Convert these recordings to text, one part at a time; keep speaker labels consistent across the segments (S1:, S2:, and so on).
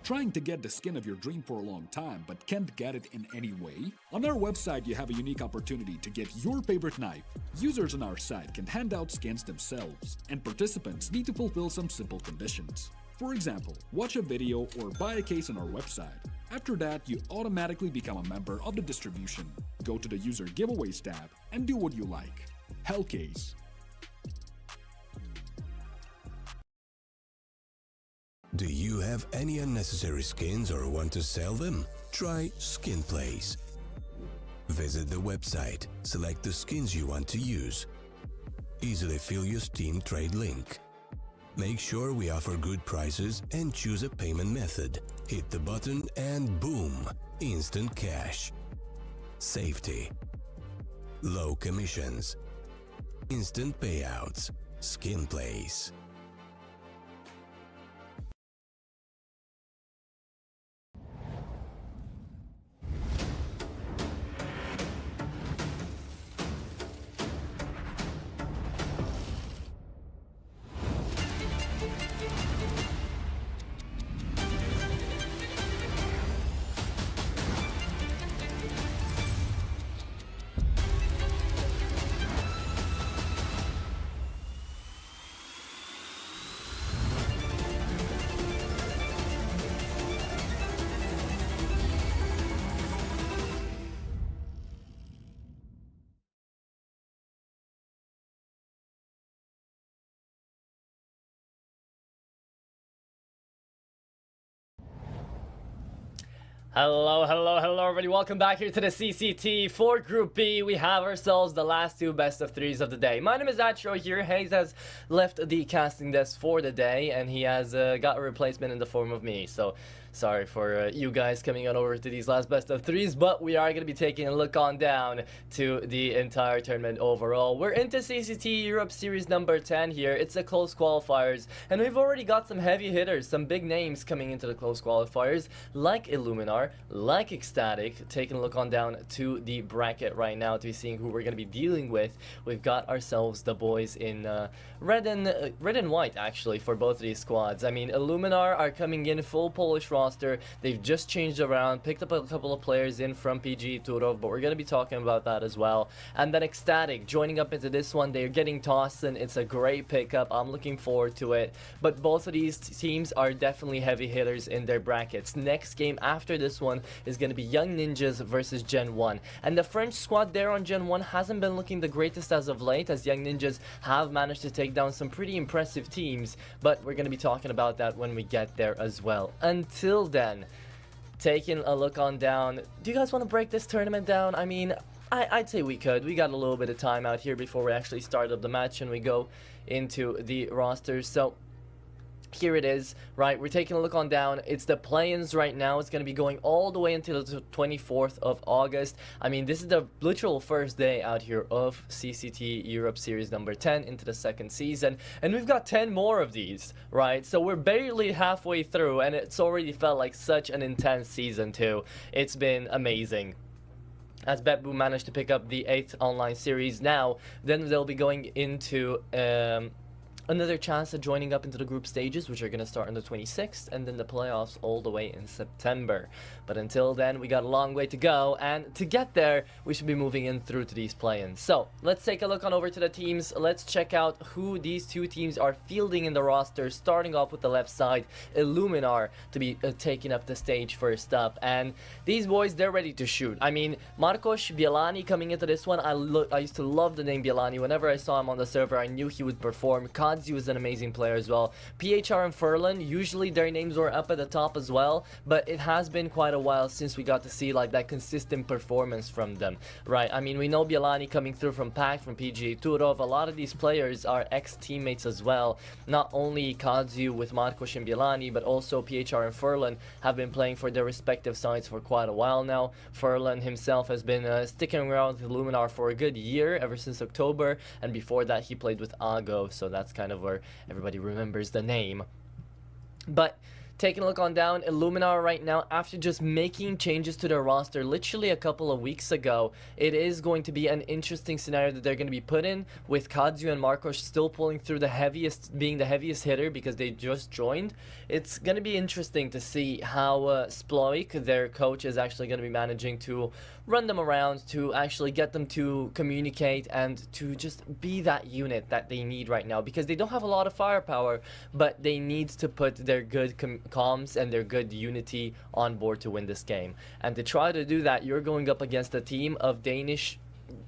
S1: Trying to get the skin of your dream for a long time but can't get it in any way? On our website you have a unique opportunity to get your favorite knife. Users on our site can hand out skins themselves, and participants need to fulfill some simple conditions. For example, watch a video or buy a case on our website. After that, you automatically become a member of the distribution. Go to the user giveaways tab and do what you like. Hellcase.
S2: Do you have any unnecessary skins or want to sell them? Try SkinPlace. Visit the website, select the skins you want to use. Easily fill your Steam trade link. Make sure we offer good prices and choose a payment method. Hit the button and boom! Instant cash. Safety. Low commissions. Instant payouts. SkinPlace.
S3: Hello everybody, welcome back here to the CCT. For Group B, we have ourselves the last two best of threes of the day. My name is Atro here. Hayes has left the casting desk for the day, and he has got a replacement in the form of me. So sorry for you guys coming on over to these last best of threes, but we are going to be taking a look on down to the entire tournament overall. We're into CCT Europe Series number 10 here. It's the close qualifiers, and we've already got some heavy hitters, some big names coming into the close qualifiers, like Illuminar, like ECSTATIC. Taking a look on down to the bracket right now to be seeing who we're going to be dealing with. We've got ourselves the boys in red and white, actually, for both of these squads. I mean, Illuminar are coming in full Polish roster. They've just changed around, picked up a couple of players in from PG Turov, but we're going to be talking about that as well. And then ECSTATIC joining up into this one. They're getting Tossin. It's a great pickup. I'm looking forward to it. But both of these teams are definitely heavy hitters in their brackets. Next game after this one is going to be Young Ninjas versus Gen 1. And the French squad there on Gen 1 hasn't been looking the greatest as of late, as Young Ninjas have managed to take down some pretty impressive teams. But we're going to be talking about that when we get there as well. Until then, taking a look on down, do you guys want to break this tournament down? I mean, I'd say we could. We got a little bit of time out here before we actually start up the match and we go into the rosters. So here it is, right? We're taking a look on down. It's the play-ins right now. It's going to be going all the way until the 24th of August. I mean, this is the literal first day out here of CCT Europe Series number 10 into the second season. And we've got 10 more of these, right? So we're barely halfway through, and it's already felt like such an intense season too. It's been amazing. As BetBoo managed to pick up the 8th online series now, then they'll be going into another chance at joining up into the group stages, which are going to start on the 26th, and then the playoffs all the way in September. But until then, we got a long way to go, and to get there, we should be moving in through to these play-ins. So let's take a look on over to the teams. Let's check out who these two teams are fielding in the roster, starting off with the left side, Illuminar to be taking up the stage first up. And these boys, they're ready to shoot. I mean, Marcos Bielani coming into this one, I used to love the name Bielani. Whenever I saw him on the server, I knew he would perform. Kazu is an amazing player as well. PHR and Furlan, usually their names were up at the top as well, but it has been quite a while since we got to see like that consistent performance from them, right? I mean, we know Bielani coming through from PAC, from PGA Turov. A lot of these players are ex-teammates as well. Not only Kazu with Marcos and Bielani, but also PHR and Furlan have been playing for their respective sides for quite a while now. Furlan himself has been sticking around with Illuminar for a good year, ever since October, and before that he played with Ago, so that's kind of where everybody remembers the name. But taking a look on down, Illuminar right now, after just making changes to their roster literally a couple of weeks ago, it is going to be an interesting scenario that they're going to be put in, with Kazu and Marcos still pulling through the heaviest, being the heaviest hitter because they just joined. It's going to be interesting to see how Sploik, their coach, is actually going to be managing to run them around, to actually get them to communicate and to just be that unit that they need right now, because they don't have a lot of firepower, but they need to put their good comms and their good unity on board to win this game. And to try to do that, you're going up against a team of Danish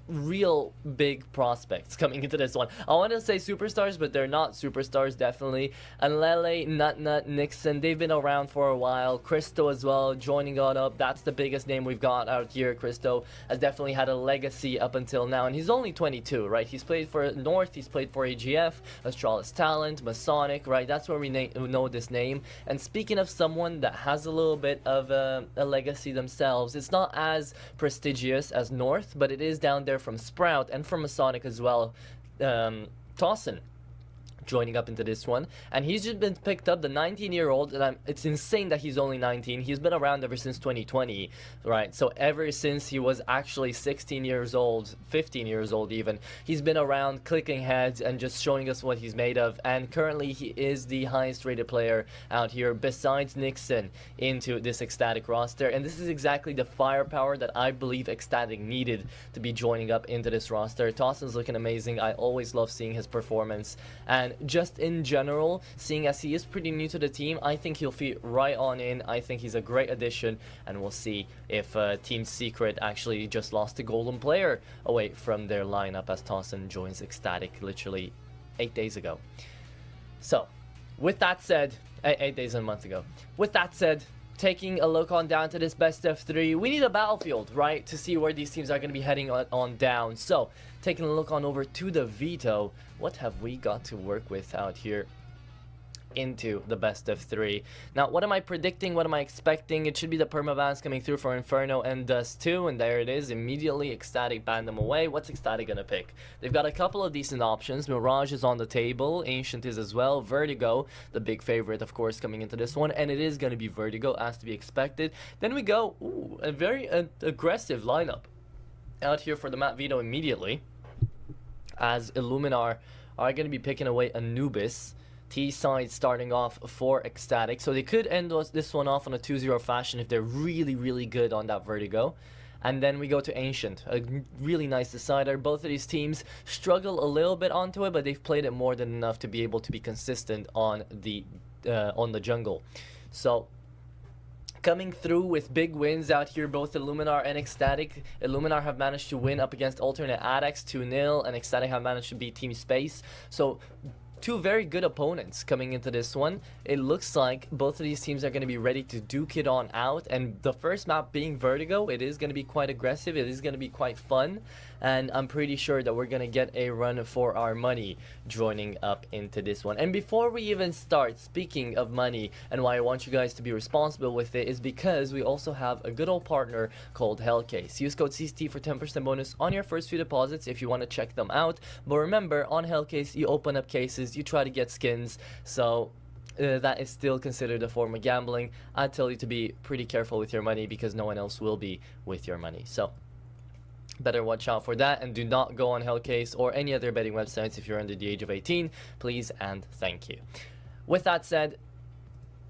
S3: real big prospects coming into this one. I want to say superstars, but they're not superstars, definitely. Anlele, Nutnut, Nixon, they've been around for a while. Christo as well, joining on up. That's the biggest name we've got out here. Christo has definitely had a legacy up until now, and he's only 22, right? He's played for North, he's played for AGF, Astralis Talent, Masonic, right? That's where we know this name. And speaking of someone that has a little bit of a legacy themselves, it's not as prestigious as North, but it is down there from Sprout and from Masonic as well. Towson joining up into this one, and he's just been picked up, the 19-year-old, and it's insane that he's only 19. He's been around ever since 2020, right? So ever since he was actually 16 years old, 15 years old even, he's been around clicking heads and just showing us what he's made of, and currently he is the highest rated player out here besides Nixon into this ECSTATIC roster. And this is exactly the firepower that I believe ECSTATIC needed to be joining up into this roster. Towson's looking amazing. I always love seeing his performance, and just in general, seeing as he is pretty new to the team, I think he'll fit right on in. I think he's a great addition, and we'll see if Team Secret actually just lost a golden player away from their lineup as Towson joins ECSTATIC literally 8 days ago. So, with that said, 8 days and a month ago. With that said, taking a look on down to this best of 3, we need a battlefield, right, to see where these teams are going to be heading on down. So, taking a look on over to the veto, what have we got to work with out here into the best of 3? Now, what am I predicting? What am I expecting? It should be the permabans coming through for Inferno and Dust 2, and there it is. Immediately, ECSTATIC banned them away. What's ECSTATIC gonna pick? They've got a couple of decent options. Mirage is on the table. Ancient is as well. Vertigo, the big favorite, of course, coming into this one, and it is gonna be Vertigo, as to be expected. Then we go, a very aggressive lineup out here for the map veto immediately, as Illuminar are going to be picking away Anubis. T-side starting off for ECSTATIC, so they could end this one off on a 2-0 fashion if they're really, really good on that Vertigo. And then we go to Ancient, a really nice decider. Both of these teams struggle a little bit onto it, but they've played it more than enough to be able to be consistent on the jungle. So, coming through with big wins out here, both Illuminar and ECSTATIC. Illuminar have managed to win up against Alternate Adex 2-0, and ECSTATIC have managed to beat Team Space. So, two very good opponents coming into this one. It looks like both of these teams are going to be ready to duke it on out, and the first map being Vertigo, it is going to be quite aggressive, it is going to be quite fun, and I'm pretty sure that we're going to get a run for our money joining up into this one. And before we even start, speaking of money, and why I want you guys to be responsible with it, is because we also have a good old partner called Hellcase. Use code CCT for 10% bonus on your first few deposits if you want to check them out. But remember, on Hellcase, you open up cases, you try to get skins, so that is still considered a form of gambling. I tell you to be pretty careful with your money, because no one else will be with your money. So better watch out for that, and do not go on Hellcase or any other betting websites if you're under the age of 18, please and thank you. With that said,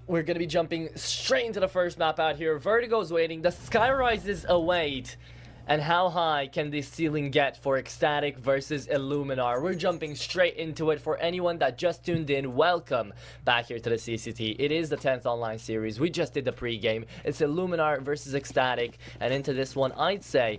S3: we're going to be jumping straight into the first map out here. Vertigo's waiting, the Skyrises await. And how high can this ceiling get for ECSTATIC versus Illuminar? We're jumping straight into it. For anyone that just tuned in, welcome back here to the CCT. It is the 10th online series. We just did the pregame. It's Illuminar versus ECSTATIC. And into this one, I'd say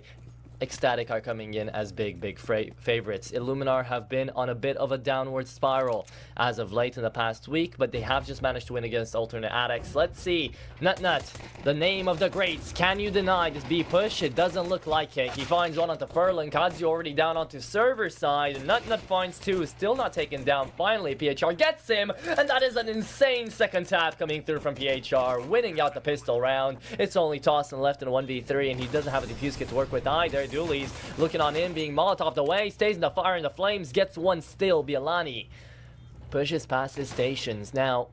S3: ECSTATIC are coming in as big favorites. Illuminar have been on a bit of a downward spiral as of late in the past week, but they have just managed to win against alternate addicts. Let's see. Nut, the name of the greats. Can you deny this B push? It doesn't look like it. He finds one onto Furlan. Kazu already down onto server side. Nut finds two. Still not taken down. Finally, PHR gets him, and that is an insane second tap coming through from PHR, winning out the pistol round. It's only Tossin left in 1v3, and he doesn't have a defuse kit to work with either. Dooley's looking on in, being Molotov away, stays in the fire and the flames, gets one still. Bialani pushes past his stations. Now,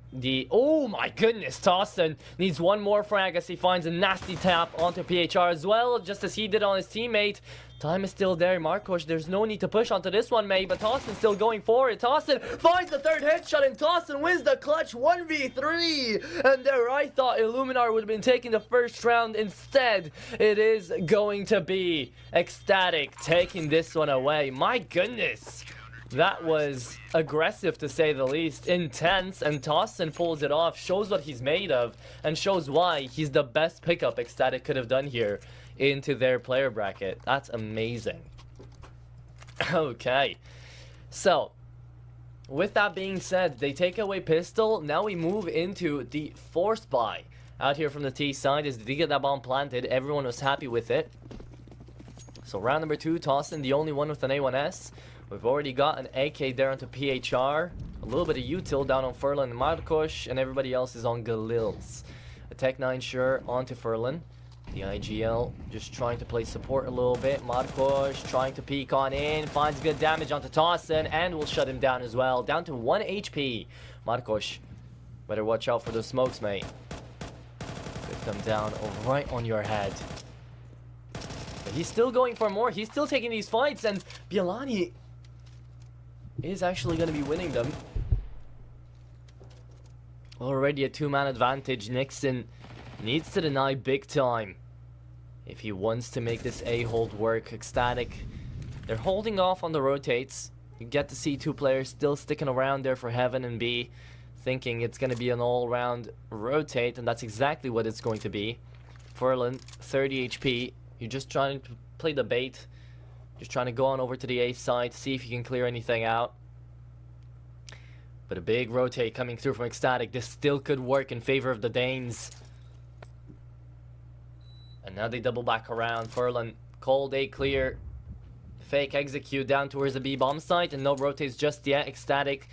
S3: oh my goodness, Tossin needs one more frag as he finds a nasty tap onto PHR as well, just as he did on his teammate. Time is still there, Marcos. There's no need to push onto this one, mate, but Tossin's still going for it. Tossin finds the third headshot, and Tossin wins the clutch 1v3. And there, I thought Illuminar would have been taking the first round. Instead, it is going to be ECSTATIC taking this one away. My goodness. That was aggressive, to say the least. Intense, and Tossin pulls it off, shows what he's made of, and shows why he's the best pickup ECSTATIC could have done here into their player bracket. That's amazing. Okay. So, with that being said, they take away pistol. Now we move into the force buy. Out here from the T side, as they get that bomb planted, everyone was happy with it. So round number 2, Tossin, the only one with an A1S. We've already got an AK there onto PHR. A little bit of util down on Furlan and Marcos, and everybody else is on Galils. A Tech 9 sure onto Furlan. The IGL just trying to play support a little bit. Marcos trying to peek on in, finds good damage onto Tossin, and will shut him down as well. Down to 1 HP. Marcos, better watch out for the smokes, mate. Could come down right on your head. But he's still going for more. He's still taking these fights, and Bialani is actually going to be winning them. Already a 2-man advantage. Nixon needs to deny big time if he wants to make this A hold work. ECSTATIC, they're holding off on the rotates. You get to see 2 players still sticking around there for Heaven and B, thinking it's going to be an all-round rotate, and that's exactly what it's going to be. Furlan, 30 HP. You're just trying to play the bait. Just trying to go on over to the A side, see if you can clear anything out. But a big rotate coming through from ECSTATIC. This still could work in favor of the Danes. And now they double back around. Furlan, cold A clear. Fake execute down towards the B bomb site, and no rotates just yet. ECSTATIC,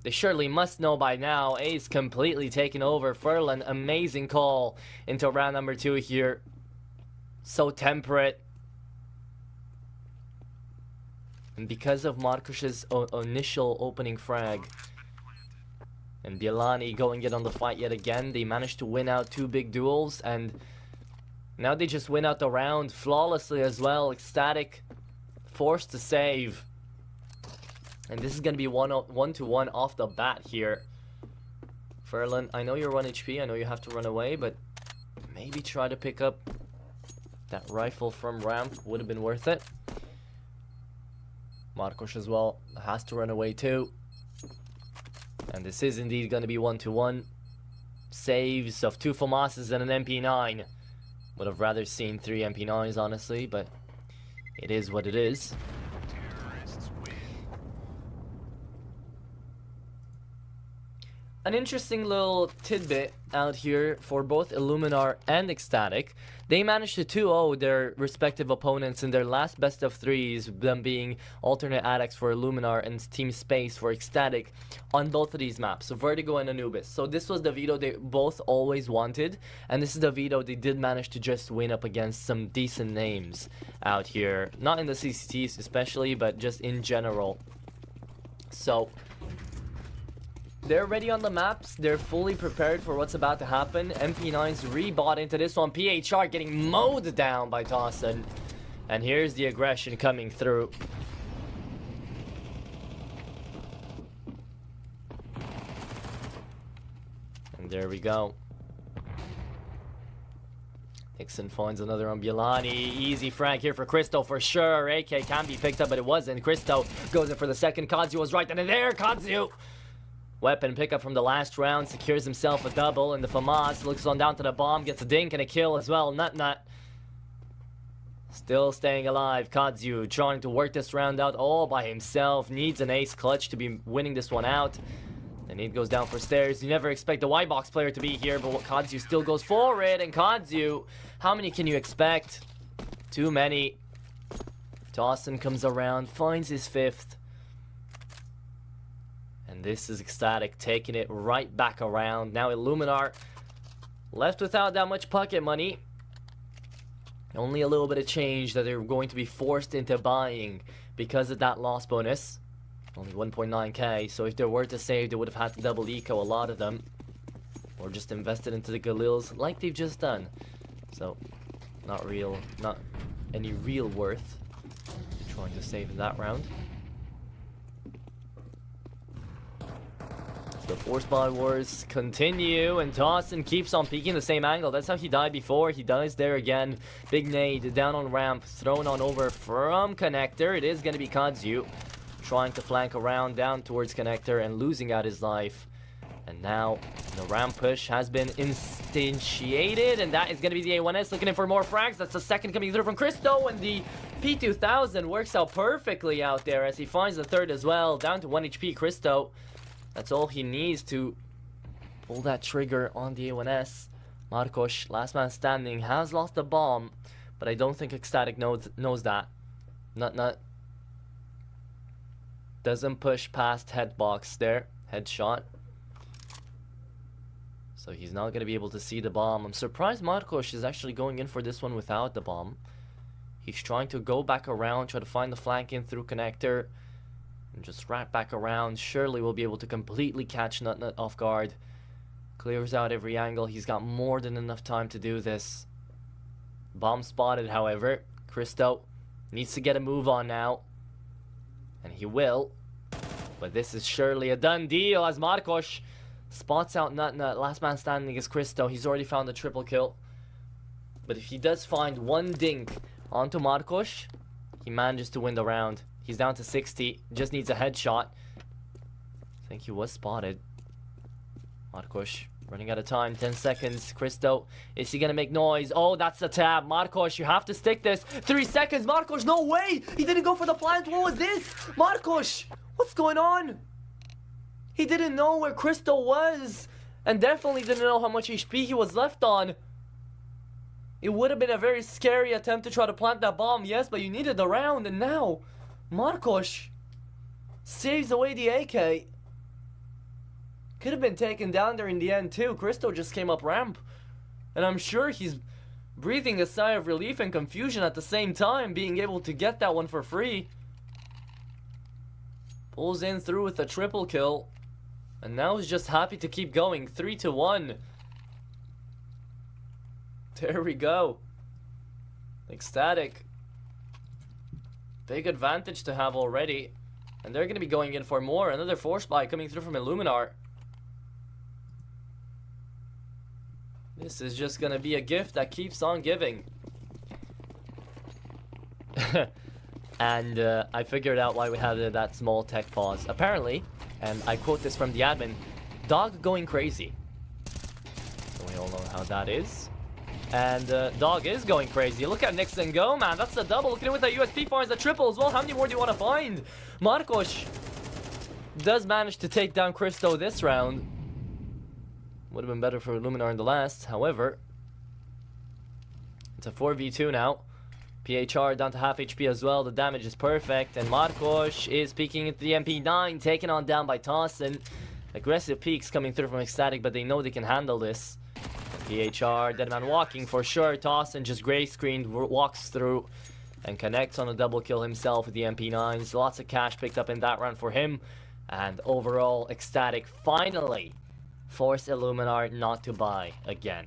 S3: they surely must know by now. A's completely taken over. Furlan, amazing call into round number 2 here. So temperate. And because of Marcos's initial opening frag, and Bialani going in on the fight yet again, they managed to win out 2 big duels, and now they just win out the round flawlessly as well. ECSTATIC forced to save. And this is going to be 1-1 off the bat here. Furlan, I know you're 1 HP, I know you have to run away, but maybe try to pick up that rifle from ramp. Would have been worth it. Marcos as well has to run away too. And this is indeed going to be 1-1. Saves of 2 FAMASs and an MP9. Would have rather seen 3 MP9s, honestly, but it is what it is. An interesting little tidbit out here for both Illuminar and ECSTATIC. They managed to 2-0 their respective opponents in their last best of 3s, them being alternate addicts for Illuminar and Team Space for ECSTATIC on both of these maps, so Vertigo and Anubis. So this was the veto they both always wanted, and this is the veto they did manage to just win up against some decent names out here. Not in the CCTs especially, but just in general. So they're ready on the maps. They're fully prepared for what's about to happen. MP9's rebought into this one. PHR getting mowed down by Tossin. And here's the aggression coming through. And there we go. Nixon finds another on Bialani. Easy frag here for Cristo for sure. AK can be picked up, but it wasn't. Cristo goes in for the second. Kazu was right then and there. Kazu! Weapon pickup from the last round, secures himself a double, and the FAMAS looks on down to the bomb, gets a dink and a kill as well. Nut. Still staying alive. Kazu trying to work this round out all by himself. Needs an ace clutch to be winning this one out. The need goes down for stairs. You never expect the white box player to be here, but Kazu still goes for it. And Kazu, how many can you expect? Too many. Dawson comes around, finds his 5th. And this is Ecstatic taking it right back around. Now Illuminar left without that much pocket money. Only a little bit of change that they're going to be forced into buying because of that loss bonus. Only 1.9k, so if they were to save, they would have had to double eco, a lot of them. Or just invested into the Galils like they've just done. So, not any real worth trying to save in that round. The force buy wars continue, and Dawson keeps on peeking the same angle. That's how he died before. He dies there again. Big nade down on ramp, thrown on over from connector. It is going to be Kazu trying to flank around down towards connector and losing out his life. And now the ramp push has been instantiated, and that is going to be the A1S looking in for more frags. That's the second coming through from Christo, and the P2000 works out perfectly out there as he finds the third as well. Down to 1 HP Christo. That's all he needs to pull that trigger on the A1S. Marcos, last man standing, has lost the bomb, but I don't think Ecstatic knows that. Nut. Doesn't push past headbox there. Headshot. So he's not going to be able to see the bomb. I'm surprised Marcos is actually going in for this one without the bomb. He's trying to go back around, try to find the flank in through connector. And just wrap back around. Surely we'll be able to completely catch Nut off guard. Clears out every angle. He's got more than enough time to do this. Bomb spotted, however. Christo needs to get a move on now. And he will. But this is surely a done deal as Marcos spots out Nut. Last man standing is Christo. He's already found the triple kill. But if he does find one dink onto Marcos, he manages to win the round. He's down to 60. Just needs a headshot. I think he was spotted. Marcos running out of time. 10 seconds. Christo, is he going to make noise? Oh, that's the tab. Marcos, you have to stick this. 3 seconds. Marcos, no way. He didn't go for the plant. What was this? Marcos, what's going on? He didn't know where Christo was. And definitely didn't know how much HP he was left on. It would have been a very scary attempt to try to plant that bomb. Yes, but you needed the round. And now Marcos saves away the AK. Could have been taken down there in the end too. Christo just came up ramp. And I'm sure he's breathing a sigh of relief and confusion at the same time, being able to get that one for free. Pulls in through with a triple kill. And now he's just happy to keep going. 3-1. There we go. Ecstatic. Big advantage to have already. And they're going to be going in for more. Another force buy coming through from Illuminar. This is just going to be a gift that keeps on giving. And I figured out why we had that small tech pause. Apparently, and I quote this from the admin, dog going crazy. So we all know how that is. And dog is going crazy. Look at Nixon go, man. That's the double. Look at it with the USP finds the triple as well. How many more do you want to find? Marcos does manage to take down Christo this round. Would have been better for Illuminar in the last. However, it's a 4v2 now. PHR down to half HP as well. The damage is perfect. And Marcos is peeking into the MP9. Taken on down by Dawson. Aggressive peaks coming through from Ecstatic, but they know they can handle this. PHR, dead man walking for sure. Dawson just gray screened, walks through and connects on a double kill himself with the MP9s. Lots of cash picked up in that round for him. And overall, Ecstatic finally force Illuminar not to buy again.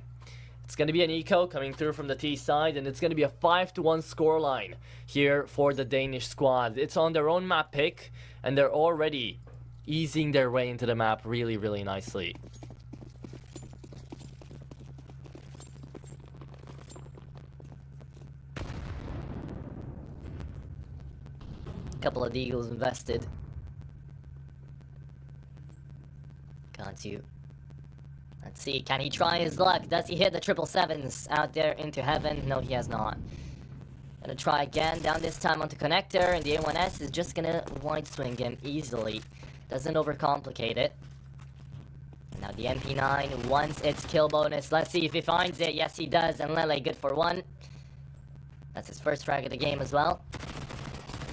S3: It's going to be an eco coming through from the T side, and it's going to be a 5-1 scoreline here for the Danish squad. It's on their own map pick, and they're already easing their way into the map really, really nicely.
S4: Couple of Eagles invested. Got you. Let's see, can he try his luck? Does he hit the 777s out there into heaven? No, he has not. Gonna try again, down this time onto connector, and the A1S is just gonna wide swing him easily. Doesn't overcomplicate it. And now the MP9 wants its kill bonus. Let's see if he finds it. Yes, he does, and Lele good for 1. That's his first frag of the game as well.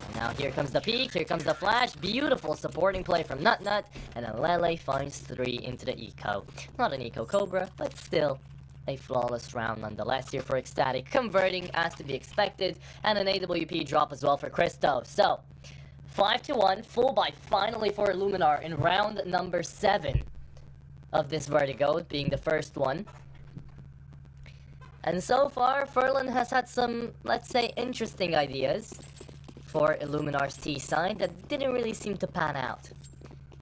S4: And now here comes the peek, here comes the flash. Beautiful supporting play from Nut, and then Lele finds 3 into the eco. Not an eco Cobra, but still a flawless round nonetheless here for ECSTATIC, converting as to be expected, and an AWP drop as well for Christo. So, 5-1, full buy finally for Illuminar in round number 7 of this Vertigo, being the first one. And so far, Furlan has had some, let's say, interesting ideas for Illuminar's T side that didn't really seem to pan out.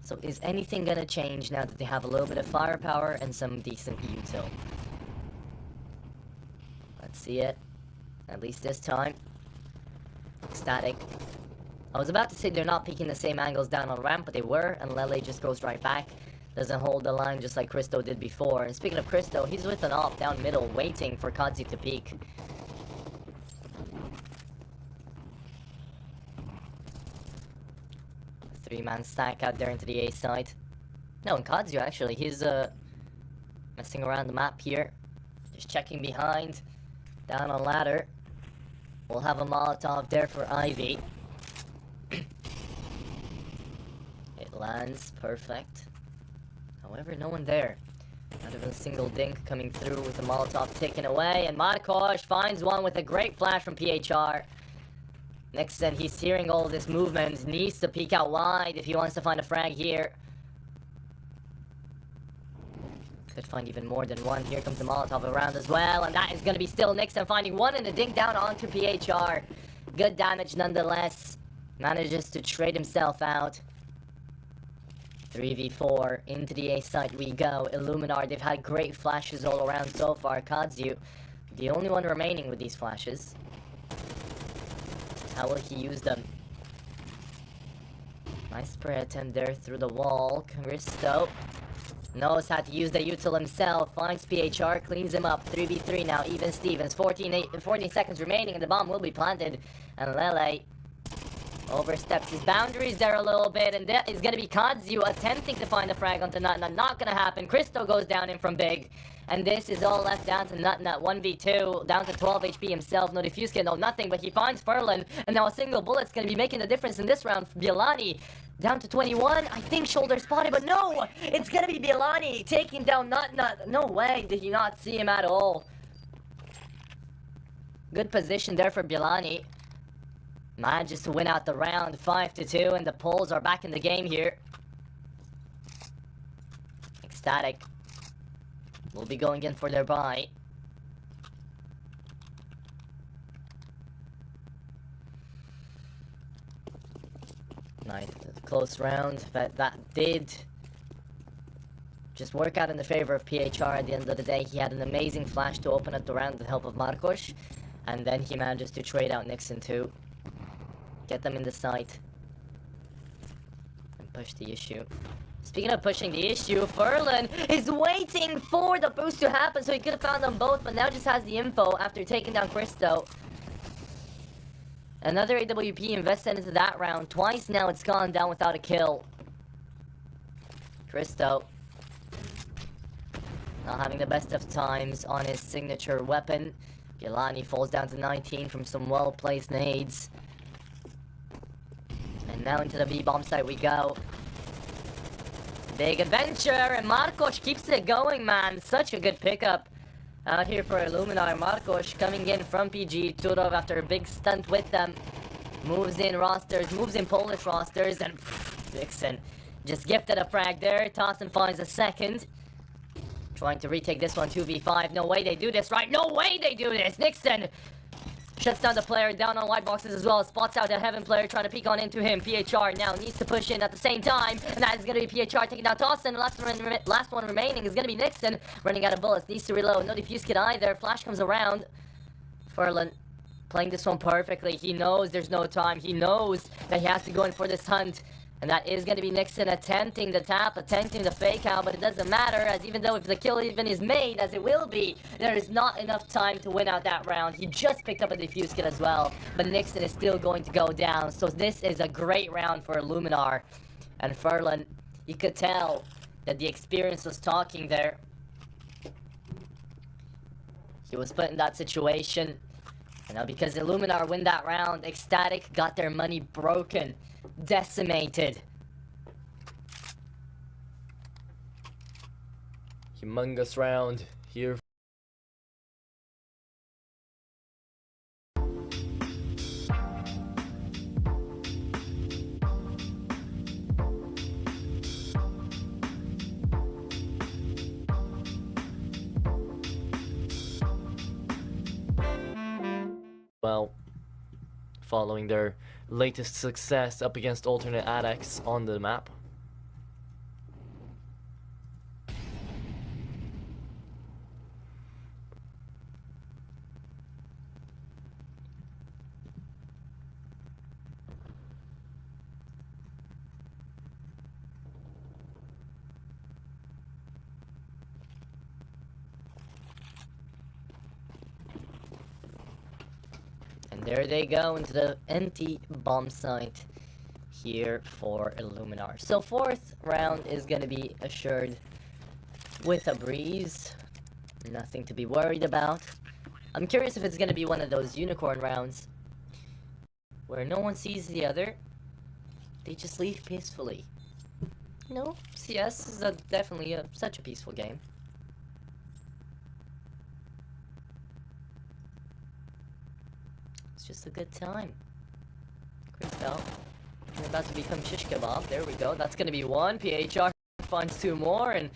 S4: So is anything gonna change now that they have a little bit of firepower and some decent util? Let's see it. At least this time. ECSTATIC. I was about to say they're not peeking the same angles down on ramp, but they were, and Lele just goes right back. Doesn't hold the line just like Christo did before. And speaking of Christo, he's with an op down middle, waiting for Kazi to peek. Three-man stack out there into the A side. No, and Kazu actually, he's messing around the map here. Just checking behind. Down on ladder. We'll have a Molotov there for Ivy. It lands, perfect. However, no one there. Not even a single dink coming through with the Molotov taken away. And Markosh finds one with a great flash from PHR. Next then, he's hearing all this movement. Needs to peek out wide if he wants to find a frag here. Could find even more than one. Here comes the Molotov around as well. And that is going to be still Nixon finding one and a dink down onto PHR. Good damage nonetheless. Manages to trade himself out. 3v4 into the A site we go. Illuminar, they've had great flashes all around so far. Kazu, the only one remaining with these flashes. How will he use them? Nice spray attempt there through the wall. Christo knows how to use the util himself. Finds PHR, cleans him up. 3v3 now, even Stevens. 14 seconds remaining and the bomb will be planted. And Lele oversteps his boundaries there a little bit, and that is going to be Kazu attempting to find a frag onto Nut. Not going to happen. Christo goes down in from big, and this is all left down to Nut. 1v2, down to 12 HP himself. No diffuse kit, no nothing, but he finds Furlan, and now a single bullet's going to be making the difference in this round. Bielani down to 21. I think shoulder spotted, but no! It's going to be Bielani taking down Nut. No way did he not see him at all. Good position there for Bielani. Manages to win out the round 5-2, and the Poles are back in the game here. ECSTATIC will be going in for their buy. Nice, close round, but that did just work out in the favor of PHR at the end of the day. He had an amazing flash to open up the round with the help of Markosh, and then he manages to trade out Nixon too. Get them in the site. And push the issue. Speaking of pushing the issue, Furlan is waiting for the boost to happen, so he could have found them both, but now just has the info after taking down Christo. Another AWP invested into that round. Twice now it's gone down without a kill. Christo not having the best of times on his signature weapon. Gilani falls down to 19 from some well-placed nades. And now into the B-bomb site we go. Big adventure, and Markosh keeps it going, man. Such a good pickup out here for Illuminar. Markosh coming in from PG. Turov after a big stunt with them. Moves in rosters, moves in Polish rosters, and Nixon just gifted a frag there. Tossin finds a second. Trying to retake this one, 2v5. No way they do this, right? No way they do this! Nixon shuts down the player, down on white boxes as well. Spots out the Heaven player, trying to peek on into him. PHR now needs to push in at the same time. And that is going to be PHR taking down Tossin. Last one remaining is going to be Nixon. Running out of bullets, needs to reload. No defuse kit either. Flash comes around. Furlan playing this one perfectly. He knows there's no time. He knows that he has to go in for this hunt. And that is going to be Nixon attempting the tap, attempting the fake out, but it doesn't matter, as even though if the kill even is made, as it will be, there is not enough time to win out that round. He just picked up a defuse kit as well, but Nixon is still going to go down. So this is a great round for Illuminar. And Furlan, you could tell that the experience was talking there. He was put in that situation. And now because Illuminar win that round, ECSTATIC got their money broken. Decimated.
S3: Humongous round here. Well, following their latest success up against alternate ADEX on the map.
S4: And there they go into the empty bomb site here for Illuminar. So fourth round is going to be assured with a breeze. Nothing to be worried about. I'm curious if it's going to be one of those unicorn rounds where no one sees the other. They just leave peacefully. No, CS is definitely such a peaceful game. It's just a good time. Crystal. We're about to become shish kebab. There we go. That's gonna be one. PHR finds two more, and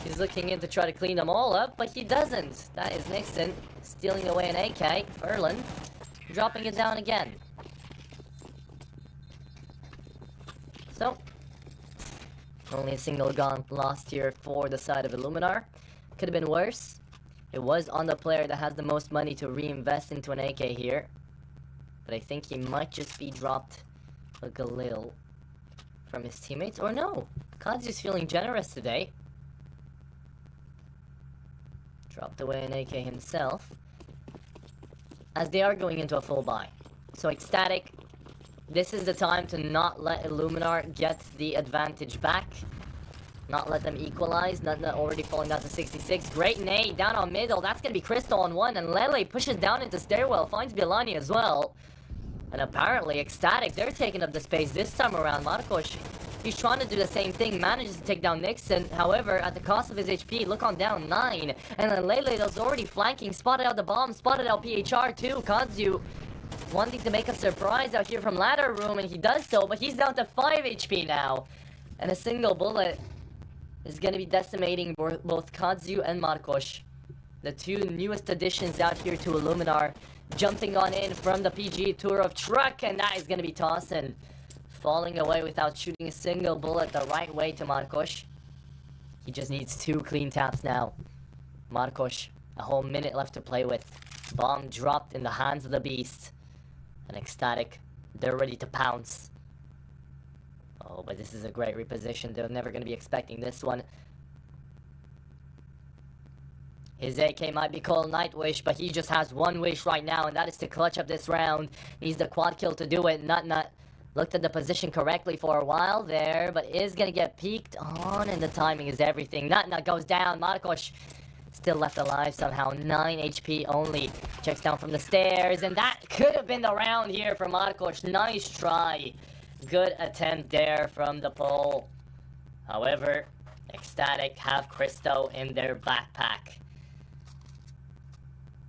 S4: he's looking in to try to clean them all up, but he doesn't. That is Nixon stealing away an AK. Furlan dropping it down again. So, only a single gun lost here for the side of Illuminar. Could have been worse. It was on the player that has the most money to reinvest into an AK here. But I think he might just be dropped a Galil from his teammates. Or no, Kazu's feeling generous today. Dropped away an AK himself. As they are going into a full buy. So ECSTATIC, this is the time to not let Illuminar get the advantage back. Not let them equalize. Not already falling down to 66. Great nade down on middle. That's going to be Crystal on one. And Lele pushes down into stairwell. Finds Bilani as well. And apparently ECSTATIC, they're taking up the space this time around. Marcos, he's trying to do the same thing. Manages to take down Nixon. However, at the cost of his HP, look on down 9. And then Lele was already flanking. Spotted out the bomb. Spotted out PHR too. Kazu wanting to make a surprise out here from ladder room. And he does so. But he's down to 5 HP now. And a single bullet is going to be decimating both Kazu and Marcos. The two newest additions out here to Illuminar. Jumping on in from the PG Tour of Truck. And that is going to be Tossin. Falling away without shooting a single bullet the right way to Marcos. He just needs 2 clean taps now. Marcos, a whole minute left to play with. Bomb dropped in the hands of the beast. And ECSTATIC, they're ready to pounce. Oh, but this is a great reposition. They're never going to be expecting this one. His AK might be called Nightwish, but he just has one wish right now, and that is to clutch up this round. Needs the quad kill to do it. Nut looked at the position correctly for a while there, but is going to get peeked on, and the timing is everything. Nut goes down. Marcos still left alive somehow. 9 HP only. Checks down from the stairs, and that could have been the round here for Marcos. Nice try. Good attempt there from the pole. However, ECSTATIC have Christo in their backpack.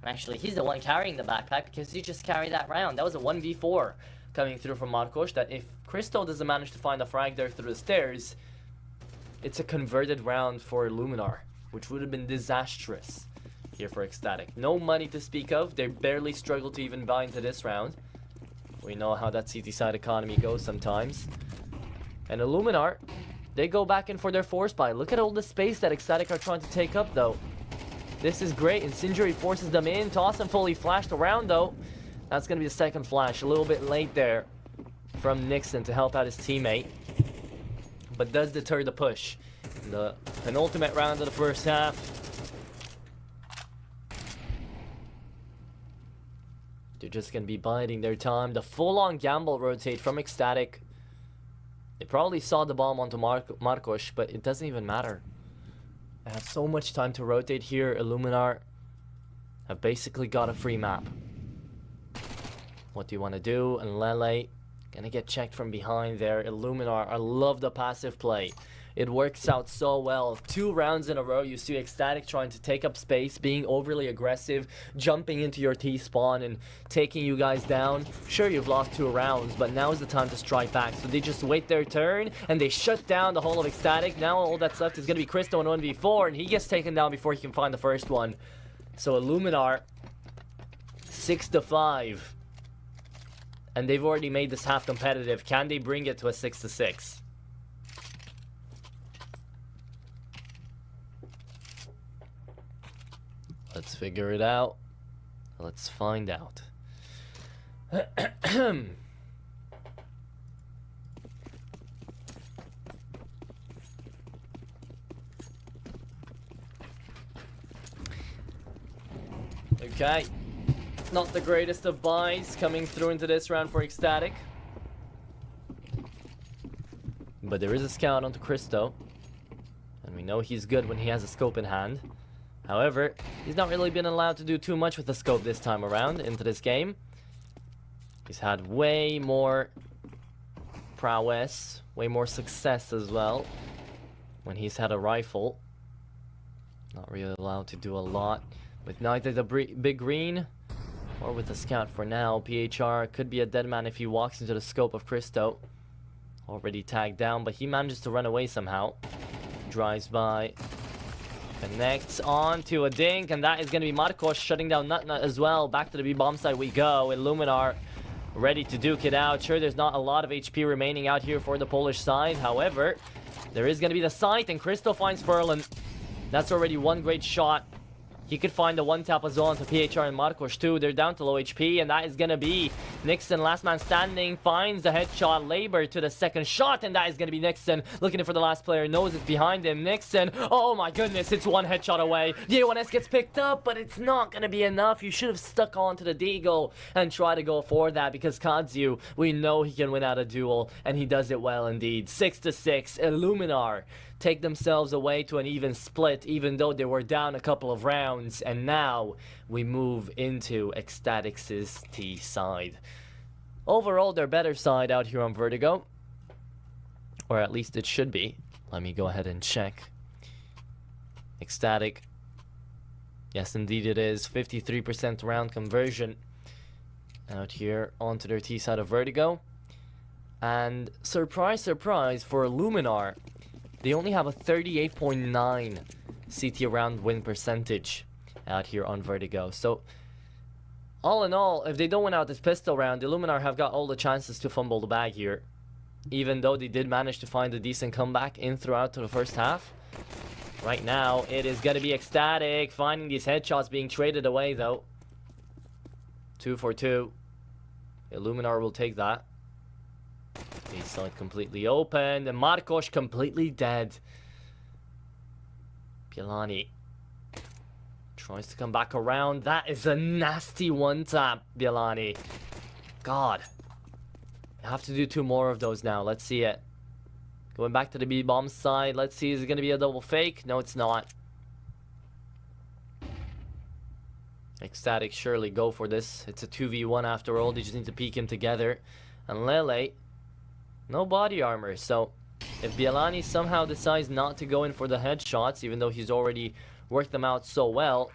S4: Actually, he's the one carrying the backpack because he just carried that round. That was a 1v4 coming through from Marcos, that if Crystal doesn't manage to find a frag there through the stairs, it's a converted round for Illuminar, which would have been disastrous here for ECSTATIC. No money to speak of. They barely struggle to even buy into this round. We know how that CT side economy goes sometimes. And Illuminar, they go back in for their force buy. Look at all the space that ECSTATIC are trying to take up, though. This is great. Incendiary forces them in. Tossin fully flashed around, though. That's going to be the second flash. A little bit late there from Nixon to help out his teammate.
S3: but does deter the push. The penultimate round of the first half. They're just going to be biding their time. The full-on gamble rotate from ECSTATIC. They probably saw the bomb onto Marcos, but it doesn't even matter. They have so much time to rotate here. Illuminar have basically got a free map. What do you want to do? And Lele gonna get checked from behind there. Illuminar, I love the passive play. It works out so well. 2 rounds in a row, you see ECSTATIC trying to take up space, being overly aggressive, jumping into your T-spawn and taking you guys down. Sure, you've lost 2 rounds, but now is the time to strike back. So they just wait their turn, and they shut down the whole of ECSTATIC. Now all that's left is going to be Cristo in 1v4, and he gets taken down before he can find the first one. So Illuminar, 6-5. And they've already made this half competitive. Can they bring it to a 6-6? Let's figure it out. Let's find out. Okay. Not the greatest of buys coming through into this round for ECSTATIC. But there is a scout onto Cristo. And we know he's good when he has a scope in hand. However, he's not really been allowed to do too much with the scope this time around into this game. He's had way more prowess, way more success as well when he's had a rifle. Not really allowed to do a lot with neither the big green or with the scout for now. PHR could be a dead man if he walks into the scope of Cristo. Already tagged down, but he manages to run away somehow. Drives by. Connects on to a dink, and that is going to be Marcos shutting down Nut as well. Back to the B-bomb side we go. Illuminar ready to duke it out. Sure, there's not a lot of HP remaining out here for the Polish side. However, there is going to be the sight, and Cristo finds Furlan. That's already one great shot. He could find the one tap as well onto PHR and Marcos too. They're down to low HP, and that is going to be Nixon, last man standing, finds the headshot. Labor to the second shot, and that is going to be Nixon looking for the last player. Knows it's behind him. Nixon, oh my goodness, it's one headshot away. The A1S gets picked up, but it's not going to be enough. You should have stuck on to the Deagle and try to go for that, because Kazu, we know he can win out a duel, and he does it well indeed. 6-6, Illuminar take themselves away to an even split, even though they were down a couple of rounds. And now we move into ECSTATIC's T side. Overall, their better side out here on Vertigo, or at least it should be. Let me go ahead and check. ECSTATIC, yes indeed it is, 53% round conversion out here onto their T side of Vertigo. And surprise surprise for Illuminar, they only have a 38.9 CT round win percentage out here on Vertigo. So, all in all, if they don't win out this pistol round, the Illuminar have got all the chances to fumble the bag here. Even though they did manage to find a decent comeback in throughout to the first half. Right now, it is going to be ECSTATIC finding these headshots being traded away though. 2 for 2. Illuminar will take that. A side completely open, and Marcos completely dead. Bielani tries to come back around. That is a nasty one tap, Bielani. God. You have to do 2 more of those now. Let's see it. Going back to the B-bomb side. Let's see, is it going to be a double fake? No, it's not. ECSTATIC surely go for this. It's a 2v1 after all. They just need to peek him together. And Lele, no body armor, so if Bielani somehow decides not to go in for the headshots, even though he's already worked them out so well,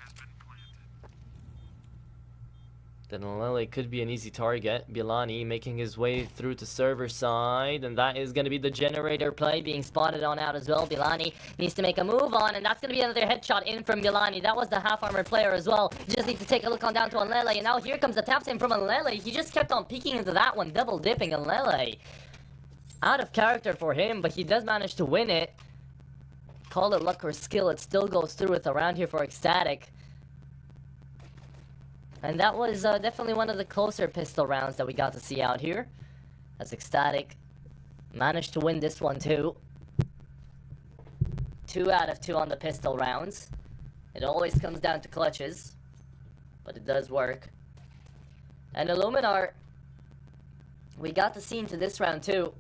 S3: then Lele could be an easy target. Bielani making his way through to server side, and that is going to be the generator play being spotted on out as well. Bielani needs to make a move on, and that's going to be another headshot in from Bielani. That was the half-armored player as well. You just need to take a look on down to Lele, and now here comes the taps in from Lele. He just kept on peeking into that one, double dipping Lele. Out of character for him, but he does manage to win it. Call it luck or skill, it still goes through with a round here for ECSTATIC. And that was definitely one of the closer pistol rounds that we got to see out here, as ECSTATIC managed to win this one too.
S4: 2 out of 2 on the pistol rounds. It always comes down to clutches, but it does work. And Illuminar, we got to see into this round too.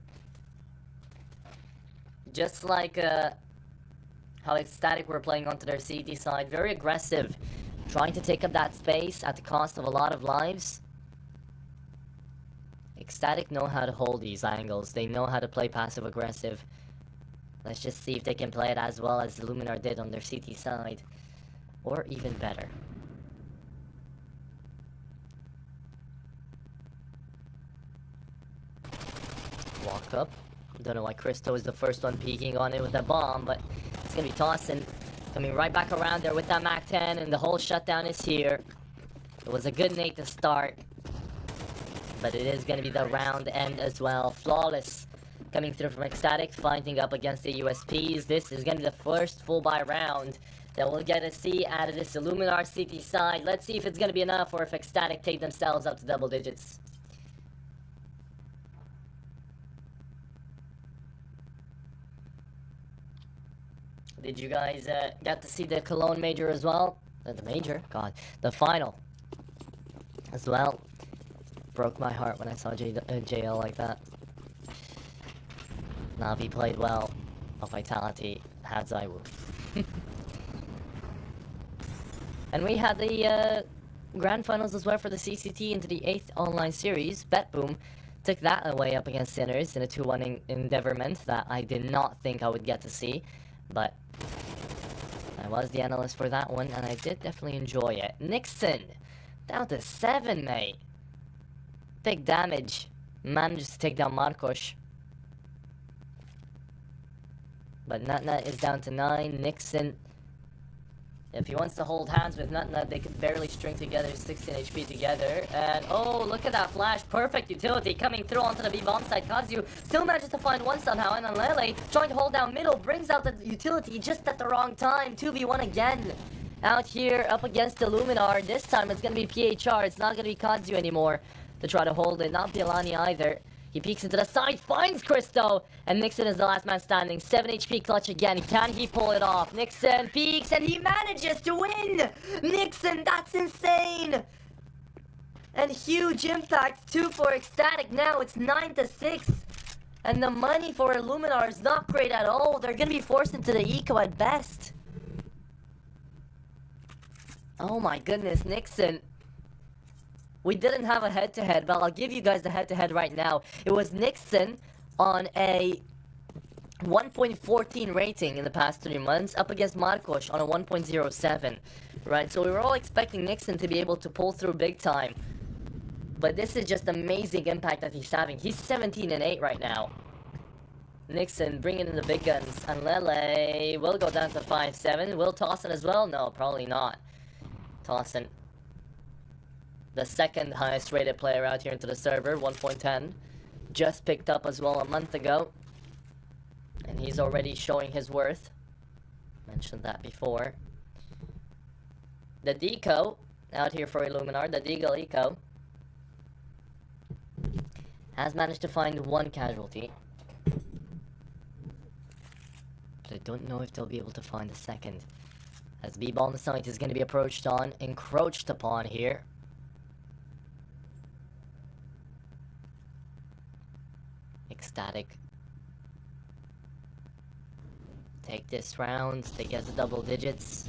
S4: Just like how ECSTATIC were playing onto their CT side, very aggressive, trying to take up that space at the cost of a lot of lives. ECSTATIC know how to hold these angles. They know how to play passive-aggressive. Let's just see if they can play it as well as Illuminar did on their CT side. Or even better. Walk up. Don't know why Christo is the first one peeking on it with that bomb, but it's gonna be tossing. Coming right back around there with that MAC-10, and the whole shutdown is here. It was a good nade to start, but it is gonna be the round end as well. Flawless coming through from ECSTATIC, fighting up against the USPs. This is gonna be the first full buy round that we'll get to see out of this Illuminar CT side. Let's see if it's gonna be enough or if ECSTATIC take themselves up to double digits. Did you guys get to see the Cologne Major as well? The Major? God. The final as well. Broke my heart when I saw JL like that. Navi played well. A Vitality had Zaiwu. And we had the grand finals as well for the CCT into the 8th online series. BetBoom took that away up against Sinners in a 2-1 endeavorment that I did not think I would get to see. But I was the analyst for that one, and I did definitely enjoy it. Nixon, down to 7, mate. Big damage. Manages to take down Marcos. But Nutnut is down to 9. Nixon, if he wants to hold hands with Nutnut, they could barely string together 16 HP together. And oh, look at that flash. Perfect utility coming through onto the B-bomb side. Kazu still manages to find one somehow. And then Lele trying to hold down middle. Brings out the utility just at the wrong time. 2v1 again. Out here up against Illuminar. This time it's going to be PHR. It's not going to be Kazu anymore to try to hold it. Not Bielani either. He peeks into the side, finds Christo, and Nixon is the last man standing. 7 HP clutch again. Can he pull it off? Nixon peeks, and he manages to win! Nixon, that's insane! And huge impact, too, for ECSTATIC. Now it's 9-6. And the money for Illuminar is not great at all. They're going to be forced into the eco at best. Oh my goodness, Nixon. We didn't have a head-to-head, but I'll give you guys the head-to-head right now. It was Nixon on a 1.14 rating in the past 3 months, up against Marcos on a 1.07. Right, so we were all expecting Nixon to be able to pull through big time. But this is just amazing impact that he's having. He's 17-8 right now. Nixon bringing in the big guns. And Lele will go down to 5-7. Will Tossin as well? No, probably not. Tossin, the second highest rated player out here into the server, 1.10. Just picked up as well a month ago. And he's already showing his worth. Mentioned that before. The Deco, out here for Illuminar, the Deagle Eco, has managed to find 1 casualty. But I don't know if they'll be able to find a second. As B-Ball on the site is going to be approached on, encroached upon here. ECSTATIC. Take this round, they get the double digits.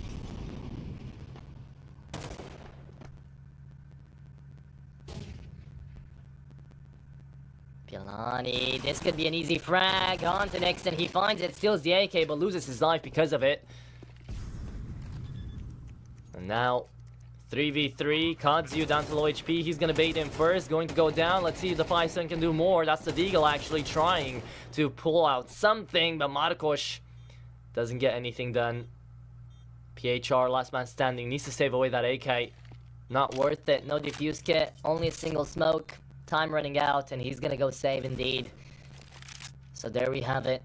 S4: Pilani, this could be an easy frag. On to Nixon, he finds it, steals the AK, but loses his life because of it. And now, 3v3, Kazu down to low HP, he's gonna bait him first, going to go down. Let's see if the 5-7 can do more. That's the Deagle actually trying to pull out something, but Marcos doesn't get anything done. PHR, last man standing, needs to save away that AK. Not worth it, no defuse kit, only a single smoke. Time running out, and he's gonna go save indeed. So there we have it.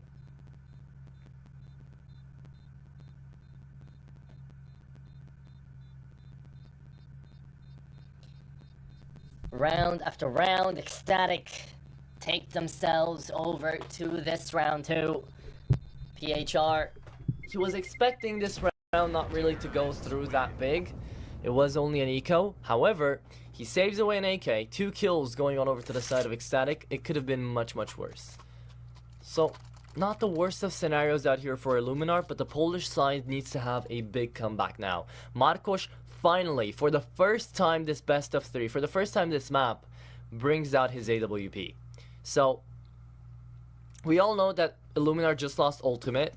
S4: Round after round, ECSTATIC take themselves over to this round 2. PHR
S3: he was expecting this round not really to go through that big. It was only an eco. However, he saves away an AK. 2 kills going on over to the side of ECSTATIC. It could have been much, much worse. So, not the worst of scenarios out here for Illuminar, but the Polish side needs to have a big comeback now. Markos finally, for the first time this best of 3, for the first time this map, brings out his AWP. So, we all know that Illuminar just lost Ultimate.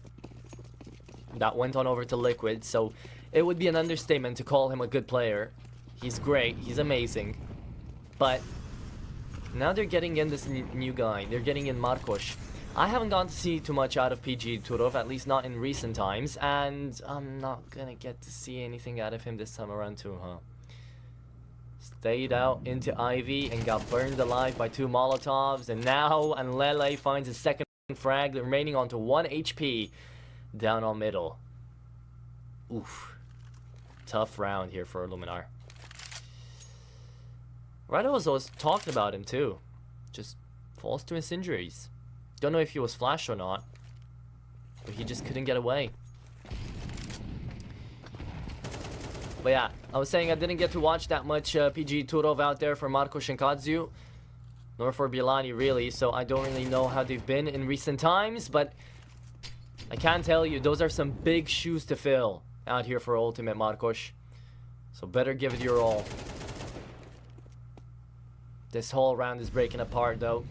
S3: That went on over to Liquid, so it would be an understatement to call him a good player. He's great, he's amazing. But now they're getting in this new guy. They're getting in Markos. I haven't gotten to see too much out of PG Turov, at least not in recent times, and I'm not gonna get to see anything out of him this time around too, huh? Stayed out into Ivy and got burned alive by 2 Molotovs, and now Anlele finds his second frag, remaining onto 1 HP down on middle. Oof. Tough round here for Illuminar. Rado was always talking about him too. Just falls to his injuries. Don't know if he was flashed or not, but he just couldn't get away. But yeah, I was saying I didn't get to watch that much PG Turov out there for Markos and Kadziu, nor for Bielani really, so I don't really know how they've been in recent times, but I can tell you, those are some big shoes to fill out here for Ultimate Markos. So better give it your all. This whole round is breaking apart though.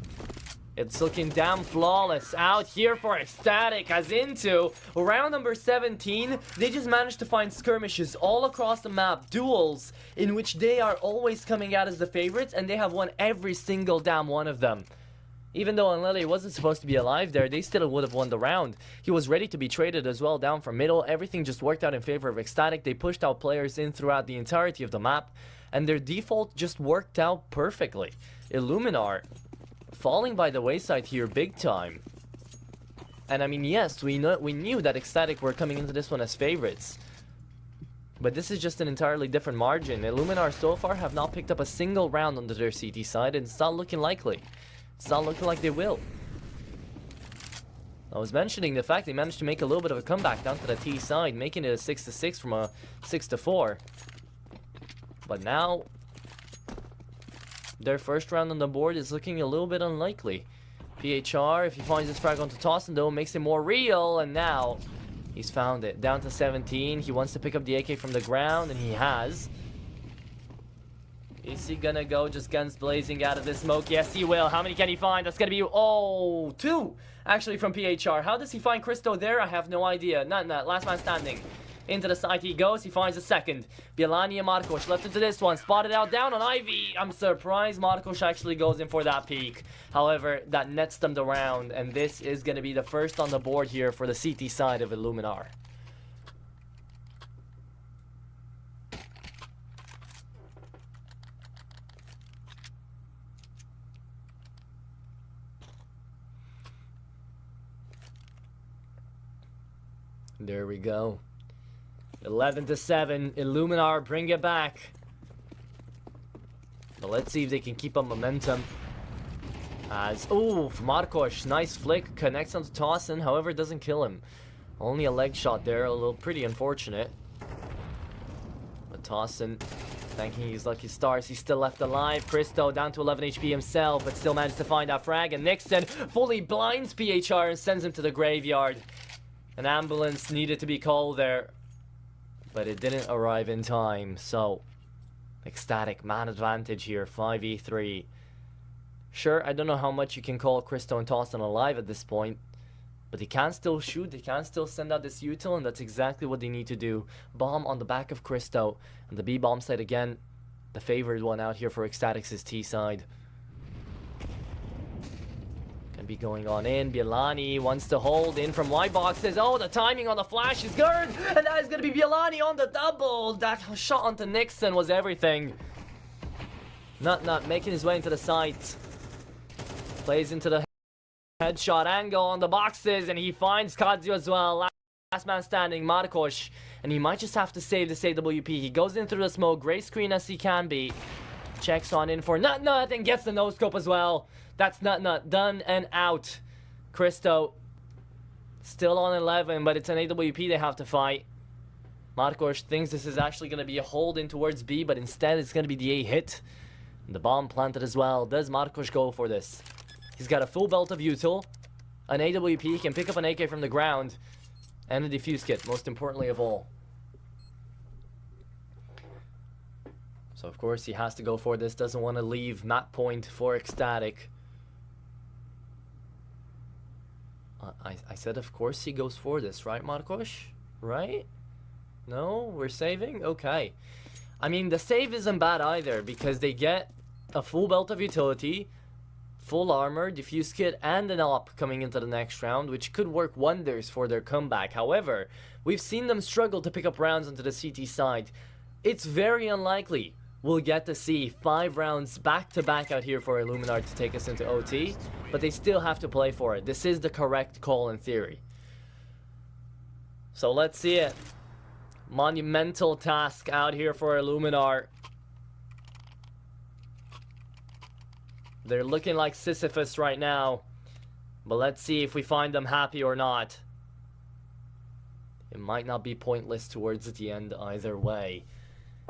S3: It's looking damn flawless out here for ECSTATIC, as into round number 17, they just managed to find skirmishes all across the map, duels, in which they are always coming out as the favorites, and they have won every single damn one of them. Even though Anlele wasn't supposed to be alive there, they still would have won the round. He was ready to be traded as well down from middle. Everything just worked out in favor of ECSTATIC. They pushed out players in throughout the entirety of the map, and their default just worked out perfectly. Illuminar falling by the wayside here big time. And I mean, yes, we knew that ECSTATIC were coming into this one as favorites. But this is just an entirely different margin. Illuminar so far have not picked up a single round on their CT side, and it's not looking likely. It's not looking like they will. I was mentioning the fact they managed to make a little bit of a comeback down to the T side, making it a 6-6 from a 6-4. But now, their first round on the board is looking a little bit unlikely. PHR, if he finds his frag onto Tossin though, makes it more real, and now he's found it. Down to 17, he wants to pick up the AK from the ground, and he has. Is he gonna go just guns blazing out of this smoke? Yes, he will. How many can he find? That's gonna be, oh, 2 actually from PHR. How does he find Christo there? I have no idea. Not last man standing. Into the side he goes. He finds a second. Bielani and Markos left into this one. Spotted out down on Ivy. I'm surprised Markos actually goes in for that peek. However, that nets them the round, and this is gonna be the first on the board here for the CT side of Illuminar. There we go. 11-7. Illuminar, bring it back. But let's see if they can keep up momentum. As, ooh, Markos, nice flick, connects onto Tossin, however, it doesn't kill him. Only a leg shot there, a little pretty unfortunate. But Tossin, thanking his lucky stars, he's still left alive. Christo down to 11 HP himself, but still managed to find that frag. And Nixon fully blinds PHR and sends him to the graveyard. An ambulance needed to be called there, but it didn't arrive in time. So, ECSTATIC, man advantage here, 5v3. Sure, I don't know how much you can call Christo and Tossin alive at this point, but they can still shoot, they can still send out this util, and that's exactly what they need to do. Bomb on the back of Christo, and the B-bomb side again, the favored one out here for ECSTATIC's T side. Gonna be going on in. Bielani wants to hold in from Y boxes. Oh, the timing on the flash is good, and that is gonna be Bielani on the double. That shot onto Nixon was everything. Not making his way into the sight. Plays into the headshot angle on the boxes, and he finds Kadziu as well. Last man standing, Markos, and he might just have to save this AWP. He goes in through the smoke, gray screen as he can be. Checks on in for Nut and gets the no-scope as well. That's Nut, done and out. Christo Still on 11, but it's an AWP they have to fight. Marcos thinks this is actually going to be a hold in towards B, but instead it's going to be the A hit. And the bomb planted as well. Does Marcos go for this? He's got a full belt of util, an AWP, can pick up an AK from the ground, and a defuse kit, most importantly of all. So of course he has to go for this, doesn't want to leave map point for ECSTATIC. I said of course he goes for this, right Marcos? Right? No? We're saving? Okay. I mean, the save isn't bad either, because they get a full belt of utility, full armor, defuse kit, and an op coming into the next round, which could work wonders for their comeback. However, we've seen them struggle to pick up rounds onto the CT side. It's very unlikely we'll get to see 5 rounds back-to-back out here for Illuminar to take us into OT, but they still have to play for it. This is the correct call in theory. So let's see it. Monumental task out here for Illuminar. They're looking like Sisyphus right now, but let's see if we find them happy or not. It might not be pointless towards the end either way.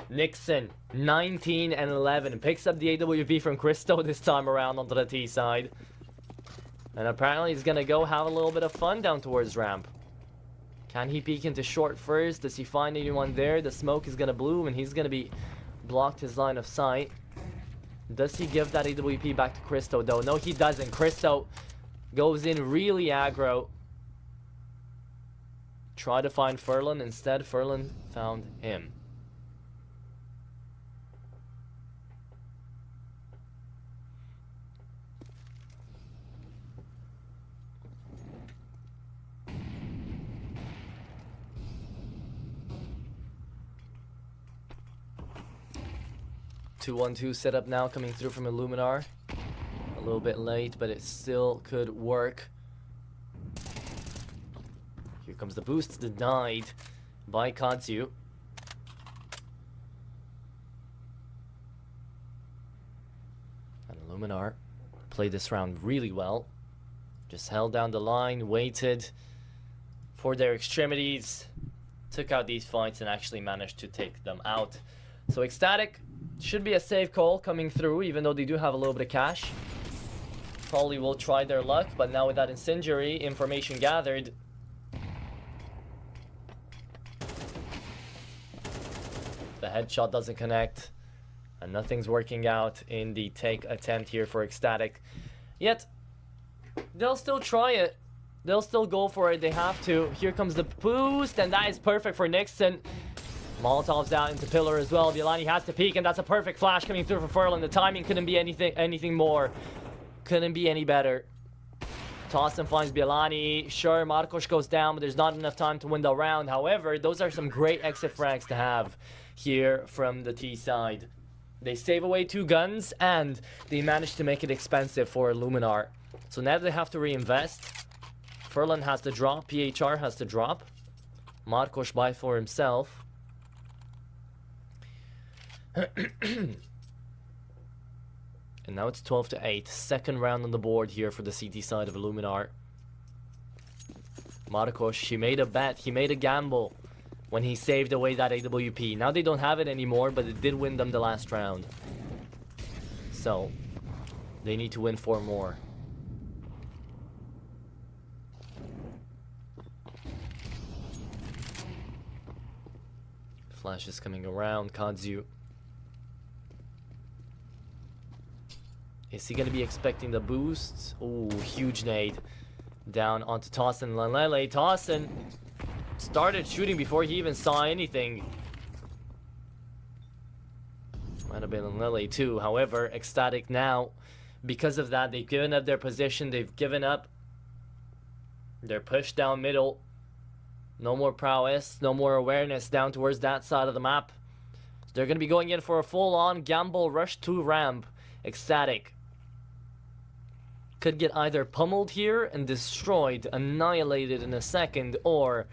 S3: Nixon, 19 and 11, picks up the AWP from Cristo this time around onto the T side. And apparently he's gonna go have a little bit of fun down towards ramp. Can he peek into short first? Does he find anyone there? The smoke is gonna bloom and he's gonna be blocked his line of sight. Does he give that AWP back to Cristo though? No, he doesn't. Cristo goes in really aggro. Try to find Furlan. Instead, Furlan found him. Two-1-2 setup now coming through from Illuminar. A little bit late, but it still could work. Here comes the boost, denied by Kadzu. And Illuminar played this round really well. Just held down the line, waited for their extremities, took out these fights, and actually managed to take them out. So ECSTATIC should be a safe call coming through, even though they do have a little bit of cash. Probably will try their luck, but now with that incendiary information gathered, the headshot doesn't connect, and nothing's working out in the take attempt here for ECSTATIC. Yet, they'll still try it. They'll still go for it. They have to. Here comes the boost, and that is perfect for Nixon. Molotov's out into pillar as well. Bielani has to peek, and that's a perfect flash coming through for Furlan. The timing couldn't be anything more. Couldn't be any better. Tossin finds Bielani. Sure, Marcos goes down, but there's not enough time to win the round. However, those are some great exit frags to have here from the T side. They save away 2 guns, and they manage to make it expensive for Illuminar. So now they have to reinvest. Furlan has to drop. PHR has to drop. Marcos buy for himself. And now it's 12-8. Second round on the board here for the CT side of Illuminar. Marcos, he made a bet. He made a gamble when he saved away that AWP. Now they don't have it anymore, but it did win them the last round. So, they need to win 4 more. Flash is coming around. Kadzu. Is he going to be expecting the boost? Oh, huge nade. Down onto Tossin Lanlele. Tossin started shooting before he even saw anything. Might have been Lanlele too. However, ECSTATIC now, because of that, they've given up their position. They've given up. They're pushed down middle. No more prowess. No more awareness down towards that side of the map. So they're going to be going in for a full-on gamble rush to ramp. ECSTATIC could get either pummeled here and destroyed, annihilated in a second, or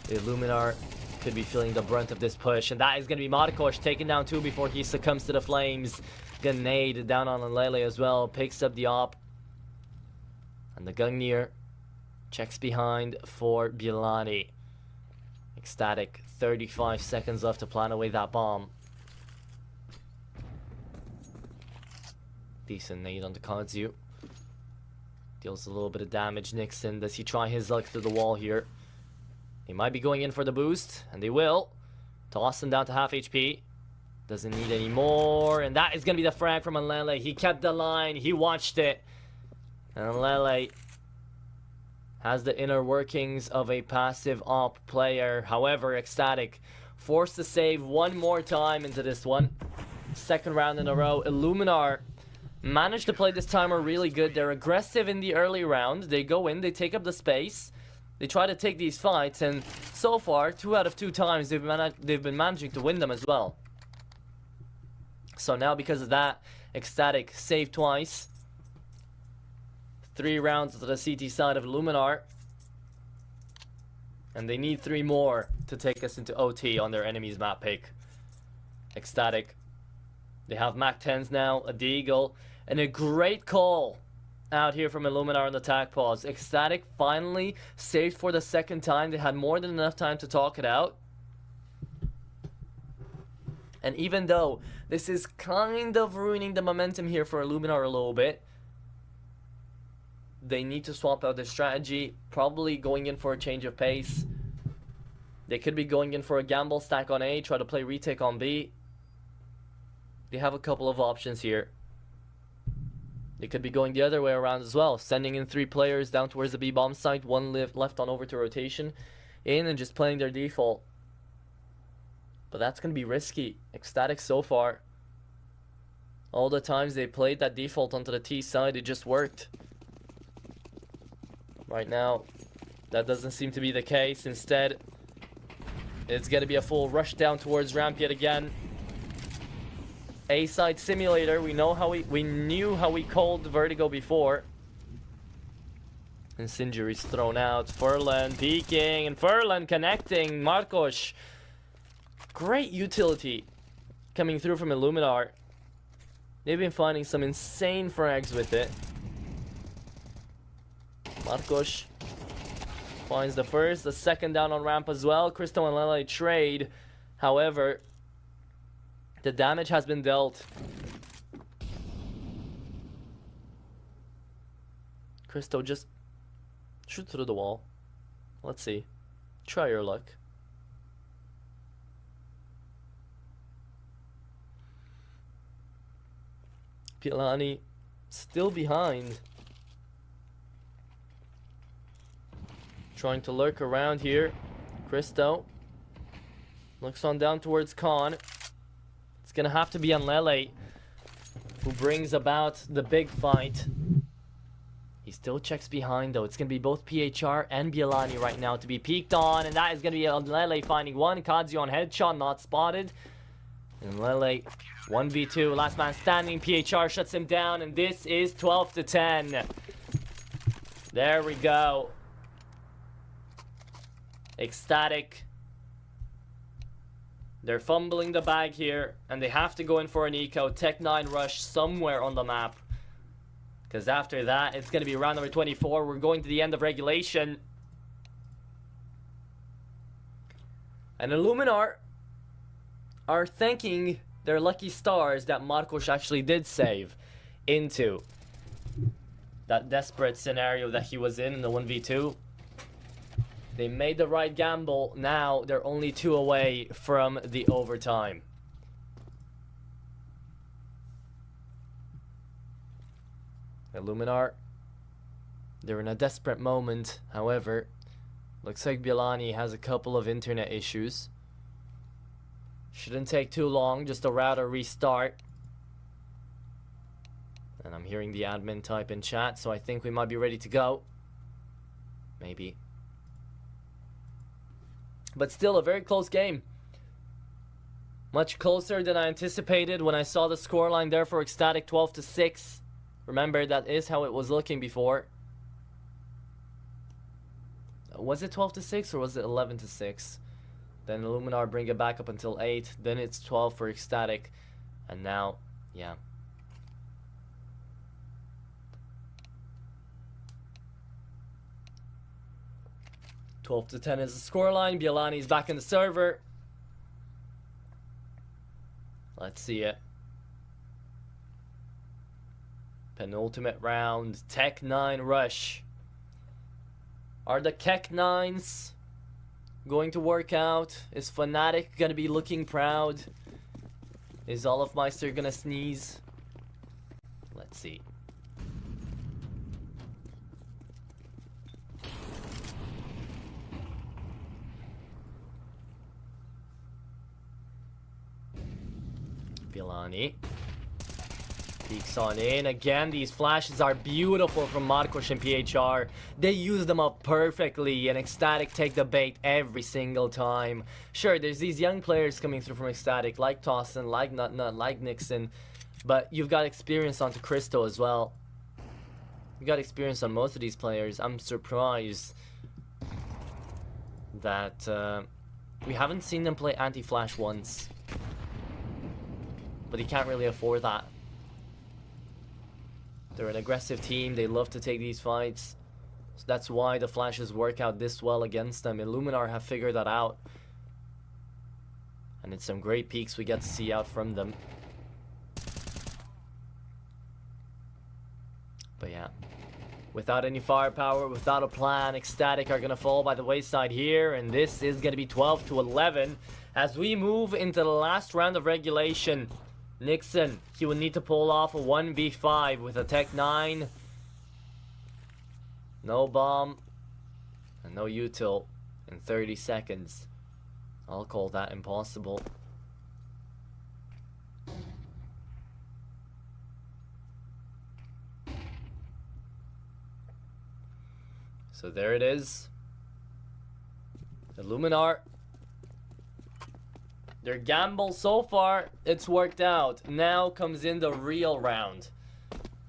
S3: Illuminar could be feeling the brunt of this push, and that is going to be Marcos taken down 2 before he succumbs to the flames. Grenade down on Lele as well, picks up the op, and the Gungnir Checks behind for Bielani. ECSTATIC, 35 seconds left to plan away that bomb. Decent nade on the Kazu. Deals a little bit of damage. Nixon, does he try his luck through the wall here? He might be going in for the boost, and they will. Toss him down to half HP. Doesn't need any more, and that is going to be the frag from Anlele. He kept the line, he watched it. And Anlele has the inner workings of a passive op player. However, ECSTATIC forced to save one more time into this one. Second round in a row. Illuminar managed to play this timer really good. They're aggressive in the early round. They go in, they take up the space. They try to take these fights, and so far, 2 out of 2 times, they've been managing to win them as well. So now, because of that, ECSTATIC saved twice. 3 rounds to the CT side of Illuminar. And they need 3 more to take us into OT on their enemy's map pick. ECSTATIC. They have Mac 10s now, a Deagle, and a great call out here from Illuminar on the attack pause. ECSTATIC finally saved for the second time. They had more than enough time to talk it out. And even though this is kind of ruining the momentum here for Illuminar a little bit, they need to swap out their strategy, probably going in for a change of pace. They could be going in for a gamble stack on A, try to play retake on B. They have a couple of options here. They could be going the other way around as well, sending in 3 players down towards the B bomb site, 1 left on over to rotation in, and just playing their default. But that's going to be risky. ECSTATIC so far, all the times they played that default onto the T side, it just worked. Right now, that doesn't seem to be the case. Instead, it's going to be a full rush down towards ramp yet again. A-side simulator. We knew how we called Vertigo before. And Sinjuri's thrown out. Furlan peeking, and Furlan connecting. Marcos. Great utility coming through from Illuminar. They've been finding some insane frags with it. Marcos finds the first, the second down on ramp as well. Cristo and Lele trade. However, the damage has been dealt. Cristo, just shoot through the wall. Let's see. Try your luck. Pilani still behind. Trying to lurk around here. Cristo looks on down towards Khan. It's gonna have to be Anlele who brings about the big fight. He still checks behind though. It's gonna be both PHR and Bielani right now to be peeked on, and that is gonna be Anlele finding one. Kazi on headshot, not spotted. And Lele 1v2, last man standing. PHR shuts him down, and this is 12 to 10. There we go. ECSTATIC. They're fumbling the bag here, and they have to go in for an eco. Tech 9 rush somewhere on the map. Because after that, it's going to be round number 24. We're going to the end of regulation. And Illuminar are thanking their lucky stars that Marcos actually did save into that desperate scenario that he was in the 1v2. They made the right gamble. Now they're only 2 away from the overtime. Illuminar, they're in a desperate moment. However, looks like Bielani has a couple of internet issues. Shouldn't take too long, just a router restart. And I'm hearing the admin type in chat, so I think we might be ready to go. Maybe. But still a very close game. Much closer than I anticipated when I saw the scoreline there for ECSTATIC, 12 to 6. Remember, that is how it was looking before. Was it 12 to 6 or was it 11 to 6? Then Illuminar bring it back up until 8. Then it's 12 for ECSTATIC. And now, yeah. 12-10 is the scoreline. Bielani's back in the server. Let's see it. Penultimate round. Tech 9 rush. Are the Keck 9s going to work out? Is Fnatic gonna be looking proud? Is Olofmeister gonna sneeze? Let's see. Bielani peeks on in. Again, these flashes are beautiful from Marcos and PHR. They use them up perfectly, and ECSTATIC take the bait every single time. Sure, there's these young players coming through from ECSTATIC, like Tossin, like Nutnut, like Nixon, but you've got experience onto Cristo as well. You've got experience on most of these players. I'm surprised that we haven't seen them play anti-flash once. But he can't really afford that. They're an aggressive team. They love to take these fights. So that's why the flashes work out this well against them. Illuminar have figured that out. And it's some great peaks we get to see out from them. But yeah. Without any firepower, without a plan, ECSTATIC are going to fall by the wayside here. And this is going to be 12-11 as we move into the last round of regulation. Nixon, he would need to pull off a 1v5 with a Tech 9. No bomb. And no util in 30 seconds. I'll call that impossible. So there it is. Illuminar. Their gamble so far, it's worked out. Now comes in the real round.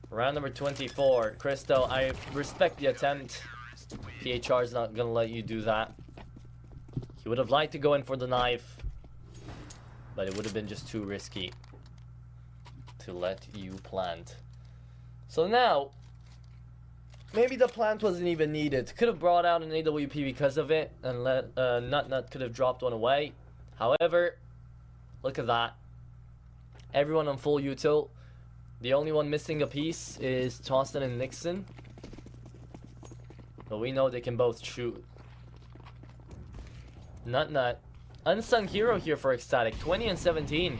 S3: Round number 24. Cristo, I respect the attempt. PHR is not gonna let you do that. He would have liked to go in for the knife, but it would have been just too risky to let you plant. So now, maybe the plant wasn't even needed. Could have brought out an AWP because of it, and let Nut could have dropped one away. However, look at that. Everyone on full util. The only one missing a piece is Tossin and Nixon. But we know they can both shoot. Nut. Unsung hero here for ECSTATIC. 20 and 17.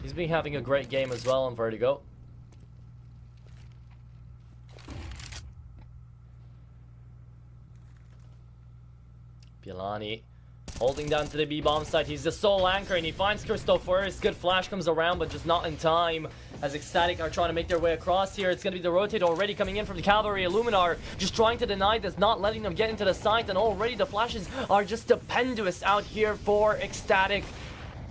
S3: He's been having a great game as well on Vertigo. Bielani holding down to the B-bomb site. He's the sole anchor, and he finds Cristo first. Good flash comes around, but just not in time. As ECSTATIC are trying to make their way across here. It's going to be the rotate already coming in from the cavalry. Illuminar just trying to deny this, not letting them get into the site. And already the flashes are just stupendous out here for ECSTATIC.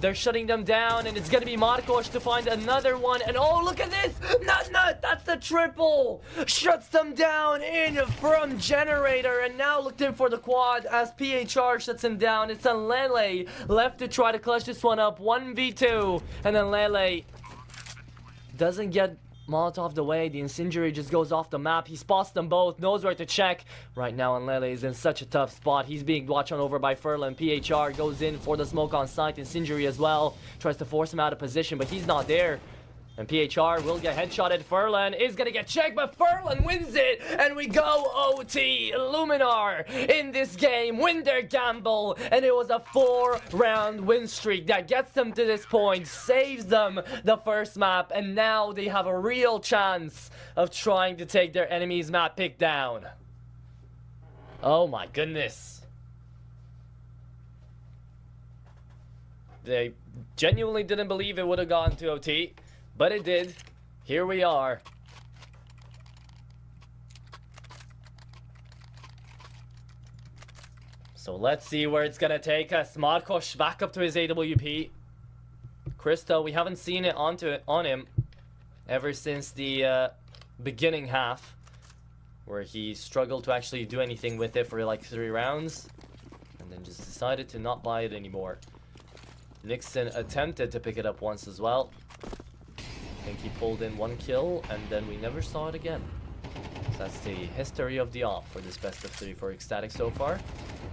S3: They're shutting them down, and it's going to be Marcos to find another one. And oh, look at this! Nut! That's the triple! Shuts them down in from Generator, and now looked in for the quad as PHR shuts him down. It's Lele left to try to clutch this one up. 1v2, and then Lele doesn't get Molotov the way. The incendiary just goes off the map. He spots them both, knows where to check. Right now, Lele is in such a tough spot. He's being watched on over by Furlan. PHR goes in for the smoke on site. Incendiary as well. Tries to force him out of position, but he's not there. And PHR will get headshotted. Furlan is going to get checked, but Furlan wins it. And we go OT. Illuminar in this game win their gamble. And it was a 4-round win streak that gets them to this point. Saves them the first map. And now they have a real chance of trying to take their enemy's map pick down. Oh my goodness. They genuinely didn't believe it would have gone to OT. But it did. Here we are. So let's see where it's gonna take us. Marcos back up to his AWP. Cristo, we haven't seen it on him ever since the beginning half, where he struggled to actually do anything with it for like 3 rounds, and then just decided to not buy it anymore. Nixon attempted to pick it up once as well. I think he pulled in 1 kill, and then we never saw it again. That's the history of the op for this best of 3 for ECSTATIC so far.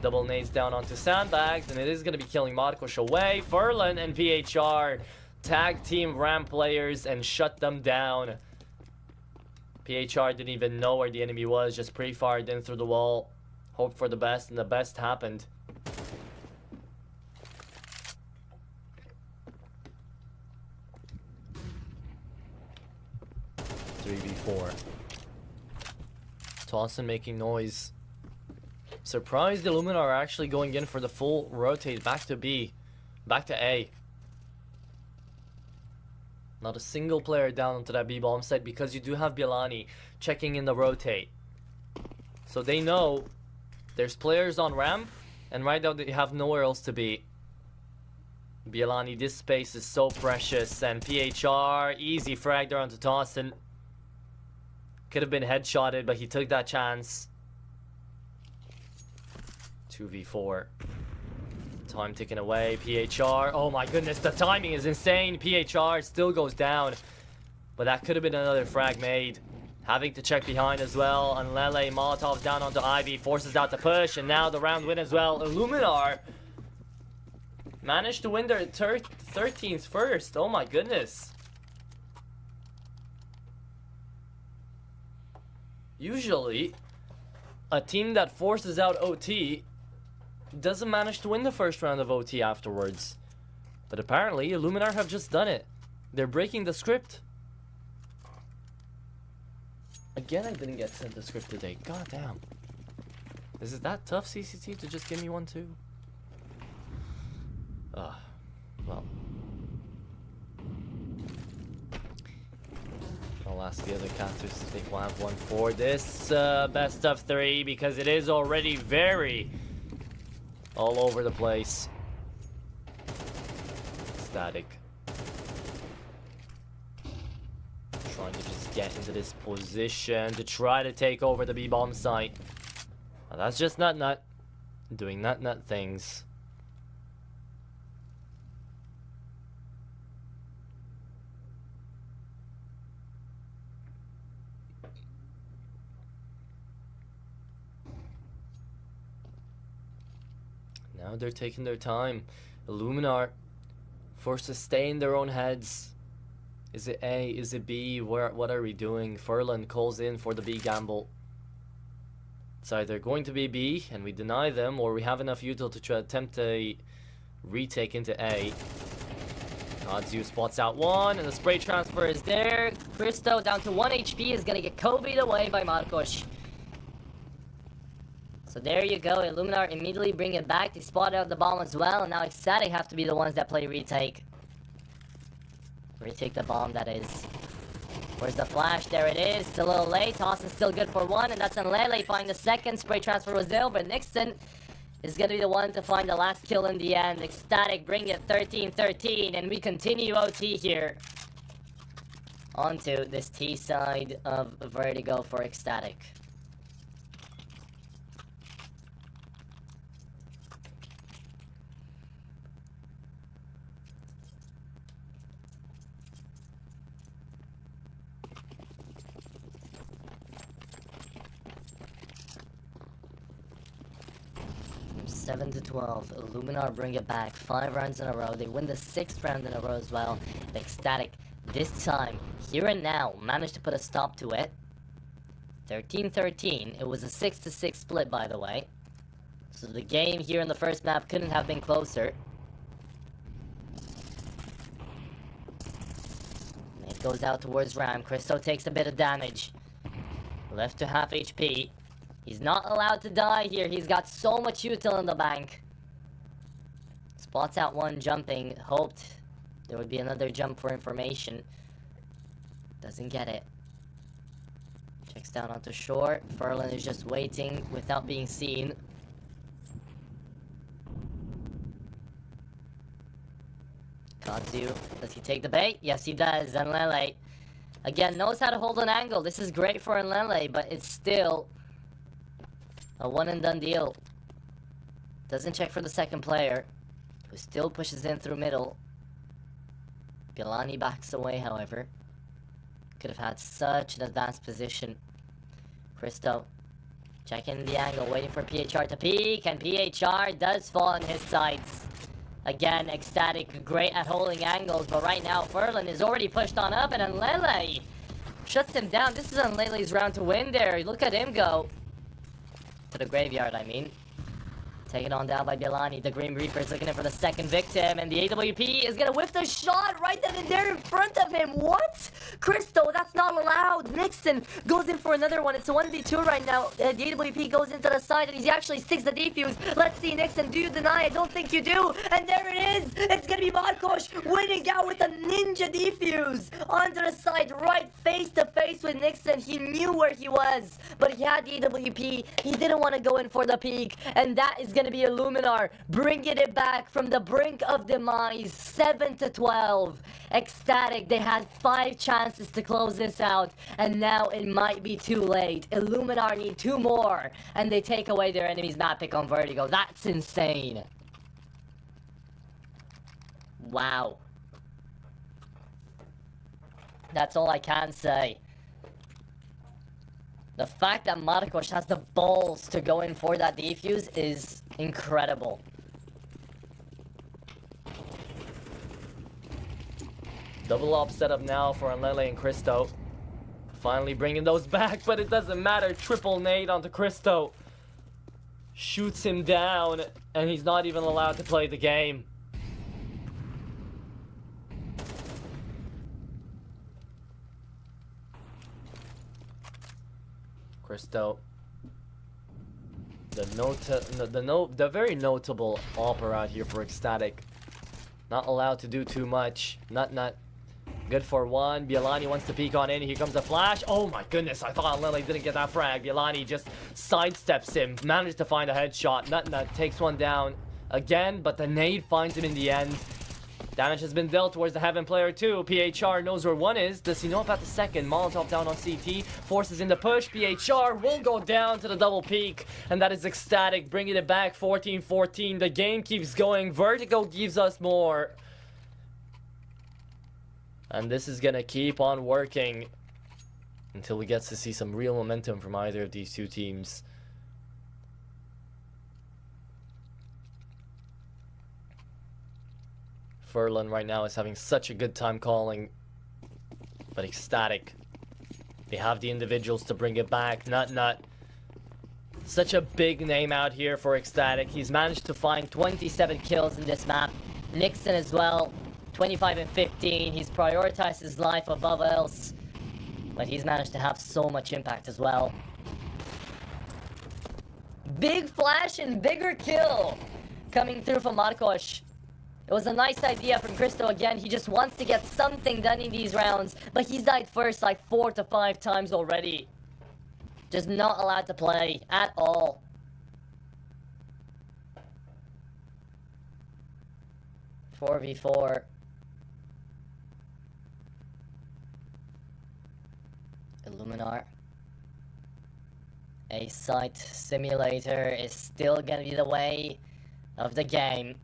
S3: Double nades down onto sandbags, and it is going to be killing Marcos away. Furlan and PHR tag team ramp players and shut them down. PHR didn't even know where the enemy was, just pre-fired in through the wall. Hoped for the best, and the best happened. .3v4. Tawson making noise. Surprised the Illuminar are actually going in for the full rotate back to B. Back to A. Not a single player down onto that B bomb site because you do have Bielani checking in the rotate. So they know there's players on ramp, and right now they have nowhere else to be. Bielani, this space is so precious, and PHR, easy frag there onto Tawson. Could have been headshotted, but he took that chance. 2v4. Time ticking away. PHR. Oh my goodness, the timing is insane. PHR still goes down. But that could have been another frag made. Having to check behind as well. And Lele, Molotov's down onto Ivy. Forces out the push. And now the round win as well. Illuminar managed to win their 13th first. Oh my goodness. Usually, a team that forces out OT doesn't manage to win the first round of OT afterwards. But apparently, Illuminar have just done it. They're breaking the script. Again, I didn't get sent the script today. God damn. Is it that tough, CCT, to just give me one too? Well. I'll ask the other casters if they will have one for this best of 3, because it is already very all over the place. Static. Trying to just get into this position to try to take over the B-bomb site. Well, that's just Nut doing Nut things. Now they're taking their time. Illuminar forced to stay in their own heads. Is it A? Is it B? What are we doing? Furlan calls in for the B gamble. It's either going to be B and we deny them, or we have enough util to try attempt a retake into A. Godzu spots out one, and the spray transfer is there. Christo down to 1 HP is gonna get Kobe'd away by Marcos. So there you go, Illuminar immediately bring it back. They spot out the bomb as well, and now ECSTATIC have to be the ones that play retake. Retake the bomb, that is. Where's the flash? There it is. It's a little late. Tawson's still good for one, and that's Lele find the second. Spray transfer was there, but Nixon is going to be the one to find the last kill in the end. ECSTATIC bring it 13-13, and we continue OT here. Onto this T side of Vertigo for ECSTATIC. From 7-12, Illuminar bring it back 5 rounds in a row. They win the 6th round in a row as well. ECSTATIC this time, here and now, managed to put a stop to it. 13-13. It was a 6-6 split, by the way. So the game here in the first map couldn't have been closer. It goes out towards Ram. Christo takes a bit of damage. Left to half HP. He's not allowed to die here. He's got so much util in the bank. Spots out one jumping. Hoped there would be another jump for information. Doesn't get it. Checks down onto short. Furlan is just waiting without being seen. Godzu, does he take the bait? Yes, he does. Enlele, again, knows how to hold an angle. This is great for Enlele, but it's still a one-and-done deal. Doesn't check for the second player, who still pushes in through middle. Bielani backs away, however. Could have had such an advanced position.
S4: Christo checking the angle, waiting for PHR to peek, and PHR does fall in his sights. Again, ECSTATIC great at holding angles, but right now Furlan is already pushed on up, and Anlele shuts him down. This is Anlele's round to win there. Look at him go. To the graveyard, I mean. Taken on down by Bielani. The Green Reaper's looking in for the second victim, and the AWP is gonna whiff the shot right then and there in front of him. What? Christo, that's not allowed. Nixon goes in for another one. It's a 1v2 right now. The AWP goes into the side, and he actually sticks the defuse. Let's see, Nixon, do you deny? I don't think you do. And there it is. It's gonna be Marcos winning out with a ninja defuse onto the side, right face to face with Nixon. He knew where he was, but he had the AWP. He didn't want to go in for the peak, and that is gonna be Illuminar bringing it back from the brink of demise. 7-12. ECSTATIC, they had 5 chances to close this out, and now it might be too late. Illuminar need 2 more, and they take away their enemy's map pick on Vertigo. That's insane. Wow. That's all I can say. The fact that Marcos has the balls to go in for that defuse is incredible.
S3: Double op setup now for Anlele and Christo. Finally bringing those back, but it doesn't matter. Triple nade onto Christo. Shoots him down, and he's not even allowed to play the game. Christo, the very notable opera out here for ECSTATIC. Not allowed to do too much. Not good for one. Bielani wants to peek on in. Here comes the flash. Oh my goodness, I thought Lily didn't get that frag. Bielani just sidesteps him, manages to find a headshot. Nut takes one down again, but the nade finds him in the end. Damage has been dealt towards the Heaven player too. PHR knows where one is. Does he know about the second? Molotov down on CT. Forces in the push. PHR will go down to the double peak. And that is ECSTATIC bringing it back 14-14. The game keeps going. Vertigo gives us more. And this is going to keep on working until we get to see some real momentum from either of these two teams. Furlan right now is having such a good time calling, but ECSTATIC, they have the individuals to bring it back. Nut, such a big name out here for ECSTATIC. He's managed to find 27 kills in this map. Nixon as well, 25 and 15. He's prioritized his life above else, but he's managed to have so much impact as well. Big flash and bigger kill coming through from Marcos. It was a nice idea from Christo again. He just wants to get something done in these rounds, but he's died first like 4 to 5 times already. Just not allowed to play at all. Four v 4. Illuminar. A site simulator is still gonna be the way of the game.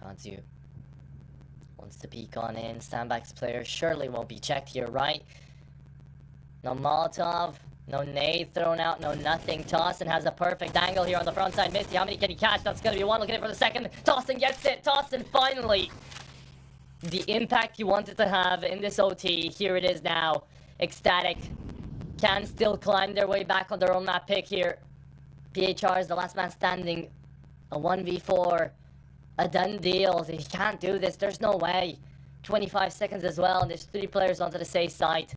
S3: Kanzu wants to peek on in. Sandbags player surely won't be checked here, right? No Molotov, no nade thrown out, no nothing. Tossin has a perfect angle here on the front side. Misty, how many can he catch? That's gonna be one. Looking in for the second. Tossin gets it. Tossin finally. The impact he wanted to have in this OT. Here it is now. ECSTATIC can still climb their way back on their own map pick here. PHR is the last man standing. A 1v4. A done deal. He can't do this. There's no way. 25 seconds as well, and there's 3 players onto the safe side.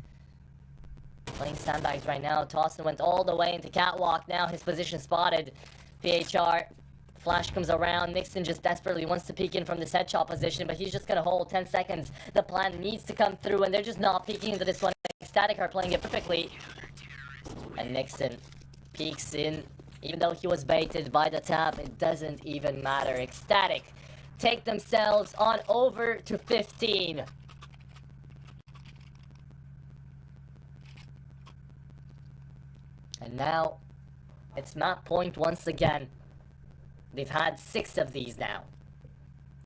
S3: Playing sandbags right now. Tossin went all the way into catwalk. Now his position spotted. PHR. Flash comes around. Nixon just desperately wants to peek in from this headshot position, but he's just gonna hold 10 seconds. The plan needs to come through, and they're just not peeking into this one. ECSTATIC are playing it perfectly. And Nixon peeks in. Even though he was baited by the tap, it doesn't even matter. ECSTATIC take themselves on over to 15. And now, it's map point once again. They've had 6 of these now.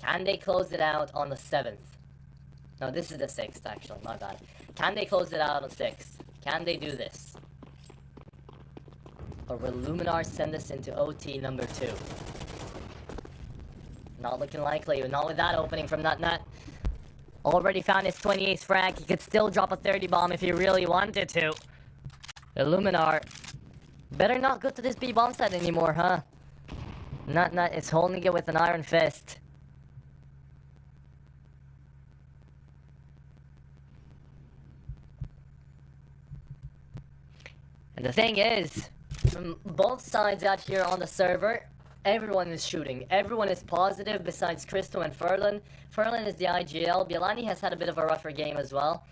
S3: Can they close it out on the 7th?
S4: No, this is the 6th, actually. My bad. Can they close it out on 6th? Can they do this? Or will Illuminar send us into OT number 2? Not looking likely. Not with that opening from Nut. Already found his 28th frag. He could still drop a 30 bomb if he really wanted to. Illuminar. Better not go to this B bomb site anymore, huh? Nut is holding it with an iron fist. And the thing is, from both sides out here on the server, everyone is shooting. Everyone is positive besides Cristo and Furlan. Furlan is the IGL. Bielani has had a bit of a rougher game as well.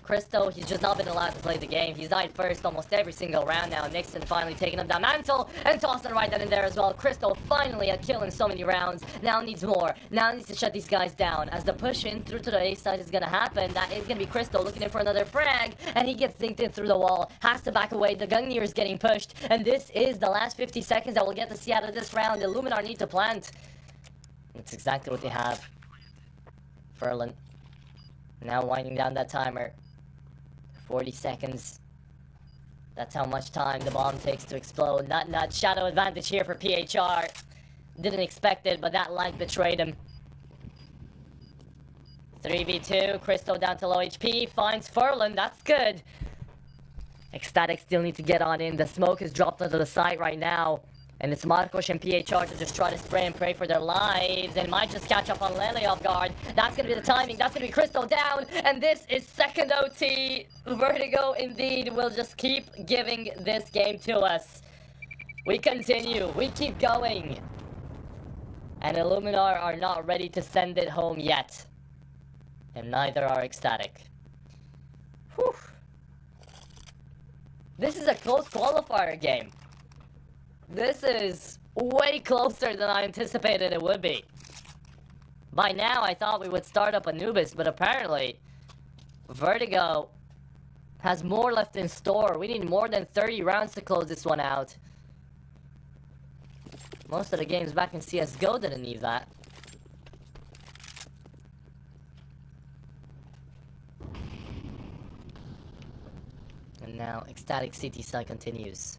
S4: Cristo, he's just not been allowed to play the game. He's died first almost every single round now. Nixon finally taking up that mantle and tossing right then and there as well. Cristo finally a kill in so many rounds. Now needs more. Now needs to shut these guys down. As the push in through to the A side is going to happen, that is going to be Cristo looking in for another frag. And he gets dinked in through the wall. Has to back away. The Gungnir is getting pushed. And this is the last 50 seconds that we'll get to see out of this round. Illuminar need to plant. That's exactly what they have. Furlan. Now winding down that timer. 40 seconds. That's how much time the bomb takes to explode. Nut. Shadow advantage here for PHR. Didn't expect it, but that light betrayed him. 3v2. Cristo down to low HP. Finds Furlan. That's good. ECSTATIC still need to get on in. The smoke is dropped onto the site right now. And it's Marcos and PHR to just try to spray and pray for their lives. And might just catch up on Lele off guard. That's going to be the timing. That's going to be Cristo down. And this is second OT. Vertigo, indeed, will just keep giving this game to us. We continue. We keep going. And Illuminar are not ready to send it home yet. And neither are ECSTATIC. Whew. This is a close qualifier game. This is way closer than I anticipated it would be. By now, I thought we would start up Anubis, but apparently, Vertigo has more left in store. We need more than 30 rounds to close this one out. Most of the games back in CSGO didn't need that. And now, ECSTATIC CT side continues.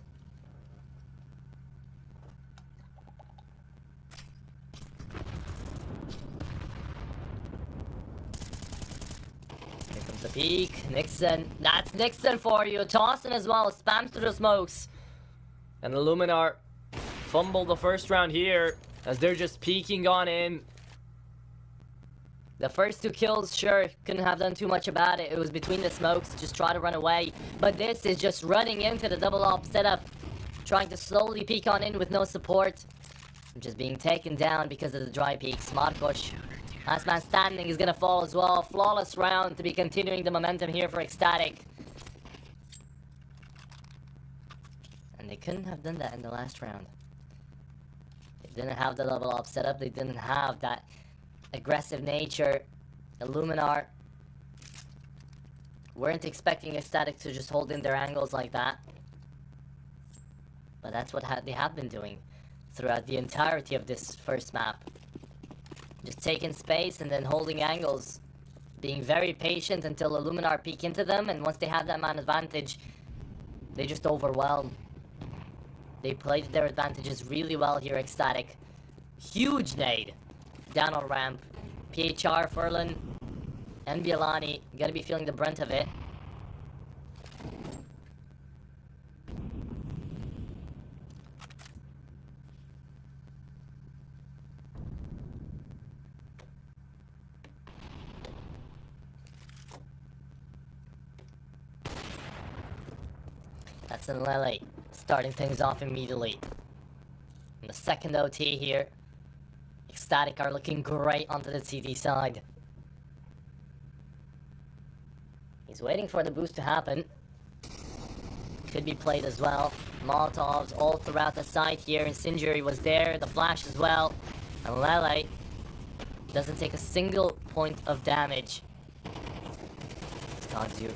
S4: The peak, Nixon. That's Nixon for you. Tossing as well. Spams through the smokes.
S3: And Illuminar fumbled the first round here as they're just peeking on in.
S4: The first 2 kills, sure, couldn't have done too much about it. It was between the smokes. Just try to run away. But this is just running into the double op setup. Trying to slowly peek on in with no support. Just being taken down because of the dry peaks. Marcos. Last man standing is gonna fall as well. Flawless round to be continuing the momentum here for ECSTATIC. And they couldn't have done that in the last round. They didn't have the level up setup. They didn't have that aggressive nature. Illuminar weren't expecting ECSTATIC to just hold in their angles like that. But that's what they have been doing throughout the entirety of this first map. Just taking space and then holding angles. Being very patient until Illuminar peek into them, and once they have that man advantage, they just overwhelm. They played their advantages really well here, ECSTATIC. Huge nade. Down on ramp. PHR, Furlan, and Bielani gonna be feeling the brunt of it. That's in Lele, starting things off immediately. And the second OT here. ECSTATIC are looking great onto the CT side. He's waiting for the boost to happen. Could be played as well. Molotovs all throughout the site here. Incendiary was there, the flash as well. And Lele doesn't take a single point of damage. Kanzu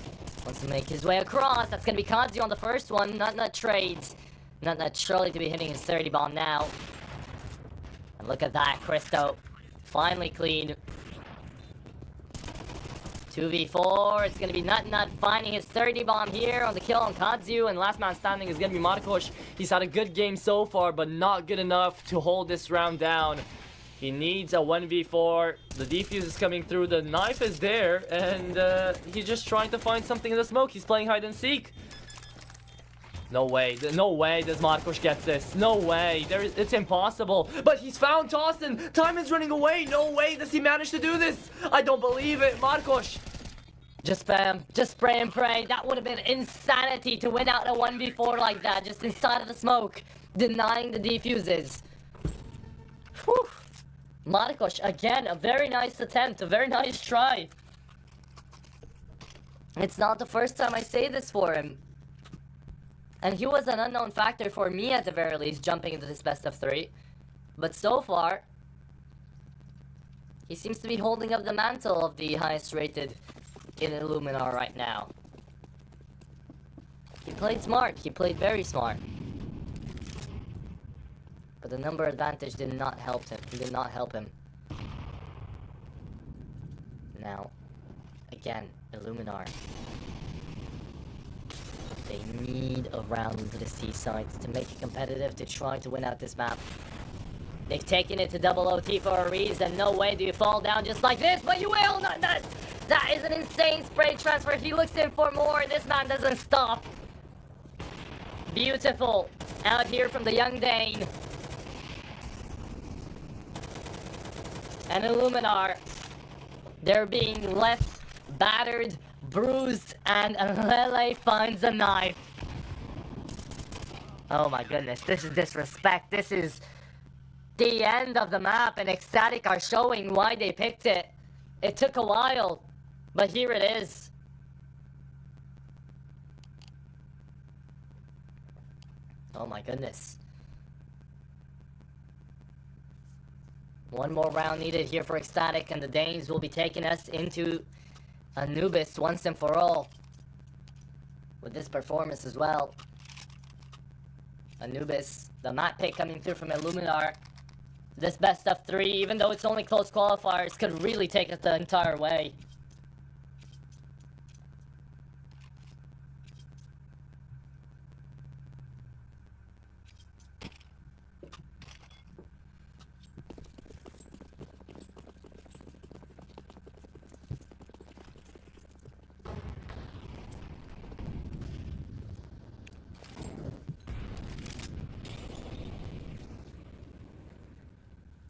S4: wants to make his way across. That's gonna be Kanzu on the first one. Nut trades. Nut surely to be hitting his 30 bomb now. And look at that, Cristo. Finally clean. 2v4, it's gonna be Nut finding his 30 bomb here on the kill on Kadzu, and last man standing is gonna be Marcos. He's had a good game so far, but not good enough to hold this round down. He needs a 1v4. The defuse is coming through, the knife is there, and he's just trying to find something in the smoke. He's playing hide and seek. No way does Marcos get this. No way, it's impossible. But he's found Tossin. Time is running away. No way does he manage to do this. I don't believe it, Marcos. Just spam, just spray and pray. That would have been insanity to win out a 1v4 like that, just inside of the smoke, denying the defuses. Whew. Marcos, again, a very nice attempt, a very nice try. It's not the first time I say this for him. And he was an unknown factor for me at the very least, jumping into this best of 3. But so far, he seems to be holding up the mantle of the highest rated in Illuminar right now. He played smart, he played very smart. But the number advantage did not help him. Now, again, Illuminar. They need a round into the seaside to make it competitive, to try to win out this map. They've taken it to double OT for a reason. No way do you fall down just like this, but you will! That is an insane spray transfer. He looks in for more, and this man doesn't stop. Beautiful. Out here from the young Dane. And Illuminar, they're being left battered, bruised, and Lele finds a knife. Oh my goodness, this is disrespect. This is the end of the map, and ECSTATIC are showing why they picked it. It took a while, but here it is. Oh my goodness. One more round needed here for ECSTATIC, and the Danes will be taking us into Anubis once and for all. With this performance as well. Anubis, the map pick coming through from Illuminar. This best of 3, even though it's only close qualifiers, could really take us the entire way.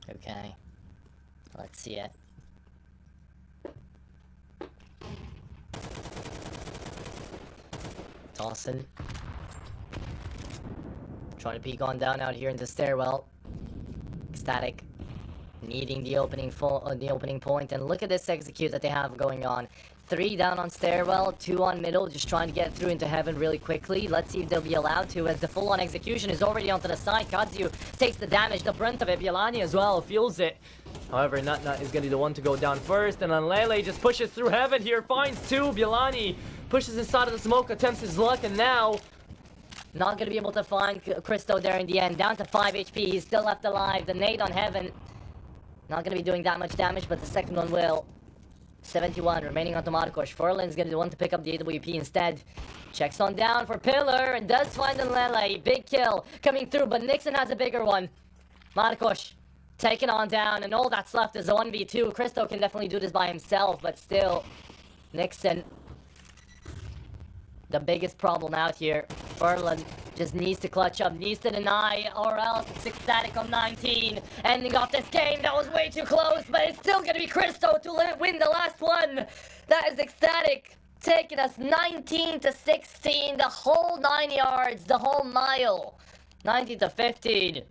S4: Okay, let's see it. Dawson. Trying to peek on down out here in the stairwell. ECSTATIC. Needing the opening point, and look at this execute that they have going on. 3 down on stairwell, 2 on middle, just trying to get through into heaven really quickly. Let's see if they'll be allowed to, as the full-on execution is already onto the side. Kadzu takes the damage, the brunt of it. Bielani as well feels it. However, Nut is going to be the one to go down first, and then Lele just pushes through heaven here, finds 2. Bielani pushes inside of the smoke, attempts his luck, and now not going to be able to find Cristo there in the end. Down to 5 HP, he's still left alive. The nade on heaven, not going to be doing that much damage, but the second one will. 71 remaining on Marcos. Furlan's gonna be the one to pick up the AWP instead. Checks on down for Pillar and does find Lele. Big kill coming through, but Nixon has a bigger one. Marcos taken on down, and all that's left is a 1v2. Cristo can definitely do this by himself, but still, Nixon, the biggest problem out here. Furlan just needs to clutch up, needs to deny, or else it's ECSTATIC on 19. Ending off this game, that was way too close, but it's still gonna be Cristo to win the last one. That is ECSTATIC taking us 19 to 16, the whole 9 yards, the whole mile. 19 to 15.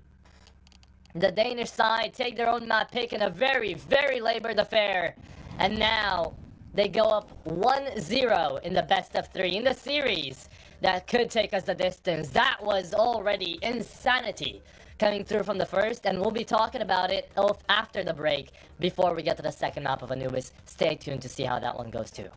S4: The Danish side take their own map pick in a very, very labored affair. And now they go up 1-0 in the best of 3 in the series. That could take us the distance. That was already insanity coming through from the first, and we'll be talking about it after the break before we get to the second map of Anubis. Stay tuned to see how that one goes too.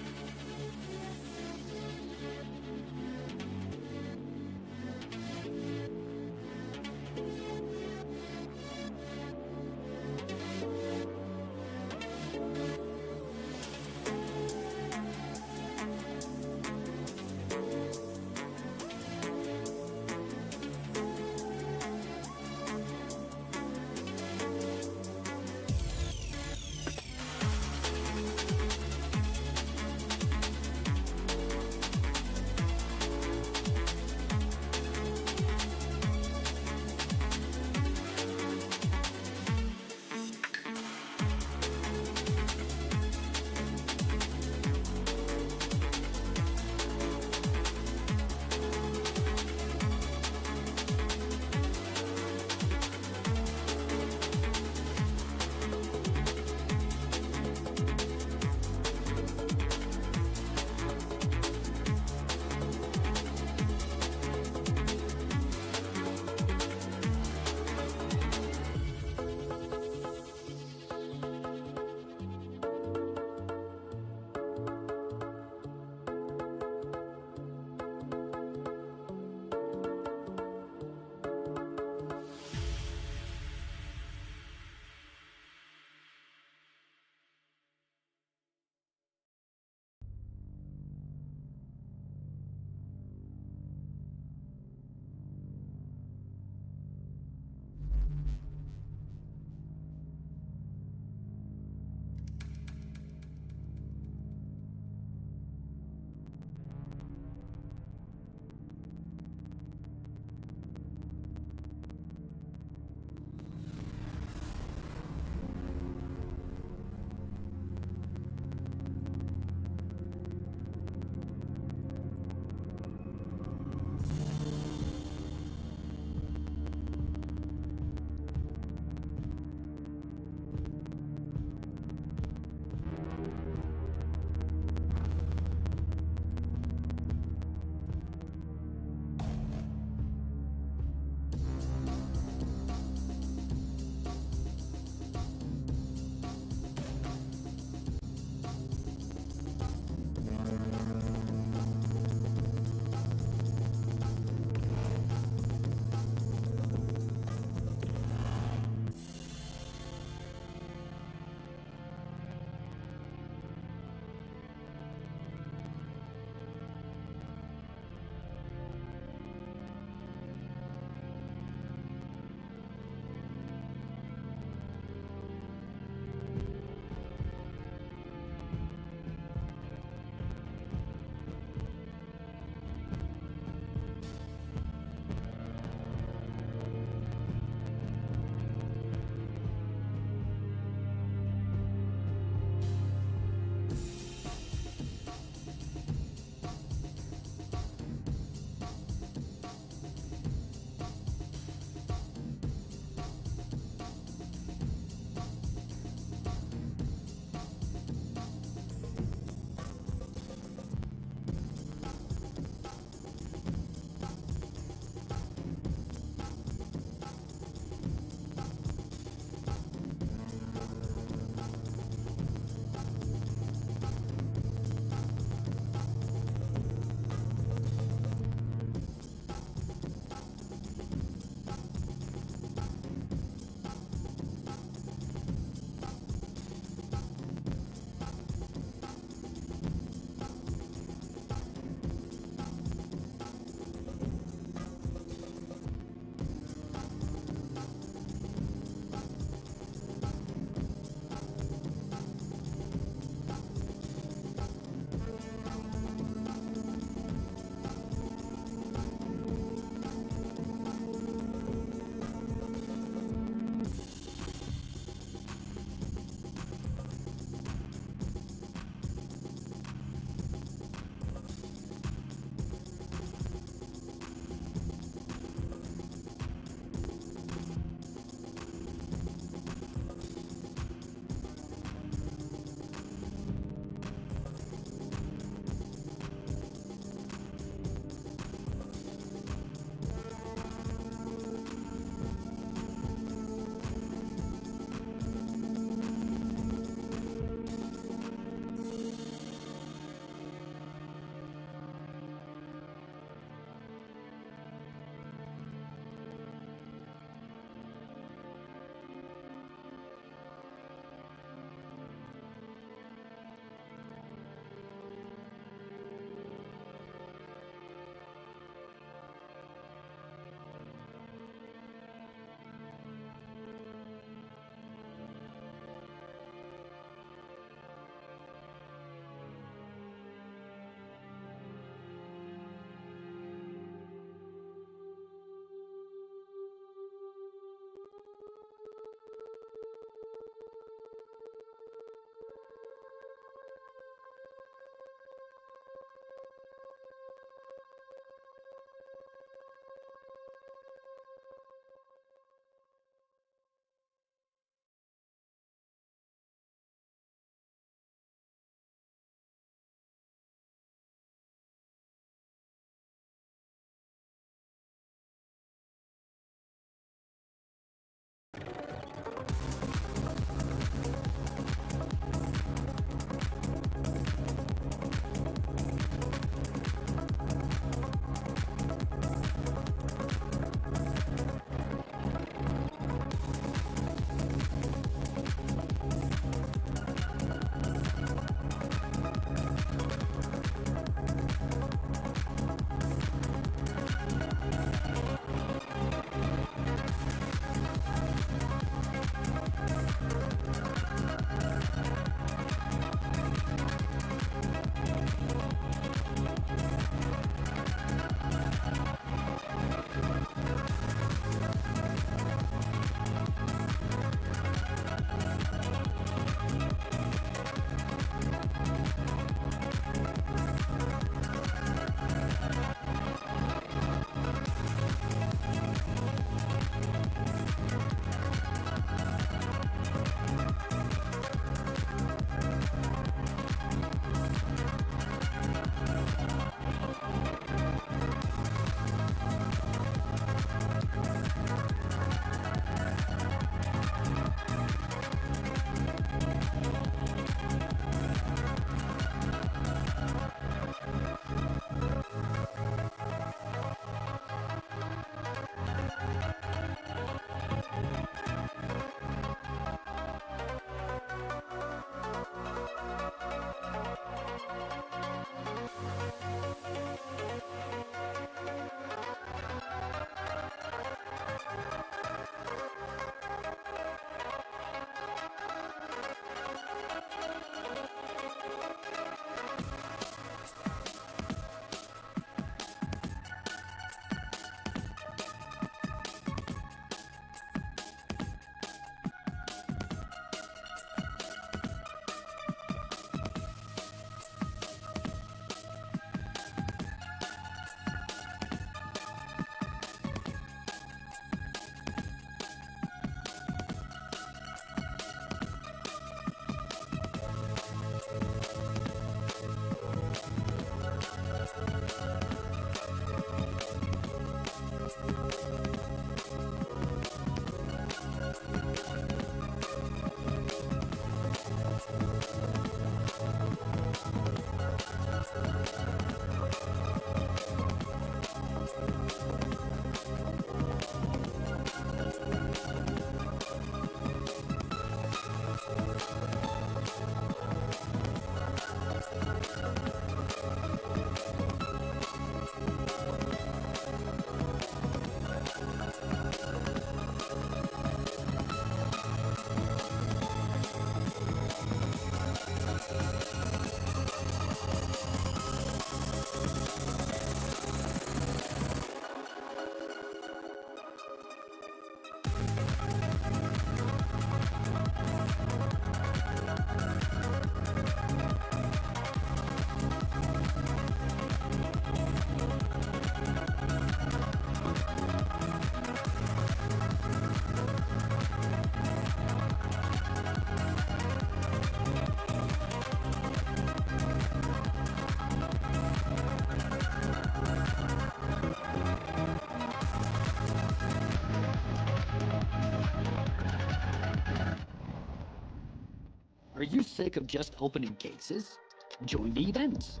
S5: Are you sick of just opening cases? Join the events.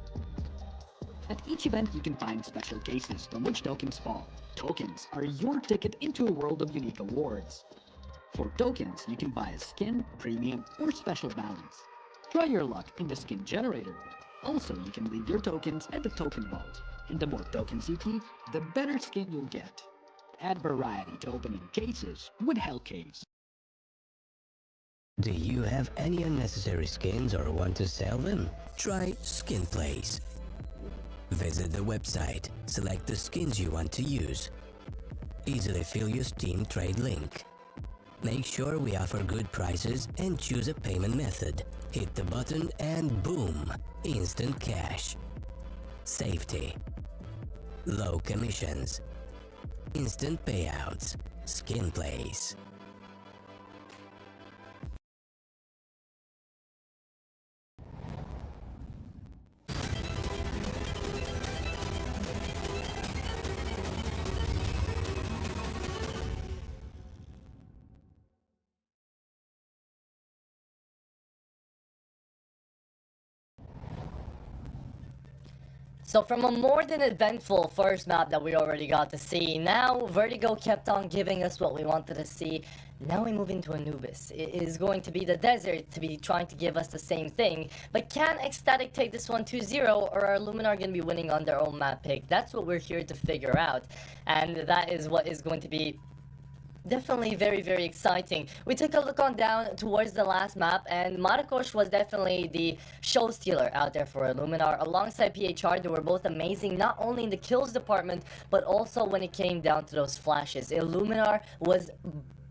S5: At each event, you can find special cases from which tokens fall. Tokens are your ticket into a world of unique awards. For tokens, you can buy a skin, premium, or special balance. Try your luck in the skin generator. Also, you can leave your tokens at the token vault. And the more tokens you keep, the better skin you'll get. Add variety to opening cases with Hellcase.
S2: Do you have any unnecessary skins or want to sell them? Try SkinPlace. Visit the website, select the skins you want to use. Easily fill your Steam trade link. Make sure we offer good prices and choose a payment method. Hit the button and boom! Instant cash. Safety. Low commissions. Instant payouts. SkinPlace.
S4: So from a more than eventful first map that we already got to see, now Vertigo kept on giving us what we wanted to see. Now we move into Anubis. It is going to be the desert to be trying to give us the same thing. But can ECSTATIC take this one 2-0, or are Illuminar going to be winning on their own map pick? That's what we're here to figure out. And that is what is going to be definitely very, very exciting. We took a look on down towards the last map, and Marcos was definitely the show stealer out there for Illuminar. Alongside PHR, they were both amazing, not only in the kills department, but also when it came down to those flashes. Illuminar was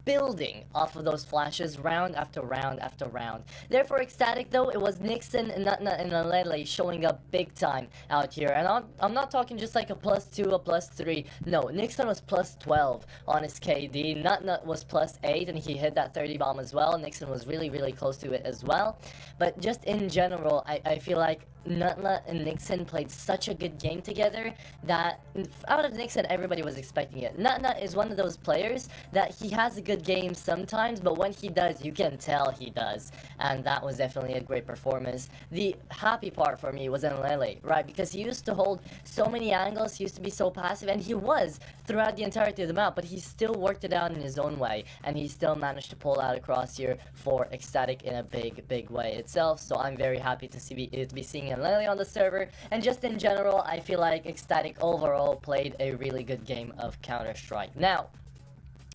S4: building off of those flashes round after round after round. Therefore, ECSTATIC though, it was Nixon, Nutnut, and Alele showing up big time out here. And I'm not talking just like a +2, a +3. No, Nixon was +12 on his KD. Nutnut was +8, and he hit that 30 bomb as well. Nixon was really, really close to it as well. But just in general, I feel like Nutnut and Nixon played such a good game together that out of Nixon, everybody was expecting it. Nutnut is one of those players that he has a good game sometimes, but when he does, you can tell he does. And that was definitely a great performance. The happy part for me was in Lele, right? Because he used to hold so many angles, he used to be so passive, and he was throughout the entirety of the map, but he still worked it out in his own way, and he still managed to pull out across here for ECSTATIC in a big, big way itself. So I'm very happy to be seeing Lele on the server, and just in general, I feel like ECSTATIC overall played a really good game of Counter-Strike. Now,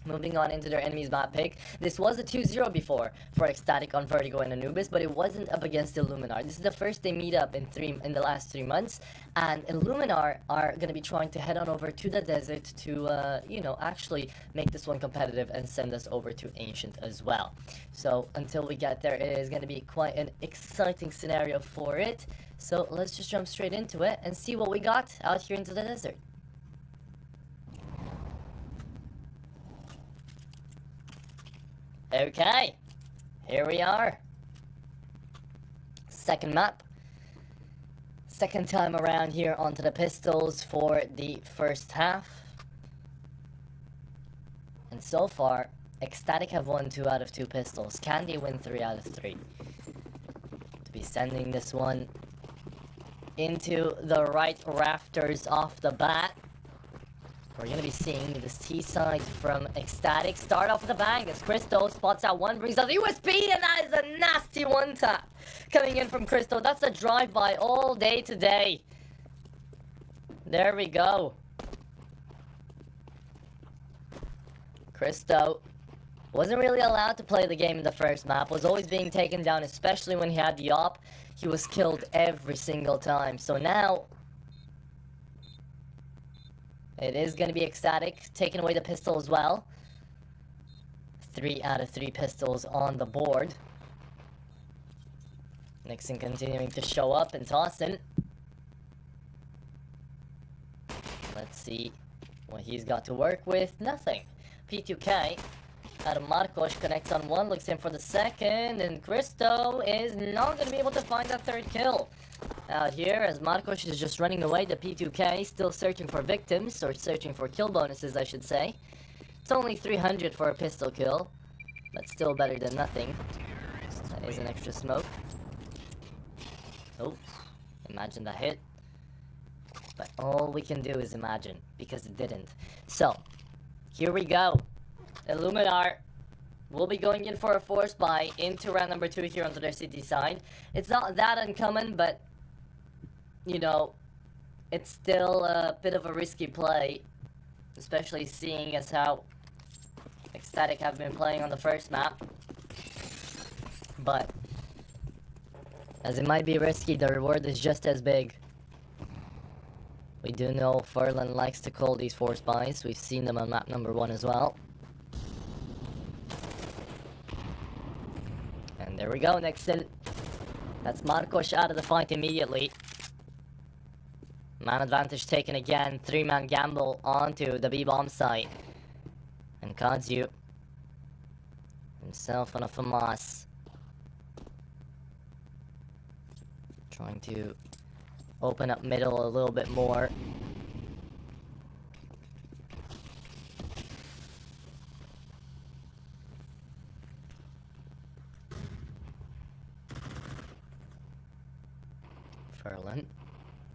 S4: moving on into their enemies map pick, this was a 2-0 before for ECSTATIC on Vertigo and Anubis, but it wasn't up against Illuminar. This is the first they meet up in the last 3 months, and Illuminar are going to be trying to head on over to the desert to, you know, actually make this one competitive and send us over to Ancient as well. So until we get there, it is going to be quite an exciting scenario for it. So let's just jump straight into it and see what we got out here into the desert. Okay, here we are. Second map. Second time around here onto the pistols for the first half. And so far, ECSTATIC have won 2 out of 2 pistols. Can they win 3 out of 3? To be sending this one into the right rafters off the bat. We're going to be seeing this T-side from ECSTATIC start off with a bang as Cristo spots out one, brings out the USP, and that is a nasty one-tap coming in from Cristo. That's a drive-by all day today. There we go. Cristo wasn't really allowed to play the game in the first map, was always being taken down, especially when he had the op. He was killed every single time. So now it is going to be ECSTATIC taking away the pistol as well. 3 out of 3 pistols on the board. Nixon continuing to show up and tossing. Let's see what he's got to work with. Nothing. P2K out of Marcos connects on one, looks in for the second, and Cristo is not going to be able to find that third kill out here as Marcos is just running away. The P2K still searching for victims, or searching for kill bonuses, I should say. It's only 300 for a pistol kill, but still better than nothing. That is an extra smoke. Oh, imagine that hit. But all we can do is imagine, because it didn't. So, here we go. Illuminar will be going in for a force buy into round number 2 here onto their city side. It's not that uncommon, but, you know, it's still a bit of a risky play. Especially seeing as how ECSTATIC have been playing on the first map. But, as it might be risky, the reward is just as big. We do know Furlan likes to call these force buys. We've seen them on map number 1 as well. And there we go, Nixon. That's Marcos out of the fight immediately. Man advantage taken again. 3-man gamble onto the B-bomb site. And Kazu himself on a FAMAS. Trying to open up middle a little bit more. Furlan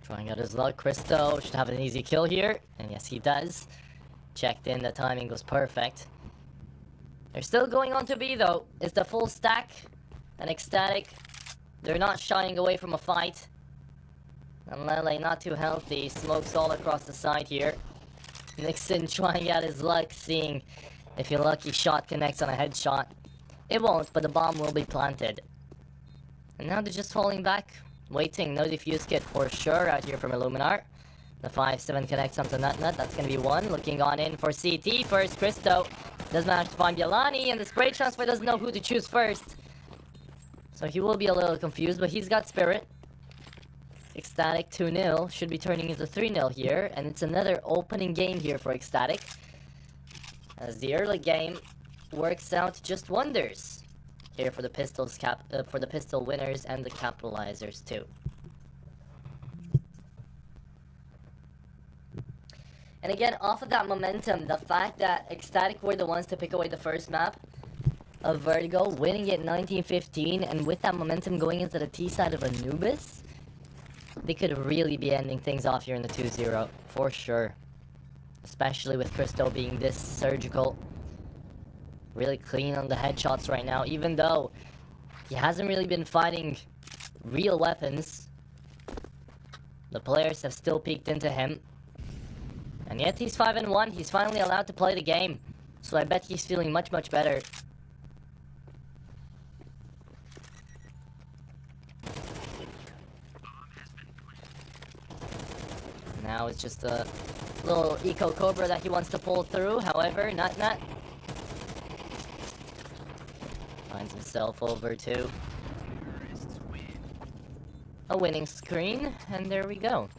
S4: trying out his luck. Christo should have an easy kill here. And yes, he does. Checked in, the timing was perfect. They're still going on to B though. It's the full stack. And ECSTATIC. They're not shying away from a fight. And Lele not too healthy. Smokes all across the side here. Nixon trying out his luck, seeing if your lucky shot connects on a headshot. It won't, but the bomb will be planted. And now they're just falling back. Waiting, no defuse kit for sure out here from Illuminar. The 5-7 connects onto Nut. That's gonna be one. Looking on in for CT first. Christo does manage to find Bialani, and the spray transfer doesn't know who to choose first. So he will be a little confused, but he's got spirit. ECSTATIC 2-0 should be turning into 3-0 here, and it's another opening game here for ECSTATIC. As the early game works out just wonders here for the pistol winners and the capitalizers too. And again, off of that momentum, the fact that ECSTATIC were the ones to pick away the first map of Vertigo, winning it 19-15, and with that momentum going into the T side of Anubis, they could really be ending things off here in the 2-0, for sure. Especially with Christo being this surgical. Really clean on the headshots right now, even though he hasn't really been fighting real weapons. The players have still peeked into him. And yet he's 5-1, he's finally allowed to play the game. So I bet he's feeling much, much better. Now it's just a little Eco Cobra that he wants to pull through. However, Nut finds himself over to a winning screen, and there we go.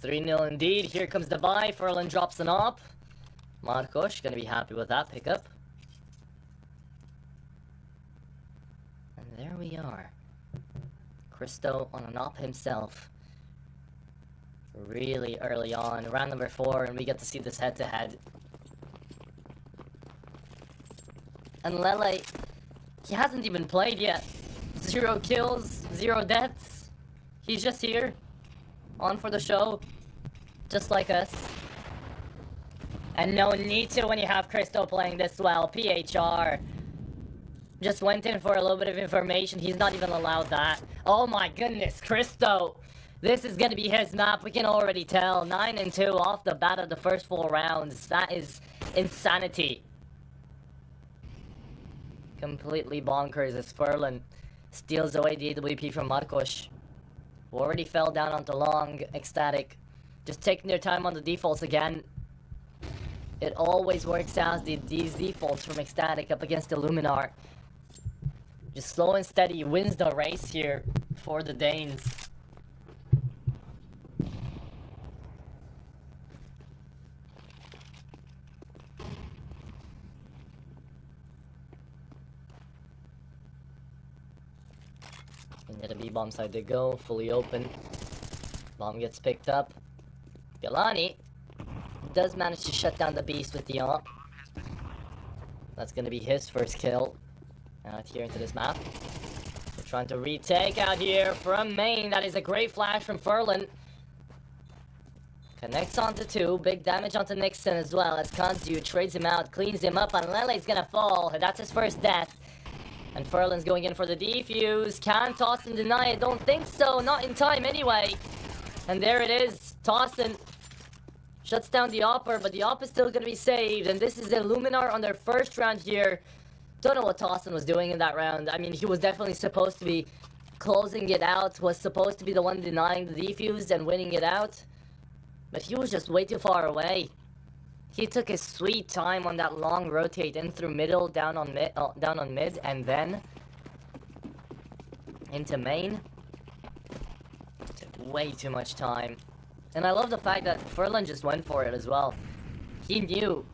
S4: 3-0 indeed. Here comes the buy. Furlan drops an op. Marcos gonna be happy with that pickup. And there we are. Christo on an op himself. Really early on, round number 4, and we get to see this head-to-head. And Lele, he hasn't even played yet. 0 kills, 0 deaths. He's just here, on for the show, just like us. And no need to when you have Christo playing this well. PHR just went in for a little bit of information. He's not even allowed that. Oh my goodness, Christo. This is gonna be his map, we can already tell. 9-2 off the bat of the first 4 rounds. That is insanity. Completely bonkers as Furlan steals away the AWP from Marcos, who already fell down onto long. ECSTATIC just taking their time on the defaults again. It always works out, these defaults from ECSTATIC up against Illuminar. Just slow and steady wins the race here for the Danes. Into the B-bomb side they go, fully open. Bomb gets picked up. Bialani does manage to shut down the beast with the op. That's gonna be his first kill out here into this map. We're trying to retake out here from main. That is a great flash from Furlan. Connects onto 2. Big damage onto Nixon as well as Kanzu trades him out, cleans him up, and Lele's gonna fall. That's his first death. And Furlan's going in for the defuse. Can Tossin deny it? Don't think so. Not in time anyway. And there it is. Tossin shuts down the Opper, but the Op is still gonna be saved. And this is Illuminar on their first round here. Don't know what Tossin was doing in that round. I mean, he was definitely supposed to be closing it out. Was supposed to be the one denying the defuse and winning it out. But he was just way too far away. He took his sweet time on that long rotate in through middle, down on mid, and then into main. Took way too much time. And I love the fact that Furlan just went for it as well. He knew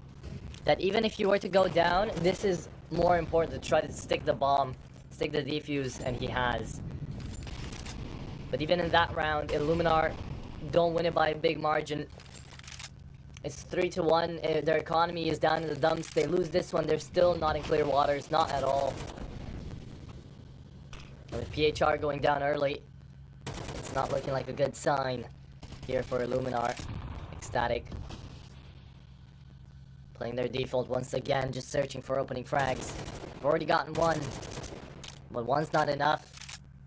S4: that even if you were to go down, this is more important to try to stick the bomb, stick the defuse, and he has. But even in that round, Illuminar don't win it by a big margin. It's 3-1. Their economy is down in the dumps. They lose this one. They're still not in clear waters. Not at all. With PHR going down early, it's not looking like a good sign here for Illuminar. ECSTATIC playing their default once again, just searching for opening frags. They've already gotten one, but one's not enough.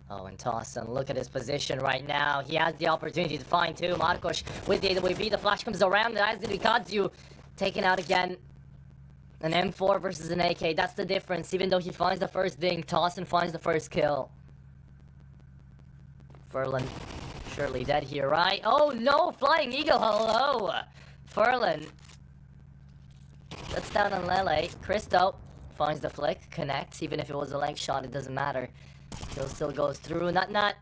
S4: Oh, and Tossin, look at his position right now. He has the opportunity to find 2. Marcos with the AWP. The flash comes around. The eyes to Kadzu taken out again. An M4 versus an AK. That's the difference. Even though he finds the first ding, Tossin finds the first kill. Furlan surely dead here, right? Oh no! Flying Eagle, hello! Furlan shuts down on Lele. Christo finds the flick, connects. Even if it was a leg shot, it doesn't matter. Kill still goes through. Nut.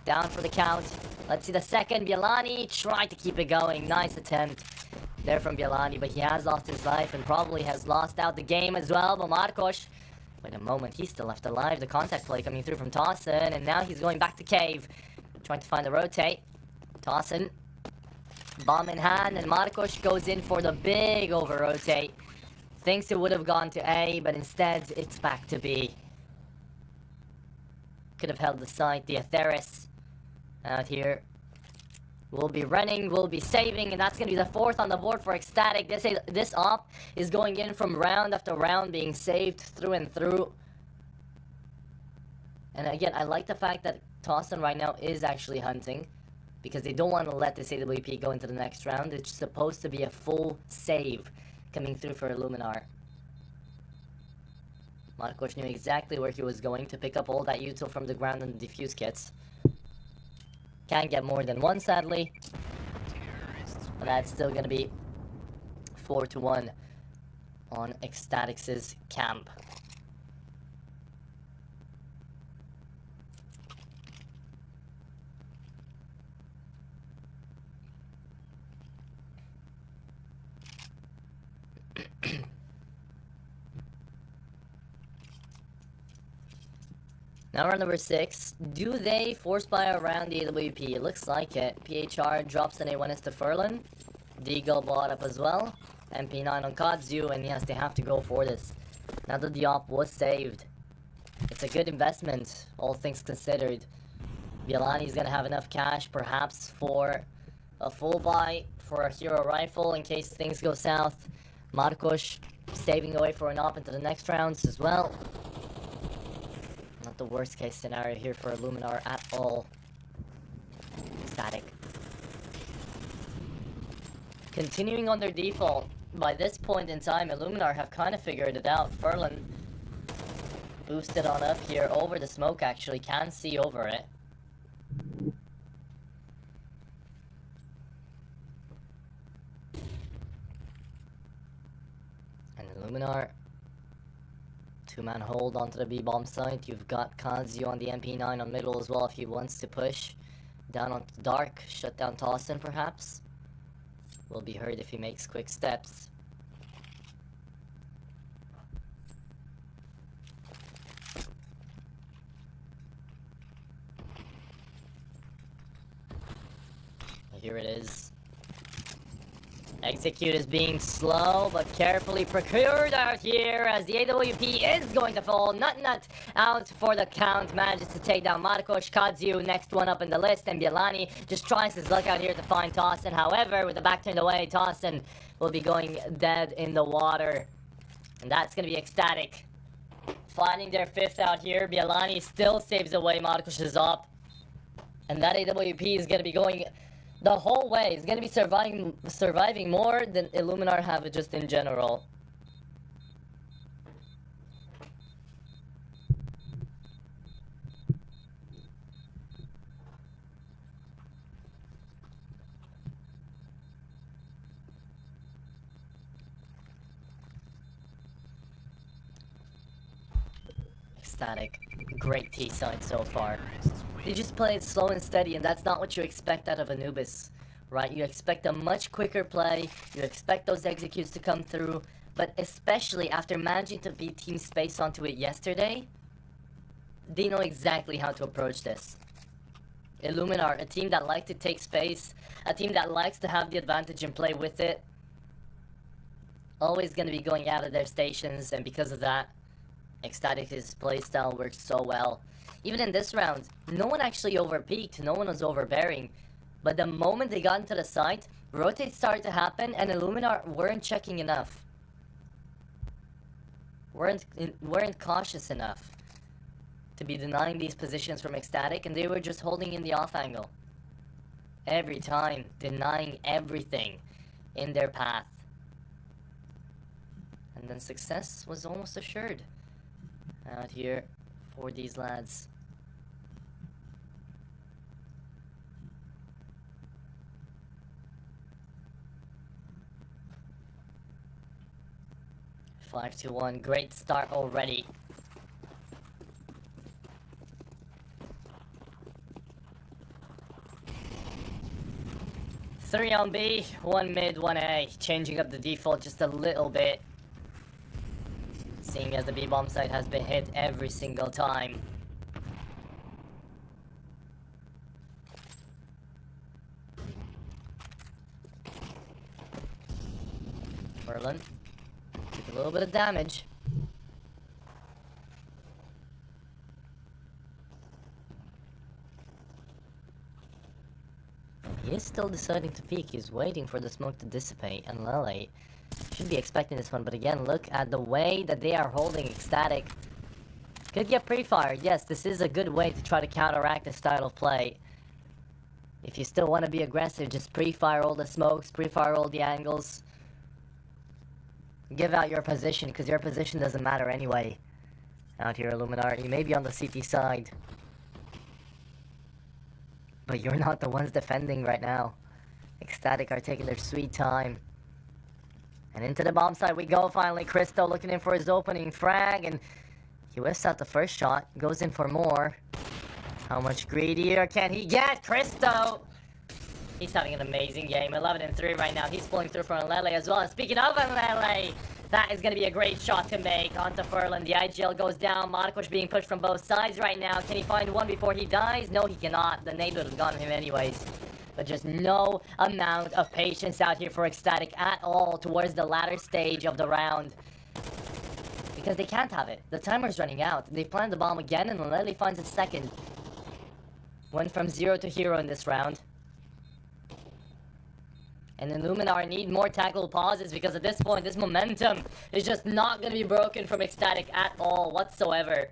S4: Down for the count. Let's see the second. Bielani tried to keep it going. Nice attempt there from Bielani, but he has lost his life and probably has lost out the game as well. But Marcos, wait a moment, he's still left alive. The contact play coming through from Tossin, and now he's going back to cave, trying to find the rotate. Tossin, bomb in hand, and Marcos goes in for the big over rotate. Thinks it would have gone to A, but instead it's back to B. Could have held the site. The Atheris out here will be running, will be saving, and that's going to be the 4th on the board for ECSTATIC. This op is going in from round after round, being saved through and through. And again, I like the fact that Tossin right now is actually hunting, because they don't want to let this AWP go into the next round. It's supposed to be a full save coming through for Illuminar. Marcos knew exactly where he was going to pick up all that util from the ground and the defuse kits. Can't get more than one, sadly. But that's still going to be 4-1 on ECSTATIC's camp. Now round number 6. Do they force buy around the AWP? It looks like it. PHR drops an A1S to Furlan. Deagle bought up as well. MP9 on Kadzu, and yes, they have to go for this. Now that the op was saved, it's a good investment, all things considered. Bielani's gonna have enough cash, perhaps, for a full buy for a hero rifle in case things go south. Marcos saving away for an op into the next rounds as well. Not the worst case scenario here for Illuminar at all. ECSTATIC continuing on their default. By this point in time, Illuminar have kind of figured it out. Furlan boosted on up here over the smoke, actually. Can see over it. And Illuminar, 2-man hold onto the B-bomb site. You've got Kadzu on the MP9 on middle as well if he wants to push. Down onto dark, shut down Tossin perhaps. Will be hurt if he makes quick steps. Here it is. Execute is being slow, but carefully procured out here as the AWP is going to fall. Nut out for the count. Manages to take down Marcos. Kadziu, next one up in the list. And Bielani just tries his luck out here to find Tossin. However, with the back turned away, Tossin will be going dead in the water. And that's going to be ECSTATIC. Finding their fifth out here. Bielani still saves away. Marcos is up. And that AWP is going to be going the whole way. It's going to be surviving more than Illuminar have just in general. ECSTATIC. Great T-side so far. They just play it slow and steady, and that's not what you expect out of Anubis, right? You expect a much quicker play, you expect those executes to come through, but especially after managing to beat Team Space onto it yesterday, they know exactly how to approach this. Illuminar, a team that likes to take space, a team that likes to have the advantage and play with it, always going to be going out of their stations, and because of that, ECSTATIC's playstyle works so well. Even in this round, no one actually overpeaked, no one was overbearing. But the moment they got into the site, rotates started to happen and Illuminar weren't checking enough. Weren't cautious enough to be denying these positions from ECSTATIC, and they were just holding in the off angle. Every time, denying everything in their path. And then success was almost assured out here for these lads. Five to 1, great start already. Three on B, 1 mid, 1 A, changing up the default just a little bit. Seeing as the B-bomb site has been hit every single time. Merlin took a little bit of damage. He is still deciding to peek. He's waiting for the smoke to dissipate, and Lele should be expecting this one, but again, look at the way that they are holding ECSTATIC. Could get pre-fired. Yes, this is a good way to try to counteract this style of play. If you still want to be aggressive, just pre-fire all the smokes, pre-fire all the angles. Give out your position, because your position doesn't matter anyway. Out here, Illuminar, you may be on the CT side, but you're not the ones defending right now. ECSTATIC are taking their sweet time. And into the bomb site we go finally. Cristo looking in for his opening frag, and he whiffs out the first shot. Goes in for more. How much greedier can he get? Cristo! He's having an amazing game. 11-3 right now. He's pulling through from Lele as well. And speaking of Lele, that is going to be a great shot to make onto Furlan. The IGL goes down. Marcos being pushed from both sides right now. Can he find one before he dies? No, he cannot. The nade would have gotten him anyways. But just no amount of patience out here for ECSTATIC at all towards the latter stage of the round. Because they can't have it. The timer's running out. They planted the bomb again, and Lele finds a second. Went from 0 to hero in this round. And Illuminar need more tackle pauses, because at this point, this momentum is just not going to be broken from ECSTATIC at all whatsoever.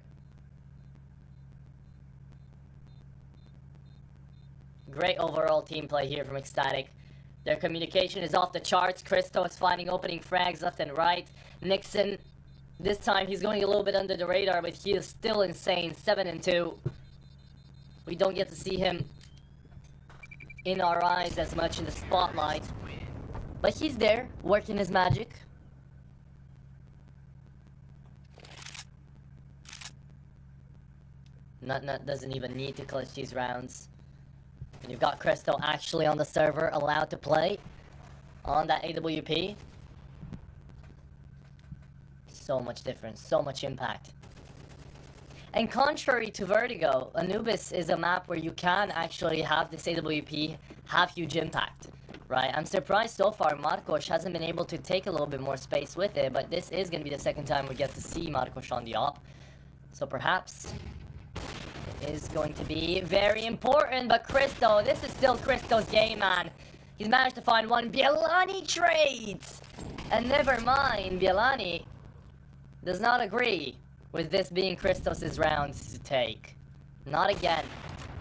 S4: Great overall team play here from ECSTATIC. Their communication is off the charts. Cristo is finding opening frags left and right. Nixon, this time he's going a little bit under the radar, but he is still insane. 7-2. We don't get to see him in our eyes as much in the spotlight. But he's there, working his magic. Nut doesn't even need to clutch these rounds. And you've got Cristo actually on the server, allowed to play on that AWP. So much difference, so much impact. And contrary to Vertigo, Anubis is a map where you can actually have this AWP have huge impact, right? I'm surprised so far Marcos hasn't been able to take a little bit more space with it, but this is going to be the second time we get to see Marcos on the op. So perhaps it is going to be very important, but Cristo, this is still Cristo's game, man. He's managed to find one. Bielani trades! And never mind, Bielani does not agree with this being Christos' round to take. Not again.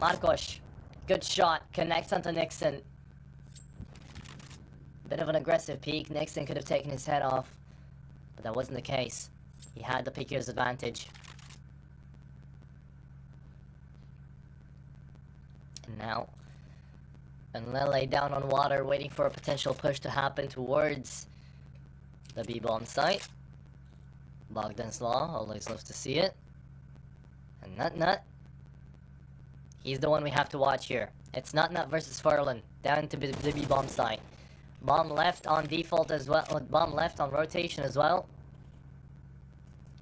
S4: Marcos, good shot, connects onto Nixon. Bit of an aggressive peek. Nixon could have taken his head off, but that wasn't the case. He had the picker's advantage. And now, Lele down on water, waiting for a potential push to happen towards the B-bomb site. Bogdan's Law, always loves to see it. And Nut. He's the one we have to watch here. It's Nut versus Furlan, down to the B-bomb site. Bomb left on default as well. Bomb left on rotation as well.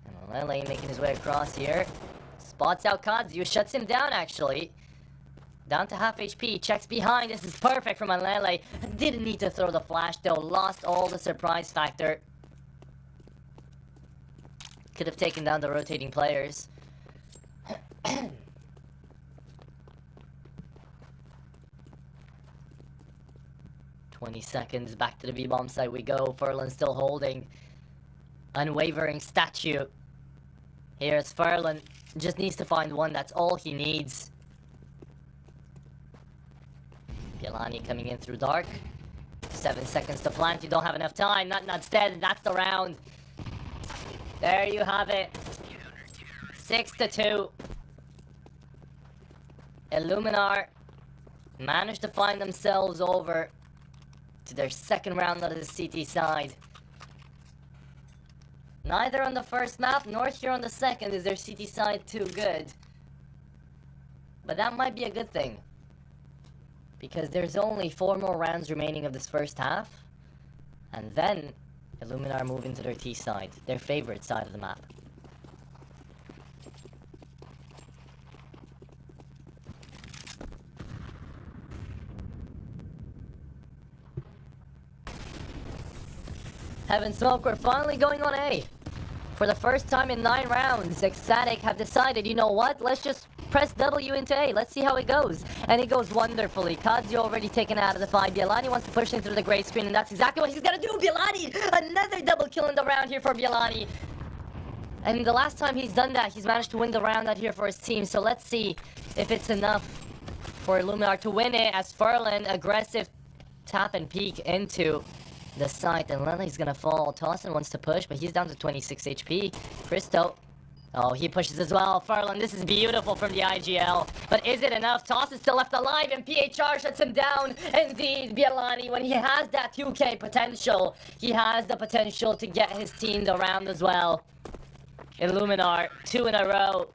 S4: And Lele making his way across here. Spots out Kazu, shuts him down actually. Down to half HP, checks behind. This is perfect from Lele. Didn't need to throw the flash though. Lost all the surprise factor. Could have taken down the rotating players. 20 seconds, back to the B-bomb site we go. Furlan still holding. Unwavering statue. Here's Furlan. Just needs to find one, that's all he needs. Bielani coming in through dark. 7 seconds to plant, you don't have enough time. Nut's dead, that's the round. There you have it. 6-2. Illuminar managed to find themselves over to their second round out of the CT side. Neither on the first map nor here on the second is their CT side too good. But that might be a good thing, because there's only 4 more rounds remaining of this first half, and then Illuminar move into their T side, their favorite side of the map. Heaven Smoke, we're finally going on A. For the first time in 9 rounds, ECSTATIC have decided, you know what, let's just press W into A, let's see how it goes. And it goes wonderfully. Kazu already taken out of the fight. Bielani wants to push in through the gray screen, and that's exactly what he's gonna do. Bielani! Another double kill in the round here for Bielani. And the last time he's done that, he's managed to win the round out here for his team. So let's see if it's enough for Illuminar to win it, as Furlan, aggressive tap and peek into the site, and Lele's gonna fall. Tossin wants to push, but he's down to 26 HP. Cristo, oh, he pushes as well. Furlan, this is beautiful from the IGL. But is it enough? Toss is still left alive, and PHR shuts him down. Indeed, Bielani, when he has that 2K potential, he has the potential to get his team the round as well. Illuminar, 2 in a row.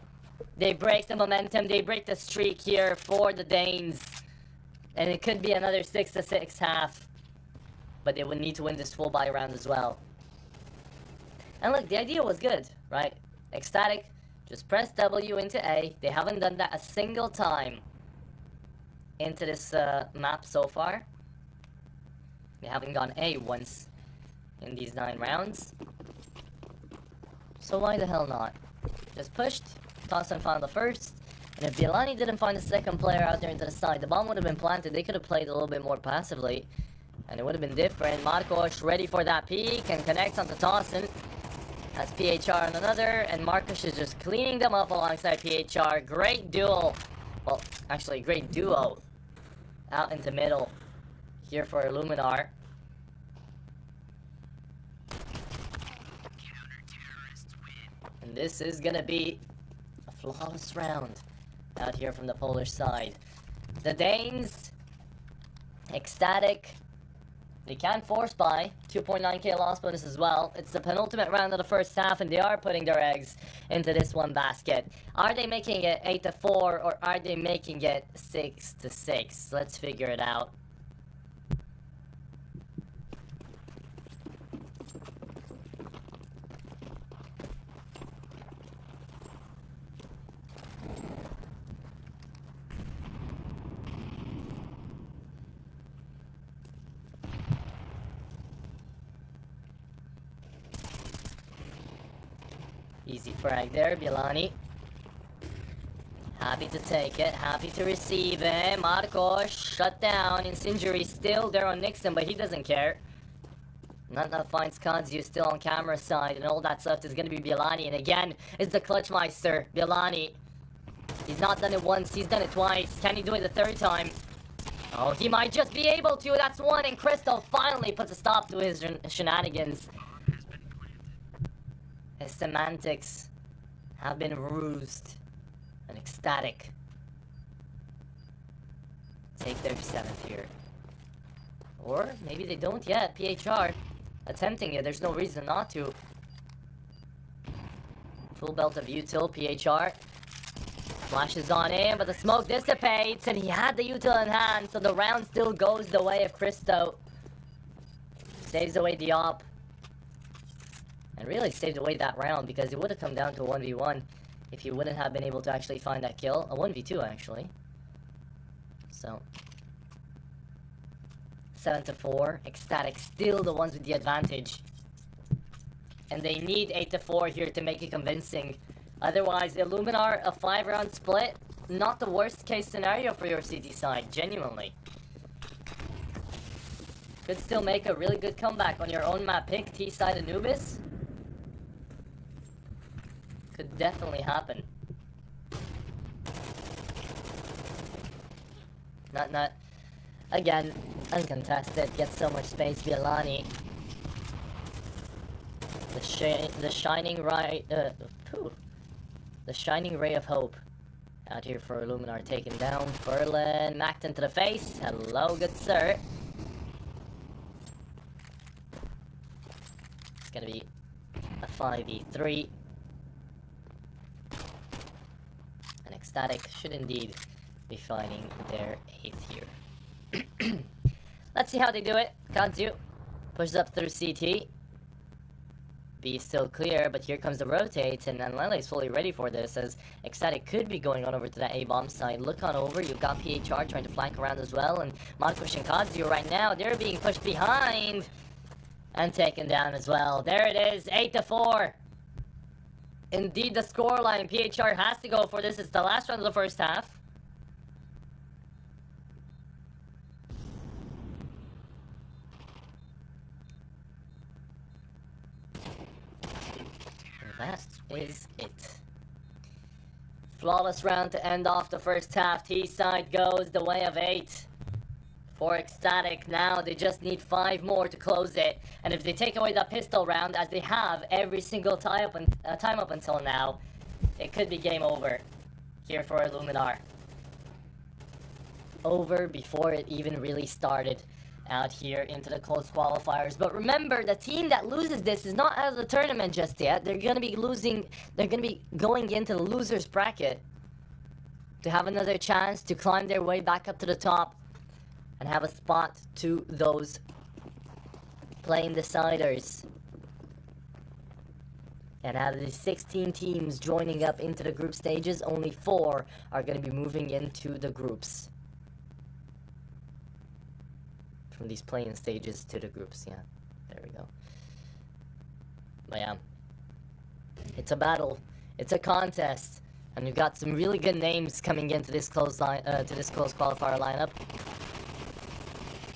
S4: They break the momentum, they break the streak here for the Danes. And it could be another 6-6 half. But they would need to win this full buy round as well. And look, the idea was good, right? ECSTATIC, just press W into A. They haven't done that a single time into this map so far. They haven't gone A once in these 9 rounds. So why the hell not? Just pushed, Tossin found the first, and if Bielani didn't find the second player out there into the side, the bomb would have been planted. They could have played a little bit more passively, and it would have been different. Marcos ready for that peek and connects onto Tossin. That's PHR on another, and Marcos is just cleaning them up alongside PHR. Great duel. Well, actually, great duo out into middle here for Illuminar. And this is gonna be a flawless round out here from the Polish side. The Danes, ECSTATIC, they can force buy 2.9k loss bonus as well. It's the penultimate round of the first half, and they are putting their eggs into this one basket. Are they making it 8-4, or are they making it 6-6? Let's figure it out. Easy frag there, Bielani. Happy to take it, happy to receive it. Marcos shut down. Incendiary still there on Nixon, but he doesn't care. Not enough finds Kanzu still on camera side, and all that's left is gonna be Bielani. And again, it's the Clutchmeister, Bielani. He's not done it once, he's done it twice. Can he do it the third time? Oh, he might just be able to. That's one, and Crystal finally puts a stop to his shenanigans. His semantics have been rused. And ECSTATIC take their 7th here. Or maybe they don't yet. PHR attempting it. There's no reason not to. Full belt of util. PHR flashes on in, but the smoke dissipates, and he had the util in hand, so the round still goes the way of Christo. Saves away the op. And really saved away that round, because it would have come down to a 1v1 if he wouldn't have been able to actually find that kill. A 1v2 actually. So 7-4. ECSTATIC still the ones with the advantage. And they need 8-4 here to make it convincing. Otherwise, Illuminar, a 5-round split, not the worst case scenario for your CT side, genuinely. Could still make a really good comeback on your own map pick, T-side Anubis. Could definitely happen. Not. Again, uncontested. Gets so much space. Bielani. The shining the shining ray of hope. Out here for Illuminar taken down. Furlan knocked into the face. Hello, good sir. It's gonna be a 5v3. ECSTATIC should indeed be finding their 8th here. Let's see how they do it. Kanzu pushes up through CT. B is still clear, but here comes the rotate, and Lele is fully ready for this, as ECSTATIC could be going on over to that A-bomb side. Look on over, you've got PHR trying to flank around as well, and Marcos and Kanzu right now, they're being pushed behind and taken down as well. There it is, 8-4. Indeed, the scoreline, PHR has to go for this. It's the last round of the first half. And that is it. Flawless round to end off the first half. T-side goes the way of 8. For ECSTATIC now, they just need 5 more to close it. And if they take away that pistol round, as they have every single time up until now, it could be game over here for Illuminar. Over before it even really started out here into the close qualifiers. But remember, the team that loses this is not out of the tournament just yet. They're going to be losing, they're going to be going into the loser's bracket to have another chance to climb their way back up to the top and have a spot to those playing deciders. And out of the 16 teams joining up into the group stages, only 4 are going to be moving into the groups. From these playing stages to the groups, yeah. There we go. But yeah. It's a battle. It's a contest. And we've got some really good names coming into this close qualifier lineup.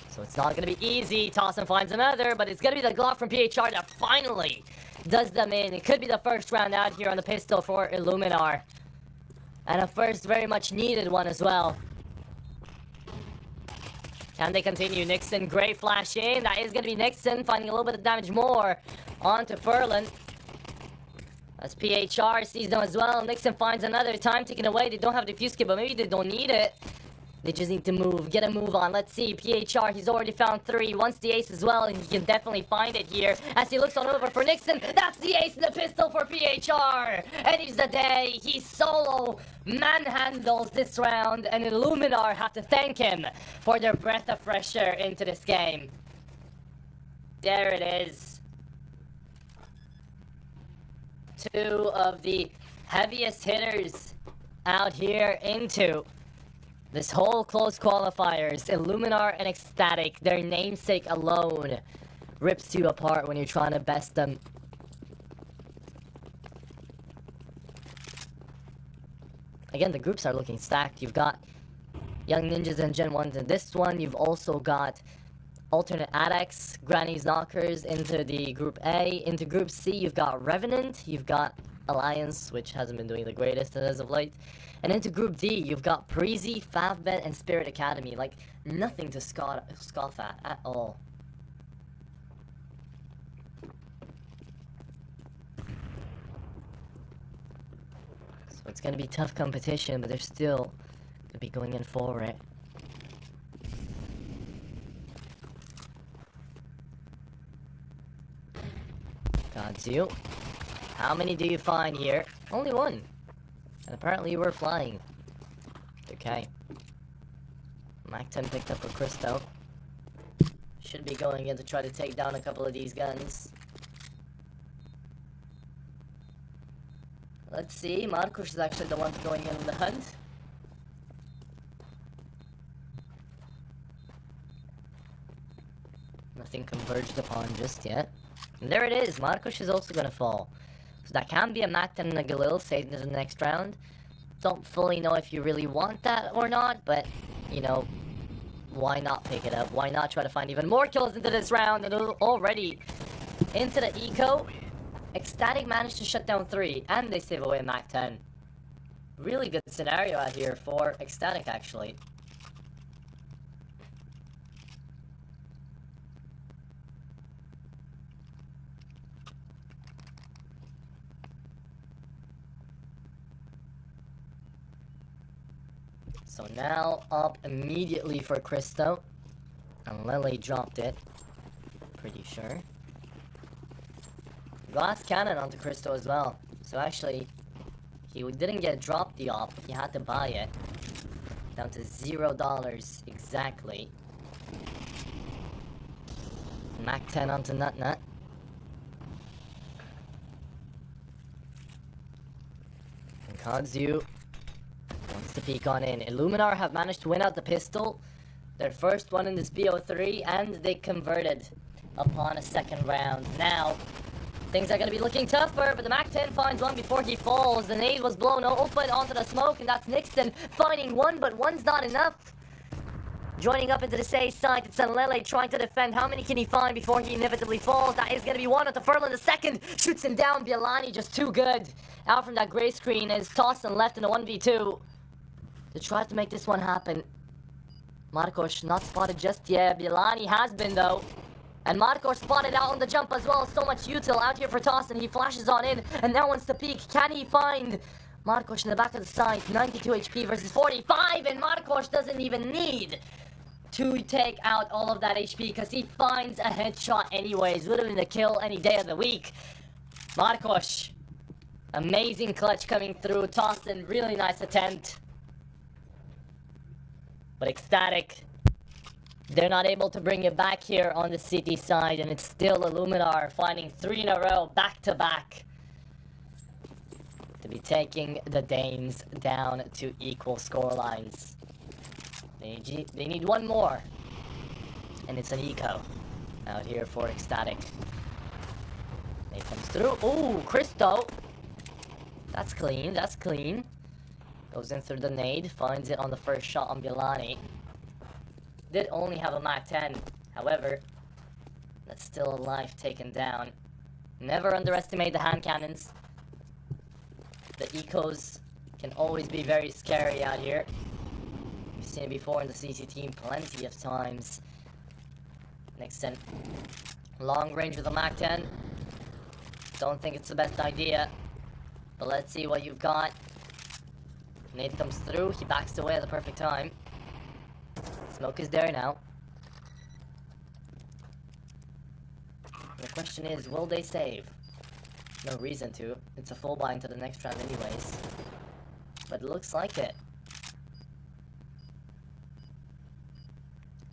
S4: So it's not going to be easy. Tossin finds another, but it's going to be the Glock from PHR that finally does them in. It could be the first round out here on the pistol for Illuminar. And a first very much needed one as well. Can they continue? Nixon, great flash in. That is going to be Nixon finding a little bit of damage more onto Furlan. As PHR sees them as well. Nixon finds another time taken away. They don't have the defuse kit, but maybe they don't need it. They just need to move, get a move on. Let's see, PHR, he's already found 3. Wants the ace as well, and he can definitely find it here. As he looks on over for Nixon, that's the ace in the pistol for PHR. And he's the day. He solo manhandles this round, and Illuminar have to thank him for their breath of fresh air into this game. There it is. 2 of the heaviest hitters out here into this whole close qualifiers. Illuminar and ECSTATIC, their namesake alone rips you apart when you're trying to best them. again, the groups are looking stacked. You've got Young Ninjas and Gen 1s in this one. You've also got alternate Adex, Granny's Knockers into the Group A. Into Group C, you've got Revenant. You've got Alliance, which hasn't been doing the greatest as of late. And into Group D, you've got Parisi, Favbet, and Spirit Academy. Like, nothing to scoff at all. So it's gonna be tough competition, but they're still gonna be going in for it. Godzu. How many do you find here? Only one. And apparently you were flying. Okay. Mac 10 picked up for Christo. Should be going in to try to take down a couple of these guns. Let's see. Marcos is actually the one going in on the hunt. Nothing converged upon just yet. And there it is. Marcos is also gonna fall. So that can be a Mac 10 and a Galil saved in the next round. Don't fully know if you really want that or not, but, you know, why not pick it up? Why not try to find even more kills into this round? And already into the eco, ECSTATIC managed to shut down 3, and they save away Mac 10. Really good scenario out here for ECSTATIC, actually. So now up immediately for Christo. And Lele dropped it. Pretty sure. Glass cannon onto Christo as well. So actually, he didn't get dropped the op, he had to buy it. Down to $0 exactly. Mac 10 onto Nut. And Kadzu wants to peek on in. Illuminar have managed to win out the pistol. Their first one in this BO3, and they converted upon a second round. Now, things are going to be looking tougher, but the Mac 10 finds one before he falls. The nade was blown open onto the smoke, and that's Nixon finding one, but one's not enough. Joining up into the safe side, it's Lele trying to defend. How many can he find before he inevitably falls? That is going to be one onto Furlan. The second shoots him down. Bielani just too good. Out from that gray screen is tossed and left in a 1v2 to try to make this one happen. Marcos not spotted just yet. Bielani has been though. And Marcos spotted out on the jump as well. So much util out here for Tossin. He flashes on in and now wants to peek. Can he find Marcos in the back of the side? 92 HP versus 45, and Marcos doesn't even need to take out all of that HP because he finds a headshot anyways. Would have been the kill any day of the week. Marcos, amazing clutch coming through. Tossin, really nice attempt. But ECSTATIC, they're not able to bring it back here on the city side, and it's still Illuminar finding 3 in a row, back-to-back, to be taking the Danes down to equal scorelines. They need one more, and it's an eco out here for ECSTATIC. Nade comes through. Ooh, Christo. That's clean, that's clean. Goes in through the nade, finds it on the first shot on Bielani. Did only have a Mac 10, however, that's still a life taken down. Never underestimate the hand cannons. The ecos can always be very scary out here. We've seen it before in the CCT plenty of times. Nixon, long range with a Mac 10. Don't think it's the best idea, but let's see what you've got. Nade comes through, he backs away at the perfect time. Smoke is there now. The question is, will they save? No reason to. It's a full buy into the next round anyways. But it looks like it.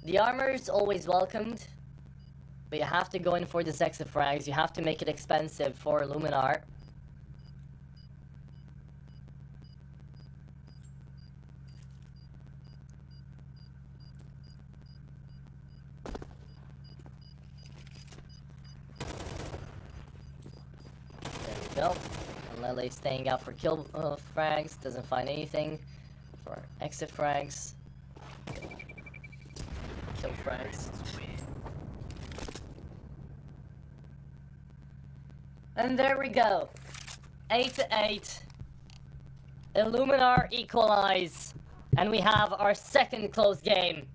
S4: The armor is always welcomed, but you have to go in for the Zexa frags. You have to make it expensive for Illuminar. There we go. Lele staying out for kill frags, doesn't find anything for exit frags. Kill frags. And there we go. 8-8. Illuminar equalize. And we have our second close game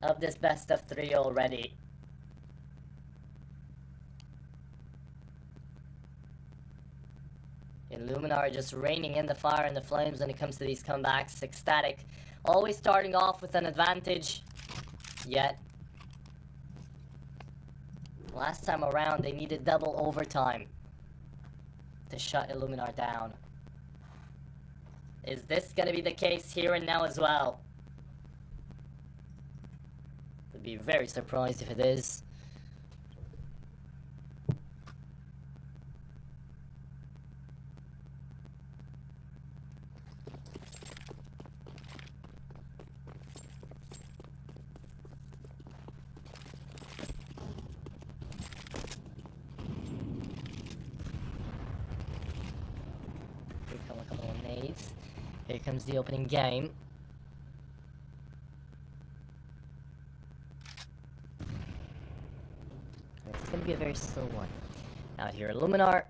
S4: of this best of 3 already. Illuminar just raining in the fire and the flames when it comes to these comebacks. ECSTATIC always starting off with an advantage. Yet, last time around they needed double overtime to shut Illuminar down. Is this gonna be the case here and now as well? Would be very surprised if it is. Here comes the opening game. It's gonna be a very slow one. Out here, Illuminar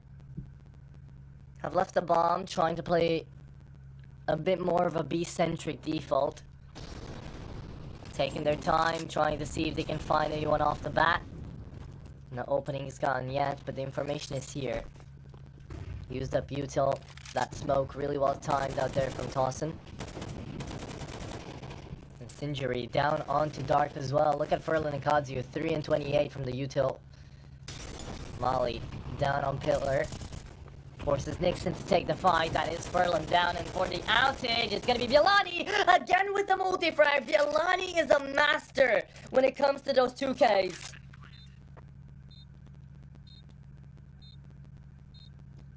S4: have left the bomb, trying to play a bit more of a B-centric default. Taking their time, trying to see if they can find anyone off the bat. No opening is gone yet, but the information is here. Used up util. That smoke really well timed out there from Tawson. And Sinjuri down onto Dark as well. Look at Furlan and Kazu, 3 and 28 from the util. Molly down on Pillar. Forces Nixon to take the fight. That is Furlan down, and for the outage, it's gonna be Bialani again with the multi-frag. Bialani is a master when it comes to those 2Ks.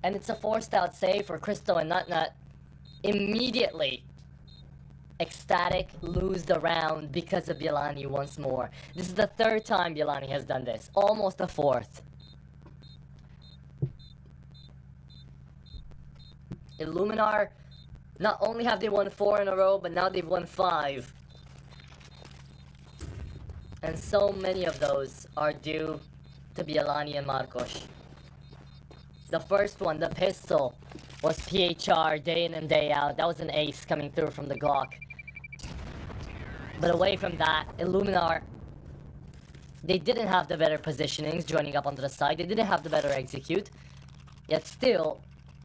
S4: And it's a forced out save for Cristo and Nutnut. Immediately, ECSTATIC lose the round because of Bialani once more. This is the 3rd time Bialani has done this. Almost the 4th. Illuminar, not only have they won 4 in a row, but now they've won 5. And so many of those are due to Bialani and Marcos. The first one, the pistol, was PHR day in and day out. That was an ace coming through from the Glock. But away from that, Illuminar, they didn't have the better positionings joining up onto the side. They didn't have the better execute. Yet still,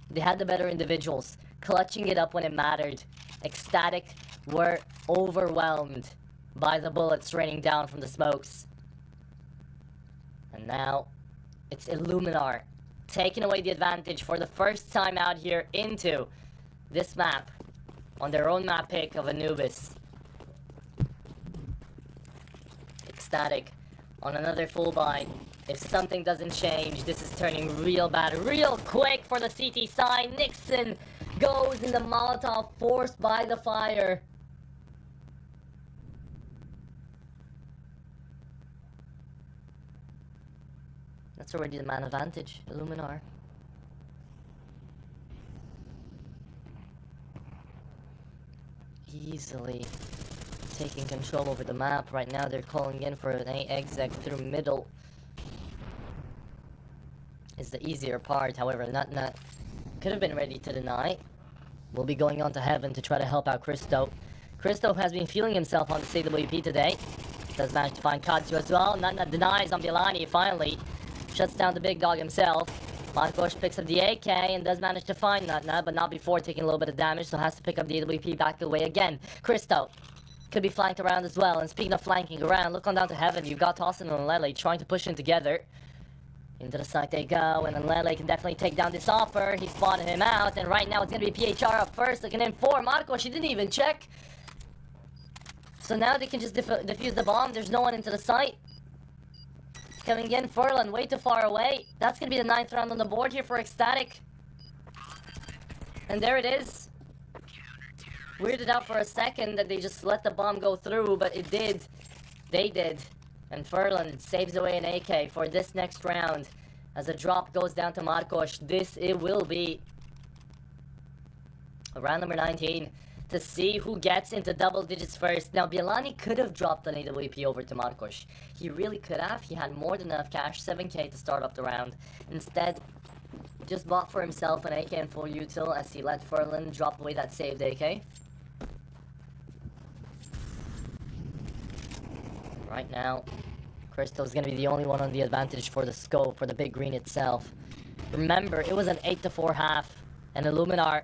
S4: they had the better individuals, clutching it up when it mattered. ECSTATIC were overwhelmed by the bullets raining down from the smokes. And now, it's Illuminar taking away the advantage for the first time out here into this map on their own map pick of Anubis. ECSTATIC on another full buy. If something doesn't change, this is turning real bad real quick for the CT side. Nixon goes in the Molotov forced by the fire. That's already the man advantage, Illuminar. Easily taking control over the map. Right now they're calling in for an exec through middle. Is the easier part, however, Nutnut could have been ready to deny. We'll be going on to heaven to try to help out Cristo. Cristo has been feeling himself on the CWP today. Does manage to find Katsu as well. Nutnut denies on Bialani finally. Shuts down the big dog himself. Marcos picks up the AK and does manage to find Nutnut, but not before taking a little bit of damage, so has to pick up the AWP back away again. Cristo could be flanked around as well, and speaking of flanking around, look on down to heaven. You've got Tawson and Lele trying to push in together. Into the side they go, and then Lele can definitely take down this offer. He spotted him out, and right now it's going to be PHR up first, looking in for Marcos. She didn't even check. So now they can just defuse the bomb. There's no one into the site. Coming in, Furlan, way too far away. That's going to be the 9th round on the board here for ECSTATIC. And there it is. Weirded out for a second that they just let the bomb go through, but it did. They did. And Furlan saves away an AK for this next round As the drop goes down to Marcos, it will be round number 19 to see who gets into double digits first. Now, Bielani could have dropped an AWP over to Marcos. He really could have. He had more than enough cash, 7k to start up the round. Instead, just bought for himself an AK and full util as he let Furlan drop away that saved AK. Right now, Crystal's gonna be the only one on the advantage for the scope, for the big green itself. Remember, it was an 8-4 half, and Illuminar,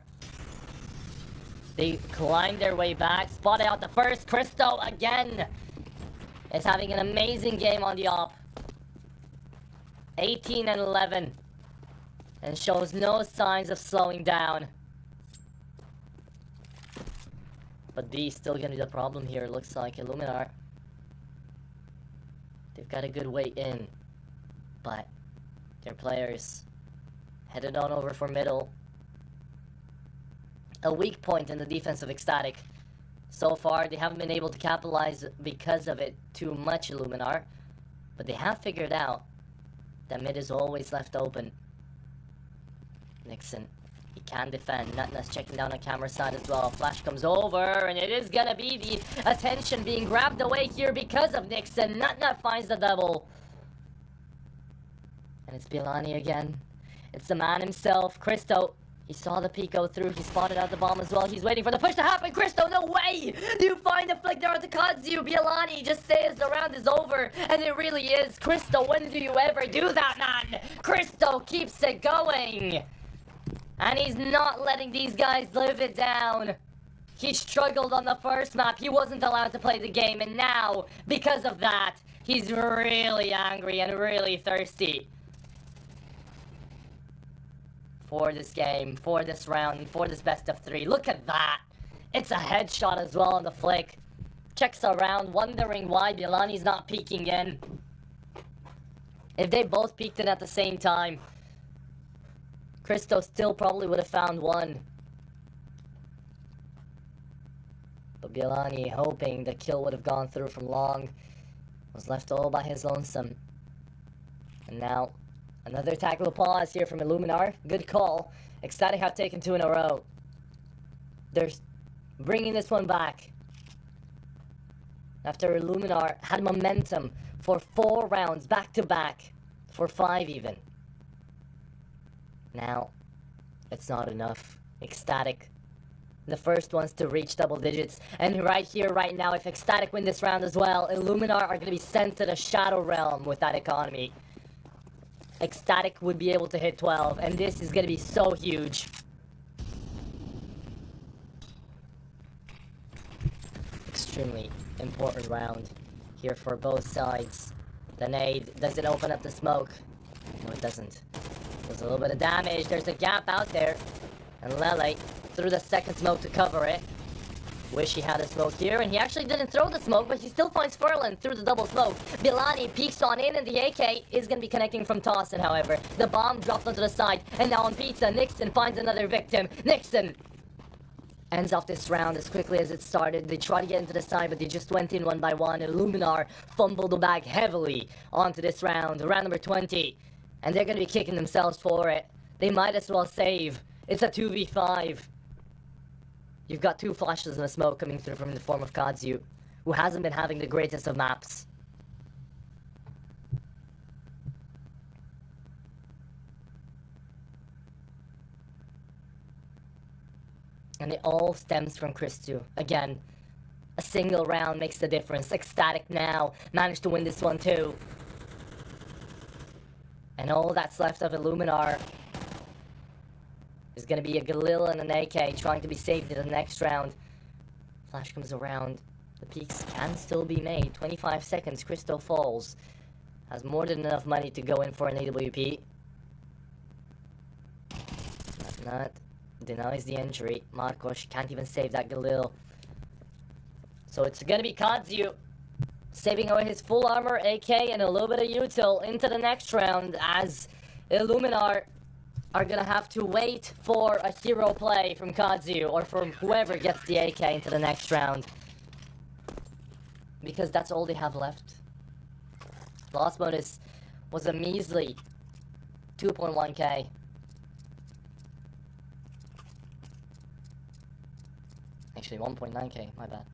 S4: they climbed their way back, spotted out the first. Crystal, again, is having an amazing game on the op. 18 and 11, and shows no signs of slowing down. But B's still gonna be the problem here, it looks like. Illuminar, they've got a good way in, but their players headed on over for middle. A weak point in the defense of ECSTATIC. So far, they haven't been able to capitalize because of it too much, Illuminar. But they have figured out that mid is always left open. Nixon, he can defend. Nutnut's checking down on camera side as well. Flash comes over, and it is gonna be the attention being grabbed away here because of Nixon. Nutnut finds the double. And it's Bielani again. It's the man himself, Cristo. He saw the peek go through. He spotted out the bomb as well. He's waiting for the push to happen. Cristo, no way! You find the flick there on the Kazu. Bielani just says the round is over. And it really is. Cristo, when do you ever do that, man? Cristo keeps it going. And he's not letting these guys live it down. He struggled on the first map. He wasn't allowed to play the game. And now, because of that, he's really angry and really thirsty for this game, for this round, for this best of 3. Look at that. It's a headshot as well on the flick. Checks around, wondering why Bielani's not peeking in. If they both peeked in at the same time, Cristo still probably would have found one. But Bielani, hoping the kill would have gone through from long, was left all by his lonesome. And now, another tackle pause here from Illuminar. Good call. ECSTATIC have taken 2 in a row. They're bringing this one back. After Illuminar had momentum for 4 rounds back to back. For 5 even. Now, it's not enough. ECSTATIC, the first ones to reach double digits. And right here, right now, if ECSTATIC win this round as well, Illuminar are going to be sent to the Shadow Realm with that economy. ECSTATIC would be able to hit 12, and this is going to be so huge. Extremely important round here for both sides. The nade, does it open up the smoke? No, it doesn't. There's a little bit of damage. There's a gap out there. And Lele threw the second smoke to cover it. Wish he had a smoke here, and he actually didn't throw the smoke, but he still finds Furlan through the double smoke. Bielani peeks on in, and the AK is going to be connecting from Tossin, however. The bomb dropped onto the side, and now on Pizza, Nixon finds another victim. Nixon ends off this round as quickly as it started. They tried to get into the side, but they just went in one by one. Illuminar fumbled the bag heavily onto this round number 20. And they're going to be kicking themselves for it. They might as well save. It's a 2v5. You've got 2 flashes of smoke coming through from the form of Kazu, who hasn't been having the greatest of maps. And it all stems from Christu. Again, a single round makes the difference. ECSTATIC now managed to win this one too. And all that's left of Illuminar is going to be a Galil and an AK trying to be saved in the next round. Flash comes around. The peaks can still be made. 25 seconds. Cristo falls. Has more than enough money to go in for an AWP. Not denies the injury. Marcos can't even save that Galil. So it's going to be Kazu saving away his full armor, AK, and a little bit of util into the next round, as Illuminar are gonna have to wait for a hero play from Kazu, or from whoever gets the AK into the next round. Because that's all they have left. Lost bonus was a measly 2.1k. Actually, 1.9k, my bad.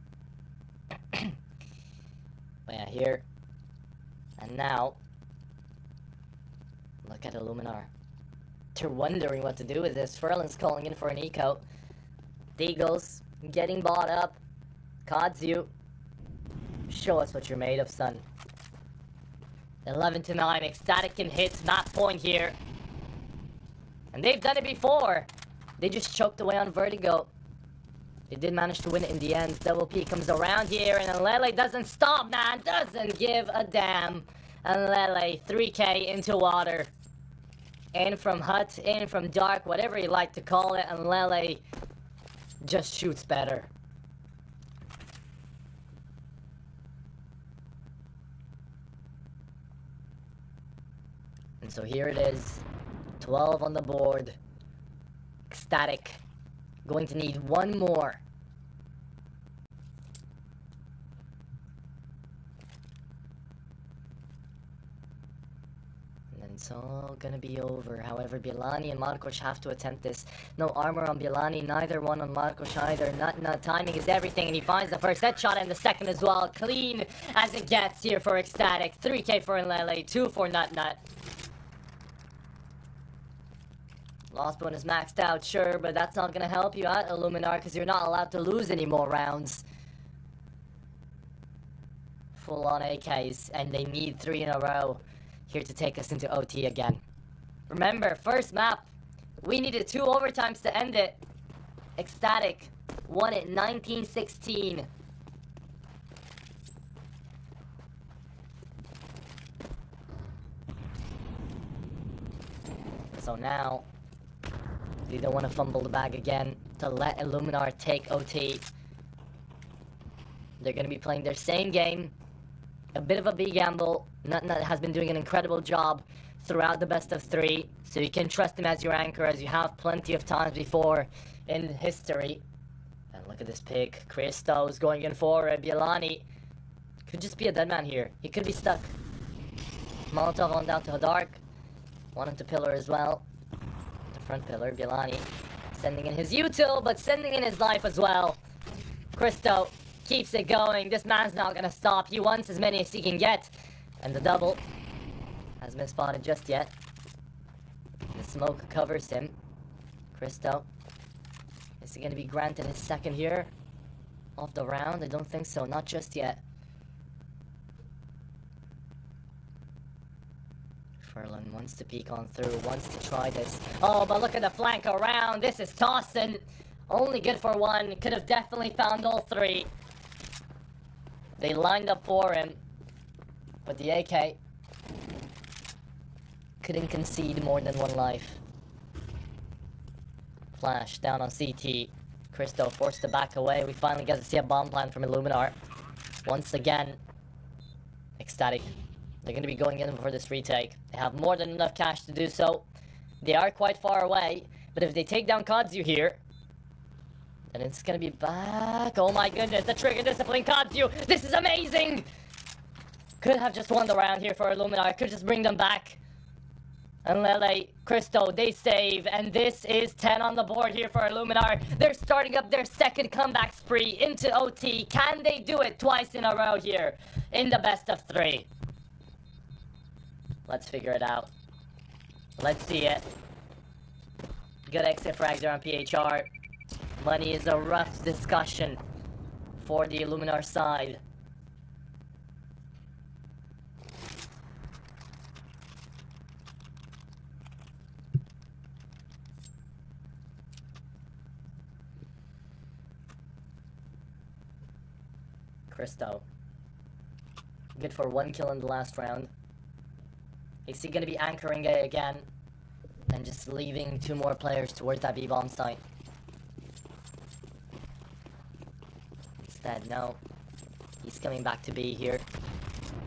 S4: But yeah, here. And now, look at Illuminar. They're wondering what to do with this. Furlan's calling in for an eco. Deagles getting bought up. Kadzu, show us what you're made of, son. 11 to 9, ECSTATIC can hit map point here. And they've done it before. They just choked away on Vertigo. They did manage to win it in the end. Double P comes around here, and Lele doesn't stop, man. Doesn't give a damn. And Lele, 3k into water. In from hut, in from dark, whatever you like to call it. And Lele just shoots better. And so here it is. 12 on the board. ECSTATIC. Going to need one more. And then it's all gonna be over. However, Bilani and Marcos have to attempt this. No armor on Bilani, neither one on Marcos either. Nut, timing is everything, and he finds the first headshot and the second as well. Clean as it gets here for ECSTATIC. 3k for Nlele, 2 for Nut. Lost bonus maxed out, sure, but that's not gonna help you out, Illuminar, because you're not allowed to lose any more rounds. Full-on AKs, and they need 3 in a row here to take us into OT again. Remember, first map, we needed 2 overtimes to end it. ECSTATIC won it 1916. So now, they don't want to fumble the bag again to let Illuminar take OT. They're going to be playing their same game. A bit of a big gamble. Nut has been doing an incredible job throughout the best of 3. So you can trust him as your anchor, as you have plenty of times before in history. And look at this pick. Christo's going in for it. Bielani could just be a dead man here. He could be stuck. Molotov on down to Dark. Wanted to pillar as well. Front pillar, Bielani sending in his util, but sending in his life as well. Christo keeps it going. This man's not gonna stop. He wants as many as he can get. And the double hasn't been spotted just yet. The smoke covers him. Christo, is he gonna be granted his second here of the round? I don't think so, not just yet. Furlan wants to peek on through, wants to try this. Oh, but look at the flank around. This is tossing. Only good for 1. Could have definitely found all 3. They lined up for him. But the AK couldn't concede more than 1 life. Flash down on CT. Christo forced to back away. We finally get to see a bomb plan from Illuminar. Once again, ECSTATIC. They're going to be going in for this retake. They have more than enough cash to do so. They are quite far away. But if they take down Kadzu here, then it's going to be back. Oh my goodness, the trigger discipline Kadzu. This is amazing. Could have just won the round here for Illuminar. Could just bring them back. And Lele, Christo, they save. And this is 10 on the board here for Illuminar. They're starting up their second comeback spree into OT. Can they do it twice in a row here in the best of 3? Let's figure it out. Let's see it. Good exit frag there on PHR. Money is a rough discussion for the Illuminar side. Christo. Good for 1 kill in the last round. Is he going to be anchoring A again? And just leaving 2 more players towards that B-bomb site? Instead, no. He's coming back to B here.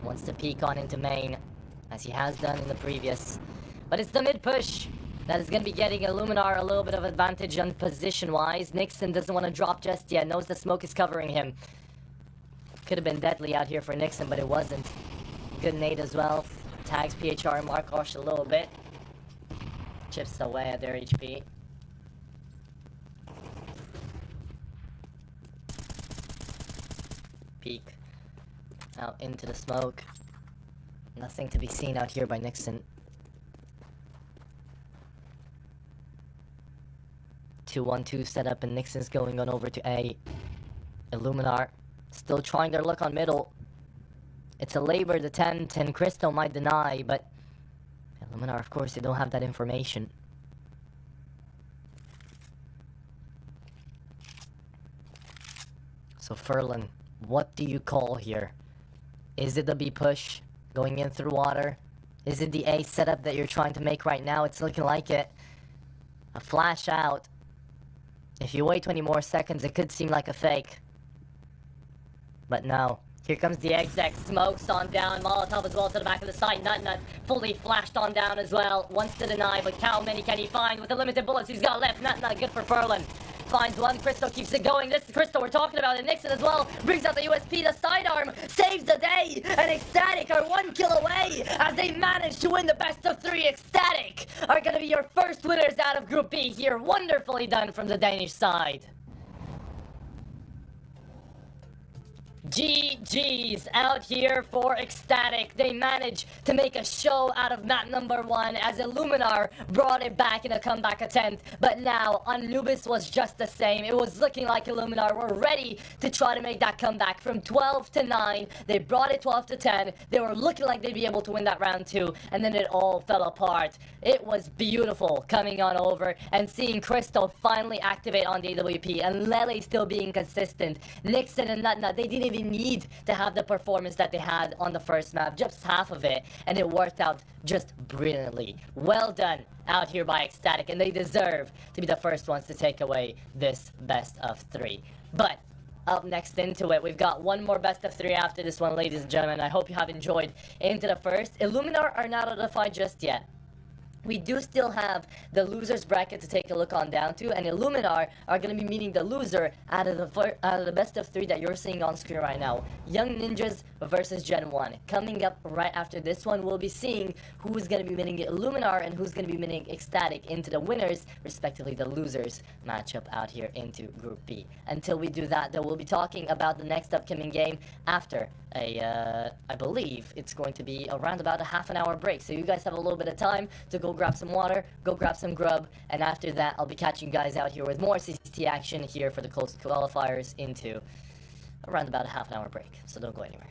S4: Wants to peek on into main, as he has done in the previous. But it's the mid-push that is going to be getting Illuminar a little bit of advantage on position-wise. Nixon doesn't want to drop just yet. Knows the smoke is covering him. Could have been deadly out here for Nixon, but it wasn't. Good nade as well. Tags PHR and Markosh a little bit. chips away at their HP. Peek out into the smoke. Nothing to be seen out here by Nixon. 2-1-2 setup, and Nixon's going on over to A. Illuminar still trying their luck on middle. It's a labored attempt, and Crystal might deny, but Illuminar, of course, they don't have that information. So Furlan, what do you call here? Is it the B push going in through water? Is it the A setup that you're trying to make right now? It's looking like it. A flash out. If you wait 20 more seconds, it could seem like a fake. But no. Here comes the exec. Smokes on down. Molotov as well to the back of the site. Nut fully flashed on down as well. Wants to deny, but how many can he find with the limited bullets he's got left? Nut good for Furlan. Finds one. Crystal keeps it going. This is Crystal we're talking about. And Nixon as well brings out the USP. The sidearm saves the day. And ECSTATIC are 1 kill away as they manage to win the best of 3. ECSTATIC are going to be your first winners out of Group B here. Wonderfully done from the Danish side. GG's out here for ECSTATIC. They managed to make a show out of map number 1 as Illuminar brought it back in a comeback attempt. But now, Anubis was just the same. It was looking like Illuminar were ready to try to make that comeback from 12 to 9. They brought it 12 to 10. They were looking like they'd be able to win that round 2. And then it all fell apart. It was beautiful coming on over and seeing Crystal finally activate on the AWP and Lele still being consistent. Nixon and Nut, they didn't even need to have the performance that they had on the first map, just half of it, and it worked out just brilliantly. Well done out here by ECSTATIC, and they deserve to be the first ones to take away this best of 3. But up next into it, we've got one more best of 3 after this one, ladies and gentlemen. I hope you have enjoyed into the first. Illuminar are not out of the fight just yet. We do still have the losers bracket to take a look on down to, and Illuminar are going to be meeting the loser out of the best of 3 that you're seeing on screen right now. Young Ninjas versus Gen 1. Coming up right after this one, we'll be seeing who's going to be meeting Illuminar and who's going to be meeting ECSTATIC into the winners, respectively the losers matchup out here into Group B. Until we do that, though, we'll be talking about the next upcoming game after I believe it's going to be around about a half an hour break. So you guys have a little bit of time to go grab some water, go grab some grub, and after that, I'll be catching you guys out here with more CCT action here for the close qualifiers into around about a half an hour break. So don't go anywhere.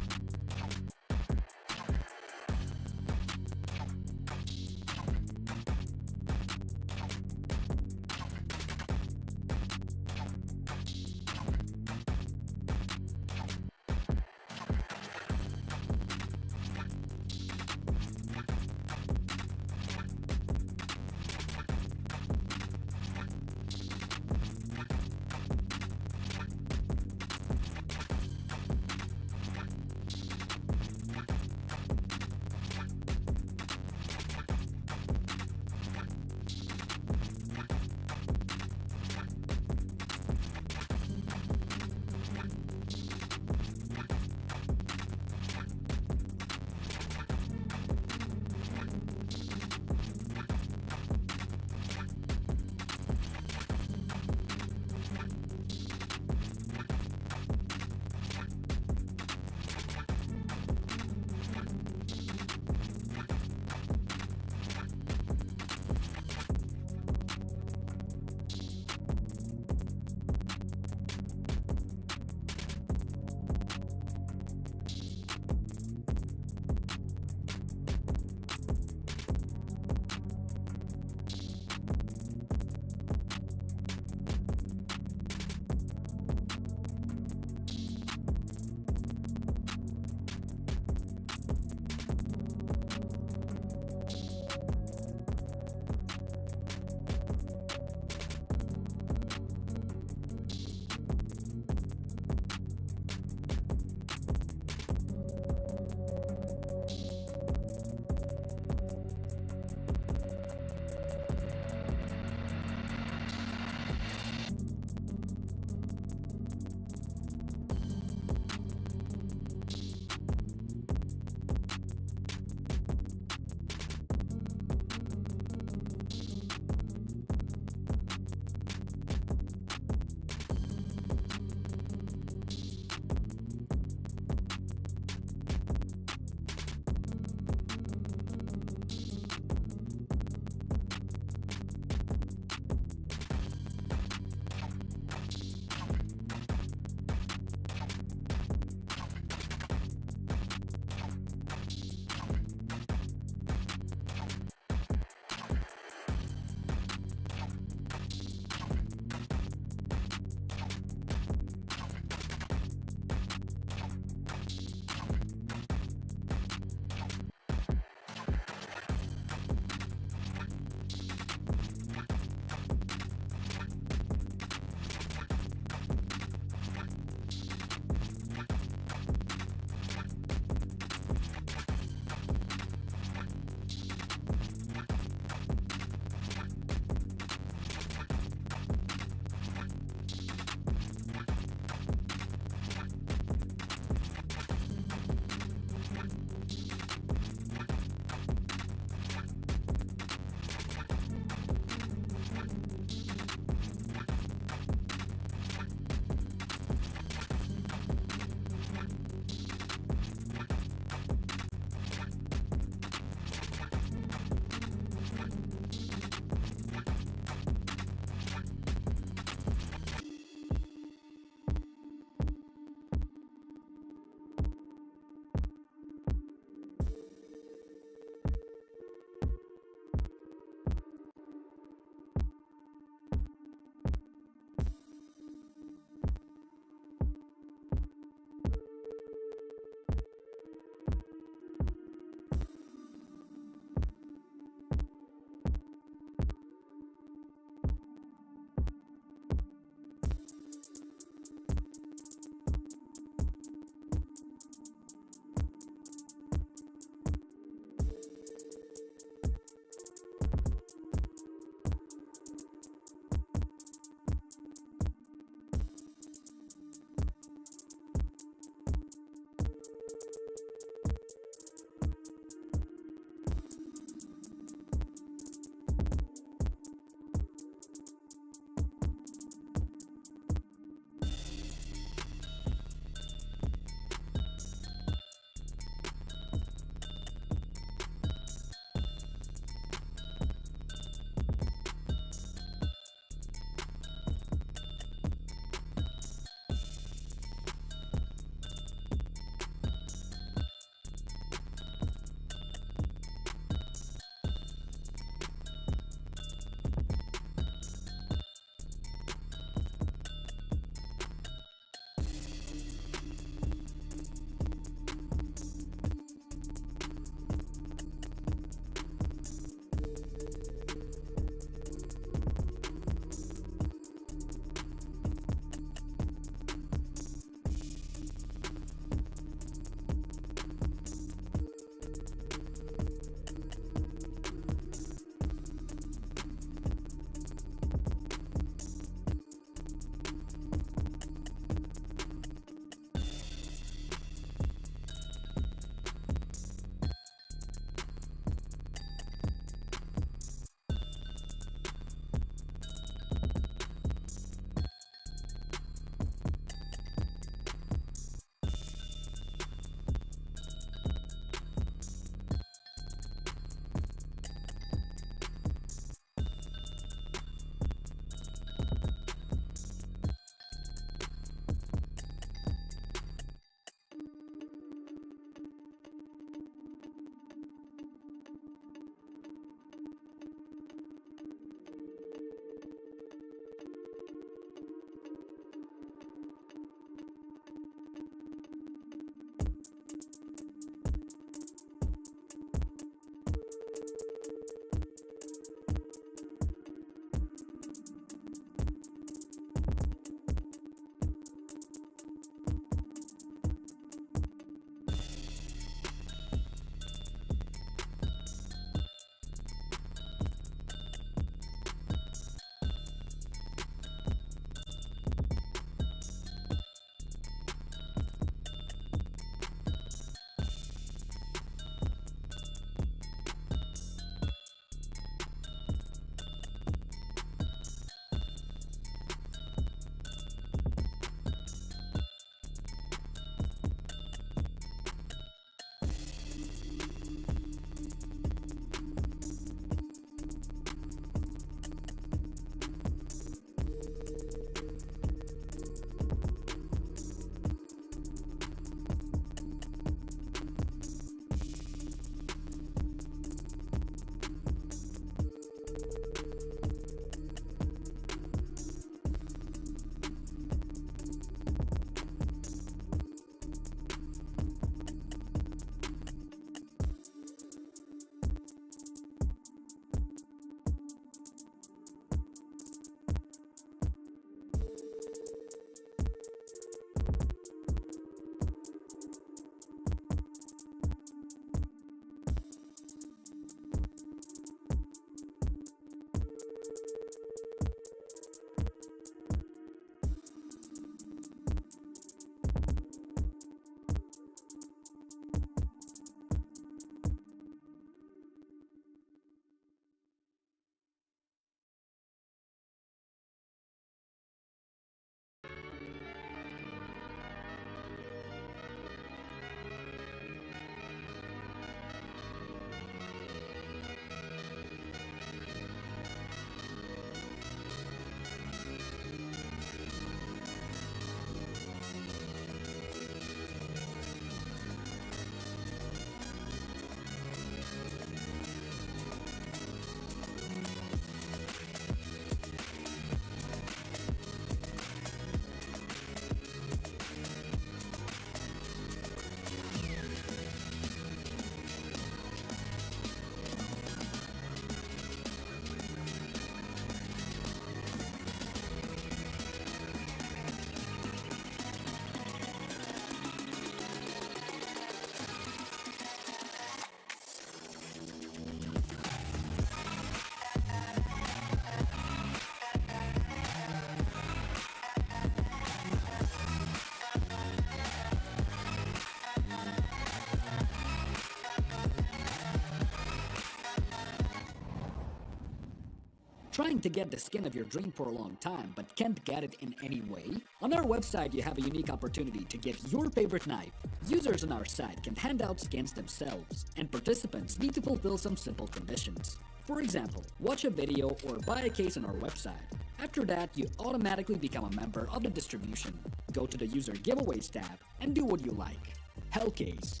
S5: Trying to get the skin of your dream for a long time but can't get it in any way? On our website you have a unique opportunity to get your favorite knife. Users on our site can hand out skins themselves, and participants need to fulfill some simple conditions. For example, watch a video or buy a case on our website. After that, you automatically become a member of the distribution. Go to the user giveaways tab and do what you like. Hellcase.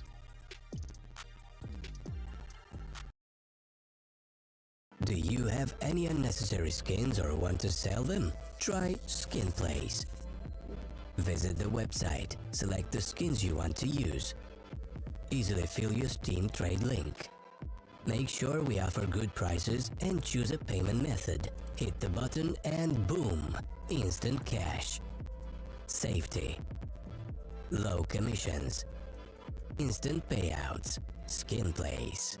S2: Do you have any unnecessary skins or want to sell them? Try Skin Place. Visit the website, select the skins you want to use. Easily fill your Steam trade link. Make sure we offer good prices and choose a payment method. Hit the button and boom! Instant cash. Safety. Low commissions. Instant payouts. Skin Place.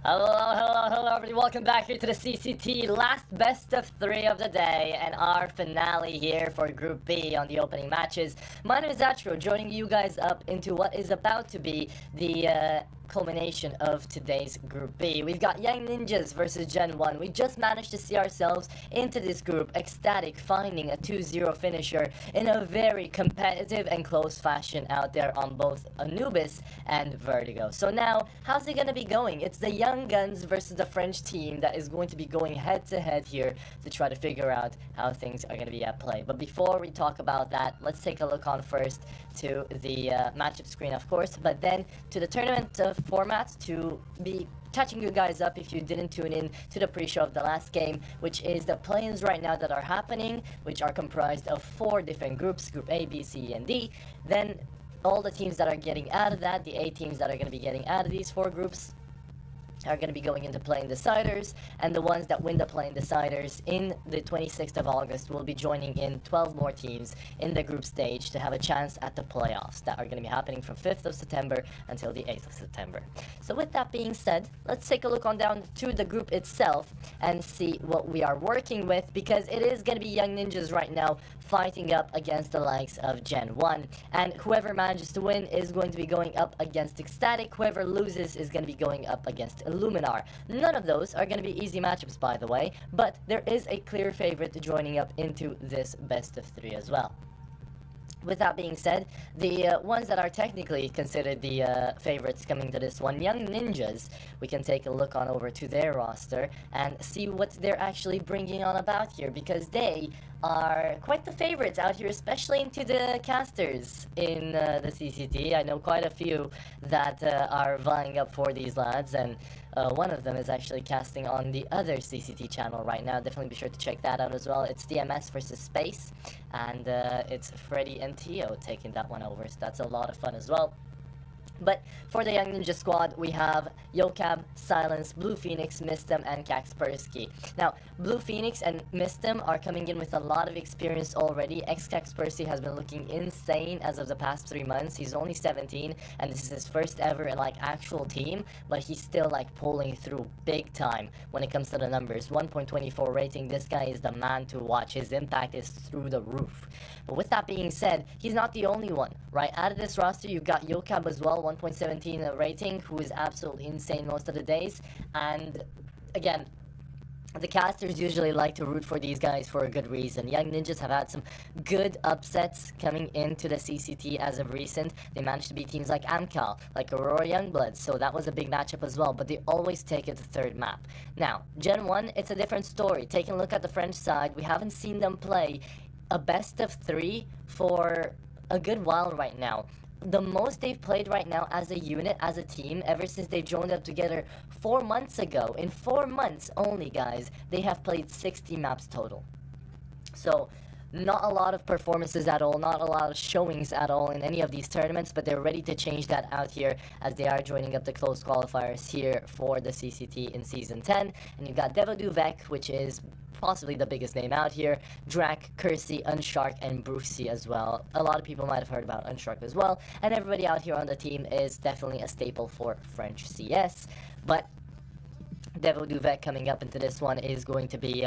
S4: Hello, everybody. Welcome back here to the CCT last best of 3 of the day and our finale here for Group B on the opening matches. My name is Atro, joining you guys up into what is about to be the culmination of today's Group B. We've got Young Ninjas versus Gen 1. We just managed to see ourselves into this group, ECSTATIC finding a 2-0 finisher in a very competitive and close fashion out there on both Anubis and Vertigo. So now, how's it going to be going? It's the Young Guns versus the French team that is going to be going head to head here to try to figure out how things are going to be at play. But before we talk about that, let's take a look on first to the matchup screen, of course, but then to the tournament format to be catching you guys up if you didn't tune in to the pre-show of the last game, which is the play-ins right now that are happening, which are comprised of 4 different groups, Group A, B, C, and D. Then all the teams that are getting out of that, the 8 teams that are going to be getting out of these 4 groups, are going to be going into play-in deciders, and the ones that win the play-in deciders in the 26th of August will be joining in 12 more teams in the group stage to have a chance at the playoffs that are going to be happening from 5th of September until the 8th of September. So with that being said, let's take a look on down to the group itself and see what we are working with, because it is going to be Young Ninjas right now fighting up against the likes of Gen 1, and whoever manages to win is going to be going up against ECSTATIC. Whoever loses is going to be going up against Illuminar. None of those are going to be easy matchups, by the way, but there is a clear favorite joining up into this best of 3 as well. With that being said, the ones that are technically considered the favorites coming to this one, Young Ninjas, we can take a look on over to their roster and see what they're actually bringing on about here, because they are quite the favorites out here, especially into the casters in the CCT. I know quite a few that are vying up for these lads, and one of them is actually casting on the other CCT channel right now. Definitely be sure to check that out as well. It's DMS versus Space, and it's Freddy and Tio taking that one over, so that's a lot of fun as well. But for the Young Ninja squad, we have Yokab, Silence, Blue Phoenix, Mistem, and Kaxpersky. Now, Blue Phoenix and Mistem are coming in with a lot of experience already. Kaxpersky has been looking insane as of the past 3 months. He's only 17, and this is his first ever actual team, but he's still pulling through big time when it comes to the numbers. 1.24 rating, this guy is the man to watch. His impact is through the roof. But with that being said, he's not the only one, right? Out of this roster, you've got Yokab as well, 1.17 rating, who is absolutely insane most of the days. And again, the casters usually like to root for these guys for a good reason. Young Ninjas have had some good upsets coming into the CCT as of recent. They managed to beat teams like Amcal, like Aurora Youngblood, so that was a big matchup as well, but they always take it to third map. Now, Gen 1, it's a different story. Taking a look at the French side, we haven't seen them play a best of 3 for a good while right now. the most they've played right now as a unit, as a team, ever since they joined up together 4 months ago. In 4 months only, guys, they have played 60 maps total. So, not a lot of performances at all, not a lot of showings at all in any of these tournaments, but they're ready to change that out here as they are joining up the close qualifiers here for the CCT in Season 10. And you've got Veto, which is possibly the biggest name out here, Drac, Kersey, Unshark, and Brucey as well. A lot of people might have heard about Unshark as well, and everybody out here on the team is definitely a staple for French CS, but Devo Duvec coming up into this one is going to be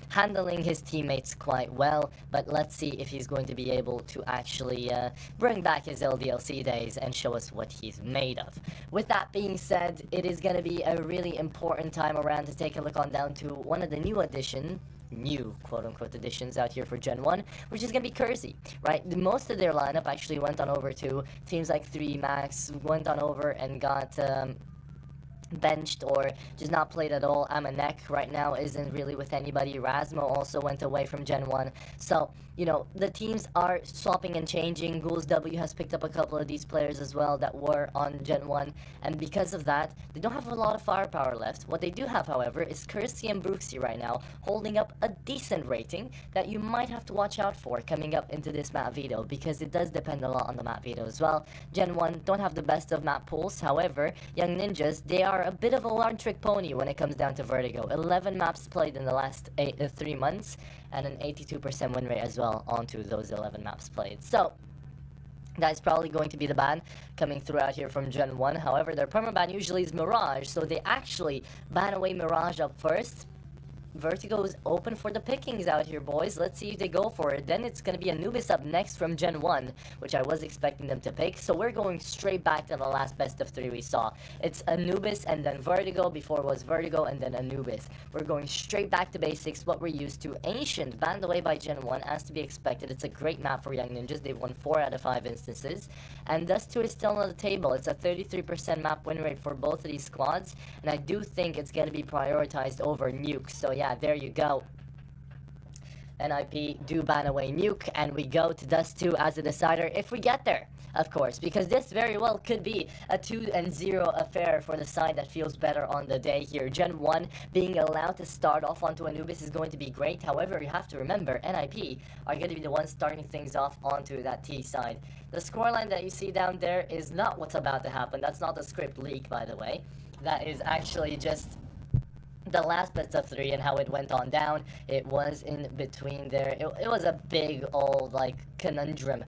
S4: handling his teammates quite well, but let's see if he's going to be able to actually bring back his LDLC days and show us what he's made of. With that being said, it is going to be a really important time around to take a look on down to one of the new quote-unquote additions out here for Gen 1, which is going to be Kersey, right? Most of their lineup actually went on over to teams like 3 Max, went on over and got benched or just not played at all. Amanek right now isn't really with anybody. Rasmo also went away from Gen 1. So, you know, the teams are swapping and changing. Ghouls W has picked up a couple of these players as well that were on Gen 1, and because of that, they don't have a lot of firepower left. What they do have, however, is Kersey and Bruxy right now, holding up a decent rating that you might have to watch out for coming up into this map veto, because it does depend a lot on the map veto as well. Gen 1 don't have the best of map pools, however, Young Ninjas, they are a bit of a one-trick pony when it comes down to Vertigo. 11 maps played in the last 3 months, and an 82% win rate as well onto those 11 maps played. So, that is probably going to be the ban coming through out here from Gen 1. However, their permaban usually is Mirage, so they actually ban away Mirage up first. Vertigo is open for the pickings out here, boys. Let's see if they go for it. Then it's going to be Anubis up next from Gen 1, which I was expecting them to pick. So we're going straight back to the last best of 3 we saw. It's Anubis and then Vertigo. Before it was Vertigo and then Anubis. We're going straight back to basics, what we're used to. Ancient, banned away by Gen 1, as to be expected. It's a great map for Young Ninjas. They've won 4 out of 5 instances. And Dust 2 is still on the table. It's a 33% map win rate for both of these squads. And I do think it's going to be prioritized over Nuke. So yeah, there you go. NIP do ban away Nuke, and we go to Dust 2 as a decider if we get there, of course, because this very well could be a 2-0 affair for the side that feels better on the day here. Gen 1 being allowed to start off onto Anubis is going to be great. However, you have to remember, NIP are going to be the ones starting things off onto that T side. The scoreline that you see down there is not what's about to happen. That's not the script leak, by the way. That is actually just the last best of 3 and how it went on down. It was in between there. It was a big old like conundrum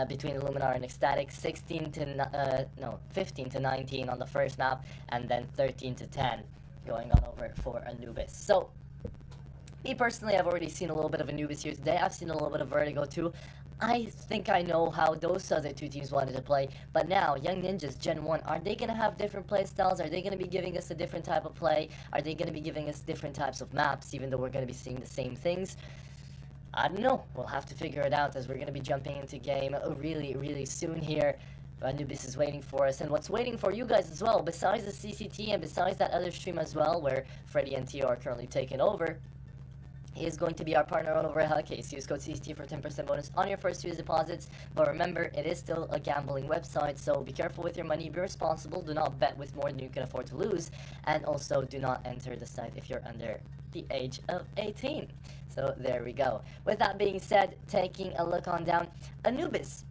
S4: between Illuminar and ECSTATIC. 15 to 19 on the first map, and then 13 to 10 going on over for Anubis. So me personally, I've already seen a little bit of Anubis here today. I've seen a little bit of Vertigo too. I think I know how those other 2 teams wanted to play, but now, Young Ninjas, Gen 1, are they going to have different play styles? Are they going to be giving us a different type of play? Are they going to be giving us different types of maps, even though we're going to be seeing the same things? I don't know. We'll have to figure it out as we're going to be jumping into game really, really soon here. Anubis is waiting for us, and what's waiting for you guys as well, besides the CCT and besides that other stream as well, where Freddy and Tio are currently taking over, is going to be our partner all over Hellcase. Use code CCT for 10% bonus on your first 2 deposits. But remember, it is still a gambling website, so be careful with your money, be responsible, do not bet with more than you can afford to lose, and also do not enter the site if you're under the age of 18. So there we go. With that being said, taking a look on down, Anubis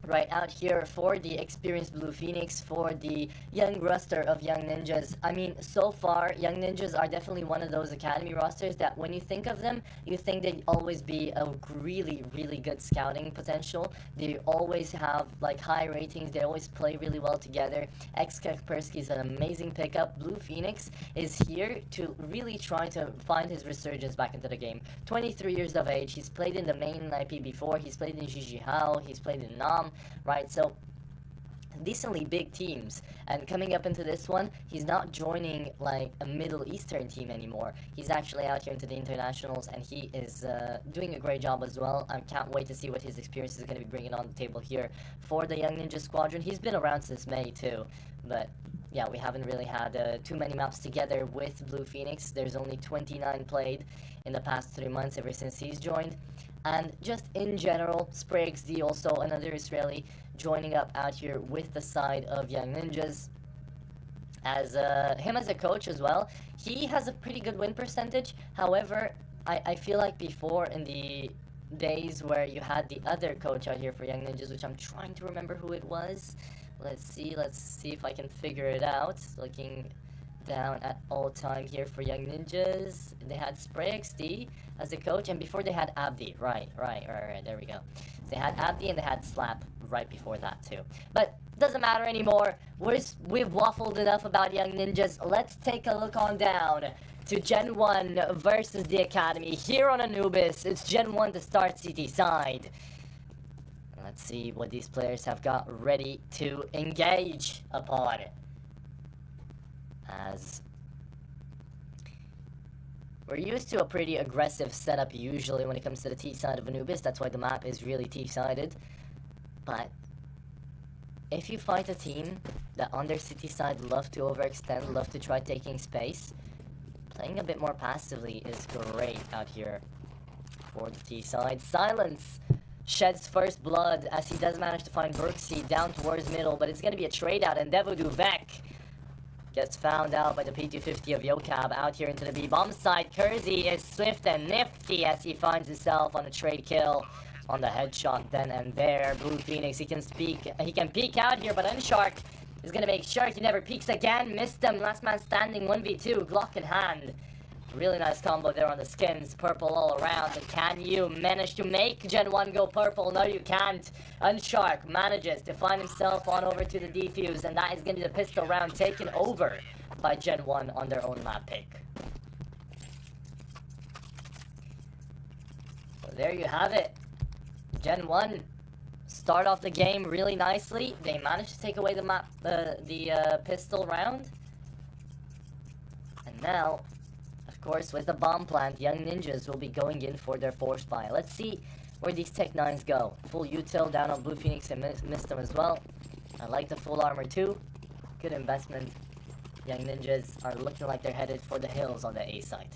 S4: right out here for the experienced Blue Phoenix, for the young roster of Young Ninjas. I mean, so far, Young Ninjas are definitely one of those academy rosters that when you think of them, you think they'd always be a really, really good scouting potential. They always have, like, high ratings. They always play really well together. Kaspersky is an amazing pickup. Blue Phoenix is here to really try to find his resurgence back into the game. 23 years of age. He's played in the main IP before. He's played in Jijihao. He's played in Nam. Right, so decently big teams, and coming up into this one, he's not joining like a Middle Eastern team anymore. He's actually out here into the internationals, and he is doing a great job as well. I can't wait to see what his experience is going to be bringing on the table here for the Young Ninja Squadron. He's been around since May too, but yeah, we haven't really had too many maps together with Blue Phoenix. There's only 29 played in the past 3 months ever since he's joined. And just in general, Spray XD, also another Israeli, joining up out here with the side of Young Ninjas. As him as a coach as well, he has a pretty good win percentage. However, I feel like before, in the days where you had the other coach out here for Young Ninjas, which I'm trying to remember who it was. Let's see if I can figure it out. Looking down at all time here for Young Ninjas, they had Spray XD as a coach, and before they had Abdi. Right, there we go. They had Abdi and they had Slap right before that too. But doesn't matter anymore. We've waffled enough about Young Ninjas. Let's take a look on down to Gen 1 versus the Academy here on Anubis. It's Gen 1 to start CT side. Let's see what these players have got ready to engage upon. As we're used to a pretty aggressive setup usually when it comes to the T side of Anubis. That's why the map is really T-sided. But if you fight a team that on their city side love to overextend, love to try taking space, playing a bit more passively is great out here for the T side. Silence sheds first blood as he does manage to find Brooksy down towards middle, but it's going to be a trade out, and Devoduvek gets found out by the P250 of Yokab out here into the B-bomb side. Kersey is swift and nifty as he finds himself on a trade kill on the headshot then and there. Blue Phoenix, he can peek out here, but Unshark is gonna make sure he never peeks again. Missed him, last man standing, 1v2, Glock in hand. Really nice combo there on the skins, purple all around. But can you manage to make Gen 1 go purple? No, you can't. Unshark manages to find himself on over to the defuse, and that is going to be the pistol round taken over by Gen 1 on their own map pick. So there you have it. Gen 1 start off the game really nicely. They managed to take away the pistol round. And now, of course, with the bomb plant, Young Ninjas will be going in for their force buy. Let's see where these Tech 9s go. Full util down on Blue Phoenix and missed them as well. I like the full armor too. Good investment. Young Ninjas are looking like they're headed for the hills on the A site.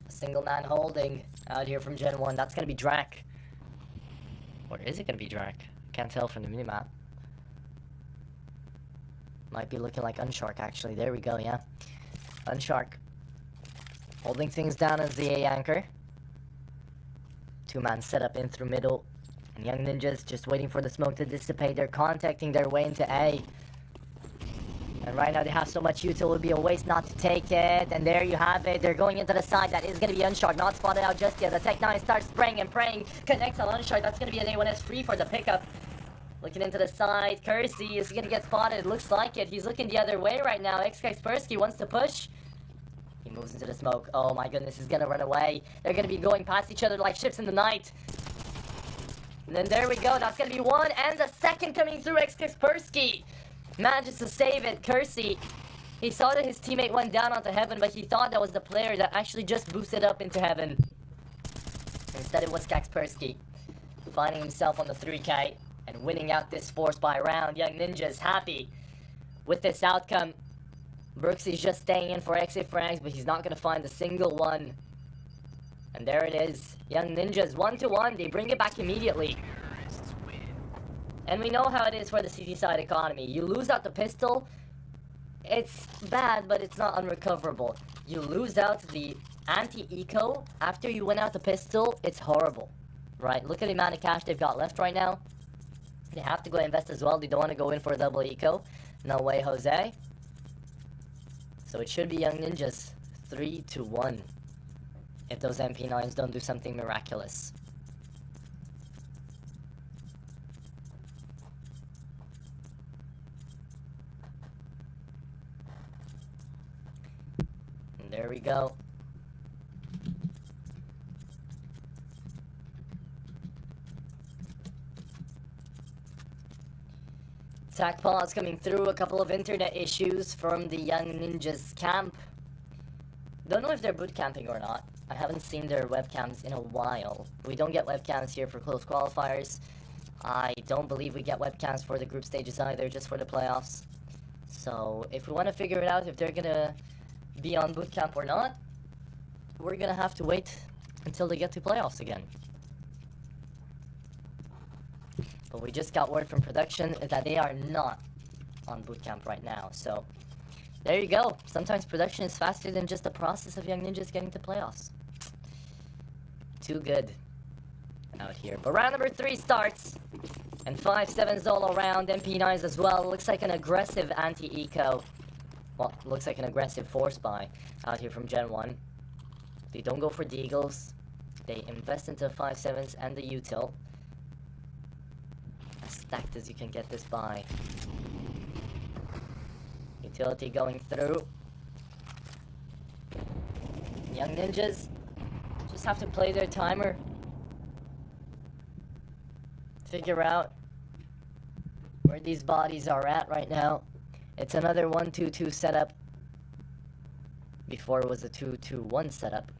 S4: Single man holding out here from Gen 1. That's gonna be Drac. Or is it gonna be Drac? Can't tell from the minimap. Might be looking like Unshark actually. There we go, yeah. Unshark holding things down as the A anchor. Two-man setup in through middle. And Young Ninjas just waiting for the smoke to dissipate. They're contacting their way into A. And right now they have so much util, it would be a waste not to take it. And there you have it. They're going into the side. That is going to be Unshark. Not spotted out just yet. The Tech 9 starts spraying and praying. Connects on Unshark. That's going to be an A1S free for the pickup. Looking into the side. Kersey is going to get spotted. It looks like it. He's looking the other way right now. Kaspersky wants to push. He moves into the smoke. Oh my goodness. He's going to run away. They're going to be going past each other like ships in the night. And then there we go. That's going to be one. And the second coming through. Kaspersky manages to save it. Kersey, he saw that his teammate went down onto heaven, but he thought that was the player that actually just boosted up into heaven. Instead it was Kaspersky, finding himself on the 3K and winning out this force buy round. Young Ninjas happy with this outcome. Brooksy's just staying in for exit frags, but he's not going to find a single one. And there it is. Young Ninjas 1-1. They bring it back immediately. And we know how it is for the CT side economy. You lose out the pistol, it's bad, but it's not unrecoverable. You lose out the anti-eco after you win out the pistol, it's horrible. Right, look at the amount of cash they've got left right now. They have to go invest as well. They don't want to go in for a double eco. No way, Jose. So it should be Young Ninjas 3-1 if those MP9s don't do something miraculous. There we go. Attack pause coming through. A couple of internet issues from the Young Ninjas camp. Don't know if they're boot camping or not. I haven't seen their webcams in a while. We don't get webcams here for close qualifiers. I don't believe we get webcams for the group stages either, just for the playoffs. So if we want to figure it out if they're gonna be on bootcamp or not, we're gonna have to wait until they get to playoffs again. But we just got word from production that they are not on bootcamp right now, so there you go. Sometimes production is faster than just the process of Young Ninjas getting to playoffs. Too good out here. But round number 3 starts, and 5-7s all around, MP9s as well. Looks like an aggressive anti-eco. Well, looks like an aggressive force buy out here from Gen 1. They don't go for deagles. They invest into 5-7s and the util. As stacked as you can get this buy. Utility going through. Young Ninjas just have to play their timer. Figure out where these bodies are at right now. It's another 1-2-2 setup. Before it was a 2-2-1 setup.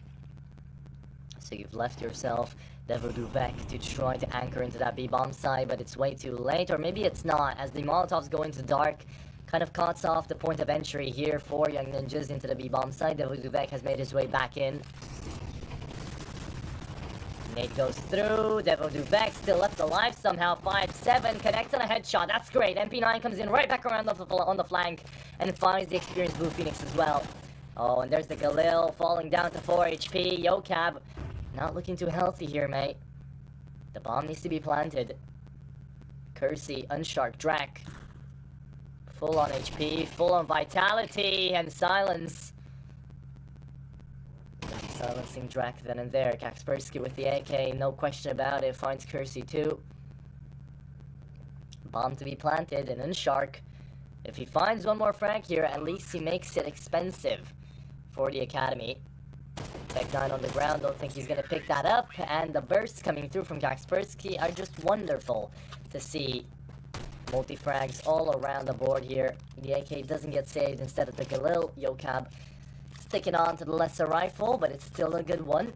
S4: So you've left yourself Devil Duvek to try to anchor into that B-bomb side, but it's way too late, or maybe it's not, as the Molotovs go into dark. Kind of cuts off the point of entry here for Young Ninjas into the B-bomb side. Devil Duvek has made his way back in. Nate goes through. Devil Duvek still left alive somehow. 5-7 connects on a headshot. That's great. MP9 comes in right back around on the flank and finds the experienced Blue Phoenix as well. Oh, and there's the Galil falling down to 4 HP. Yo, Cab, not looking too healthy here, mate. The bomb needs to be planted. Kersey, Unshark, Drac. Full on HP, full on vitality, and silence. Silencing Drac then and there. Kaspersky with the AK, no question about it. Finds Kersey too. Bomb to be planted, and then Shark. If he finds one more frag here, at least he makes it expensive for the Academy. Tech 9 on the ground, don't think he's gonna pick that up. And the bursts coming through from Kaspersky are just wonderful to see. Multi-frags all around the board here. The AK doesn't get saved instead of the Galil. Yokab sticking on to the lesser rifle, but it's still a good one.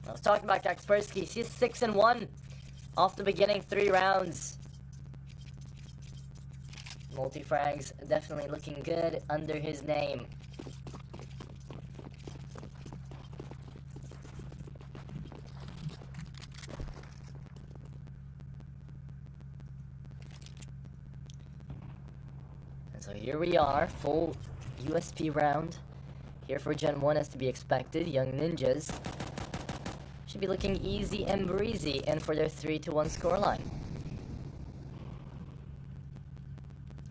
S4: I was talking about Kaspersky. He's 6-1 off the beginning 3 rounds. Multi-frags definitely looking good under his name. So here we are, full USP round. Here for Gen 1 as to be expected. Young Ninjas should be looking easy and breezy in for their 3-1 scoreline.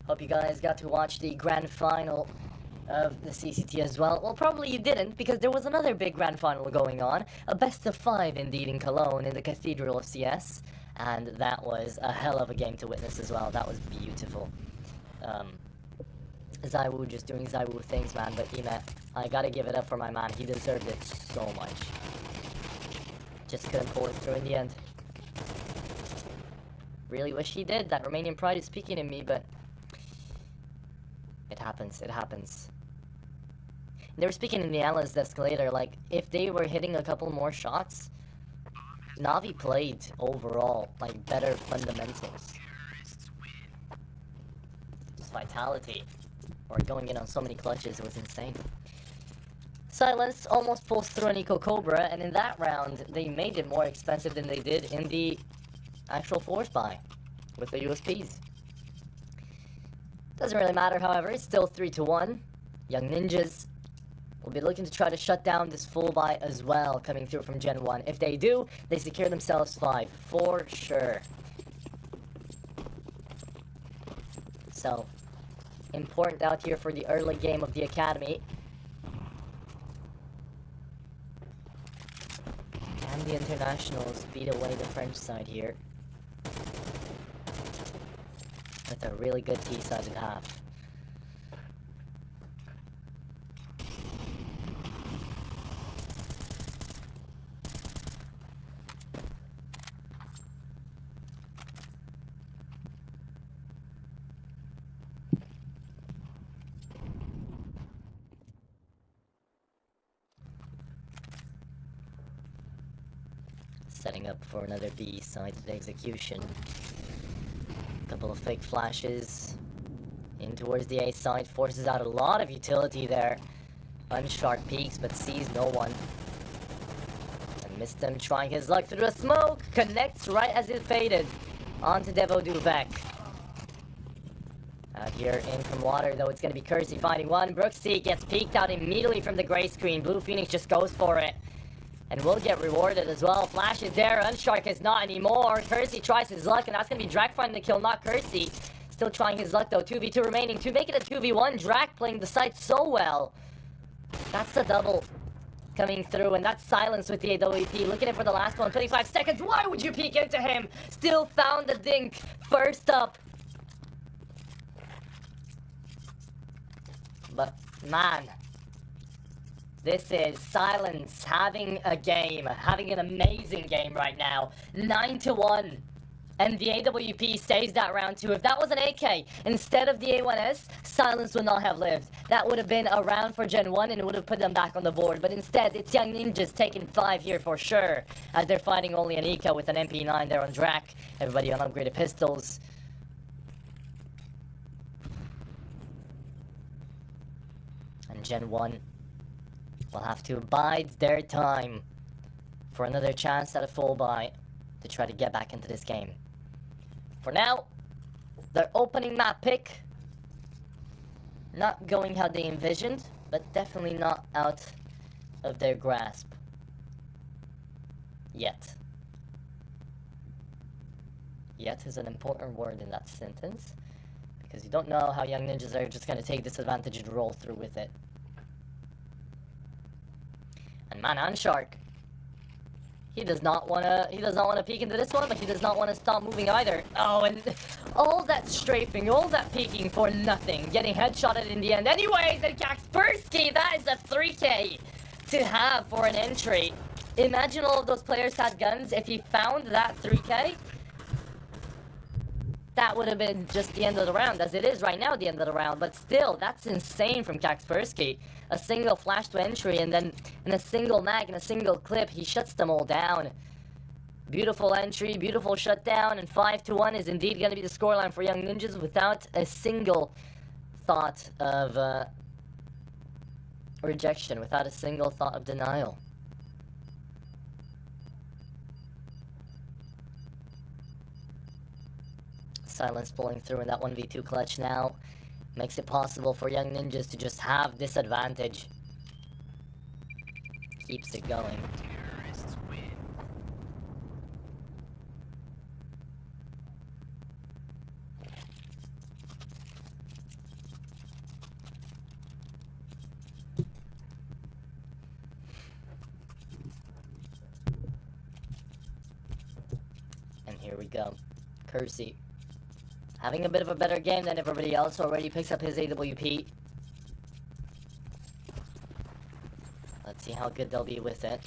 S4: Hope you guys got to watch the grand final of the CCT as well. Well, probably you didn't, because there was another big grand final going on. A best of 5 indeed in Cologne in the Cathedral of CS. And that was a hell of a game to witness as well. That was beautiful. Zaiwu just doing Zaiwu things, man, but Emet, I gotta give it up for my man. He deserved it so much. Just couldn't pull it through in the end. Really wish he did. That Romanian pride is speaking in me, but it happens, it happens. They were speaking in the analyst desk later, like, if they were hitting a couple more shots, Navi played overall, like, better fundamentals. Just vitality. Or going in on so many clutches, it was insane. Silence almost pulls through an Eco Cobra, and in that round, they made it more expensive than they did in the actual force buy with the USPs. Doesn't really matter, however, it's still 3-1. Young Ninjas will be looking to try to shut down this full buy as well, coming through from Gen 1. If they do, they secure themselves 5, for sure. So, important out here for the early game of the Academy. And the internationals beat away the French side here. With a really good T-sided half. Setting up for another B side execution. Couple of fake flashes in towards the A side, forces out a lot of utility there. Unshark peeks but sees no one. And missed him trying his luck through the smoke. Connects right as it faded onto Devo Duvek. Out here in from water though, it's gonna be Kersey finding one. Brooksy gets peeked out immediately from the gray screen. Blue Phoenix just goes for it. And will get rewarded as well. Flash is there, Unshark is not anymore. Kersey tries his luck, and that's gonna be Drak finding the kill, not Kersey. Still trying his luck though, 2v2 remaining to make it a 2v1. Drak playing the site so well. That's the double coming through, and that's Silence with the AWP. Looking in for the last one, 25 seconds. Why would you peek into him? Still found the dink. First up. But man, this is Silence having a game, having an amazing game right now. 9-1. And the AWP saves that round 2. If that was an AK instead of the A1S, Silence would not have lived. That would have been a round for Gen 1 and it would have put them back on the board. But instead, it's Young Ninjas taking 5 here for sure, as they're fighting only an Eco with an MP9 there on Drak. Everybody on upgraded pistols. And Gen 1 will have to bide their time for another chance at a full buy to try to get back into this game. For now, their opening map pick, not going how they envisioned, but definitely not out of their grasp. Yet. Yet is an important word in that sentence, because you don't know how Young Ninjas are just going to take this advantage and roll through with it. And man, Unshark, he does not want to peek into this one, but he does not want to stop moving either. Oh, and all that strafing, all that peeking for nothing. Getting headshotted in the end. Anyways, and Kaspersky, that is a 3K to have for an entry. Imagine all of those players had guns. If he found that 3K, that would have been just the end of the round, as it is right now, the end of the round. But still, that's insane from Kaspersky. A single flash to entry, and then in a single mag, in a single clip, he shuts them all down. Beautiful entry, beautiful shutdown, and 5-1 is indeed going to be the scoreline for Young Ninjas without a single thought of rejection, without a single thought of denial. Silence pulling through in that 1v2 clutch now. Makes it possible for Young Ninjas to just have this advantage. Keeps it going.
S6: Terrorists win.
S4: And here we go. Kersey having a bit of a better game than everybody else. Already picks up his AWP. Let's see how good they'll be with it.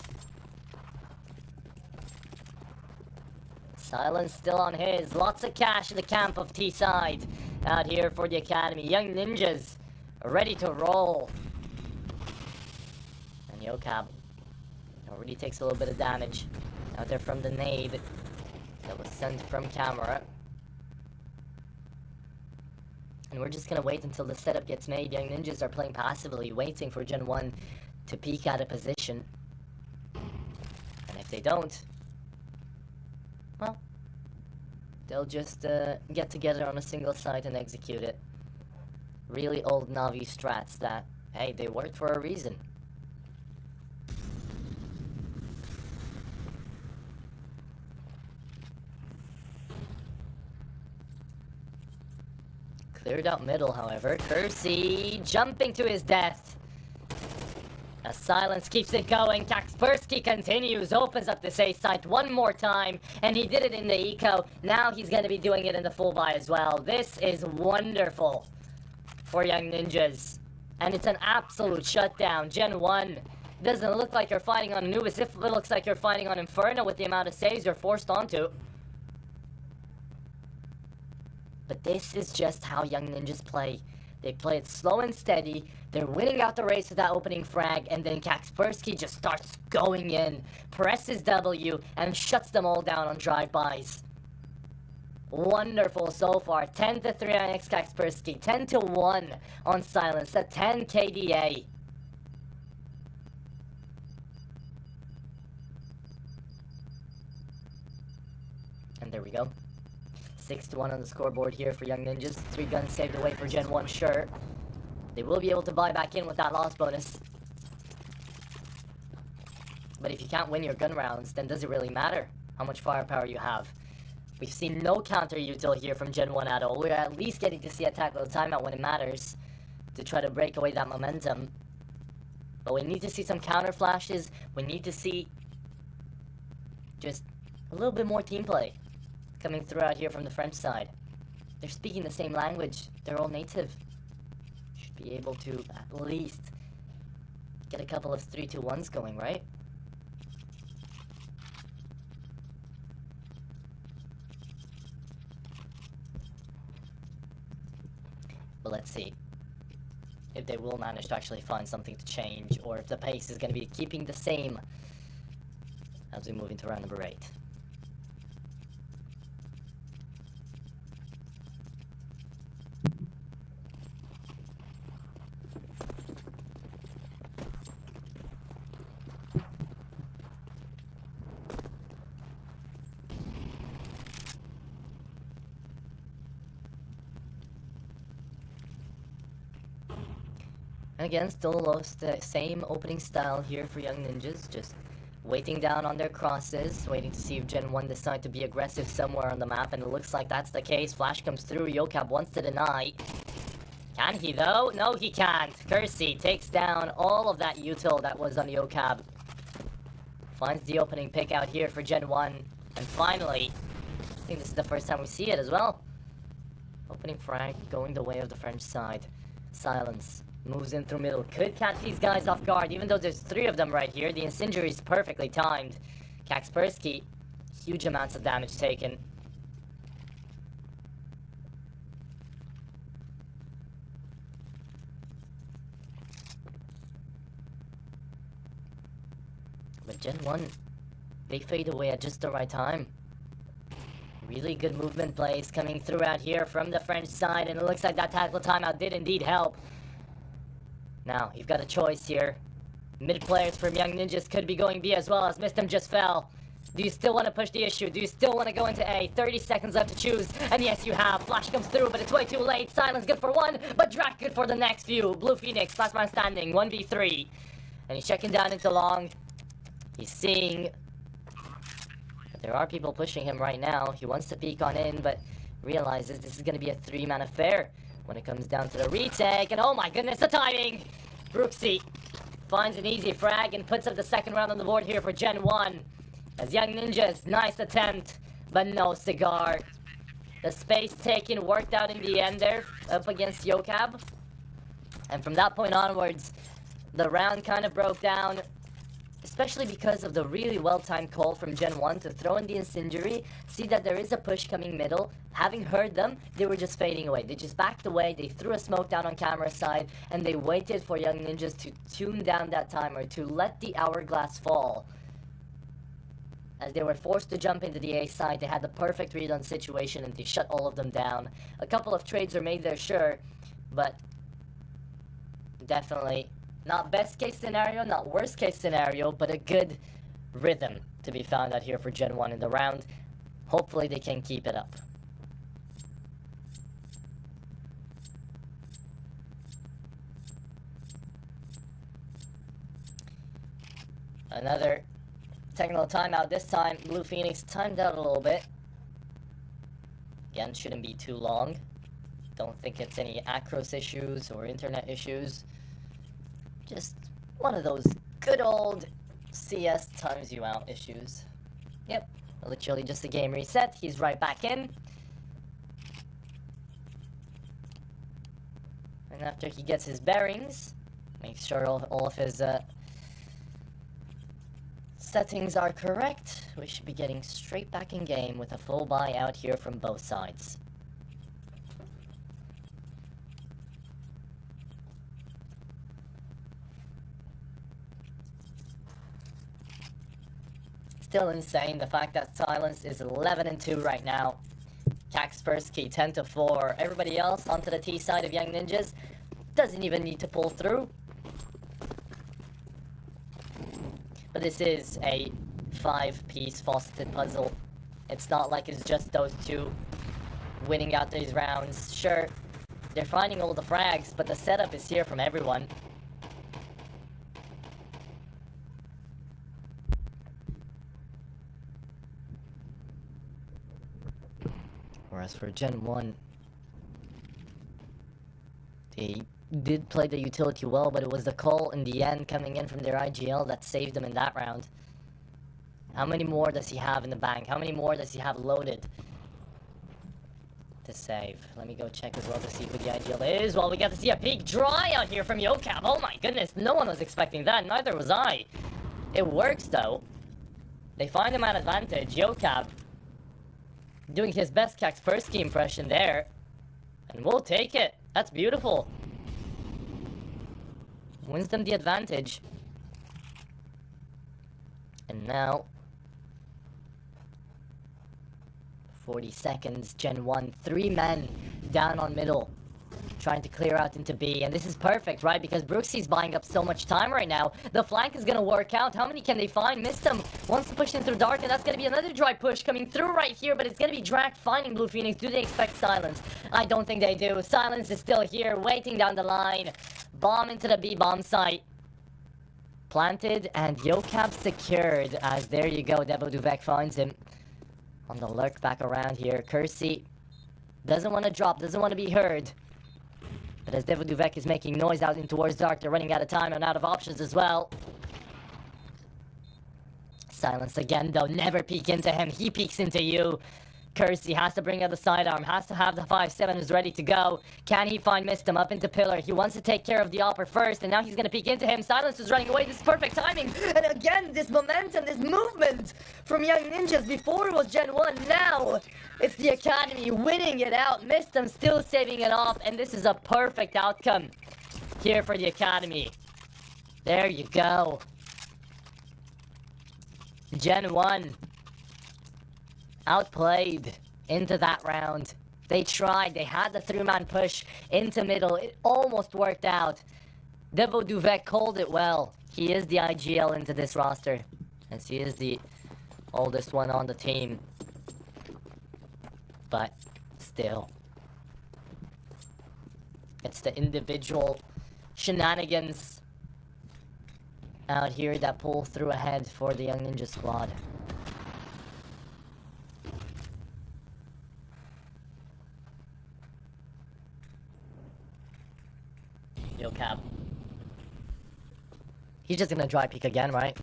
S4: Silence still on his. Lots of cash in the camp of T-side out here for the academy. Young Ninjas ready to roll. And Yocab already takes a little bit of damage out there from the nade that was sent from camera. And we're just gonna wait until the setup gets made. Young Ninjas are playing passively, waiting for Gen 1 to peek out of position. And if they don't, well, they'll just get together on a single site and execute it. Really old Navi strats that, hey, they worked for a reason. Cleared out middle, however. Kersey jumping to his death. As Silence keeps it going, Kaspersky continues, opens up this A site one more time, and he did it in the eco. Now he's going to be doing it in the full buy as well. This is wonderful for Young Ninjas. And it's an absolute shutdown. Gen 1 doesn't look like you're fighting on Anubis. It looks like you're fighting on Inferno with the amount of saves you're forced onto. But this is just how Young Ninjas play. They play it slow and steady. They're winning out the race with that opening frag, and then Kaspersky just starts going in, presses W, and shuts them all down on drive-bys. Wonderful so far. 10-3 on Kaspersky, 10-1 on Silence, a 10 KDA. And there we go. 6-1 on the scoreboard here for Young Ninjas. 3 guns saved away for Gen 1, sure. They will be able to buy back in with that loss bonus. But if you can't win your gun rounds, then does it really matter how much firepower you have? We've seen no counter util here from Gen 1 at all. We're at least getting to see a tactical timeout when it matters to try to break away that momentum. But we need to see some counter flashes. We need to see just a little bit more team play coming through out here from the French side. They're speaking the same language. They're all native. Should be able to at least get a couple of 3-2-1s going, right? But let's see if they will manage to actually find something to change, or if the pace is going to be keeping the same as we move into round number 8. Again, still the same opening style here for Young Ninjas, just waiting down on their crosses, waiting to see if Gen 1 decide to be aggressive somewhere on the map, and it looks like that's the case. Flash comes through, Yocab wants to deny. Can he though? No, he can't. Kersey takes down all of that util that was on Yocab. Finds the opening pick out here for Gen 1, and finally, I think this is the first time we see it as well. Opening frag going the way of the French side. Silence. Moves in through middle. Could catch these guys off guard, even though there's 3 of them right here. The incendiary is perfectly timed. Kaspersky, huge amounts of damage taken. But Gen 1, they fade away at just the right time. Really good movement plays coming through out here from the French side, and it looks like that tackle timeout did indeed help. Now, you've got a choice here. Mid players from Young Ninjas could be going B as well, as Mistim just fell. Do you still want to push the issue? Do you still want to go into A? 30 seconds left to choose. And yes, you have. Flash comes through, but it's way too late. Silence good for 1, but Drak good for the next few. Blue Phoenix, last man standing, 1v3. And he's checking down into long. He's seeing that there are people pushing him right now. He wants to peek on in, but realizes this is going to be a 3-man affair when it comes down to the retake. And oh my goodness, the timing! Brooksy finds an easy frag and puts up the second round on the board here for Gen 1. As Young Ninjas, nice attempt, but no cigar. The space taken worked out in the end there, up against Yocab. And from that point onwards, the round kind of broke down, especially because of the really well-timed call from Gen 1 to throw in the incendiary, see that there is a push coming middle. Having heard them, they were just fading away. They just backed away, they threw a smoke down on camera side, and they waited for Young Ninjas to tune down that timer, to let the hourglass fall. As they were forced to jump into the A side, they had the perfect read on situation, and they shut all of them down. A couple of trades are made there, sure, but definitely not best case scenario, not worst case scenario, but a good rhythm to be found out here for Gen 1 in the round. Hopefully they can keep it up. Another technical timeout. This time, Blue Phoenix timed out a little bit. Again, shouldn't be too long. Don't think it's any Acros issues or internet issues. Just one of those good old CS times you out issues. Yep, literally just a game reset. He's right back in. And after he gets his bearings, makes sure all of his settings are correct, we should be getting straight back in game with a full buy out here from both sides. Still insane, the fact that Silence is 11-2 right now. Kaspersky 10-4. Everybody else onto the T side of Young Ninjas doesn't even need to pull through. But this is a 5-piece faceted puzzle. It's not like it's just those two winning out these rounds. Sure, they're finding all the frags, but the setup is here from everyone. Whereas for Gen 1, they did play the utility well, but it was the call in the end coming in from their IGL that saved them in that round. How many more does he have in the bank? How many more does he have loaded to save? Let me go check as well to see who the IGL is. Well, we got to see a peak dry out here from Yocab. Oh my goodness, no one was expecting that. Neither was I. It works though. They find him at advantage. Yocab doing his best Kaspersky impression there. And we'll take it. That's beautiful. Wins them the advantage. And now 40 seconds, Gen 1, 3 men down on middle, trying to clear out into B, and this is perfect, right? Because Brooksy's buying up so much time right now. The flank is gonna work out. How many can they find? Missed him. Wants to push in through dark, and that's gonna be another dry push coming through right here, but it's gonna be Drac finding Blue Phoenix. Do they expect Silence? I don't think they do. Silence is still here, waiting down the line. Bomb into the B bomb site. Planted, and Yocab secured, as there you go, Devo Duvek finds him. On the lurk back around here, Kersey doesn't want to drop, doesn't want to be heard. But as Devo Duvek is making noise out in towards dark, they're running out of time and out of options as well. Silence again though, never peek into him, he peeks into you. Kersey has to bring out the sidearm, has to have the 5-7 is ready to go. Can he find Mistum up into Pillar? He wants to take care of the Opper first, and now he's gonna peek into him. Silence is running away, this is perfect timing. And again, this momentum, this movement from Young Ninjas. Before it was Gen 1, now it's the Academy winning it out. Mistum still saving it off, and this is a perfect outcome here for the Academy. There you go. Gen 1 outplayed into that round. They tried, they had the 3-man push into middle. It almost worked out. Devo Duvek called it well. He is the IGL into this roster, as he is the oldest one on the team. But still, it's the individual shenanigans out here that pull through ahead for the Young Ninja squad. Yocab. He's just gonna dry peek again, right?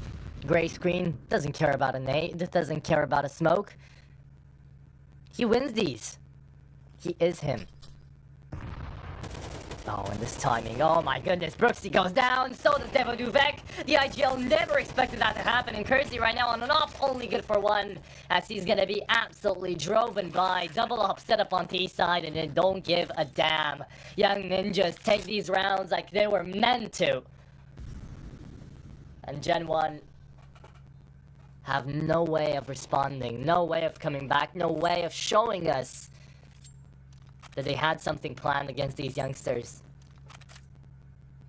S4: Gray screen, doesn't care about a nade, doesn't care about a smoke. He wins these. He is him. Oh, and this timing, oh my goodness, Brooksy goes down, so does Devo Duvek. The IGL never expected that to happen, and Kersey right now on an op, only good for one, as he's gonna be absolutely driven by. Double op set up on T side, and they don't give a damn. Young Ninjas take these rounds like they were meant to. And Gen 1 have no way of responding, no way of coming back, no way of showing us that they had something planned against these youngsters.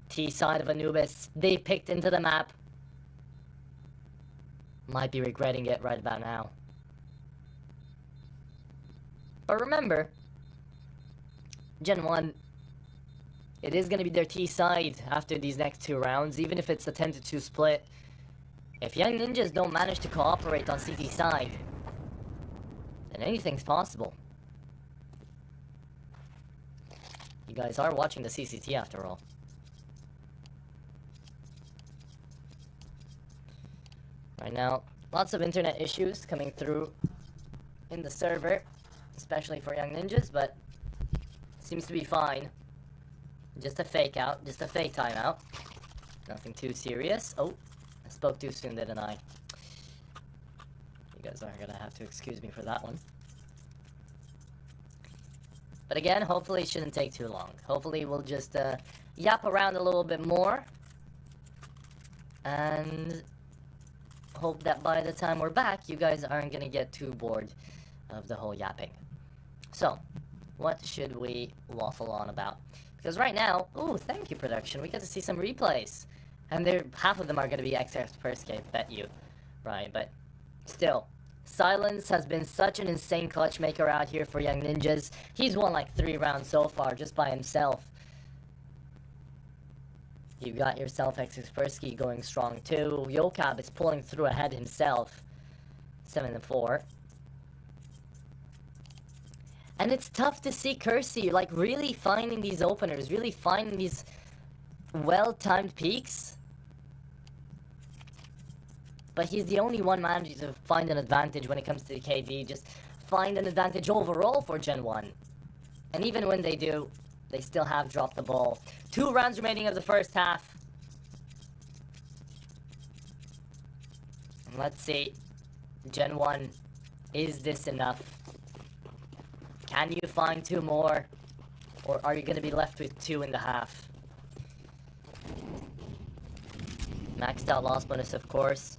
S4: T side of Anubis, they picked into the map. Might be regretting it right about now. But remember, Gen 1, it is going to be their T side after these next 2 rounds, even if it's a 10-2 split. If Young Ninjas don't manage to cooperate on CT side, then anything's possible. You guys are watching the CCT after all. Right now, lots of internet issues coming through in the server, especially for Young Ninjas, but seems to be fine. Just a fake out, just a fake timeout. Nothing too serious. Oh, I spoke too soon, didn't I? You guys are gonna have to excuse me for that one. But again, hopefully it shouldn't take too long. Hopefully we'll just yap around a little bit more. And hope that by the time we're back, you guys aren't gonna get too bored of the whole yapping. So, what should we waffle on about? Because right now, ooh, thank you, production. We get to see some replays. And half of them are gonna be ECSTATIC, I bet you. Right, but still. Silence has been such an insane clutch maker out here for Young Ninjas. He's won like 3 rounds so far, just by himself. You got yourself ECSTATIC going strong too. Yokab is pulling through ahead himself. 7-4. And it's tough to see Kersey, like, really finding these openers, really finding these well-timed peaks. But he's the only one managing to find an advantage when it comes to the KD, just find an advantage overall for Gen 1. And even when they do, they still have dropped the ball. 2 rounds remaining of the first half. And let's see. Gen 1, is this enough? Can you find 2 more? Or are you going to be left with 2.5? Maxed out loss bonus, of course.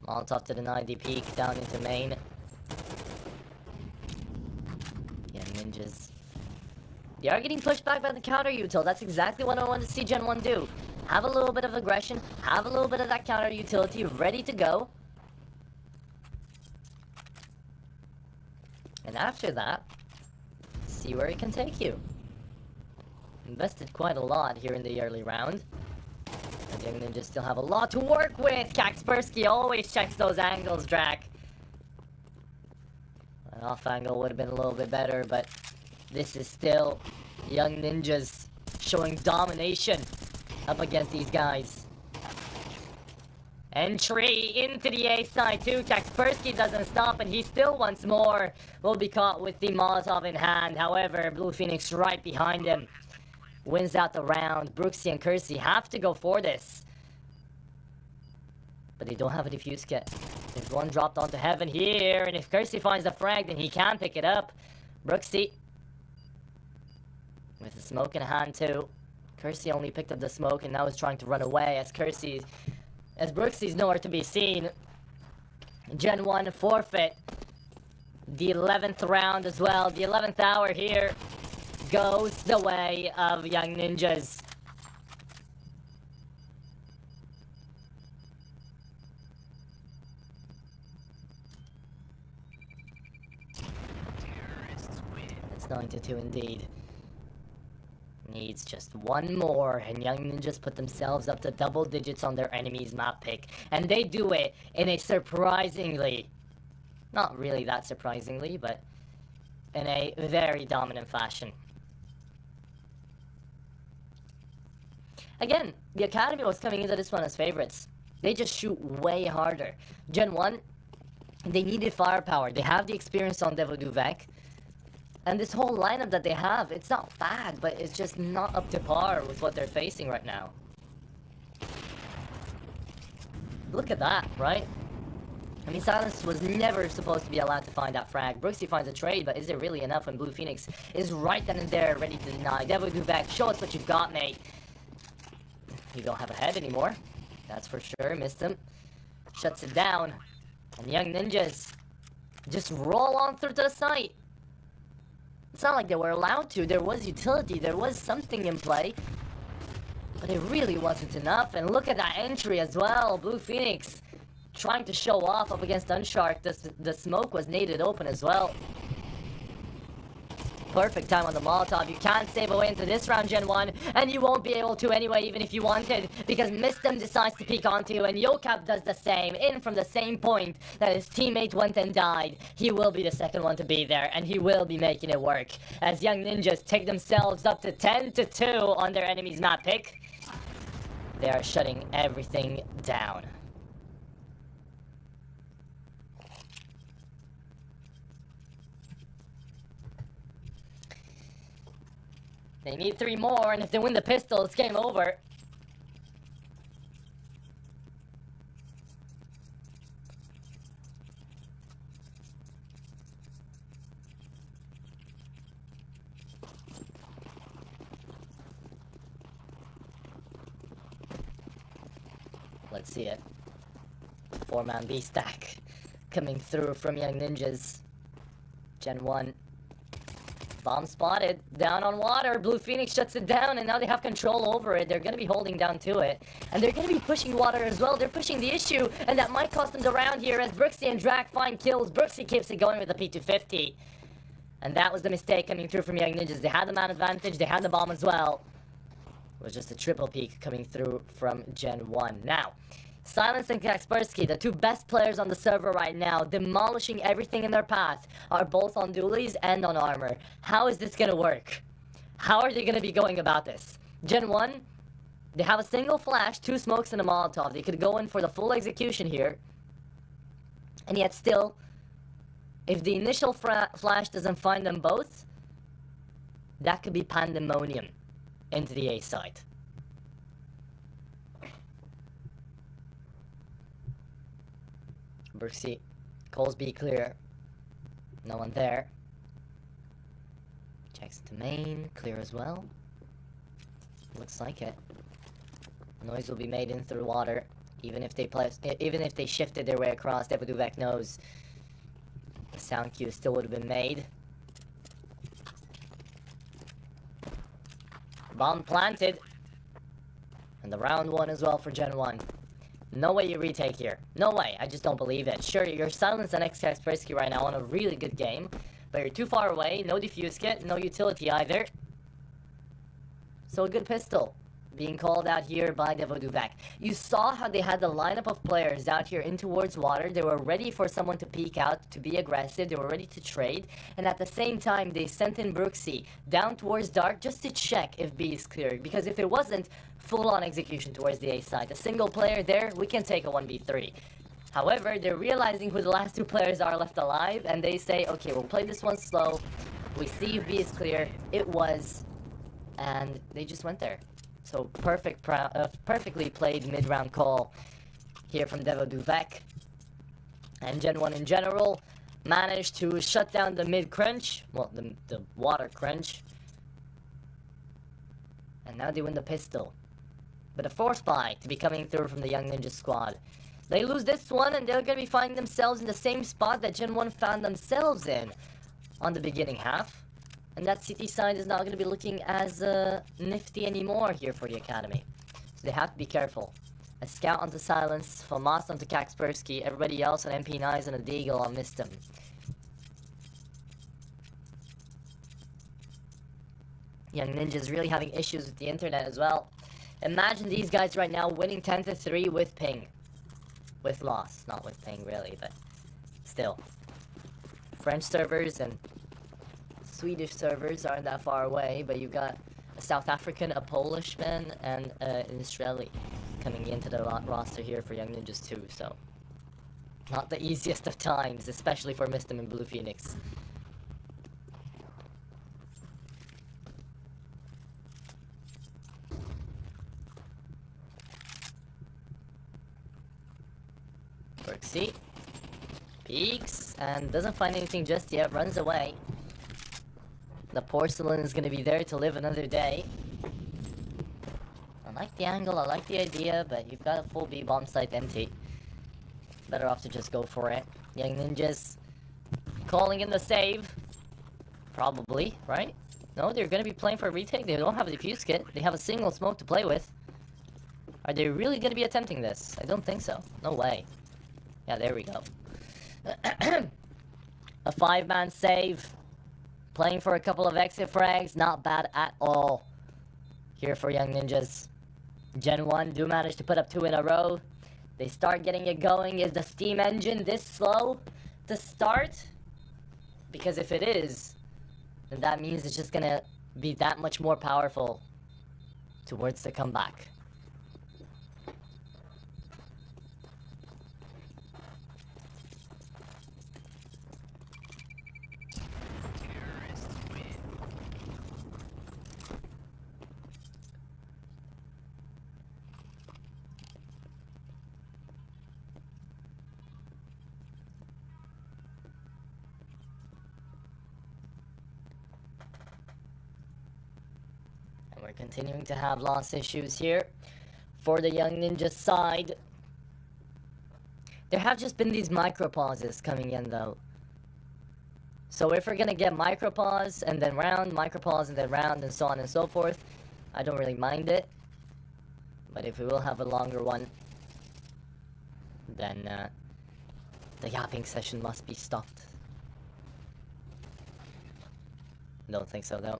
S4: Molotov to deny the peak down into main. Yeah, ninjas. They are getting pushed back by the counter util. That's exactly what I want to see Gen 1 do. Have a little bit of aggression, have a little bit of that counter utility ready to go. And after that, see where it can take you. Invested quite a lot here in the early round. And Young Ninjas still have a lot to work with. Kaspersky always checks those angles, Drac. An off angle would have been a little bit better, but this is still Young Ninjas showing domination up against these guys. Entry into the A side too. Kaspersky doesn't stop, and he still once more will be caught with the Molotov in hand. However, Blue Phoenix right behind him wins out the round. Brooksy and Kersey have to go for this, but they don't have a defuse kit. There's one dropped onto heaven here, and if Kersey finds the frag, then he can pick it up. Brooksy with the smoke in hand too. Kersey only picked up the smoke and now is trying to run away as Brooksy's nowhere to be seen. Gen 1 forfeit. The 11th round as well. The 11th hour here goes the way of Young Ninjas. It's 9-2 indeed. Needs just one more, and Young Ninjas put themselves up to double digits on their enemy's map pick. And they do it in a surprisingly, not really that surprisingly, but in a very dominant fashion. Again, the Academy was coming into this one as favorites. They just shoot way harder. Gen 1, they needed firepower. They have the experience on Devo Duvek. And this whole lineup that they have, it's not bad, but it's just not up to par with what they're facing right now. Look at that, right? I mean, Silence was never supposed to be allowed to find that frag. Brooksy finds a trade, but is it really enough when Blue Phoenix is right then and there, ready to deny? Devo Duvek, show us what you've got, mate. You don't have a head anymore. That's for sure. Missed him. Shuts it down. And Young Ninjas just roll on through to the site. It's not like they were allowed to. There was utility. There was something in play. But it really wasn't enough. And look at that entry as well. Blue Phoenix trying to show off up against Unshark. The smoke was naded open as well. Perfect time on the Molotov. You can't save away into this round, Gen 1, and you won't be able to anyway, even if you wanted, because Mistem decides to peek onto you, and Yokap does the same, in from the same point that his teammate went and died. He will be the second one to be there, and he will be making it work, as Young Ninjas take themselves up to 10-2 on their enemy's map pick. They are shutting everything down. They need 3 more, and if they win the pistol, it's game over. Let's see it. 4-man B stack coming through from Young Ninjas. Gen 1. Bomb spotted. Down on water. Blue Phoenix shuts it down, and now they have control over it. They're going to be holding down to it. And they're going to be pushing water as well. They're pushing the issue, and that might cost them the round here as Brooksy and Drac find kills. Brooksy keeps it going with the P250. And that was the mistake coming through from Young Ninjas. They had the man advantage. They had the bomb as well. It was just a triple peak coming through from Gen 1. Now, Silence and Kaspersky, the two best players on the server right now, demolishing everything in their path, are both on dualies and on armor. How is this gonna work? How are they gonna be going about this? Gen 1, they have a single flash, 2 smokes, and a Molotov. They could go in for the full execution here. And yet still, if the initial flash doesn't find them both, that could be pandemonium into the A site. Brooksy, Coles B clear. No one there. Checks to main, clear as well. Looks like it. Noise will be made in through water, even if they shifted their way across. Devaduvek knows the sound cue still would have been made. Bomb planted. And the round 1 as well for Gen 1. No way you retake here. No way. I just don't believe it. Sure, you're Silence and Kaspersky right now on a really good game, but you're too far away. No defuse kit, no utility either. So a good pistol being called out here by Devoduvek. You saw how they had the lineup of players out here in towards water. They were ready for someone to peek out, to be aggressive. They were ready to trade. And at the same time, they sent in Brooksy down towards dark just to check if B is clear. Because if it wasn't, full-on execution towards the A side. A single player there, we can take a 1v3. However, they're realizing who the last 2 players are left alive, and they say, okay, we'll play this one slow. We see if B is clear. It was. And they just went there. So perfectly played mid-round call here from Devoduvek. And Gen 1 in general managed to shut down the mid-crunch. Well, the water crunch. And now they win the pistol. But a force buy to be coming through from the Young Ninja squad. They lose this one, and they're going to be finding themselves in the same spot that Gen 1 found themselves in on the beginning half. And that CT side is not going to be looking as nifty anymore here for the Academy. So they have to be careful. A scout onto Silence, Famas onto Kaspersky, everybody else on MP9s and a Deagle on Mistem. Young Ninja's really having issues with the internet as well. Imagine these guys right now winning 10-3 with ping. With loss. Not with ping, really, but still. French servers and Swedish servers aren't that far away, but you've got a South African, a Polishman, and an Israeli coming into the roster here for Young Ninjas too, so not the easiest of times, especially for Mistem and Blue Phoenix. Brooksy peeks and doesn't find anything just yet, runs away. The porcelain is going to be there to live another day. I like the angle, I like the idea, but you've got a full B-bomb site empty. Better off to just go for it. Young Ninjas calling in the save. Probably, right? No, they're going to be playing for a retake. They don't have a defuse kit. They have a single smoke to play with. Are they really going to be attempting this? I don't think so. No way. Yeah, there we go. A 5-man save. Playing for a couple of exit frags. Not bad at all. Here for Young Ninjas. Gen 1 do manage to put up 2 in a row. They start getting it going. Is the steam engine this slow to start? Because if it is, then that means it's just gonna be that much more powerful towards the comeback. We're continuing to have loss issues here for the Young Ninja side. There have just been these micro pauses coming in though. So if we're gonna get micro pause and then round, micro pause and then round, and so on and so forth, I don't really mind it. But if we will have a longer one, then the yapping session must be stopped. Don't think so though.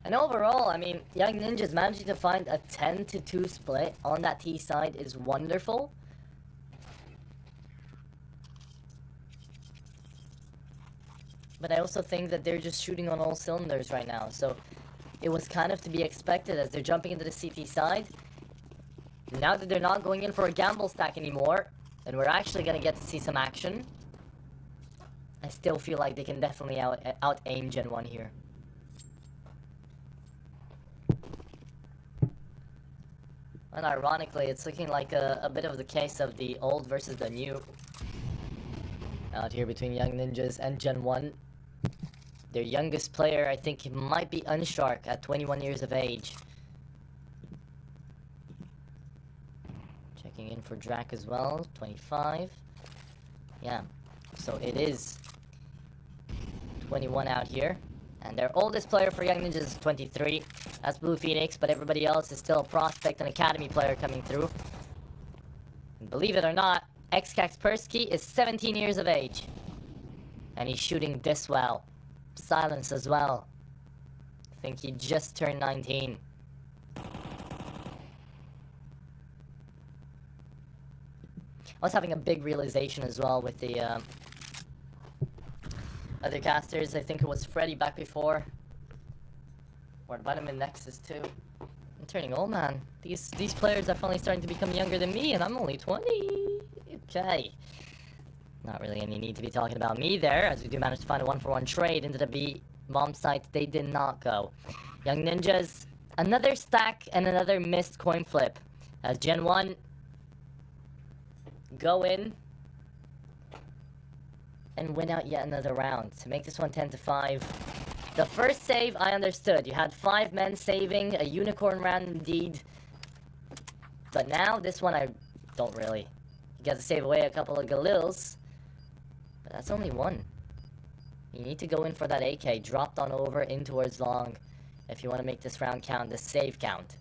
S4: And overall, I mean, Young Ninjas managing to find a 10-2 split on that T side is wonderful. But I also think that they're just shooting on all cylinders right now, so it was kind of to be expected as they're jumping into the CT side. Now that they're not going in for a gamble stack anymore, and we're actually gonna get to see some action, I still feel like they can definitely out-aim Gen 1 here. And ironically, it's looking like a bit of the case of the old versus the new out here between Young Ninjas and Gen 1. Their youngest player, I think, might be Unshark at 21 years of age. Checking in for Drac as well, 25. Yeah, so it is 21 out here. And their oldest player for Young Ninjas is 23. That's Blue Phoenix, but everybody else is still a prospect and academy player coming through. And believe it or not, Xcaxpersky is 17 years of age. And he's shooting this well. Silence as well. I think he just turned 19. I was having a big realization as well with the other casters. I think it was Freddy back before. Or Vitamin Nexus too. I'm turning old, man. These players are finally starting to become younger than me, and I'm only 20. Okay. Not really any need to be talking about me there, as we do manage to find a 1-for-1 trade into the B bomb site. They did not go. Young Ninjas, another stack and another missed coin flip. As Gen 1 go in and win out yet another round to make this one 10-5. The first save, I understood. You had 5 men saving, a unicorn round indeed. But now, this one I don't really. You got to save away a couple of Galils. But that's only one. You need to go in for that AK, dropped on over in towards long, if you want to make this round count, the save count.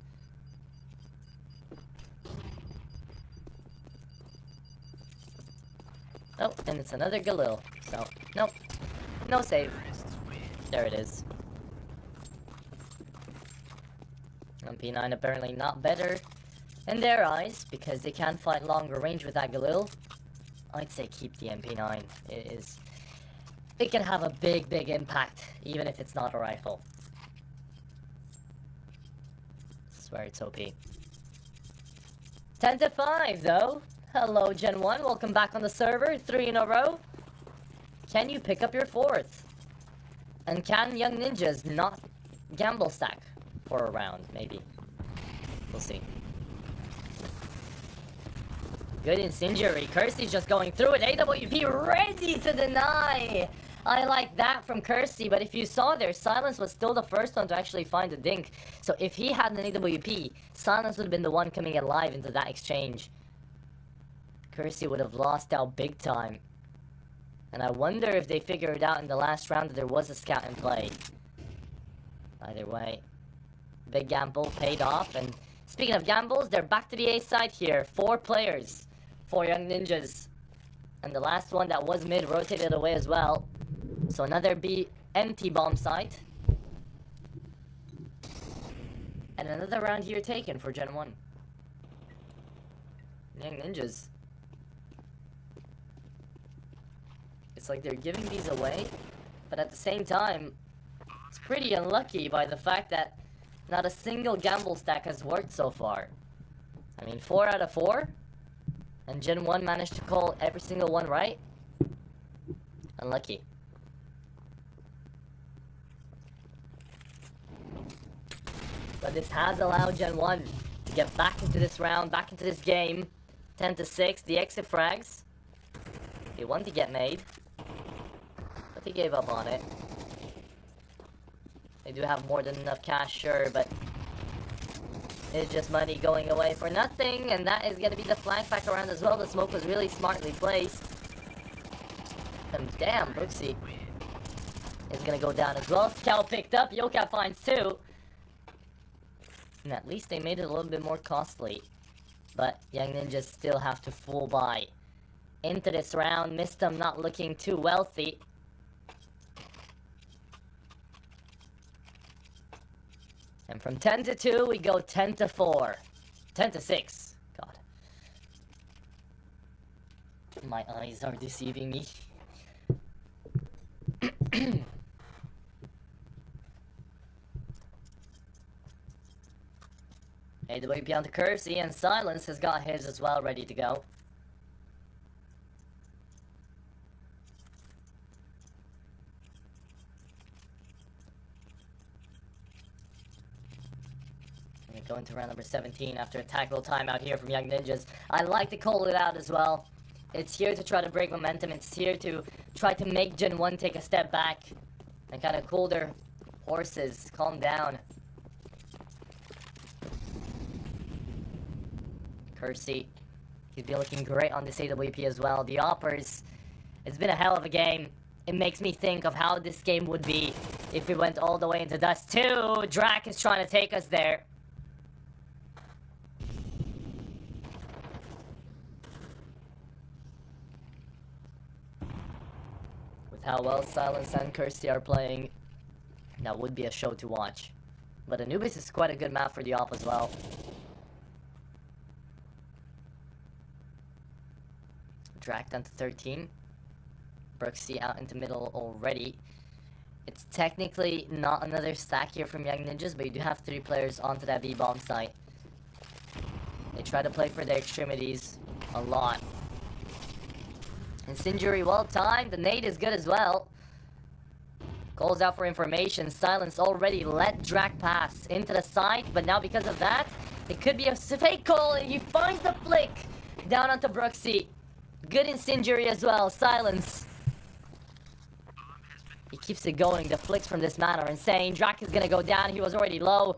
S4: Oh, and it's another Galil. So, nope. No save. There it is. MP9 apparently not better in their eyes, because they can't fight longer range with that Galil. I'd say keep the MP9. It can have a big impact, even if it's not a rifle. I swear it's OP. 10-5 though. Hello Gen 1, welcome back on the server, 3 in a row. Can you pick up your 4th? And can Young Ninjas not gamble stack for a round, maybe? We'll see. Good incendiary. Kersey's just going through it. AWP ready to deny. I like that from Kersey, but if you saw there, Silence was still the first one to actually find the dink. So if he had an AWP, Silence would have been the one coming alive into that exchange. Kersey would have lost out big time. And I wonder if they figured out in the last round that there was a scout in play. Either way, big gamble paid off. And speaking of gambles, they're back to the A side here. 4 players for Young Ninjas. And the last one that was mid rotated away as well. So another B empty bomb site. And another round here taken for Gen 1. Young Ninjas. It's like they're giving these away, but at the same time, it's pretty unlucky by the fact that not a single gamble stack has worked so far. I mean, 4 out of 4, and Gen 1 managed to call every single one right. Unlucky. But this has allowed Gen 1 to get back into this round, back into this game. 10-6, the exit frags. They want to get made. But they gave up on it. They do have more than enough cash, sure, but It's just money going away for nothing, and that is going to be the flank back around as well. The smoke was really smartly placed. And damn, Brooksy is going to go down as well. Scout picked up, Yocap finds 2. And at least they made it a little bit more costly. But Young Ninjas still have to full buy into this round. Mistum not looking too wealthy. And from 10 to 2, we go 10 to 4. 10 to 6. God. My eyes are deceiving me. AWP on the Kersey, and Silence has got his as well, ready to go. And we go into round number 17 after a tactical timeout here from Young Ninjas. I like to call it out as well. It's here to try to break momentum. It's here to try to make Gen 1 take a step back and kind of cool their horses, calm down. Kersey, he's been looking great on this AWP as well. The Oppers, it's been a hell of a game. It makes me think of how this game would be if we went all the way into Dust 2. Drac is trying to take us there. With how well Silence and Kersey are playing, that would be a show to watch. But Anubis is quite a good map for the Op as well. Dragged down to 13. Brooksy out into middle already. It's technically not another stack here from Young Ninjas, but you do have 3 players onto that B-bomb site. They try to play for their extremities a lot. And Sinjuri well timed. The nade is good as well. Calls out for information. Silence already let Drac pass into the site, but now because of that, it could be a fake call, and he finds the flick down onto Brooksy. Good incendiary as well. Silence. He keeps it going. The flicks from this man are insane. Drac is gonna go down. He was already low.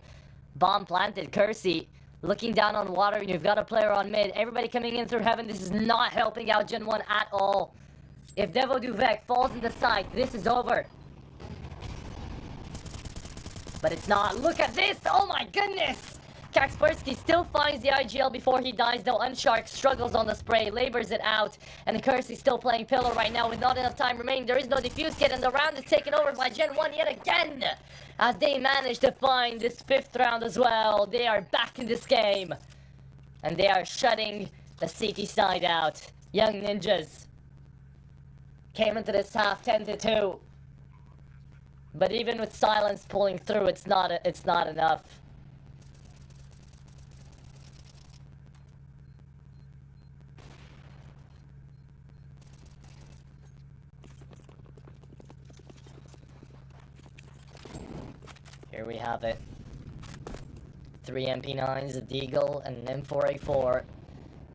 S4: Bomb planted. Kersey looking down on water, and you've got a player on mid. Everybody coming in through heaven. This is not helping out Gen 1 at all. If Devo Duvek falls in the site, this is over. But it's not. Look at this. Oh my goodness. Kaspersky still finds the IGL before he dies, though Unshark struggles on the spray, labors it out, and Kersey still playing pillow right now with not enough time remaining. There is no defuse kit, and the round is taken over by Gen 1 yet again, as they manage to find this 5th round as well. They are back in this game, and they are shutting the CT side out. Young Ninjas came into this half 10 to 2, but even with Silence pulling through, it's not enough. Here we have it. 3 MP9s, a Deagle, and an M4A4.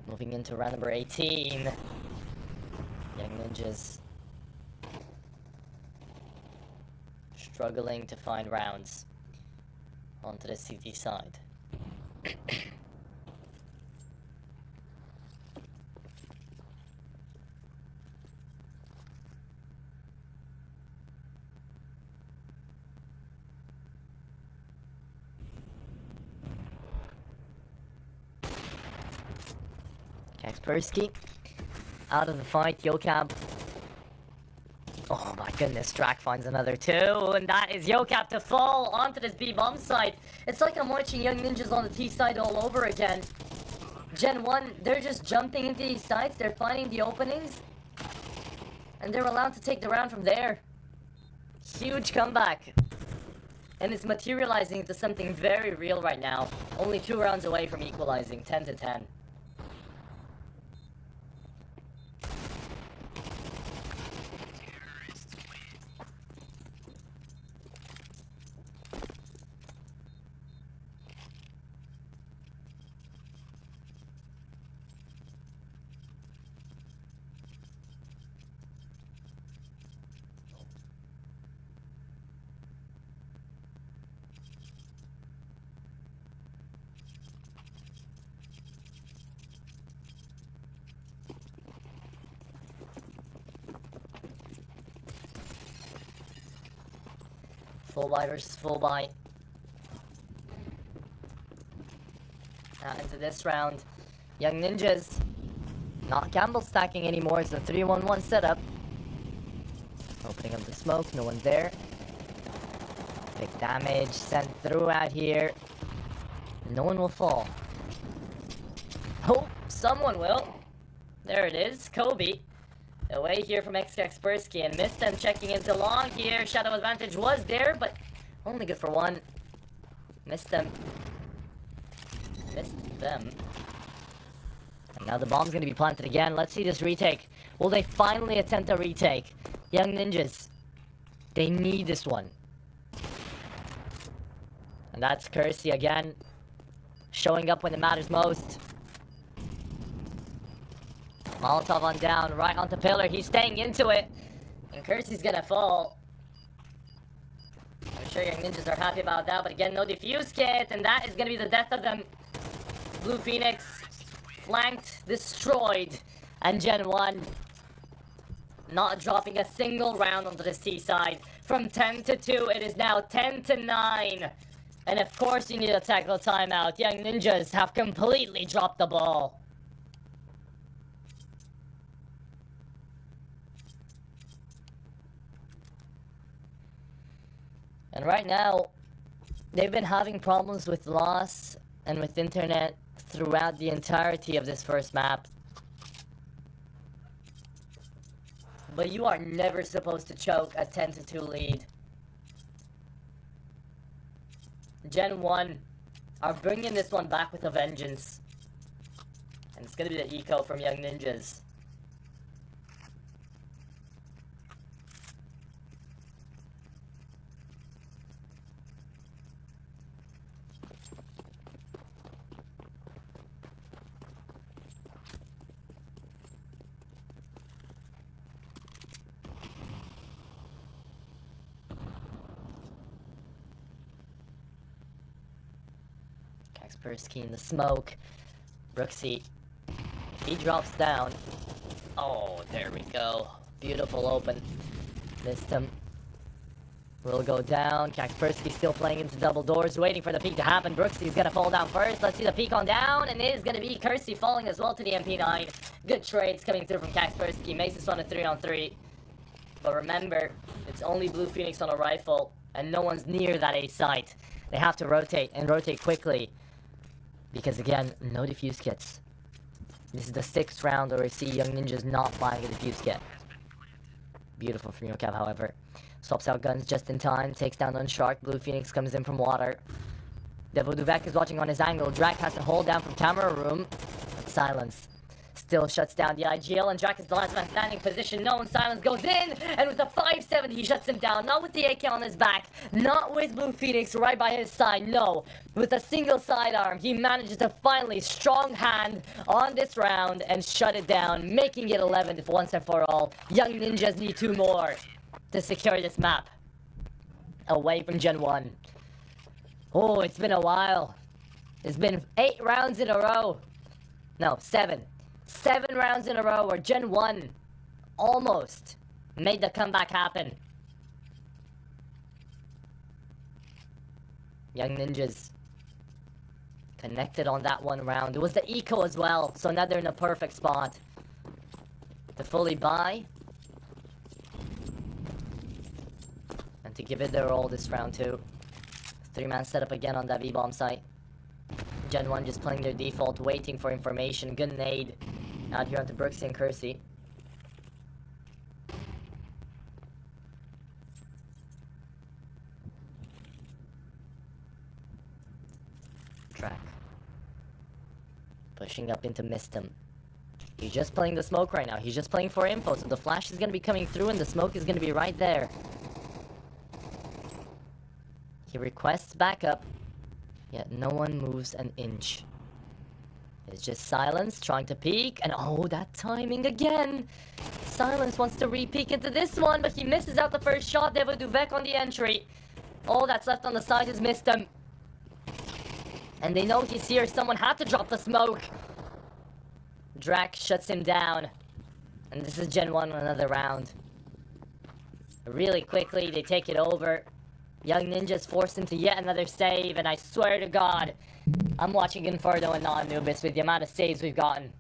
S4: Moving into round number 18. Young Ninjas struggling to find rounds onto the CT side. Kaspersky out of the fight. Yocap. Oh my goodness, Drac finds another 2, and that is Yocap to fall onto this B-bomb site. It's like I'm watching Young Ninjas on the T side all over again. Gen 1, they're just jumping into these sites, they're finding the openings, and they're allowed to take the round from there. Huge comeback. And it's materializing into something very real right now. Only 2 rounds away from equalizing, 10 to 10. Full buy versus full buy. Now into this round. Young Ninjas. Not gamble stacking anymore. It's a 3-1-1 setup. Opening up the smoke. No one there. Big damage sent through out here. No one will fall. Oh, someone will. There it is. Kobe. Away here from Kaspersky and missed them checking into long here. Shadow advantage was there, but only good for one. Missed them. Missed them. And now the bomb's gonna be planted again. Let's see this retake. Will they finally attempt a retake? Young Ninjas. They need this one. And that's Kersey again. Showing up when it matters most. Molotov on down, right onto pillar. He's staying into it. And Kersey's gonna fall. I'm sure Young Ninjas are happy about that, but again, no defuse kit, and that is gonna be the death of them. Blue Phoenix flanked, destroyed, and Gen 1 not dropping a single round onto the C side. From 10 to 2, it is now 10 to 9. And of course you need a tactical timeout. Young Ninjas have completely dropped the ball. And right now, they've been having problems with loss and with internet throughout the entirety of this first map. But you are never supposed to choke a 10 to 2 lead. Gen 1 are bringing this one back with a vengeance. And it's gonna be the eco from Young Ninjas. Kaspersky in the smoke. Brooksy, if he drops down. Oh, there we go. Beautiful open. Missed him. Will go down. Kaspersky still playing into double doors, waiting for the peek to happen. Brooksy's gonna fall down first. Let's see the peek on down, and it is gonna be Kersey falling as well to the MP9. Good trades coming through from Kaspersky. Makes this one a 3-on-3. But remember, it's only Blue Phoenix on a rifle, and no one's near that A site. They have to rotate, and rotate quickly. Because again, no defuse kits. This is the 6th round where we see Young Ninjas not buying a defuse kit. Beautiful from Yokav, however. Swaps out guns just in time, takes down Unshark. Blue Phoenix comes in from water. Devo Duvek is watching on his angle. Drak has to hold down from camera room. But Silence still shuts down the IGL, and Drak is the last man standing. Position known. Silence goes in, and with a 5-7 he shuts him down. Not with the AK on his back, not with Blue Phoenix right by his side, no. With a single sidearm, he manages to finally strong hand on this round and shut it down, making it 11 once and for all. Young Ninjas need 2 more to secure this map away from Gen 1. Oh, it's been a while. It's been 8 rounds in a row. No, 7. 7 rounds in a row where Gen 1 almost made the comeback happen. Young Ninjas connected on that one round. It was the eco as well, so now they're in a perfect spot to fully buy and to give it their all this round too. 3-man setup again on that V-bomb site. Gen 1 just playing their default, waiting for information. Good nade out here onto Brooksy and Kersey. Track. Pushing up into Mistum. He's just playing the smoke right now. He's just playing for info, so the flash is going to be coming through and the smoke is going to be right there. He requests backup, yet no one moves an inch. It's just Silence trying to peek, and oh, that timing again! Silence wants to re-peek into this one, but he misses out the first shot. Devo Duvek on the entry. All that's left on the side is Mistum. And they know he's here. Someone had to drop the smoke. Drak shuts him down. And this is Gen 1 on another round. Really quickly, they take it over. Young Ninja's forced into yet another save, and I swear to God, I'm watching Inferno and not Anubis with the amount of saves we've gotten.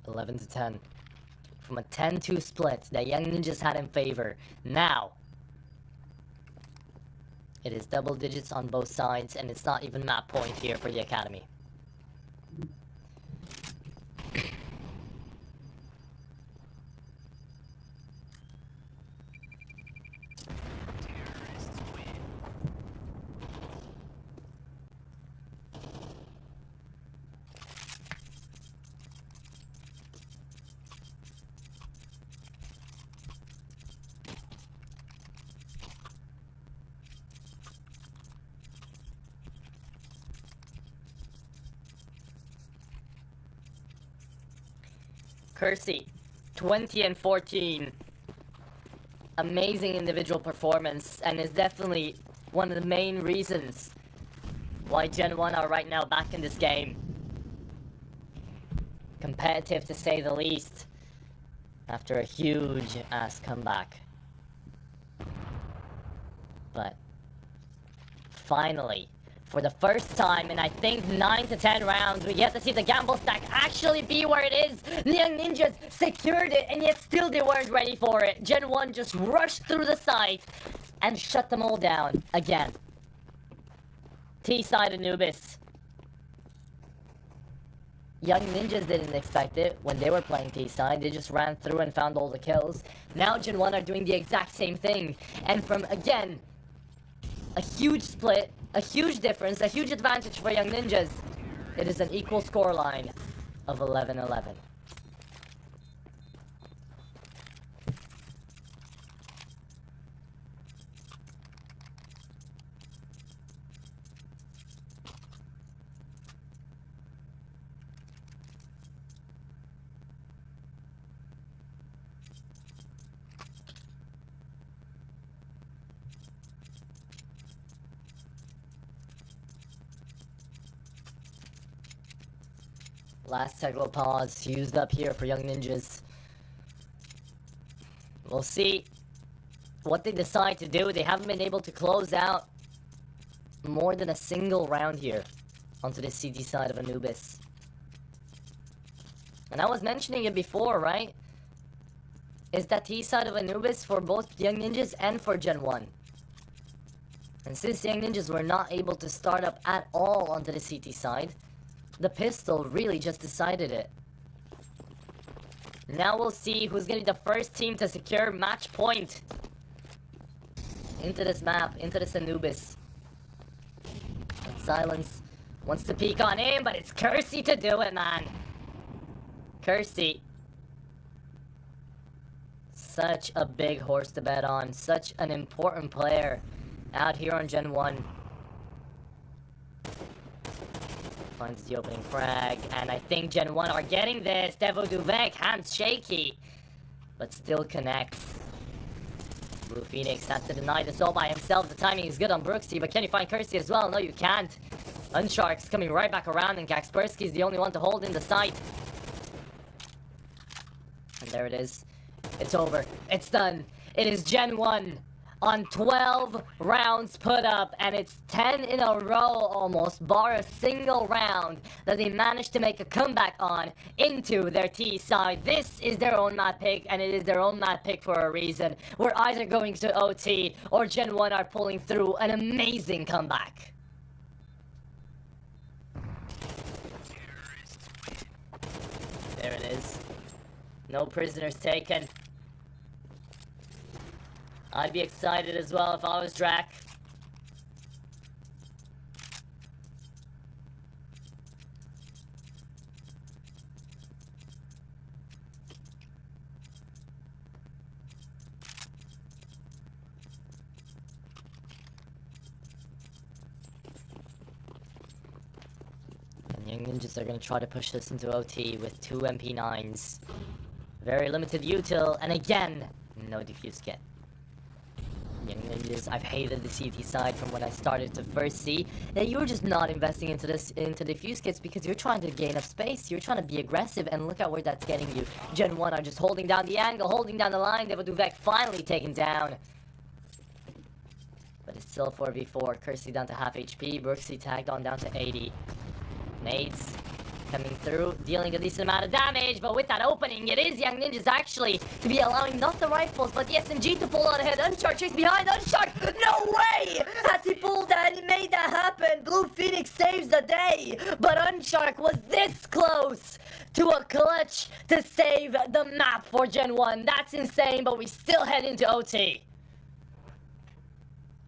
S4: (11-10). From a 10-2 split that Young Ninjas had in favor. Now, it is double digits on both sides, and it's not even map point here for the Academy. Kersey, 20-14. Amazing individual performance, and is definitely one of the main reasons why Gen 1 are right now back in this game. Competitive to say the least, after a huge ass comeback. But finally, for the first time in I think 9 to 10 rounds, we get to see the gamble stack actually be where it is. The Young Ninjas secured it, and yet still they weren't ready for it. Gen 1 just rushed through the site and shut them all down again. T-side Anubis. Young Ninjas didn't expect it when they were playing T-side. They just ran through and found all the kills. Now Gen 1 are doing the exact same thing. And from, again, a huge split, a huge difference, a huge advantage for Young Ninjas. It is an equal scoreline of 11-11. Last technical pause used up here for Young Ninjas. We'll see what they decide to do. They haven't been able to close out more than a single round here onto the CT side of Anubis. And I was mentioning it before, right? Is that T side of Anubis for both Young Ninjas and for Gen 1. And since Young Ninjas were not able to start up at all onto the CT side, the pistol really just decided it. Now we'll see who's gonna be the first team to secure match point into this map, into this Anubis. And Silence wants to peek on in, but it's Kersey to do it, man. Kersey. Such a big horse to bet on. Such an important player out here on Gen 1. Finds the opening frag, and I think Gen 1 are getting this. Devo Duvek, hands shaky, but still connects. Blue Phoenix has to deny this all by himself. The timing is good on Brooksy, but can you find Kersey as well? No, you can't. Unshark's coming right back around, and Kaspersky's the only one to hold in the sight. And there it is. It's over. It's done. It is Gen 1 on 12 rounds put up, and it's 10 in a row almost, bar a single round that they managed to make a comeback on into their T side. This is their own map pick, and it is their own map pick for a reason. We're either going to OT or Gen 1 are pulling through an amazing comeback. There it is. No prisoners taken. I'd be excited as well if I was Drac. And Young Ninjas are going to try to push this into OT with 2 MP9s. Very limited util, and again, no defuse kit. Young Ninjas, I've hated the CT side from when I started to first see that you're just not investing into the fuse kits because you're trying to gain up space. You're trying to be aggressive, and look at where that's getting you. Gen 1 are just holding down the angle, holding down the line. Devaduvek finally taken down. But it's still 4v4. Kersey down to half HP. Brooksy tagged on down to 80. Nades coming through, dealing a decent amount of damage, but with that opening, it is Young Ninjas actually to be allowing not the rifles, but the SMG to pull out ahead. Unshark chase behind, Unshark! No way! Has he pulled that? He made that happen! Blue Phoenix saves the day, but Unshark was this close to a clutch to save the map for Gen 1. That's insane, but we still head into OT.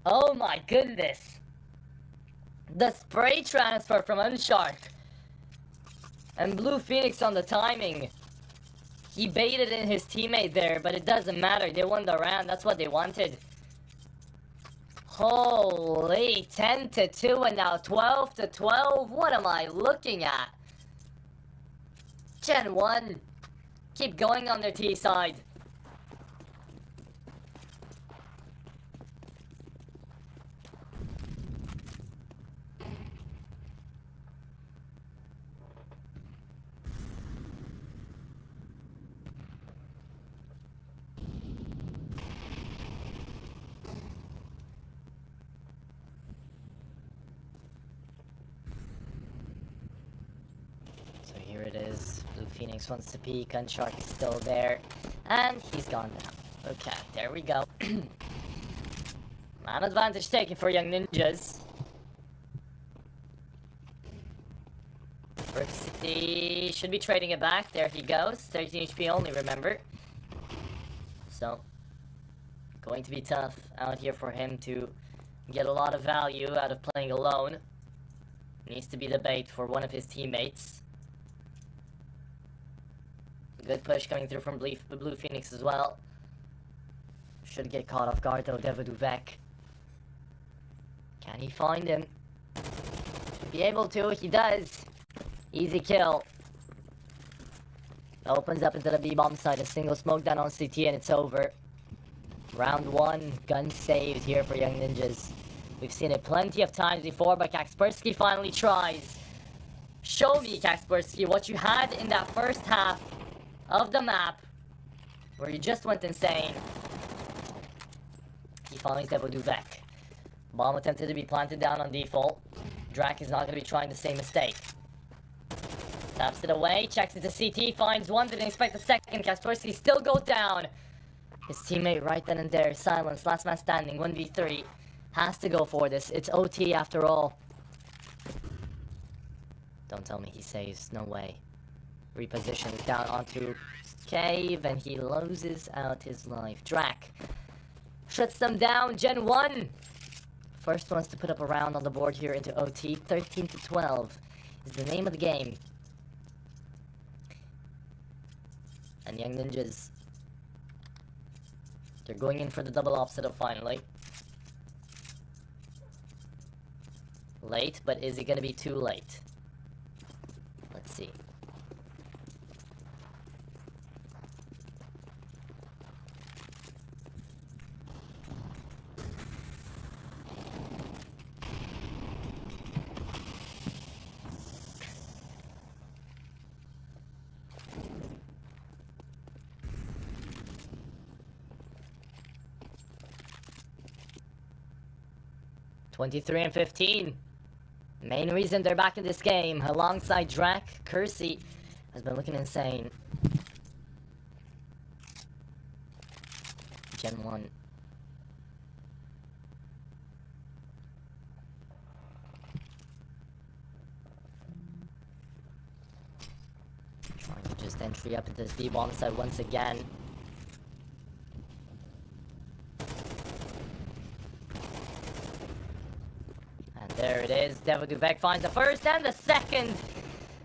S4: Oh my goodness. The spray transfer from Unshark. And Blue Phoenix on the timing. He baited in his teammate there, but it doesn't matter. They won the round. That's what they wanted. Holy, 10-2 and now 12-12. What am I looking at? Gen 1. Keep going on their T side. Here it is. Blue Phoenix wants to peek. Unshark is still there. And he's gone down. Okay, there we go. Man advantage taken for Young Ninjas. Vertigo should be trading it back. There he goes. 13 HP only, remember. So, going to be tough out here for him to get a lot of value out of playing alone. Needs to be the bait for one of his teammates. Good push coming through from Blue Phoenix as well. Should get caught off guard though, Devaduvek. Can he find him? Should be able to, he does. Easy kill. Opens up into the B-bomb side, a single smoke down on CT and it's over. Round 1, gun saved here for Young Ninjas. We've seen it plenty of times before, but Kaspersky finally tries. Show me, Kaspersky, what you had in that first half of the map, where you just went insane. He finds Devaduvek. Bomb attempted to be planted down on default. Drac is not going to be trying the same mistake. Taps it away, checks into CT, finds one, didn't expect the second. Kaspersky still goes down. His teammate right then and there, silence, last man standing, 1v3. Has to go for this, it's OT after all. Don't tell me he saves, no way. Repositions down onto cave and he loses out his life. Drac shuts them down. Gen 1 first ones to put up a round on the board here into OT. 13-12 is the name of the game. And Young Ninjas, they're going in for the double opposite finally. Late, but is it gonna be too late? Let's see. $23-15. Main reason they're back in this game, alongside Drac, Kersey has been looking insane. Gen 1. Trying to just entry up into this B-bomb side once again. There it is. Devaduvek finds the first and the second.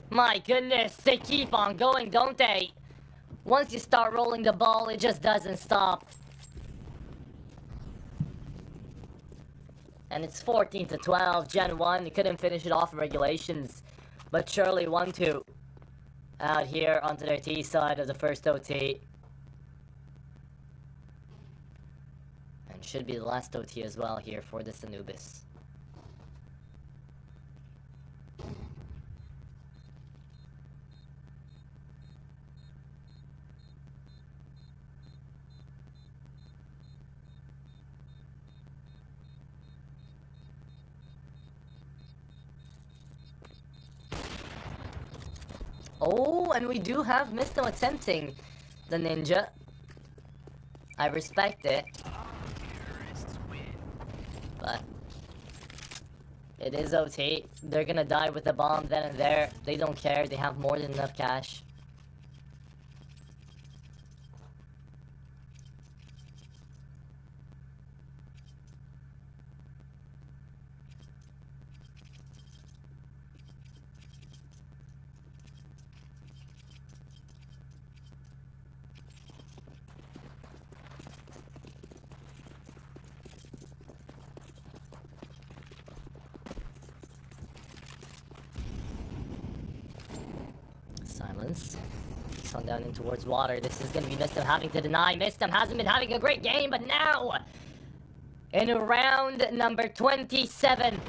S4: My goodness, they keep on going, don't they? Once you start rolling the ball, it just doesn't stop. And it's 14-12. Gen 1, you couldn't finish it off in regulations, but surely 1-2 out here onto their T side of the first OT. And Should be the last OT as well here for this Anubis. Oh, and we do have Misto attempting the ninja. I respect it. But it is OT. They're gonna die with the bomb then and there. They don't care. They have more than enough cash. Silence. Sun down in towards water. This is gonna be Mistem having to deny. Mistem hasn't been having a great game, but now in round number 27,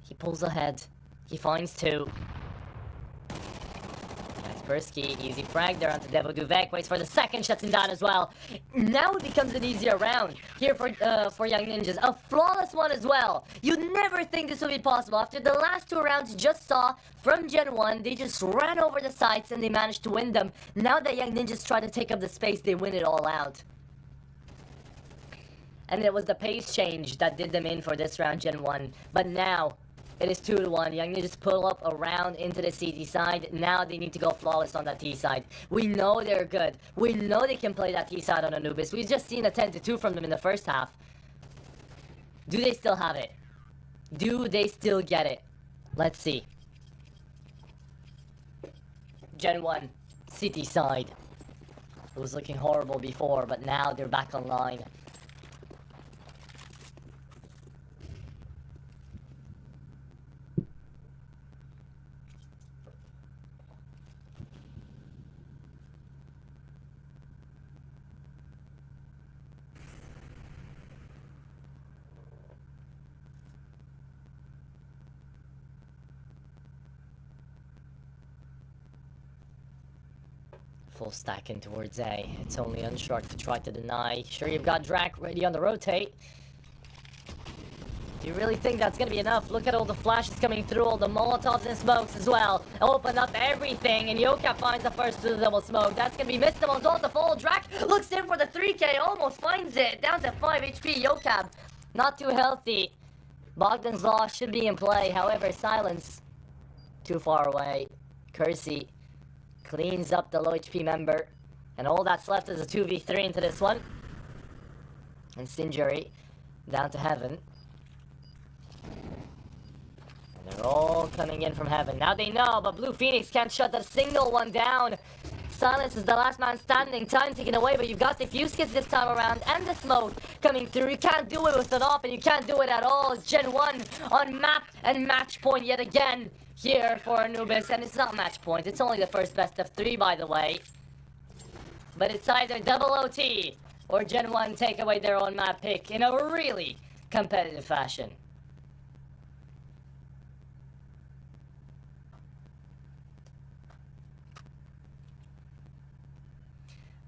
S4: he pulls ahead. He finds 2. Kaspersky, easy frag there onto Devo Duvek, waits for the second, shuts him down as well. Now it becomes an easier round here for Young Ninjas. A flawless one as well. You'd never think this would be possible. After the last 2 rounds you just saw from Gen 1, they just ran over the sites and they managed to win them. Now that Young Ninjas try to take up the space, they win it all out. And it was the pace change that did them in for this round, Gen 1. But now it is 2-1. Young Ninjas pull up around into the CT side. Now they need to go flawless on that T side. We know they're good. We know they can play that T side on Anubis. We've just seen a 10-2 from them in the first half. Do they still have it? Do they still get it? Let's see. Gen 1, CT side. It was looking horrible before, but now they're back online. Full stack in towards A. It's only Unshark to try to deny. Sure, you've got Drac ready on the rotate. Do you really think that's gonna be enough? Look at all the flashes coming through, all the Molotovs and smokes as well. Open up everything, and Yoka finds the first to the double smoke. That's gonna be missed. On the full. Drac looks in for the 3K, almost finds it. Down to 5 HP. Yokab, not too healthy. Bogdan's Law should be in play. However, Silence, too far away. Kersey cleans up the low HP member. And all that's left is a 2v3 into this one. And Sinjury down to Heaven. And they're all coming in from Heaven. Now they know, but Blue Phoenix can't shut a single one down. Silence is the last man standing. Time taken away, but you've got the fuse kits this time around. And the smoke coming through. You can't do it with an op, and you can't do it at all. It's Gen 1 on map and match point yet again here for Anubis. And it's not match point. It's only the first best of 3, by the way. But it's either double OT or Gen 1 take away their own map pick in a really competitive fashion.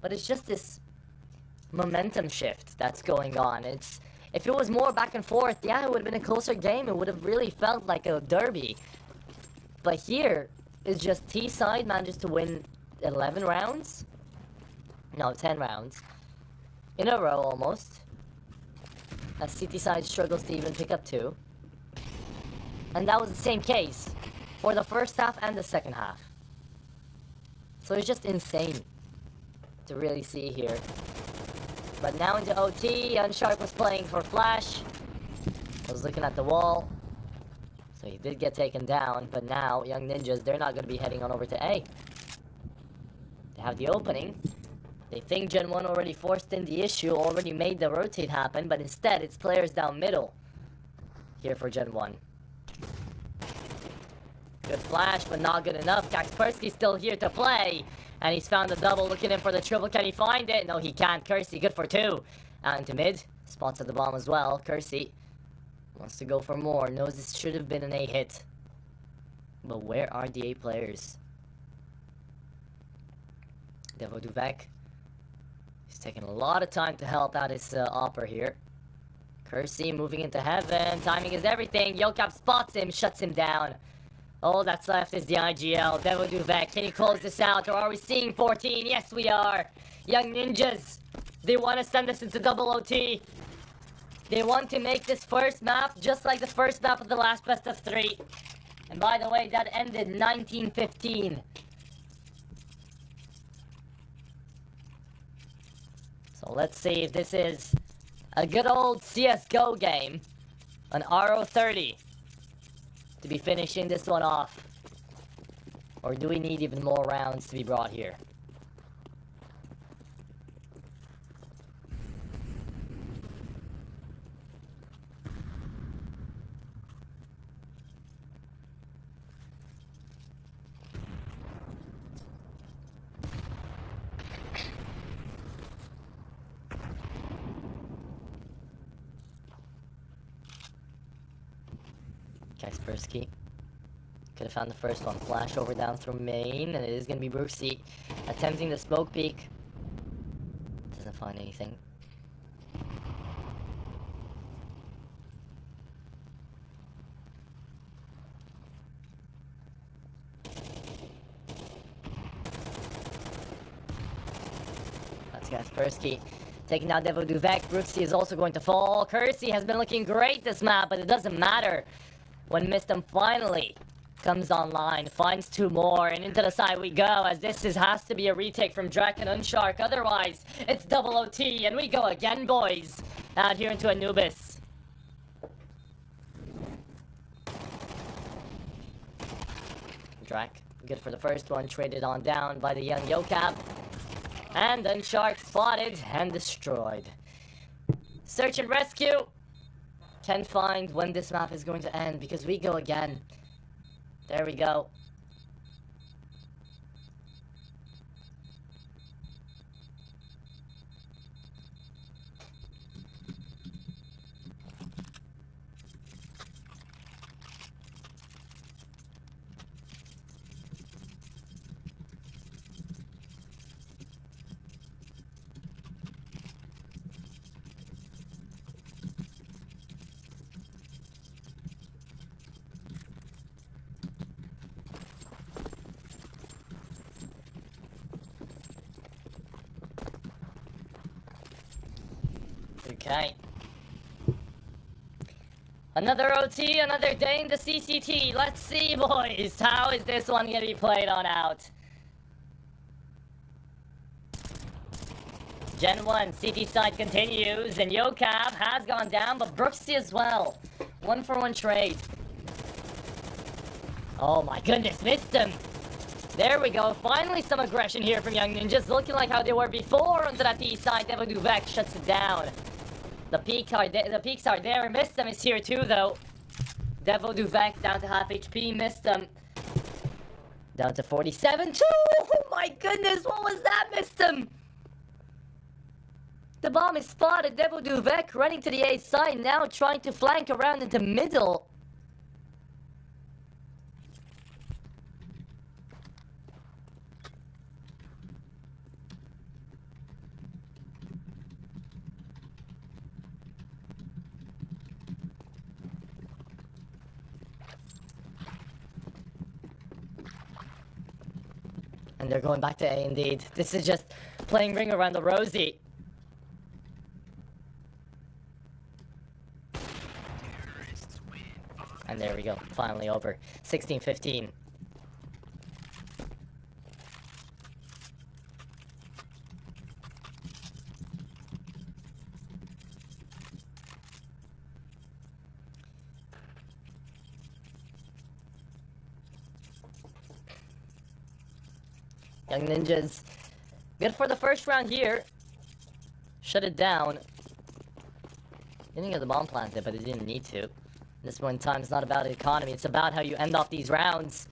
S4: But it's just this momentum shift that's going on. If it was more back and forth, yeah, it would have been a closer game. It would have really felt like a derby. But here, it's just T-side manages to win 11 rounds. No, 10 rounds. In a row, almost. As CT side struggles to even pick up 2. And that was the same case for the first half and the second half. So it's just insane to really see here. But now into OT, Unshark was playing for Flash. Was looking at the wall. So he did get taken down, but now Young Ninjas, they're not going to be heading on over to A. They have the opening. They think Gen 1 already forced in the issue, already made the rotate happen, but instead it's players down middle here for Gen 1. Good flash, but not good enough. Kaspersky's still here to play. And he's found the double, looking in for the triple. Can he find it? No, he can't. Kersey, good for 2. Out into mid. Spots at the bomb as well. Kersey wants to go for more. Knows this should have been an A hit. But where are the A players? Devo Duvek. He's taking a lot of time to help out his opper here. Kersey moving into heaven. Timing is everything. Yokap spots him, shuts him down. All that's left is the IGL. Devo Duvek, can he close this out? Or are we seeing 14? Yes, we are. Young Ninjas, they want to send us into double OT. They want to make this first map just like the first map of the last best of 3. And by the way, that ended 1915. So let's see if this is a good old CSGO game. An RO30 to be finishing this one off. Or do we need even more rounds to be brought here? Kaspersky could have found the first one. Flash over down through main, and it is going to be Brooksy attempting the smoke peek. Doesn't find anything. That's Kaspersky taking down Devo Duvek. Brooksy is also going to fall. Kersey has been looking great this map, but it doesn't matter. When Mistem finally comes online, finds 2 more, and into the side we go, as this has to be a retake from Draken Unshark. Otherwise, it's double OT, and we go again, boys. Out here into Anubis. Drak, good for the first one, traded on down by the young Yokap. And Unshark spotted and destroyed. Search and rescue. Can't find when this map is going to end because we go again. There we go. Okay. Another OT, another day in the CCT. Let's see, boys. How is this one going to be played on out? Gen 1 CT side continues, and Yokap has gone down, but Brooksy as well. 1-for-1 trade. Oh my goodness, missed him. There we go. Finally some aggression here from Young Ninjas. Looking like how they were before onto that east side. Devo Duvek shuts it down. The peaks are there. Mistem is here too, though. Devo Duvek down to half HP. Mistem down to 47 too. Oh my goodness, what was that, Mistem? The bomb is spotted. Devo Duvek running to the A side now, trying to flank around into middle. And they're going back to A indeed. This is just playing ring around the rosy. And there we go. Finally over. 16-15. Young Ninjas, good for the first round here. Shut it down. Didn't get the bomb planted, but it didn't need to. This one time, it's not about the economy, it's about how you end off these rounds.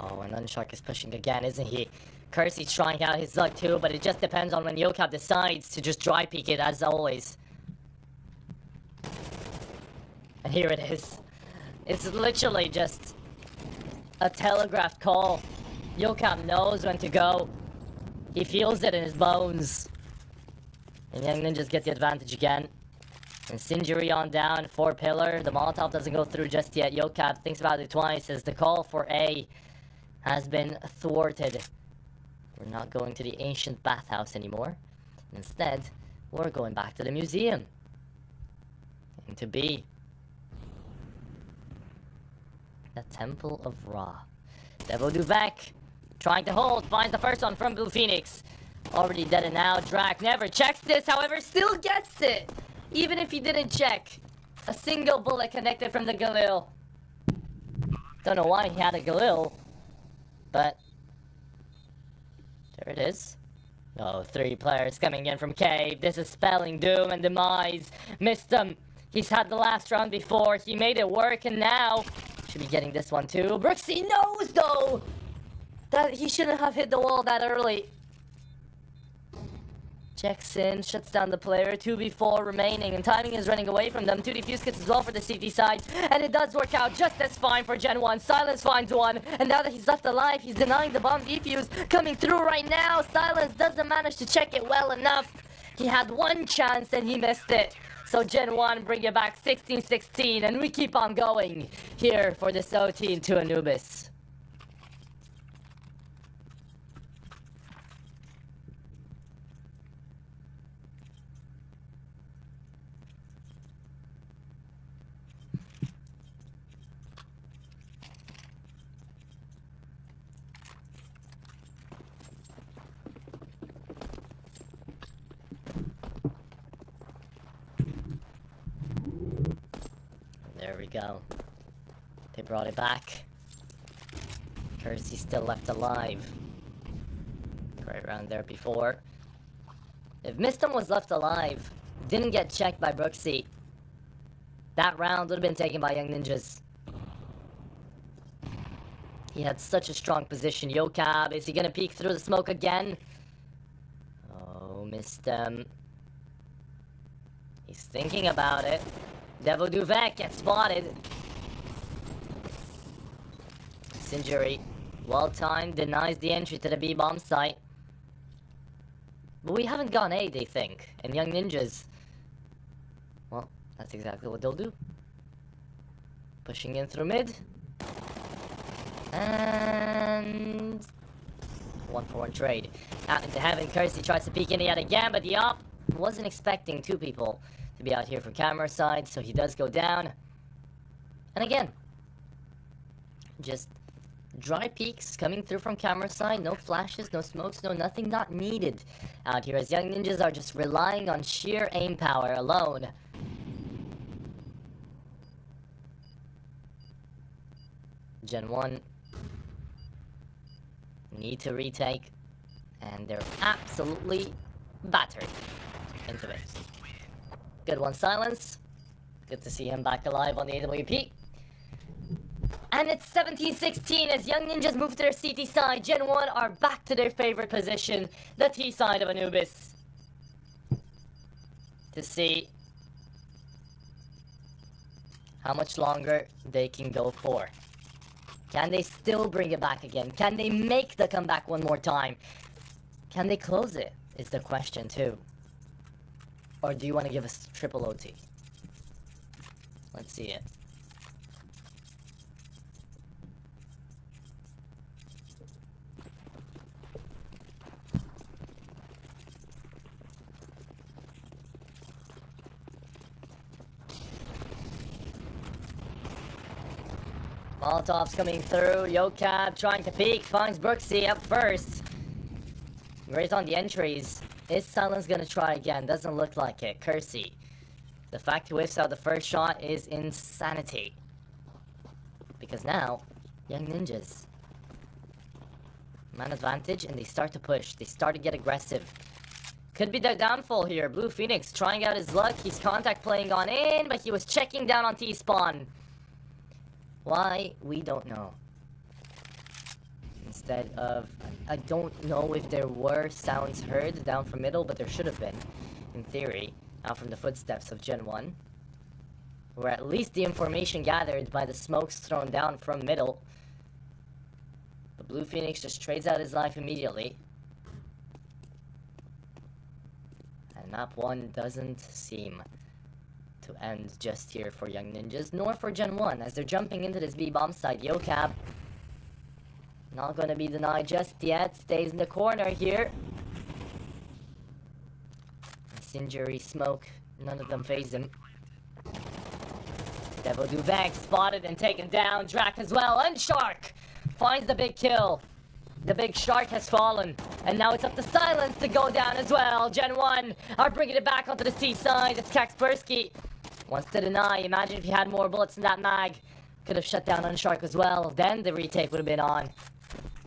S4: Oh, and Unshark is pushing again, isn't he? Kersey's trying out his luck too, but it just depends on when Yokap decides to just dry peek it, as always. And here it is. It's literally just a telegraphed call. Yokap knows when to go. He feels it in his bones. And Young Ninjas get the advantage again. And Sinjuri on down, 4 pillar. The Molotov doesn't go through just yet. Yokap thinks about it twice as the call for A has been thwarted. We're not going to the ancient bathhouse anymore. Instead, we're going back to the museum. And to B. The Temple of Ra. Devil Duvek trying to hold, finds the first one from Blue Phoenix. Already dead and now. Drac never checks this, however, still gets it. Even if he didn't check. A single bullet connected from the Galil. Don't know why he had a Galil, but there it is. Oh, 3 players coming in from cave. This is spelling doom and demise. Missed him. He's had the last round before. He made it work, and now should be getting this one too. Brooksy knows though that he shouldn't have hit the wall that early. Checks in, shuts down the player. 2v4 remaining, and timing is running away from them. 2 defuse kits as well for the CT side, and it does work out just as fine for Gen 1. Silence finds one, and now that he's left alive, he's denying the bomb defuse coming through right now. Silence doesn't manage to check it well enough. He had one chance and he missed it. So Gen 1 bring it back 16-16, and we keep on going here for this OT into Anubis. There we go. They brought it back. Kersey still left alive. Right around there before. If Mistum was left alive, didn't get checked by Brooksy, that round would have been taken by Young Ninjas. He had such a strong position. Yokab, is he gonna peek through the smoke again? Oh, Mistum. He's thinking about it. Devil Duvek gets spotted. Sinjuri, well-timed, denies the entry to the B-bomb site. But we haven't gone A, they think. And Young Ninjas, well, that's exactly what they'll do. Pushing in through mid. And 1-for-1 trade. Out into heaven, Kersey tries to peek in yet again, but the op wasn't expecting 2 people to be out here for camera side, so he does go down. And again, just dry peeks coming through from camera side. No flashes, no smokes, no nothing, not needed out here, as Young Ninjas are just relying on sheer aim power alone. Gen 1 need to retake, and they're absolutely battered into it. Good one, Silence. Good to see him back alive on the AWP. And it's 17-16 as Young Ninjas move to their CT side. Gen 1 are back to their favorite position, the T side of Anubis. To see how much longer they can go for. Can they still bring it back again? Can they make the comeback one more time? Can they close it, is the question too. Or do you want to give us triple OT? Let's see it. Molotov's coming through. Yokab trying to peek. Finds Brooksy up first. Right on the entries. Is Silence gonna try again? Doesn't look like it. Kersey. The fact he whiffs out the first shot is insanity. Because now, Young Ninjas. Man advantage, and they start to push. They start to get aggressive. Could be their downfall here. Blue Phoenix trying out his luck. He's contact playing on in, but he was checking down on T-spawn. Why? We don't know. instead of... I don't know if there were sounds heard down from middle, but there should have been, in theory, out from the footsteps of Gen 1. Or at least the information gathered by the smokes thrown down from middle. The Blue Phoenix just trades out his life immediately. And map 1 doesn't seem to end just here for Young Ninjas, nor for Gen 1, as they're jumping into this B-bomb side. Yocab, not gonna be denied just yet, stays in the corner here. Injury, smoke, none of them phase him. Devil Duvek spotted and taken down. Drac as well, and Shark finds the big kill. The big shark has fallen, and now it's up to Silence to go down as well. Gen 1 are bringing it back onto the C side. It's Kaspersky. Wants to deny. Imagine if he had more bullets in that mag. Could have shut down Unshark as well. Then the retake would have been on.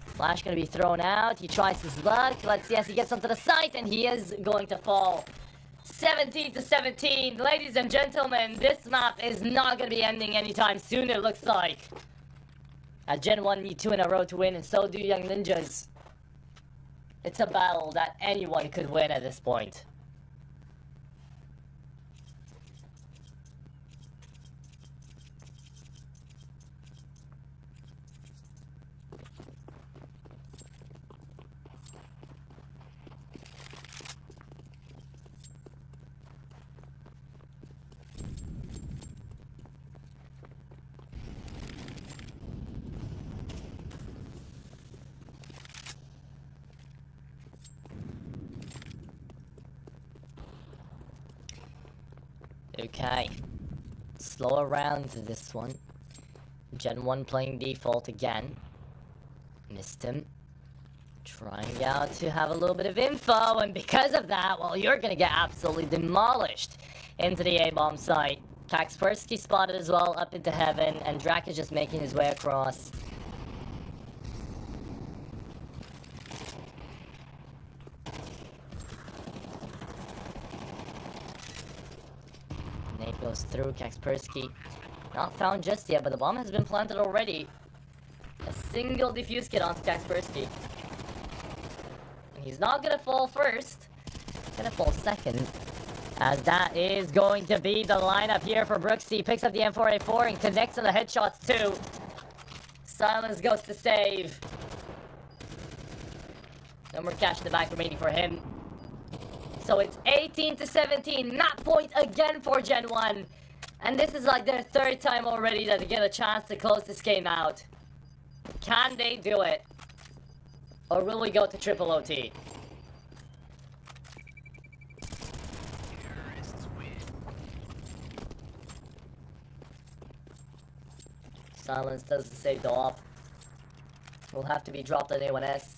S4: Flash gonna be thrown out. He tries his luck. Let's see as he gets onto the site, and he is going to fall. 17 to 17. Ladies and gentlemen, this map is not gonna be ending anytime soon, it looks like. Gen 1 need 2 in a row to win, and so do Young Ninjas. It's a battle that anyone could win at this point. Okay, slow around to this one. Gen 1 playing default again. Missed him. Trying out to have a little bit of info, and because of that, well, you're gonna get absolutely demolished into the A-bomb site. Kaspersky spotted as well, up into heaven, and Drac is just making his way across. Nate goes through. Kaspersky not found just yet, but the bomb has been planted already. A single defuse kit onto Kaspersky. And he's not gonna fall first. He's gonna fall second. As that is going to be the lineup here for Brooksy. Picks up the M4A4 and connects on the headshots too. Silence goes to save. No more cash in the back remaining for him. So it's 18 to 17. Map point again for Gen 1. And this is like their third time already that they get a chance to close this game out. Can they do it? Or will we go to triple OT? Silence doesn't save the off. Will have to be dropped on A1S.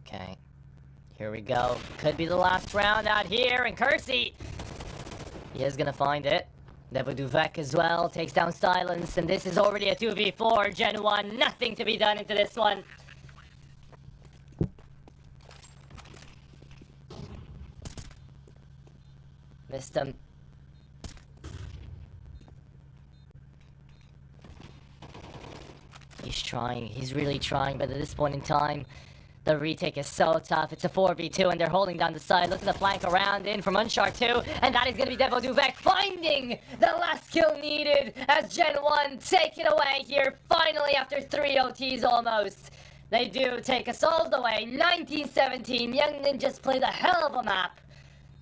S4: Okay, here we go. Could be the last round out here, and Kersey, he is gonna find it. Never Duvek as well, takes down Silence, and this is already a 2v4. Gen 1, nothing to be done into this one. Missed him. He's trying, he's really trying, but at this point in time, the retake is so tough. It's a 4v2, and they're holding down the side. Look at the flank around in from Unshark 2, and that is going to be Devil Duvek finding the last kill needed as Gen 1 take it away here, finally, after 3 OTs almost. They do take us all the way. 1917, Young Ninjas played a hell of a map.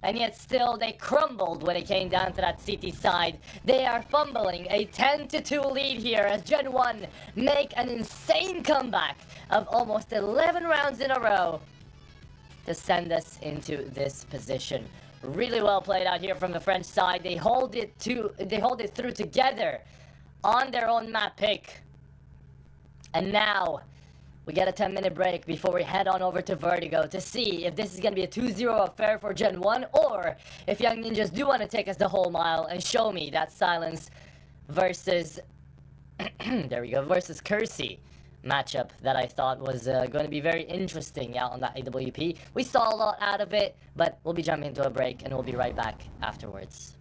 S4: And yet still, they crumbled when it came down to that CT side. They are fumbling a 10-2 lead here as Gen 1 make an insane comeback of almost 11 rounds in a row to send us into this position. Really well played out here from the French side. They hold it through together on their own map pick. And now we get a 10-minute break before we head on over to Vertigo to see if this is going to be a 2-0 affair for Gen 1, or if Young Ninjas do want to take us the whole mile and show me that Silence versus there we go, versus Kersey matchup that I thought was going to be very interesting out on that AWP. We saw a lot out of it, but we'll be jumping into a break and we'll be right back afterwards.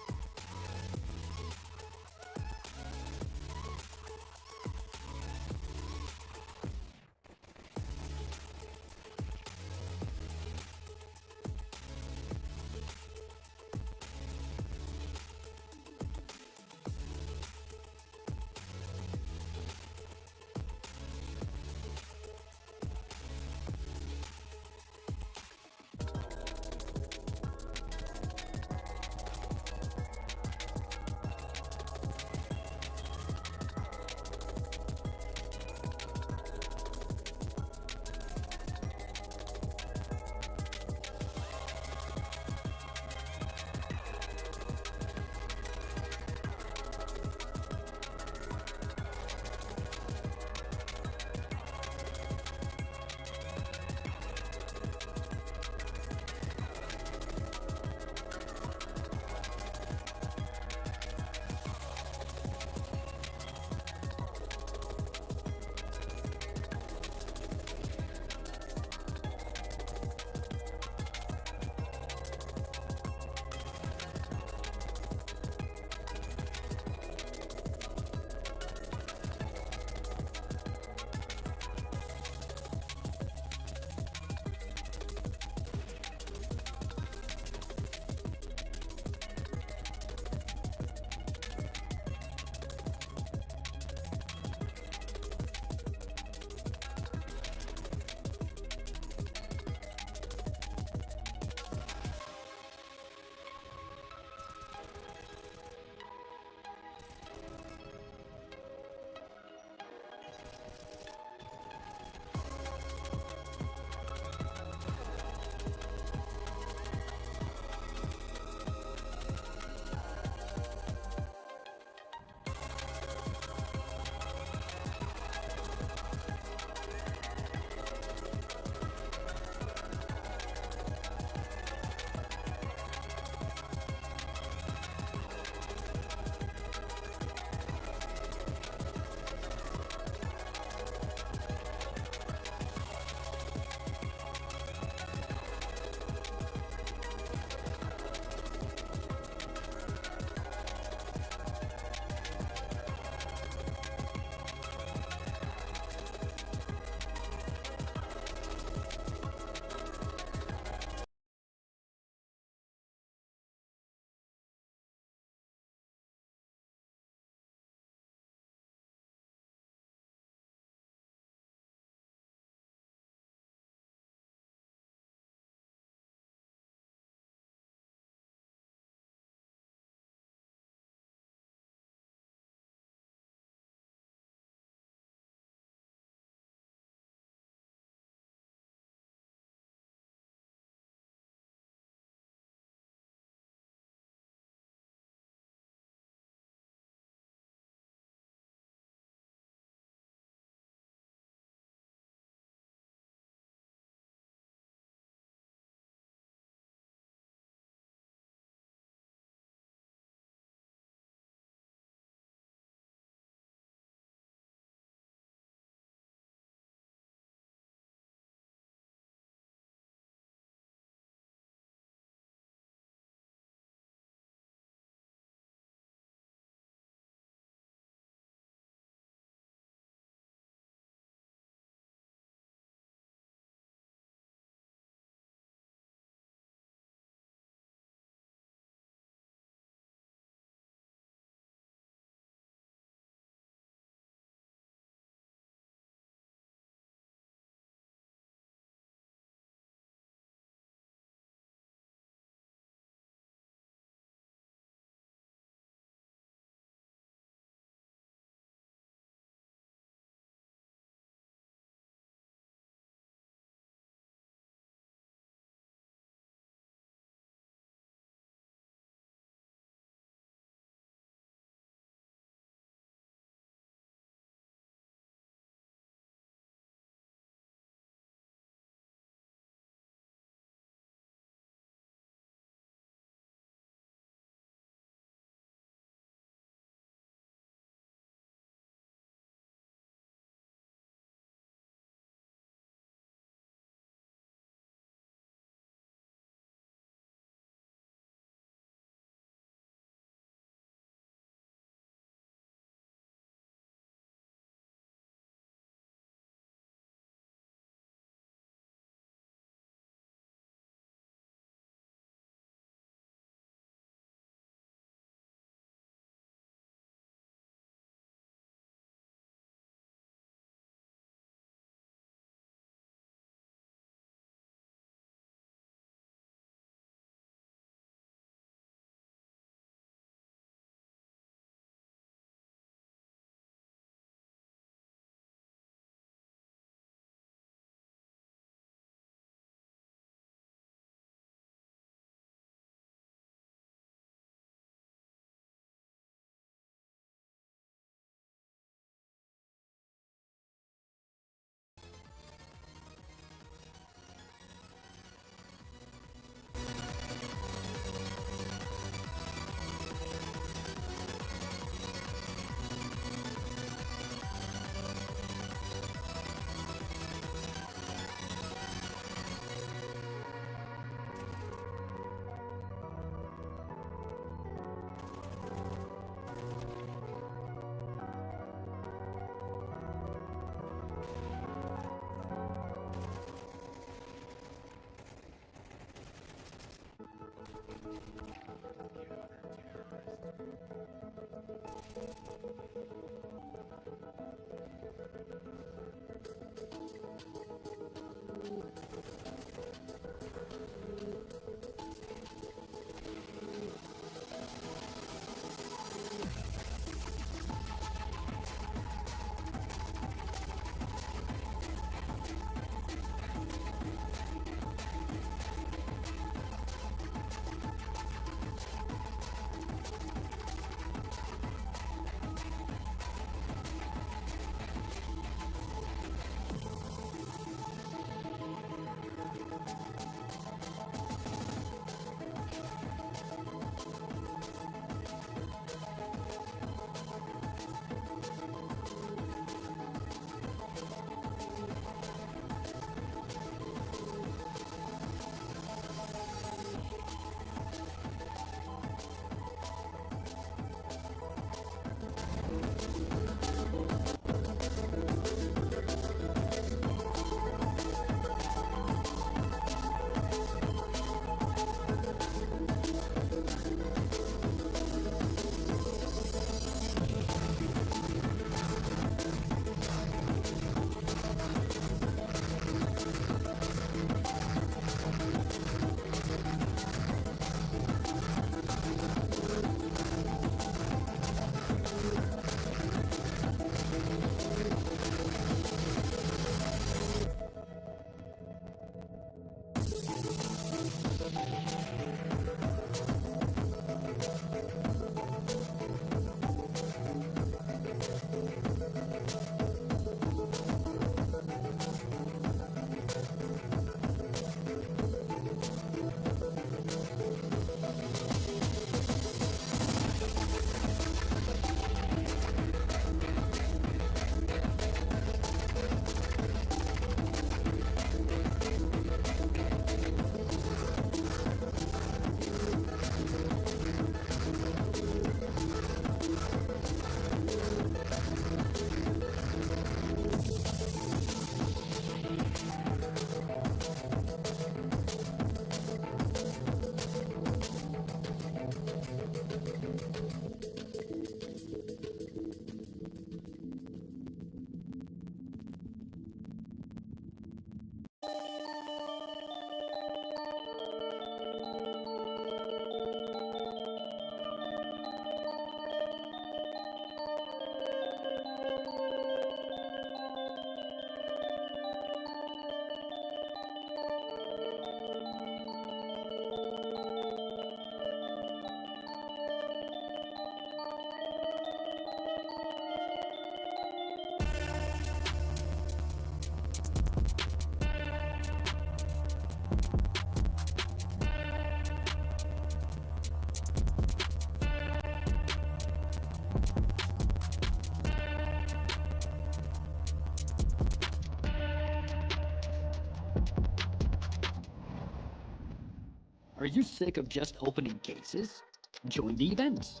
S5: Are you sick of just opening cases? Join the events.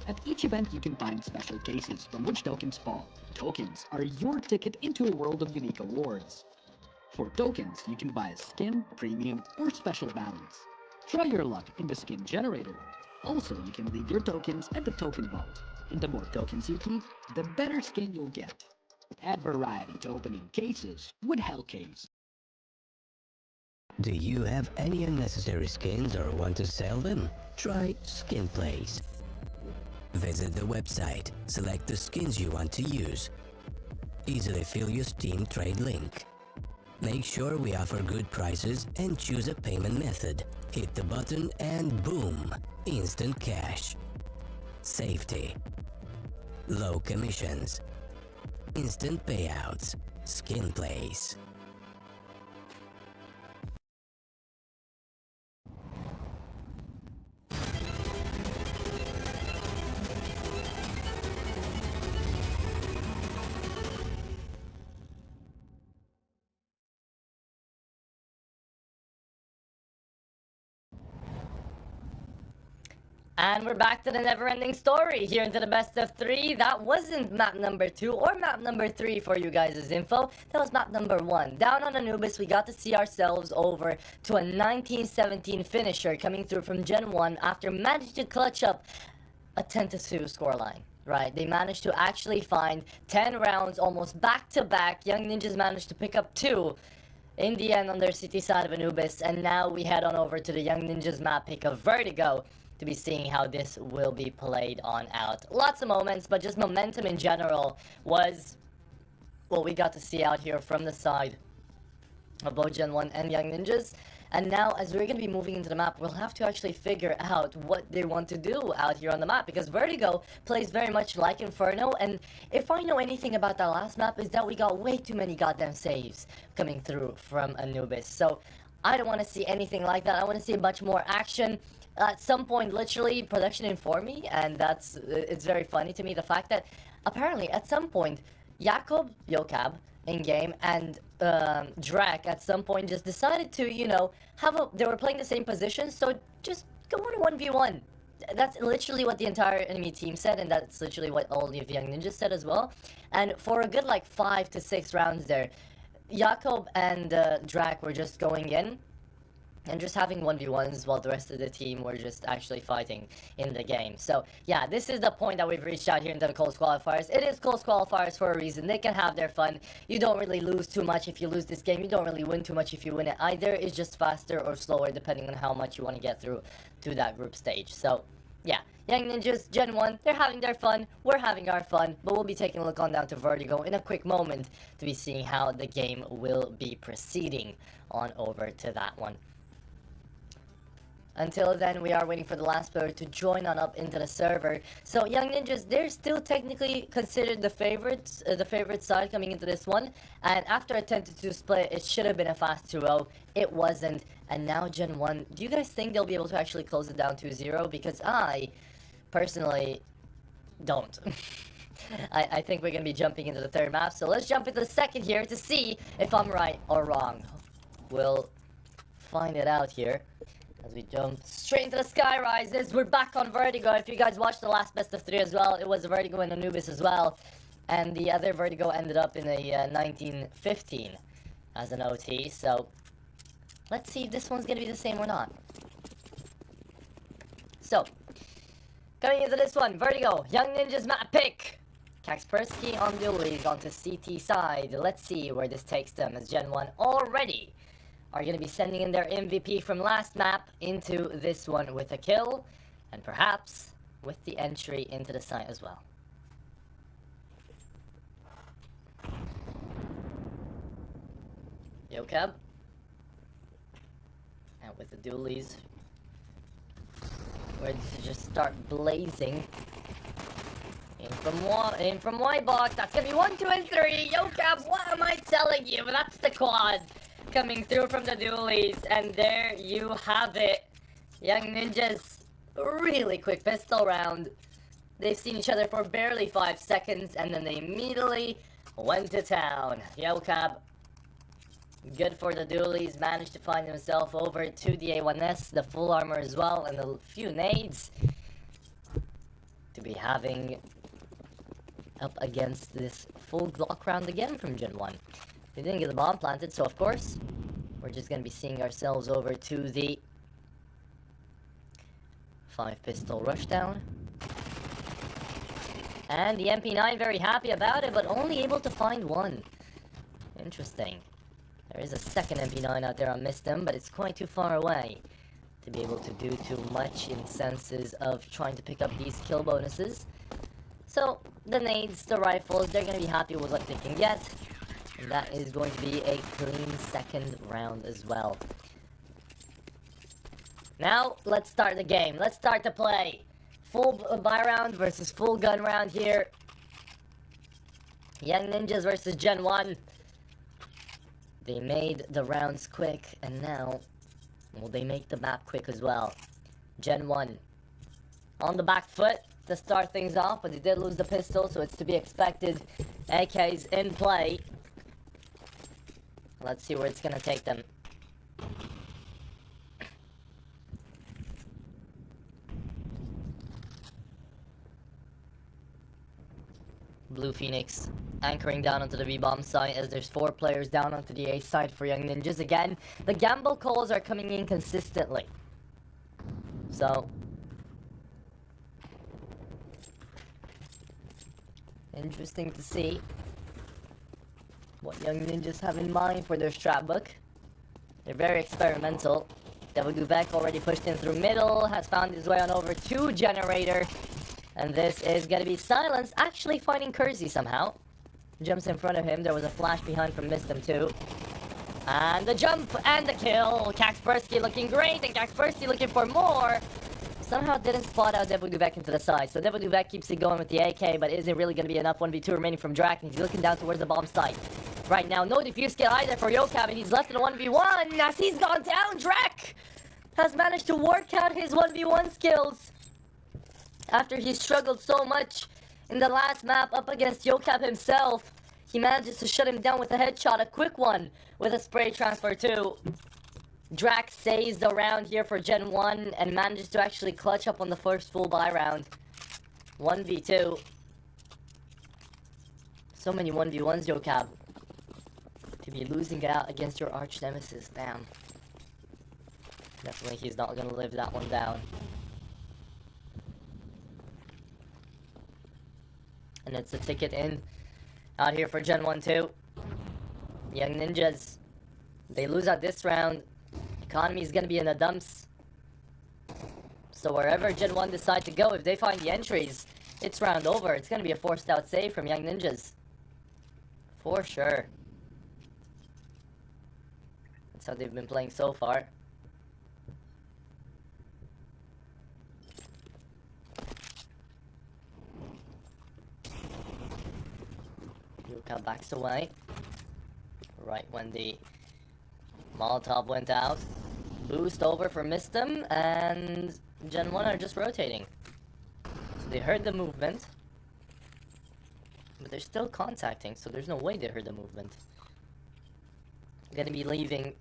S5: At each event, you can find special cases from which tokens fall. Tokens are your ticket into a world of unique awards. For tokens, you can buy a skin, premium, or special balance. Try your luck in the skin generator. Also, you can leave your tokens at the token vault. And the more tokens you keep, the better skin you'll get. Add variety to opening cases with Hellcase.
S2: Do you have any unnecessary skins or want to sell them? Try Skin Place. Visit the website, select the skins you want to use. Easily fill your Steam trade link. Make sure we offer good prices and choose a payment method. Hit the button and boom! Instant cash. Safety. Low commissions. Instant payouts. Skin Place.
S4: And we're back to the never-ending story here into the best of 3. That wasn't map number 2 or map number 3 for you guys' info. That was map number 1. Down on Anubis, we got to see ourselves over to a 1917 finisher coming through from Gen 1 after managing to clutch up a 10-2 scoreline. Right, they managed to actually find 10 rounds almost back-to-back. Young Ninjas managed to pick up 2 in the end on their city side of Anubis. And now we head on over to the Young Ninjas map pick of Vertigo to be seeing how this will be played on out. Lots of moments, but just momentum in general was what we got to see out here from the side of both Gen 1 and Young Ninjas. And now, as we're going to be moving into the map, we'll have to actually figure out what they want to do out here on the map, because Vertigo plays very much like Inferno, and if I know anything about that last map, is that we got way too many goddamn saves coming through from Anubis. So I don't want to see anything like that. I want to see much more action. At some point, literally, production informed me, and it's very funny to me, the fact that apparently at some point, Jakob, Yokab, in-game, and Drak at some point just decided to, you know, they were playing the same position, so just go on a 1v1. That's literally what the entire enemy team said, and that's literally what all the Young Ninjas said as well. And for a good, like, 5 to 6 rounds there, Jakob and Drak were just going in and just having 1v1s while the rest of the team were just actually fighting in the game. So yeah, this is the point that we've reached out here into the close qualifiers. It is close qualifiers for a reason. They can have their fun. You don't really lose too much if you lose this game. You don't really win too much if you win it either. It's just faster or slower depending on how much you want to get through to that group stage. So yeah, Young Ninjas, Gen 1, they're having their fun, we're having our fun, but we'll be taking a look on down to Vertigo in a quick moment to be seeing how the game will be proceeding on over to that one. Until then, we are waiting for the last player to join on up into the server. So, Young Ninjas, they're still technically considered the favorites, the favorite side coming into this one. And after a 10-2 split, it should have been a fast 2-0. It wasn't. And now Gen 1, do you guys think they'll be able to actually close it down 2-0? Because I, personally, don't. I think we're going to be jumping into the third map. So, let's jump into the second here to see if I'm right or wrong. We'll find it out here as we jump straight into the sky rises. We're back on Vertigo. If you guys watched the last best of 3 as well, it was Vertigo and Anubis as well. And the other Vertigo ended up in a 1915 as an OT. So let's see if this one's gonna be the same or not. So coming into this one, Vertigo, Young Ninjas map pick. Kaspersky on the lead onto CT side. Let's see where this takes them, as Gen 1 already are going to be sending in their MVP from last map into this one with a kill, and perhaps with the entry into the site as well. Yokab. And with the dualies, ready to just start blazing. In from Y box, that's gonna be 1, 2, and 3. Yokab, what am I telling you? That's the quad coming through from the dualies, and there you have it. Young Ninjas, really quick pistol round. They've seen each other for barely 5 seconds, and then they immediately went to town. Yokab, good for the dualies, managed to find himself over to the A1S, the full armor as well, and a few nades to be having up against this full Glock round again from Gen 1. They didn't get the bomb planted, so of course, we're just going to be seeing ourselves over to the 5-pistol rushdown. And the MP9 very happy about it, but only able to find one. Interesting. There is a second MP9 out there on Mistem, but it's quite too far away to be able to do too much in senses of trying to pick up these kill bonuses. So, the nades, the rifles, they're going to be happy with what they can get. And that is going to be a clean second round as well. Now, let's start the game. Let's start the play. Full buy round versus full gun round here. Young Ninjas versus Gen 1. They made the rounds quick, and now, will they make the map quick as well? Gen 1 on the back foot to start things off, but they did lose the pistol, so it's to be expected. AK's in play. Let's see where it's gonna take them. Blue Phoenix anchoring down onto the B-bomb site as there's 4 players down onto the A side for Young Ninjas. Again, the gamble calls are coming in consistently. So, interesting to see what Young Ninjas have in mind for their strat book. They're very experimental. Devil Duvek already pushed in through middle, has found his way on over to Generator. And this is going to be Silence, actually finding Kersey somehow. Jumps in front of him. There was a flash behind from Mistem too. And the jump and the kill. Kaspersky looking great, and Kaspersky looking for more. Somehow didn't spot out Devil Duvek into the side. So Devil Duvek keeps it going with the AK, but isn't really going to be enough. 1v2 remaining from Drac, and he's looking down towards the bomb site. Right now, no defuse kit either for Yokab, and he's left in a 1v1. As he's gone down, Drac has managed to work out his 1v1 skills. After he struggled so much in the last map up against Yokab himself, he manages to shut him down with a headshot, a quick one, with a spray transfer too. Drac saves the round here for Gen 1 and manages to actually clutch up on the first full buy round. 1v2. So many 1v1s, Yokab. To be losing out against your arch nemesis, damn. Definitely he's not gonna live that one down. And it's a ticket in out here for Gen 1 too. Young Ninjas, they lose out this round. Economy is going to be in the dumps. So wherever Gen 1 decide to go, if they find the entries, it's round over. It's going to be a forced out save from Young Ninjas. For sure. That's how they've been playing so far. Yuka backs away. Right when the Molotov went out. Boost over for Mistem, and Gen 1 are just rotating. So they heard the movement. But they're still contacting, so there's no way they heard the movement. Gonna be leaving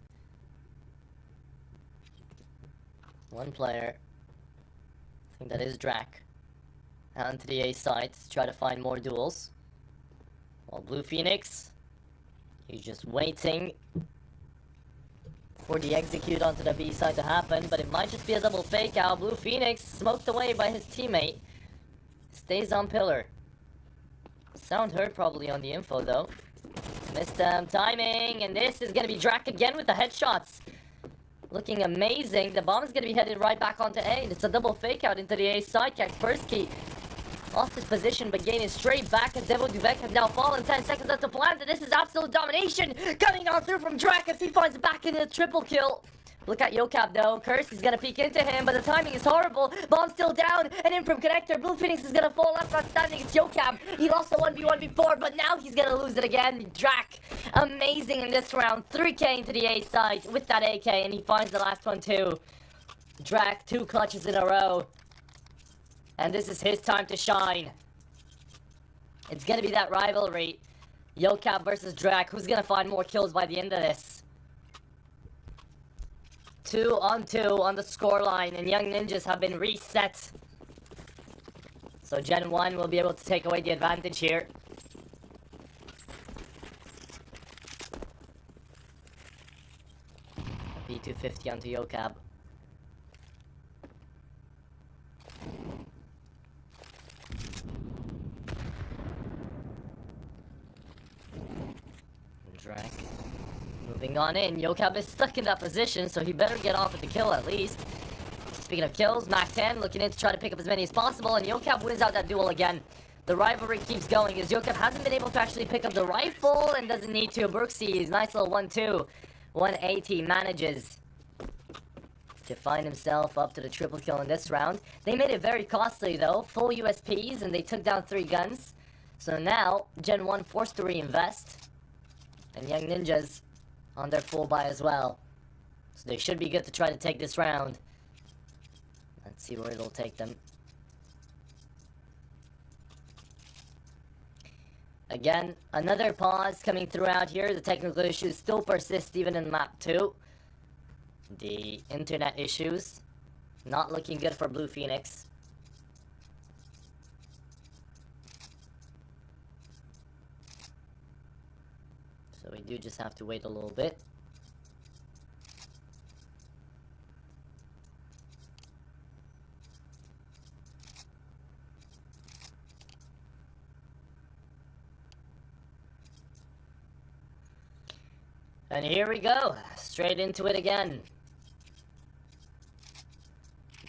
S4: one player. I think that is Drac. Out into the A site to try to find more duels. While Blue Phoenix, he's just waiting for the execute onto the B side to happen, but it might just be a double fake out. Blue Phoenix smoked away by his teammate. Stays on pillar. Sound heard probably on the info though. Missed timing, and this is gonna be Drac again with the headshots. Looking amazing. The bomb is gonna be headed right back onto A. And it's a double fake out into the A side. Kaspersky lost his position, but gaining straight back as Devo Duvek has now fallen. 10 seconds left to plant, and this is absolute domination coming on through from Drac as he finds back into the triple kill. Look at Yocap though. Kirsty's gonna peek into him, but the timing is horrible. Bomb still down, and in from Connector. Blue Phoenix is gonna fall left outstanding. It's Yocap. He lost the 1v1 before, but now he's gonna lose it again. Drac, amazing in this round. 3k into the A side with that AK, and he finds the last one too. Drac, 2 clutches in a row. And this is his time to shine. It's gonna be that rivalry. Yocap versus Drac. Who's gonna find more kills by the end of this? 2-on-2 on the scoreline, and Young Ninjas have been reset. So Gen 1 will be able to take away the advantage here. B250 onto Yocap. Drac. Moving on in, Yocap is stuck in that position, so he better get off with the kill at least. Speaking of kills, Mac 10 looking in to try to pick up as many as possible, and Yocap wins out that duel again. The rivalry keeps going as Yocap hasn't been able to actually pick up the rifle and doesn't need to. Brooksies, nice little 1-2. 180 manages to find himself up to the triple kill in this round. They made it very costly though, full USPs, and they took down 3 guns. So now, Gen 1 forced to reinvest, and Young Ninjas on their full buy as well. So they should be good to try to take this round. Let's see where it'll take them. Again, another pause coming throughout here. The technical issues still persist even in map 2. The internet issues not looking good for Blue Phoenix. So we do just have to wait a little bit. And here we go, straight into it again.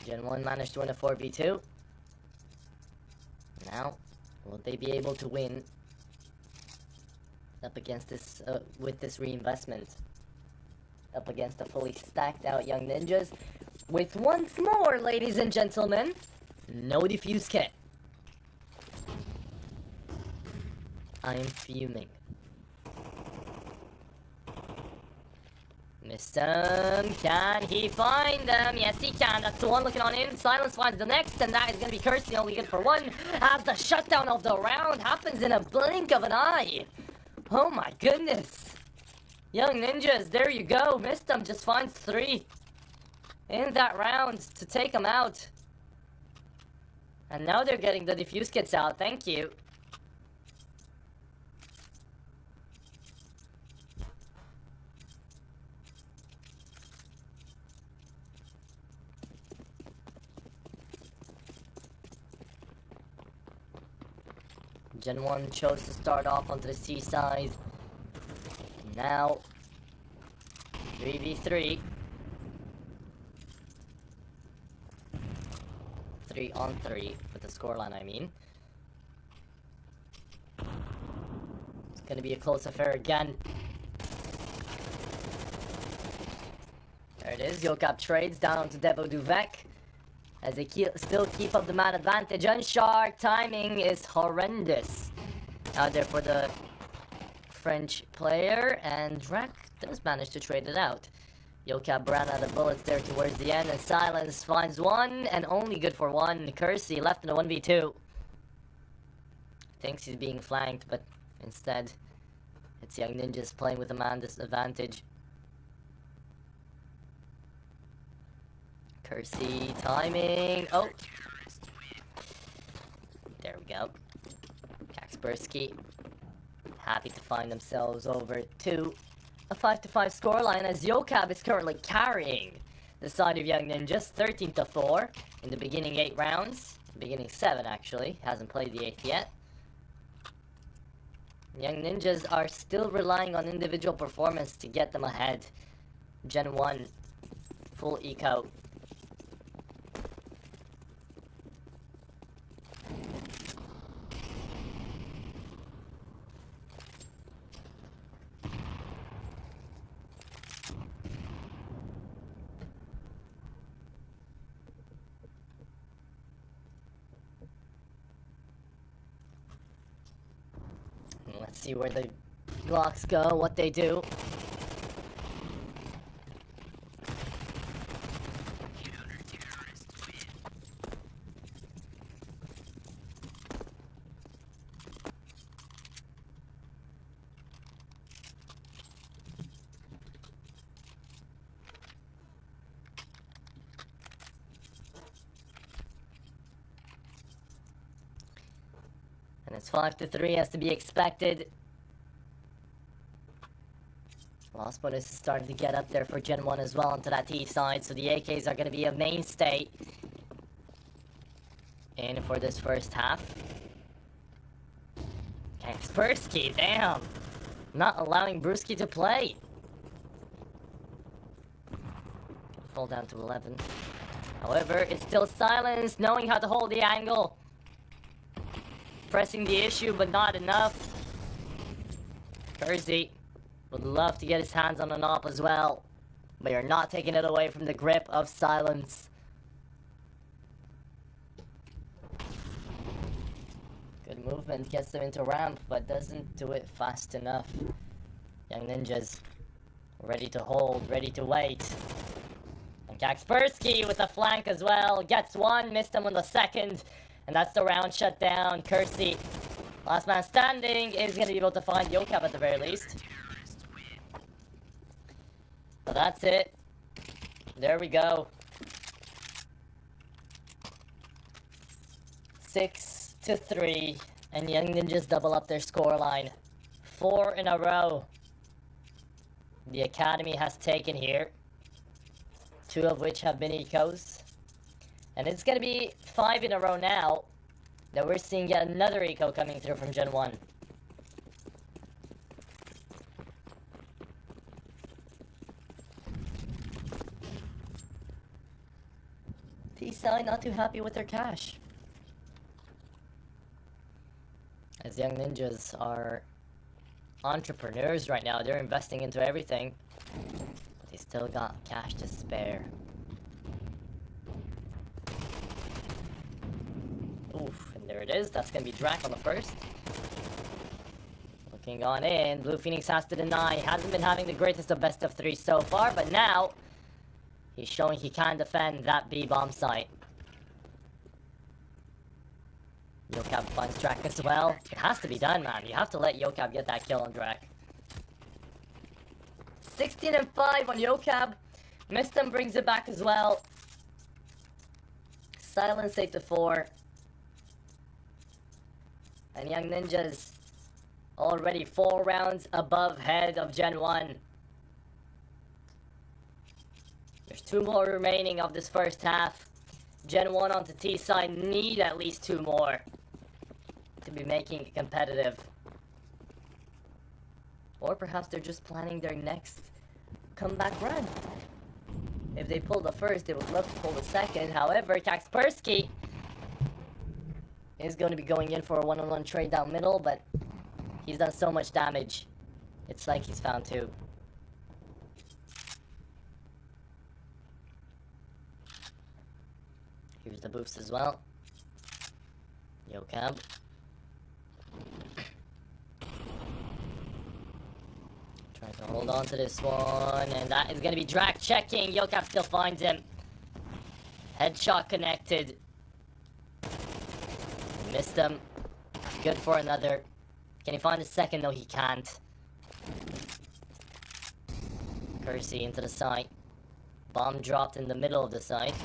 S4: Gen 1 managed to win a 4v2. Now, will they be able to win up against this, with this reinvestment? Up against the fully stacked out Young Ninjas. With once more, ladies and gentlemen, no defuse kit. I am fuming. Missed him. Can he find them? Yes, he can. That's the one looking on in. Silence finds the next, and that is going to be Kirsty, only good for 1. As the shutdown of the round happens in a blink of an eye. Oh my goodness. Young Ninjas, there you go. Missed them, just finds 3 in that round to take them out. And now they're getting the defuse kits out. Thank you. Gen 1 chose to start off onto the C side. Now, 3v3. 3-on-3 with the scoreline, I mean. It's gonna be a close affair again. There it is, Yocap trades down to Devo Duvek. As they still keep up the man advantage. Unshark timing is horrendous out there for the French player, and Drac does manage to trade it out. Yocap ran out of bullets there towards the end, and Silence finds 1, and only good for 1. Kersey left in a 1v2. Thinks he's being flanked, but instead, it's Young Ninjas playing with a man disadvantage. Kersey timing. Oh, there we go. Kaspersky happy to find themselves over to a 5-5 scoreline as Yocap is currently carrying the side of Young Ninjas, 13-4 in the beginning 8 rounds. Beginning 7 actually, hasn't played the 8th yet. Young Ninjas are still relying on individual performance to get them ahead. Gen 1, full eco. Let's see where the Glocks go, what they do. And it's 5-3 as to be expected. Loss bonus is starting to get up there for Gen 1 as well onto that T side, so the AKs are going to be a mainstay in for this first half. Kaspersky, damn! Not allowing Brewski to play. Fall down to 11. However, it's still Silence, knowing how to hold the angle. Pressing the issue, but not enough. Kersey would love to get his hands on an op as well, but you're not taking it away from the grip of Silence. Good movement, gets them into ramp, but doesn't do it fast enough. Young Ninjas, ready to hold, ready to wait. And Kaspersky with the flank as well, gets one, missed him on the second. And that's the round shut down. Kersey, last man standing, is going to be able to find Yokab at the very least. So that's it. There we go. 6-3. And Young Ninjas double up their scoreline. 4 in a row. The Academy has taken here. 2 of which have been ecos. And it's going to be 5 in a row now that we're seeing yet another eco coming through from Gen 1. T-Side not too happy with their cash. As Young Ninjas are entrepreneurs right now, they're investing into everything. But they still got cash to spare. Oof, and there it is. That's going to be Drac on the first. Looking on in. Blue Phoenix has to deny. Hasn't been having the greatest of best of 3 so far, but now he's showing he can defend that B-bomb site. Yokab finds Drac as well. It has to be done, man. You have to let Yokab get that kill on Drac. 16-5 on Yokab. Missed him, brings it back as well. Silence 8-4. And Young Ninjas already 4 rounds above head of Gen 1. There's 2 more remaining of this first half. Gen 1 onto T side need at least 2 more to be making it competitive. Or perhaps they're just planning their next comeback run. If they pull the first, they would love to pull the second. However, Kaspersky is going to be going in for a one-on-one trade down middle, but he's done so much damage. It's like he's found 2. Here's the boost as well. Yokab. Trying to hold on to this one, and that is going to be Drac checking. Yokab still finds him. Headshot connected. Missed him. Good for another. Can he find a second? No, he can't. Kersey into the site. Bomb dropped in the middle of the site.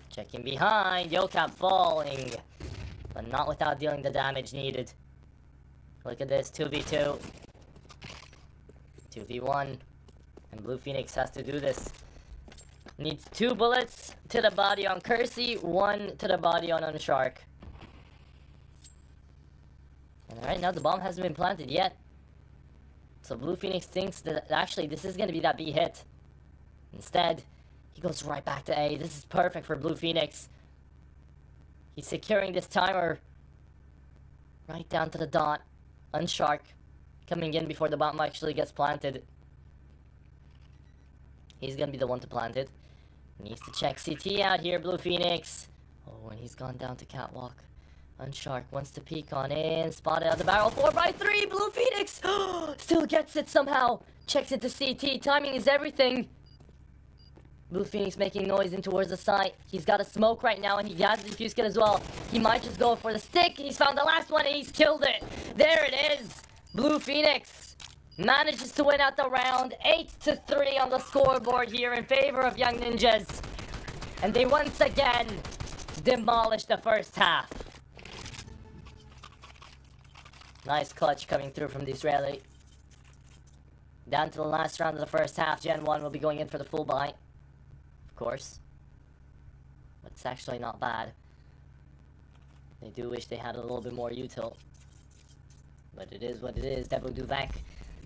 S4: Checking behind. Yokab falling. But not without dealing the damage needed. Look at this. 2v2. 2v1. And Blue Phoenix has to do this. Needs 2 bullets to the body on Kersey. 1 to the body on Shark. And right now the bomb hasn't been planted yet. So Blue Phoenix thinks that actually this is going to be that B hit. Instead, he goes right back to A. This is perfect for Blue Phoenix. He's securing this timer right down to the dot. Unshark coming in before the bomb actually gets planted. He's going to be the one to plant it. Needs to check CT out here, Blue Phoenix. Oh, and he's gone down to catwalk. Unshark wants to peek on in. Spotted out the barrel. 4x3. Blue Phoenix still gets it somehow. Checks it to CT. Timing is everything. Blue Phoenix making noise in towards the site. He's got a smoke right now, and he has the defuse kit as well. He might just go for the stick. He's found the last one, and he's killed it. There it is. Blue Phoenix manages to win out the round. 8-3 on the scoreboard here in favor of Young Ninjas. And they once again demolish the first half. Nice clutch coming through from the Israeli. Down to the last round of the first half. Gen 1 will be going in for the full buy. Of course. But it's actually not bad. They do wish they had a little bit more util. But it is what it is. Devo Duvek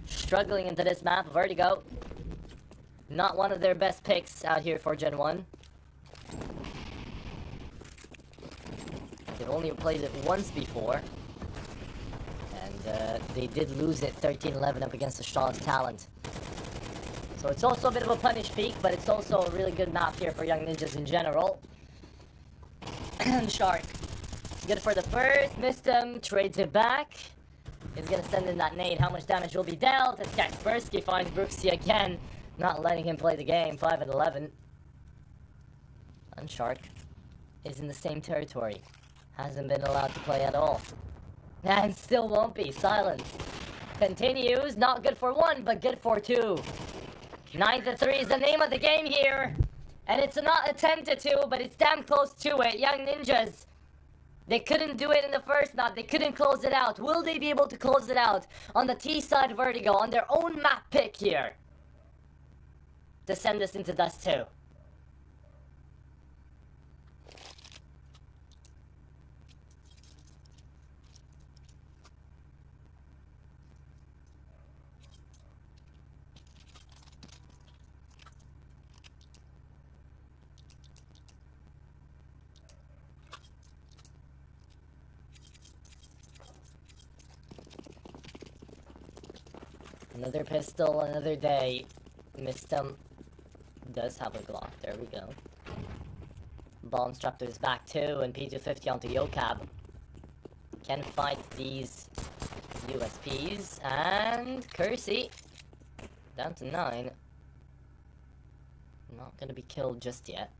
S4: struggling into this map. Vertigo. Not one of their best picks out here for Gen 1. They've only played it once before. And they did lose it 13-11 up against the strongest talent. So it's also a bit of a punish peak, but it's also a really good map here for Young Ninjas in general. Shark. Good for the first. Missed him. Trades it back. He's going to send in that nade. How much damage will be dealt? As Kaspersky finds Brooksy again. Not letting him play the game. 5-11. Unshark is in the same territory. Hasn't been allowed to play at all. And still won't be. Silence. Continues. Not good for 1, but good for 2. 9-3 is the name of the game here. And it's not a 10-2, but it's damn close to it. Young Ninjas. They couldn't do it in the first map. They couldn't close it out. Will they be able to close it out on the T-side Vertigo on their own map pick here? To send us into Dust 2. Another pistol, another day. Missed him. Does have a Glock. There we go. Bomb strapped to his back too, and P250 onto Yocab. Can fight these USPs. And Kersey. Down to 9. Not gonna be killed just yet.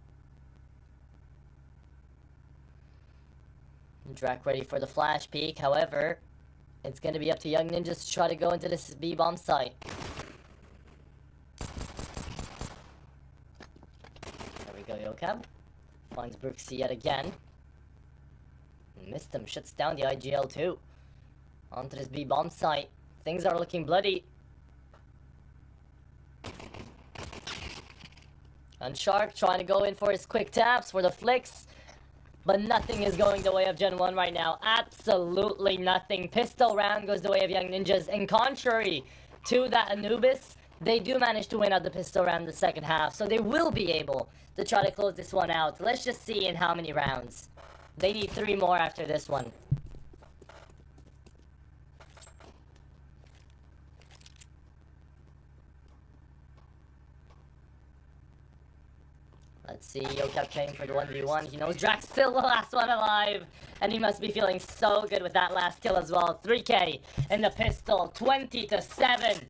S4: Drac ready for the flash peek, however. It's going to be up to Young Ninjas to try to go into this B-bomb site. There we go, Yocab. Finds Brooksy yet again. Missed him, shuts down the IGL too. Onto this B-bomb site. Things are looking bloody. And Shark trying to go in for his quick taps for the flicks. But nothing is going the way of Gen 1 right now. Absolutely nothing. Pistol round goes the way of Young Ninjas. And contrary to that Anubis, they do manage to win out the pistol round in the second half. So they will be able to try to close this one out. Let's just see in how many rounds. They need 3 more after this one. Let's see, Yocab playing for the 1v1. He knows Drax still the last one alive. And he must be feeling so good with that last kill as well. 3k in the pistol, 20-7.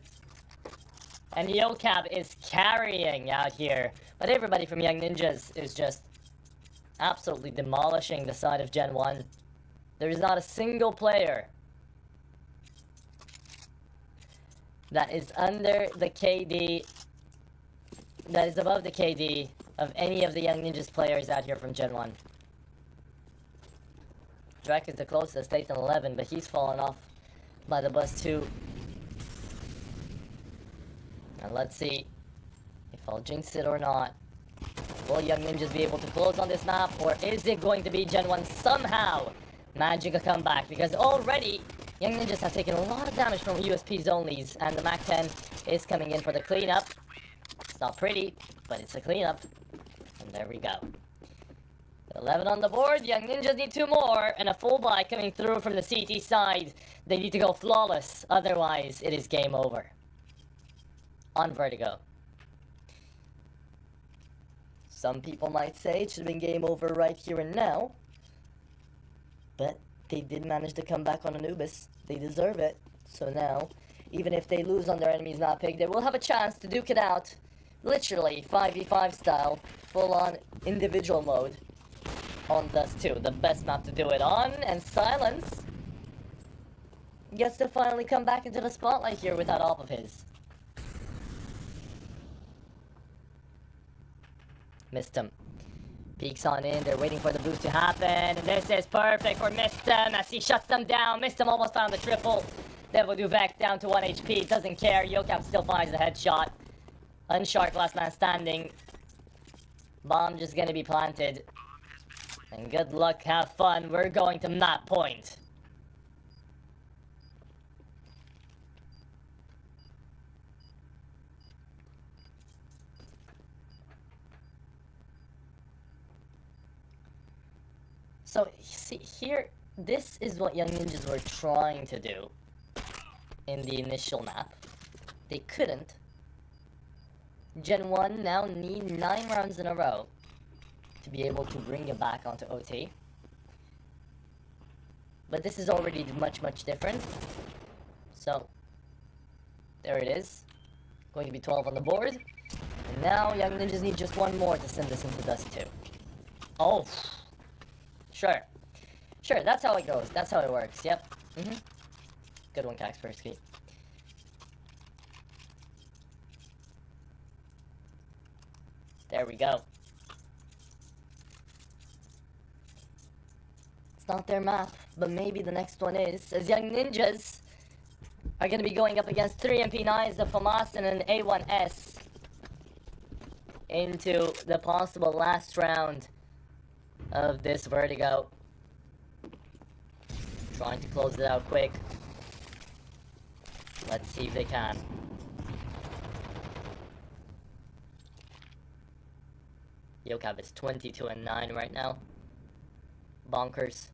S4: And Yocab is carrying out here. But everybody from Young Ninjas is just absolutely demolishing the side of Gen 1. There is not a single player that is under the KD, that is above the KD of any of the Young Ninjas players out here from Gen 1. Drake is the closest, 8-11, but he's fallen off by the bus too. And let's see if I'll jinx it or not. Will Young Ninjas be able to close on this map, or is it going to be Gen 1 somehow managing a comeback? Because already Young Ninjas have taken a lot of damage from USP's onlys, and the MAC-10 is coming in for the cleanup. It's not pretty, but it's a cleanup. And there we go. 11 on the board, Young Ninjas need 2 more, and a full buy coming through from the CT side. They need to go flawless, otherwise it is game over. On Vertigo. Some people might say it should have been game over right here and now, but they did manage to come back on Anubis. They deserve it. So now, even if they lose on their enemy's map pick, they will have a chance to duke it out. Literally, 5v5 style, full-on individual mode. On Dust 2, the best map to do it on, and Silence gets to finally come back into the spotlight here with that op of his. Missed him. Peeks on in, they're waiting for the boost to happen, and this is perfect for Mistem as he shuts them down. Mistem almost found the triple. Devil Duvek down to 1 HP, doesn't care. Yocap still finds the headshot. Unshark, last man standing. Bomb just gonna be planted. And good luck, have fun, we're going to map point. So, see, here, this is what Young Ninjas were trying to do in the initial map. They couldn't. Gen 1 now need 9 rounds in a row to be able to bring it back onto OT. But this is already much, much different. So, there it is. Going to be 12 on the board. And now, Young Ninjas need just 1 more to send this into Dust 2. Oh! Sure. Sure, that's how it goes. That's how it works. Yep. Good one, Kaspersky. There we go. It's not their map, but maybe the next one is, as Young Ninjas are going to be going up against 3 MP9s, the FAMAS, and an A1S into the possible last round of this Vertigo. Trying to close it out quick. Let's see if they can. Yocab is 22-9 right now. Bonkers.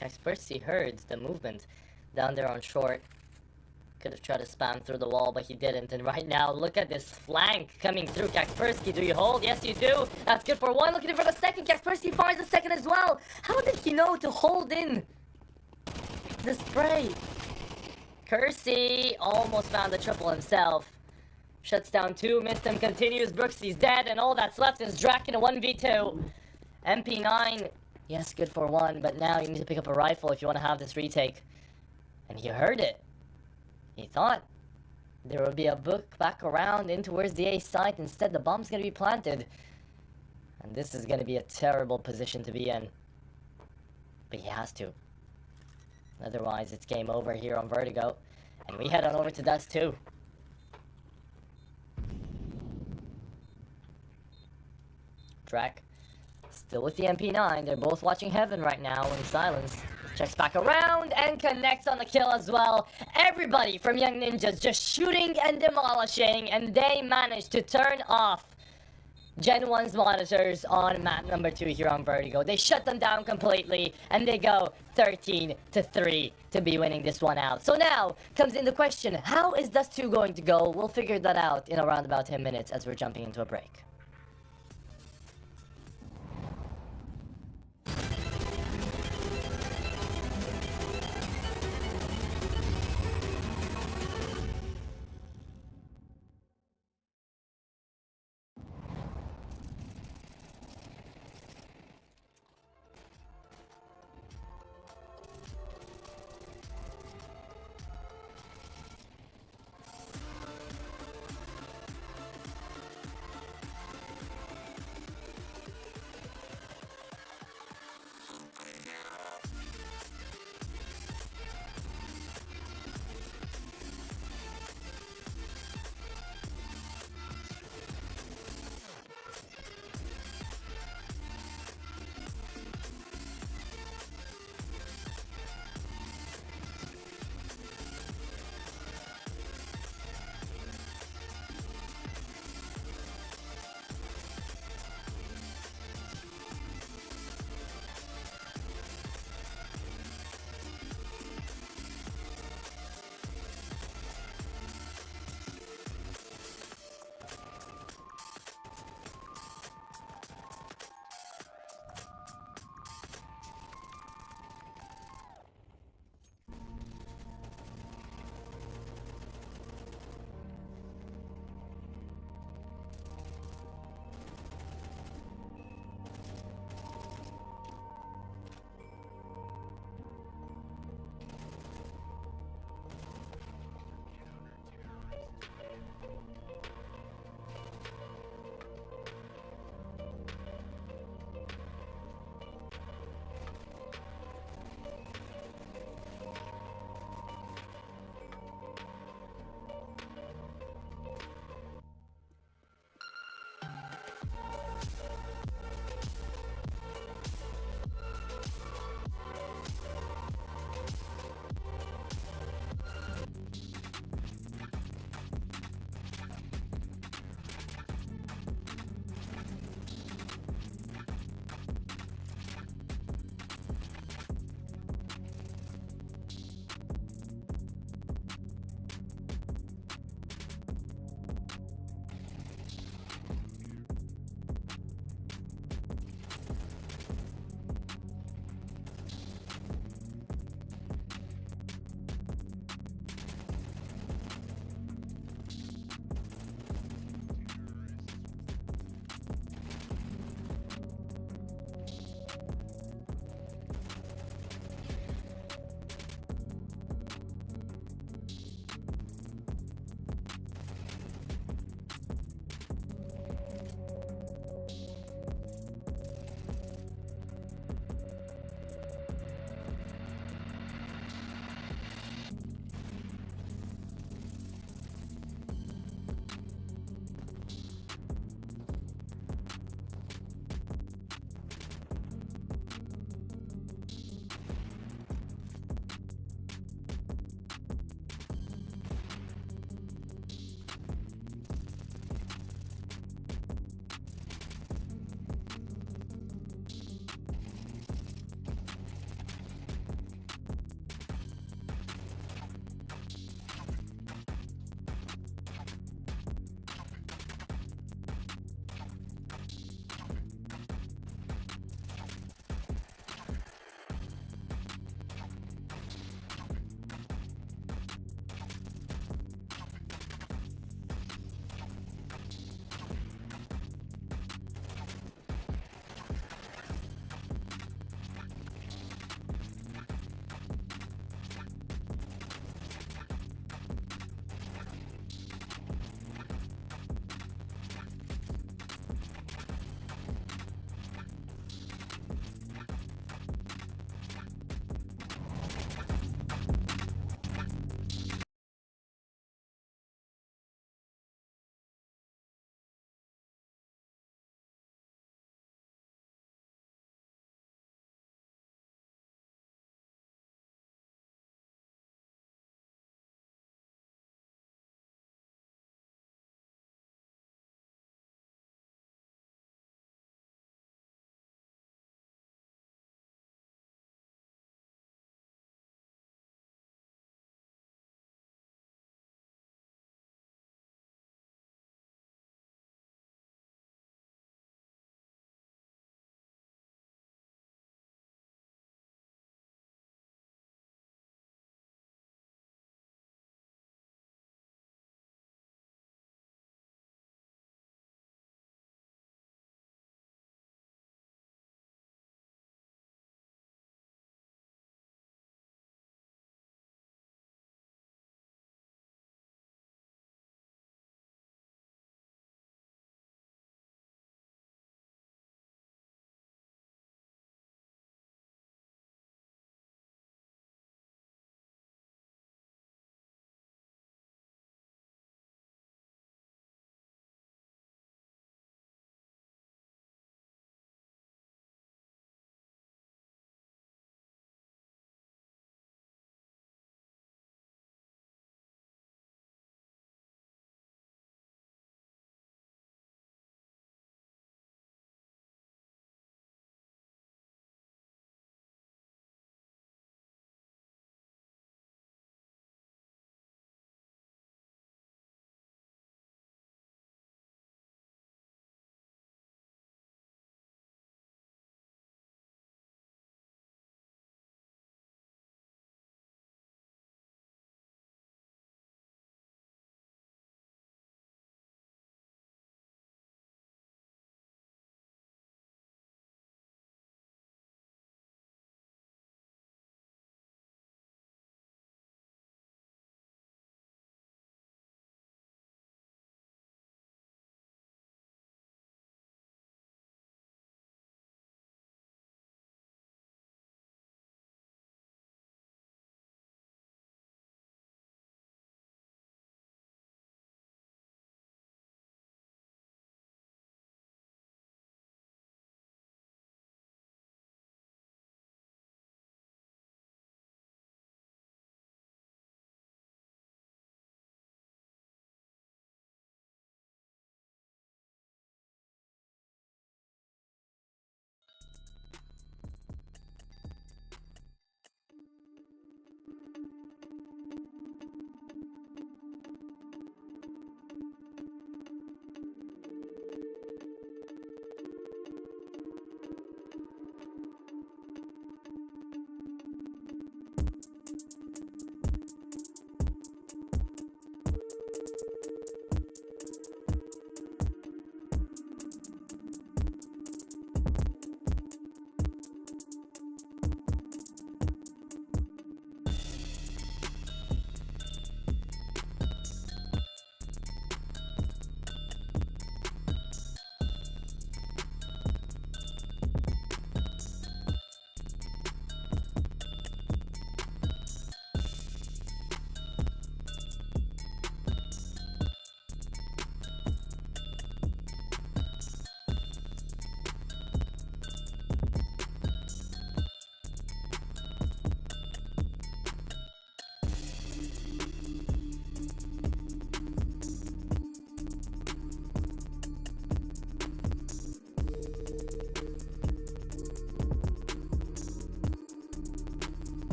S4: Kaspersky heard the movement down there on short. Could have tried to spam through the wall, but he didn't. And right now, look at this flank coming through. Kaspersky, do you hold? Yes, you do. That's good for 1. Looking for the second. Kaspersky finds the second as well. How did he know to hold in the spray? Kersey almost found the triple himself. Shuts down 2. Missed him. Continues. Brooksy's dead. And all that's left is Drac in a 1v2. MP9. Yes, good for 1, but now you need to pick up a rifle if you want to have this retake. And he heard it. He thought there would be a book back around in towards the A site. Instead, the bomb's going to be planted. And this is going to be a terrible position to be in. But he has to. Otherwise, it's game over here on Vertigo. And we head on over to Dust 2. Drac. Still with the MP9, they're both watching Heaven right now in silence. Checks back around and connects on the kill as well. Everybody from Young Ninjas just shooting and demolishing, and they managed to turn off Gen 1's monitors on map number 2 here on Vertigo. They shut them down completely, and they go 13-3 to be winning this one out. So now comes in the question, how is Dust 2 going to go? We'll figure that out in around about 10 minutes as we're jumping into a break.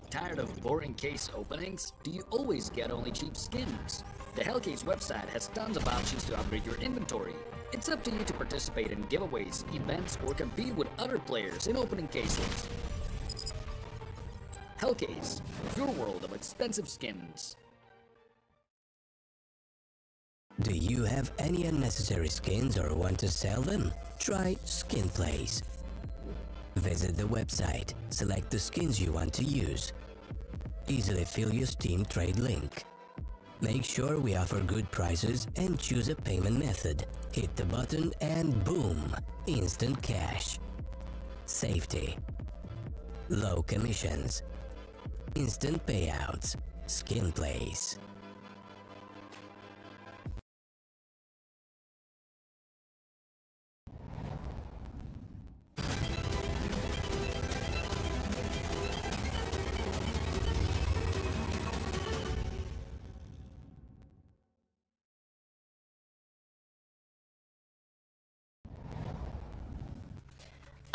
S5: Tired of boring case openings? Do you always get only cheap skins? The Hellcase website has tons of options to upgrade your inventory. It's up to you to participate in giveaways, events, or compete with other players in opening cases. Hellcase, your world of expensive skins.
S2: Do you have any unnecessary skins or want to sell them? Try Skin Place. Visit the website, select the skins you want to use. Easily fill your Steam trade link. Make sure we offer good prices and choose a payment method. Hit the button and boom! Instant cash. Safety. Low commissions. Instant payouts. Skin Place.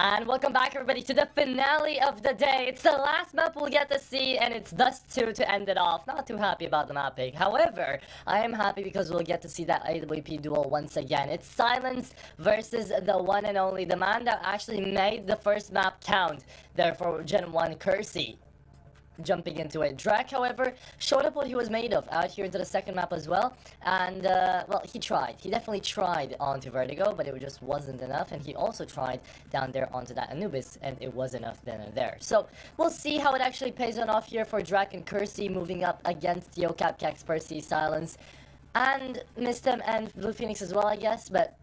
S4: And welcome back, everybody, to the finale of the day. It's the last map we'll get to see, and it's Dust 2 to end it off. Not too happy about the map pick. However, I am happy because we'll get to see that AWP duel once again. It's Silence versus the one and only, the man that actually made the first map count. Therefore, Gen 1 Kersey. Jumping into it. Drake, however, showed up what he was made of out here into the second map as well. And, well, he tried. He definitely tried onto Vertigo, but it just wasn't enough. And he also tried down there onto that Anubis, and it was enough then and there. So, we'll see how it actually pays on off here for Drake and Kersey moving up against Yocap, Caxpercy, Silence, and Mistem and Blue Phoenix as well, I guess. But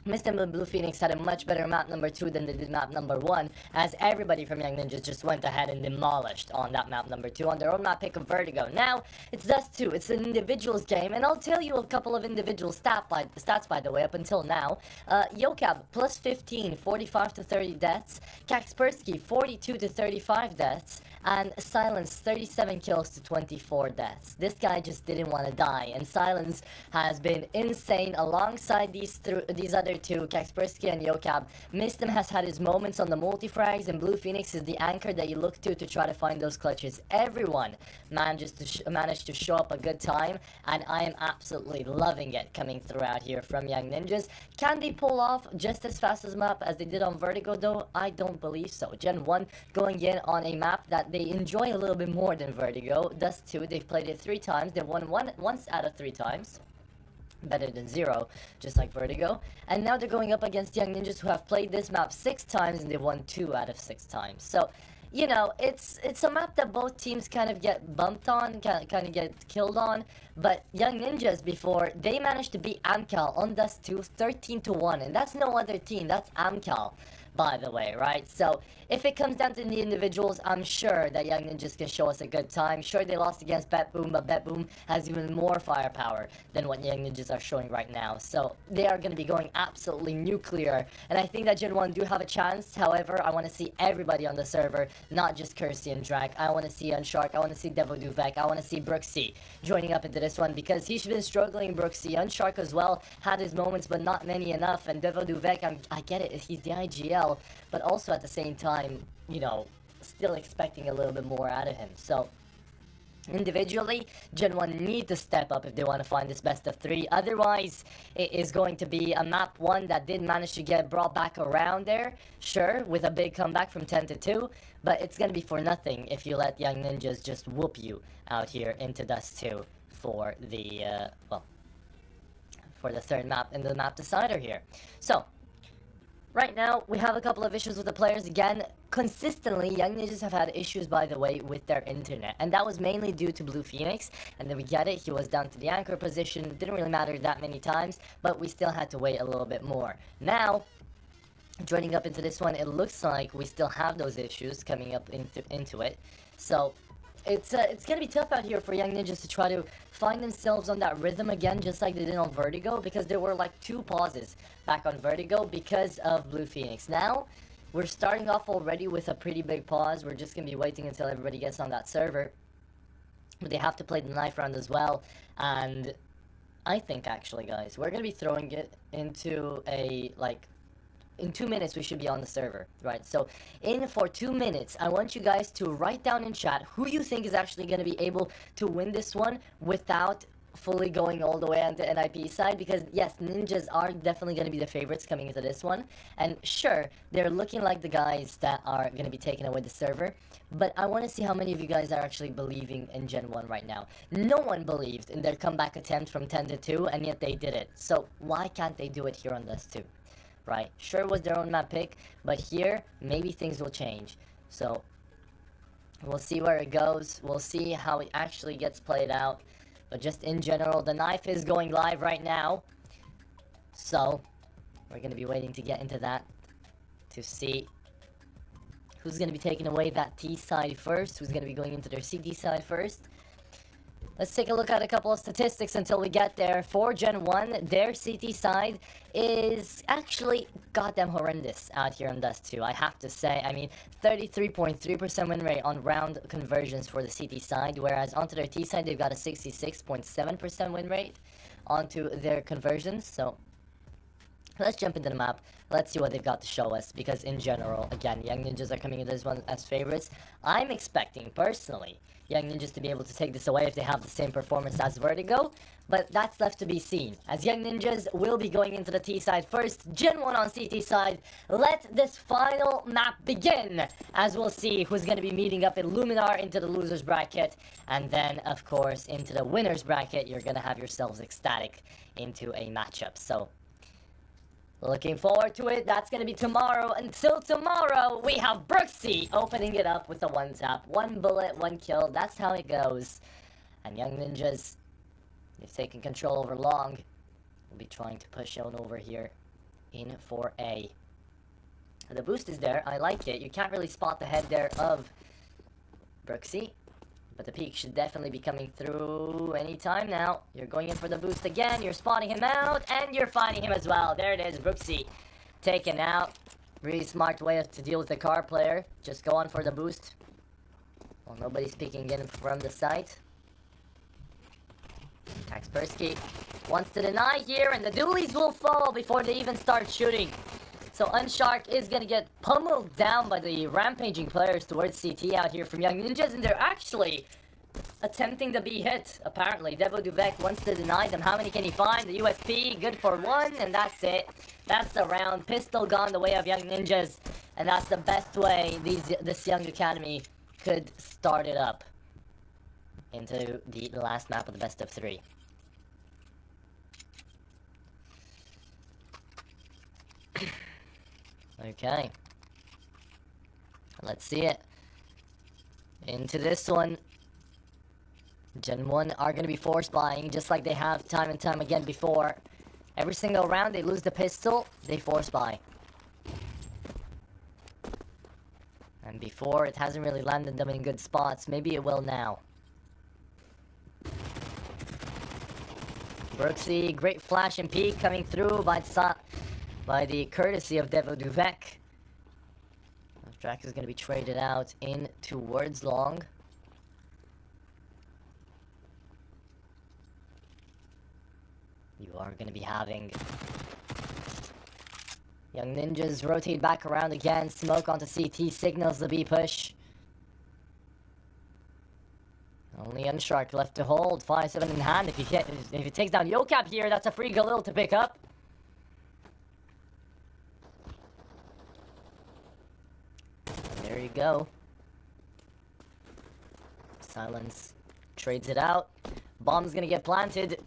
S4: Mistem and Blue Phoenix had a much better map number 2 than they did map number 1, as everybody from Young Ninjas just went ahead and demolished on that map number 2 on their own map pick of Vertigo. Now, it's Dust 2, it's an individuals game, and I'll tell you a couple of individual stats by the way up until now. Yocab, plus 15, 45 to 30 deaths, Kaxpersky, 42 to 35 deaths, and Silence, 37 kills to 24 deaths. This guy just didn't want to die, and Silence has been insane alongside these other two, Kaxpersky and Yocab. Mistem has had his moments on the multi-frags, and Blue Phoenix is the anchor that you look to try to find those clutches. Everyone managed to show up a good time, and I am absolutely loving it coming throughout here from Young Ninjas. Can they pull off just as fast as map as they did on Vertigo though? I don't believe so. Gen 1 going in on a map that they enjoy a little bit more than Vertigo. Dust 2, they've played it 3 times. They've won once out of 3 times. Better than 0, just like Vertigo. And now they're going up against Young Ninjas who have played this map 6 times and they've won 2 out of 6 times. So, you know, it's a map that both teams kind of get bumped on, kind of get killed on. But Young Ninjas before, they managed to beat Amcal on Dust 2 13 to 1. And that's no other team, that's Amcal, by the way, right? So, if it comes down to the individuals, I'm sure that Young Ninjas can show us a good time. Sure, they lost against BetBoom, but BetBoom has even more firepower than what Young Ninjas are showing right now. So, they are going to be going absolutely nuclear. And I think that Gen 1 do have a chance. However, I want to see everybody on the server, not just Kersey and Drake. I want to see Unshark, I want to see Devil Duvek, I want to see Brooksy joining up into this one because he's been struggling, Brooksy. Unshark as well had his moments, but not many enough. And Devil Duvek, I get it, he's the IGL, but also at the same time, you know, still expecting a little bit more out of him. So, individually, Gen 1 need to step up if they want to find this best of 3. Otherwise, it is going to be a map 1 that did manage to get brought back around there. Sure, with a big comeback from 10 to 2. But it's going to be for nothing if you let Young Ninjas just whoop you out here into Dust 2 for the, well, for the third map and the map decider here. So, right now, we have a couple of issues with the players. Again, consistently, Young Ninjas have had issues, by the way, with their internet. And that was mainly due to Blue Phoenix. And then we get it. He was down to the anchor position. It didn't really matter that many times. But we still had to wait a little bit more. Now, joining up into this one, it looks like we still have those issues coming up into it. So, it's going to be tough out here for Young Ninjas to try to find themselves on that rhythm again, just like they did on Vertigo, because there were like 2 pauses back on Vertigo because of Blue Phoenix. Now, we're starting off already with a pretty big pause. We're just going to be waiting until everybody gets on that server. But they have to play the knife round as well, and I think, actually, guys, we're going to be throwing it into a, like, in 2 minutes we should be on the server, right? So in for 2 minutes, I want you guys to write down in chat who you think is actually going to be able to win this one without fully going all the way on the NIP side, because yes, ninjas are definitely going to be the favorites coming into this one, and sure, they're looking like the guys that are going to be taking away the server, but I want to see how many of you guys are actually believing in Gen 1 right now. No one believed in their comeback attempt from 10 to 2, and yet they did it. So why can't they do it here on this too? Right? Sure, it was their own map pick, but here, maybe things will change. So we'll see where it goes. We'll see how it actually gets played out. But just in general, the knife is going live right now. So we're going to be waiting to get into that to see who's going to be taking away that T side first, who's going to be going into their CT side first. Let's take a look at a couple of statistics until we get there. For Gen 1, their CT side is actually goddamn horrendous out here on Dust 2, I have to say. I mean, 33.3% win rate on round conversions for the CT side, whereas onto their T side, they've got a 66.7% win rate onto their conversions. So let's jump into the map. Let's see what they've got to show us, because in general, again, Young Ninjas are coming into this one as favorites. I'm expecting, personally, Young Ninjas to be able to take this away if they have the same performance as Vertigo, but that's left to be seen, as Young Ninjas will be going into the T side first. Gen 1 on CT side. Let this final map begin, as we'll see who's going to be meeting up Illuminar into the losers bracket, and then, of course, into the winners bracket, you're going to have yourselves ECSTATIC into a matchup. So looking forward to it. That's going to be tomorrow. Until tomorrow, we have Brooksy opening it up with a one-tap. 1 bullet, 1 kill. That's how it goes. And Young Ninjas, they've taken control over long. We'll be trying to push on over here in for A. The boost is there. I like it. You can't really spot the head there of Brooksy, but the peak should definitely be coming through anytime now. You're going in for the boost again. You're spotting him out, and you're finding him as well. There it is, Brooksy taken out. Really smart way to deal with the car player. Just go on for the boost. Well, nobody's peeking in from the site. Kaspersky wants to deny here, and the dualies will fall before they even start shooting. So Unshark is going to get pummeled down by the rampaging players towards CT out here from Young Ninjas, and they're actually attempting to be hit, apparently. Devo Duvek wants to deny them. How many can he find? The USP, good for 1, and that's it. That's the round. Pistol gone the way of Young Ninjas, and that's the best way this Young Academy could start it up into the last map of the best of 3. Okay. Let's see it. Into this one. Gen 1 are going to be force buying, just like they have time and time again before. Every single round they lose the pistol, they force buy. And before, it hasn't really landed them in good spots. Maybe it will now. Brooksy, great flash and peek coming through by the courtesy of Devo Duvek. Drac is going to be traded out in towards long. You are going to be having Young Ninjas rotate back around again. Smoke onto CT signals the B push. Only Unshark left to hold. 5-7 in hand. If he takes down Yocap here, that's a free Galil to pick up. There you go. Silence trades it out. Bomb's gonna get planted.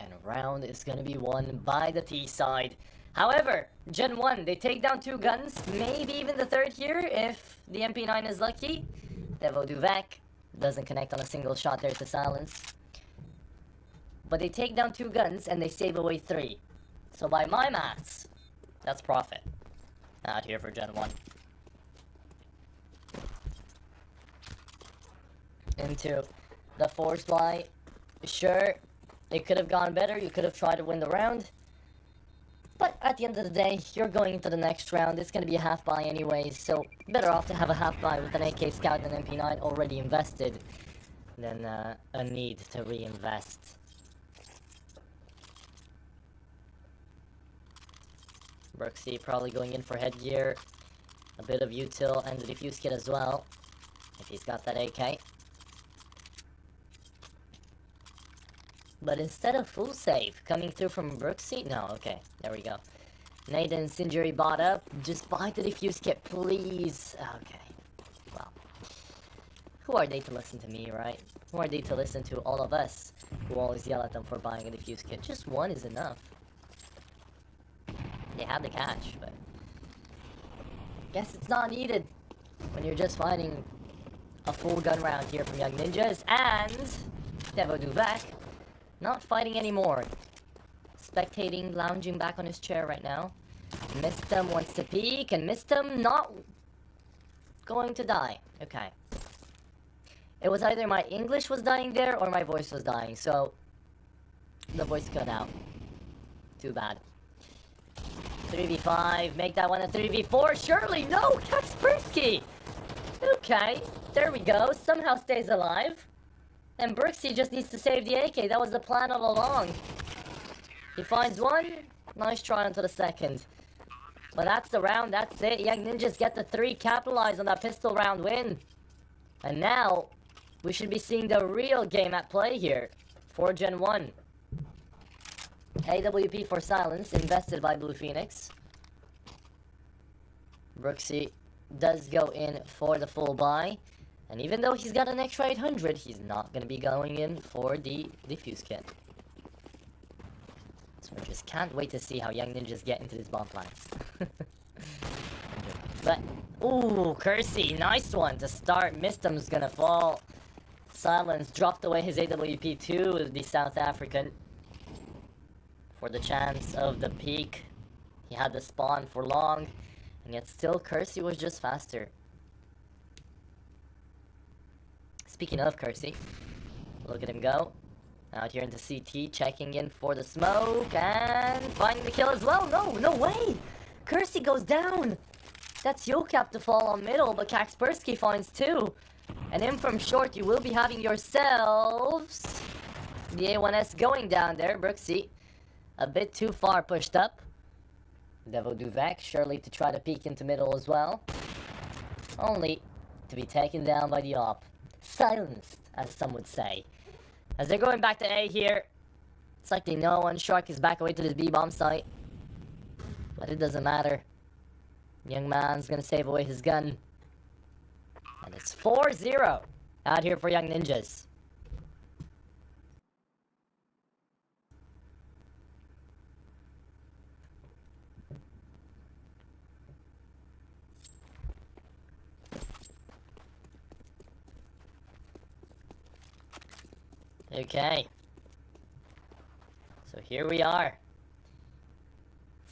S4: And a round is gonna be won by the T side. However, Gen 1, they take down 2 guns, maybe even the 3rd here if the MP9 is lucky. Devo Duvek doesn't connect on a single shot there to silence. But they take down 2 guns and they save away 3. So by my maths, that's profit. Out here for Gen 1. Into the force fly. Sure, it could have gone better. You could have tried to win the round. But at the end of the day, you're going into the next round. It's going to be a half buy anyways. So better off to have a half buy with an AK Scout and MP9 already invested than a need to reinvest. Brooksy probably going in for headgear, a bit of util, and the defuse kit as well, if he's got that AK. But instead of full save coming through from Brooksy, no, okay, there we go. Nathan's injury bought up, just buy the defuse kit, please. Okay, well, who are they to listen to me, right? Who are they to listen to all of us who always yell at them for buying a defuse kit? Just one is enough. They have the catch, but guess it's not needed when you're just finding a full gun round here from Young Ninjas, and Devo Duvak not fighting anymore. Spectating, lounging back on his chair right now. Mistum wants to peek, and Mistum not going to die. Okay. It was either my English was dying there or my voice was dying, so the voice cut out. Too bad. 3v5, make that one a 3v4, surely, no, Kaspersky! Okay, there we go, somehow stays alive. And Brooksy just needs to save the AK, that was the plan all along. He finds one, nice try onto the second. But that's the round, that's it, Young Ninjas get the 3, capitalize on that pistol round win. And now, we should be seeing the real game at play here, for Gen 1. AWP for silence, invested by Blue Phoenix. Brooksy does go in for the full buy. And even though he's got an extra 800, he's not going to be going in for the defuse kit. So we just can't wait to see how Young Ninjas get into these bomb plants. But, ooh, Kersey, nice one to start. Mistum's going to fall. Silence dropped away his AWP to the South African. For the chance of the peak. He had the spawn for long, and yet still Kersey was just faster. Speaking of Kersey, look at him go. Out here into CT, checking in for the smoke, and finding the kill as well. No, no way! Kersey goes down! That's Yocap to fall on middle, but Kaspersky finds 2. And in from short, you will be having yourselves the A1S going down there, Brooksy. A bit too far pushed up. Devo Duvak surely to try to peek into middle as well. Only to be taken down by the op. Silenced, as some would say. As they're going back to A here, it's like they know one shark is back away to this B-bomb site. But it doesn't matter. Young man's gonna save away his gun. And it's 4-0 out here for Young Ninjas. Okay. So here we are.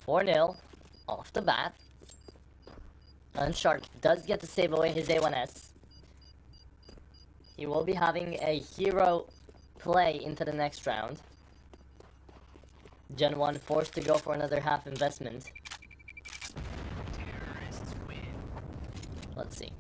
S4: 4-0 off the bat. Unshark does get to save away his A1S. He will be having a hero play into the next round. Gen 1 forced to go for another half investment. Let's see.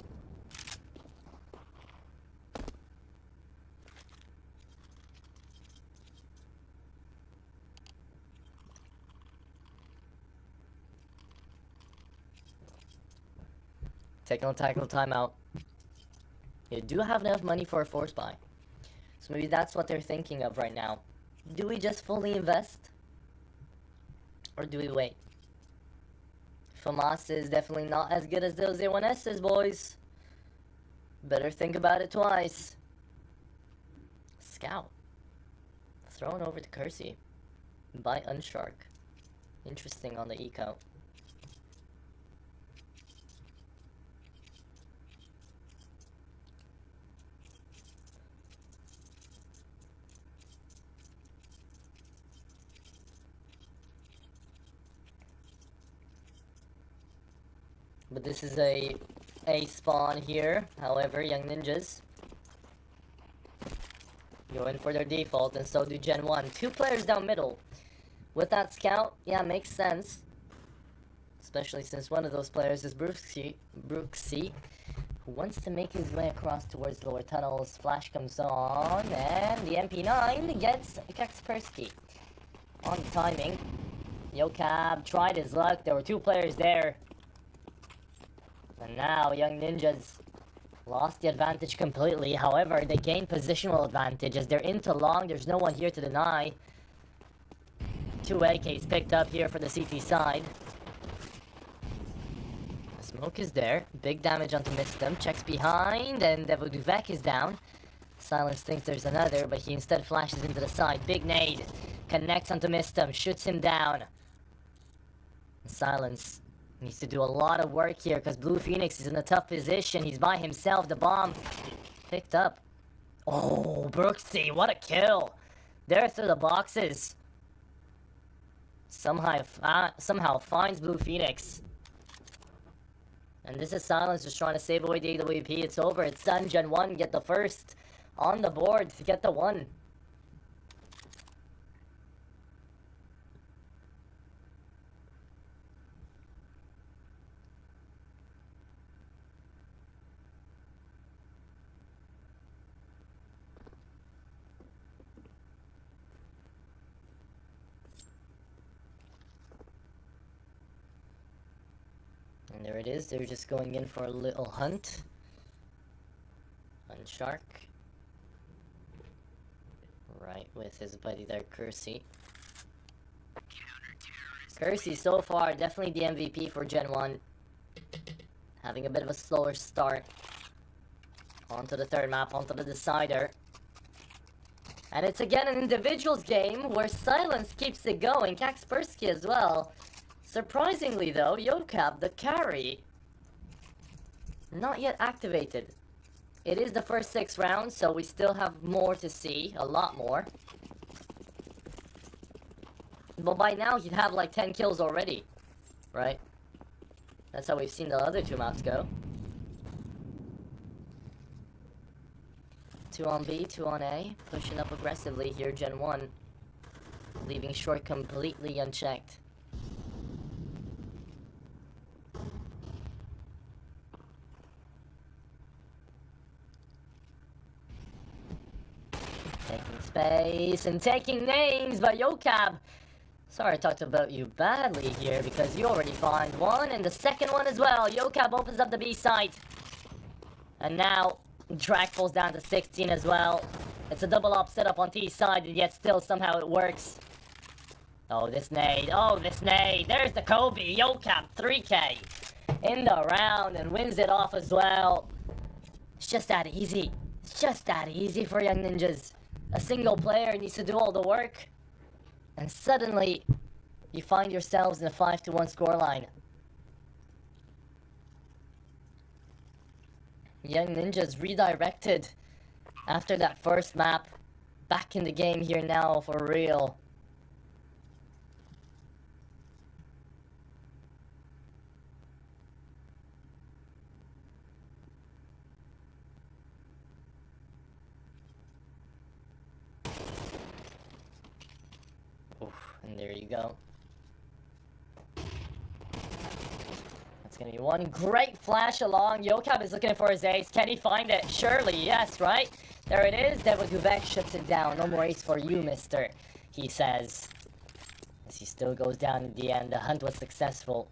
S4: Technical timeout. You do have enough money for a force buy. So maybe that's what they're thinking of right now. Do we just fully invest? Or do we wait? FAMAS is definitely not as good as those A1Ss, boys. Better think about it twice. Scout. Thrown over to Kersey. By Unshark. Interesting on the eco. But this is a spawn here. However, Young Ninjas go in for their default, and so do Gen 1. 2 players down middle. With that scout, yeah, makes sense. Especially since one of those players is Brooksy, wants to make his way across towards lower tunnels. Flash comes on, and the MP9 gets Kaspersky. On the timing. Yocab tried his luck. There were two players there. And now Young Ninjas lost the advantage completely. However, they gained positional advantage as they're into long. There's no one here to deny. 2 AKs picked up here for the CT side. The smoke is there. Big damage onto Mistem. Checks behind, and Devoduvek is down. Silence thinks there's another, but he instead flashes into the side. Big nade. Connects onto Mistem. Shoots him down. Silence needs to do a lot of work here because Blue Phoenix is in a tough position. He's by himself. The bomb picked up. Oh, Brooksy, what a kill. There through the boxes. Somehow finds Blue Phoenix. And this is Silence just trying to save away the AWP. It's over. It's done. Gen 1 get the first on the board to get the 1. And there it is, they're just going in for a little hunt on Shark. Right with his buddy there, Kersey. Kersey so far definitely the MVP for Gen 1. Having a bit of a slower start. Onto the third map, onto the decider. And it's again an individuals game where Silence keeps it going. Kaspersky as well. Surprisingly though, Yocab, the carry, not yet activated. It is the first 6 rounds, so we still have more to see, a lot more. But by now he'd have like 10 kills already, right? That's how we've seen the other 2 maps go. 2 on B, 2 on A, pushing up aggressively here, Gen 1. Leaving short completely unchecked. Taking space and taking names, but Yocab, sorry I talked about you badly here because you already found one and the second one as well. Yocab opens up the B site. And now, Drag falls down to 16 as well. It's a double up setup on T side, and yet still somehow it works. Oh, this nade. Oh, this nade. There's the Kobe. Yocab 3K in the round and wins it off as well. It's just that easy. It's just that easy for Young Ninjas. A single player needs to do all the work. And suddenly, you find yourselves in a 5-1 scoreline. Young Ninjas redirected after that first map. Back in the game here now for real. Oof, and there you go. That's gonna be one great flash along. Yocab is looking for his ace. Can he find it? Surely, yes, right? There it is. Devoduvek shuts it down. No more ace for you, mister, he says. As he still goes down in the end. The hunt was successful.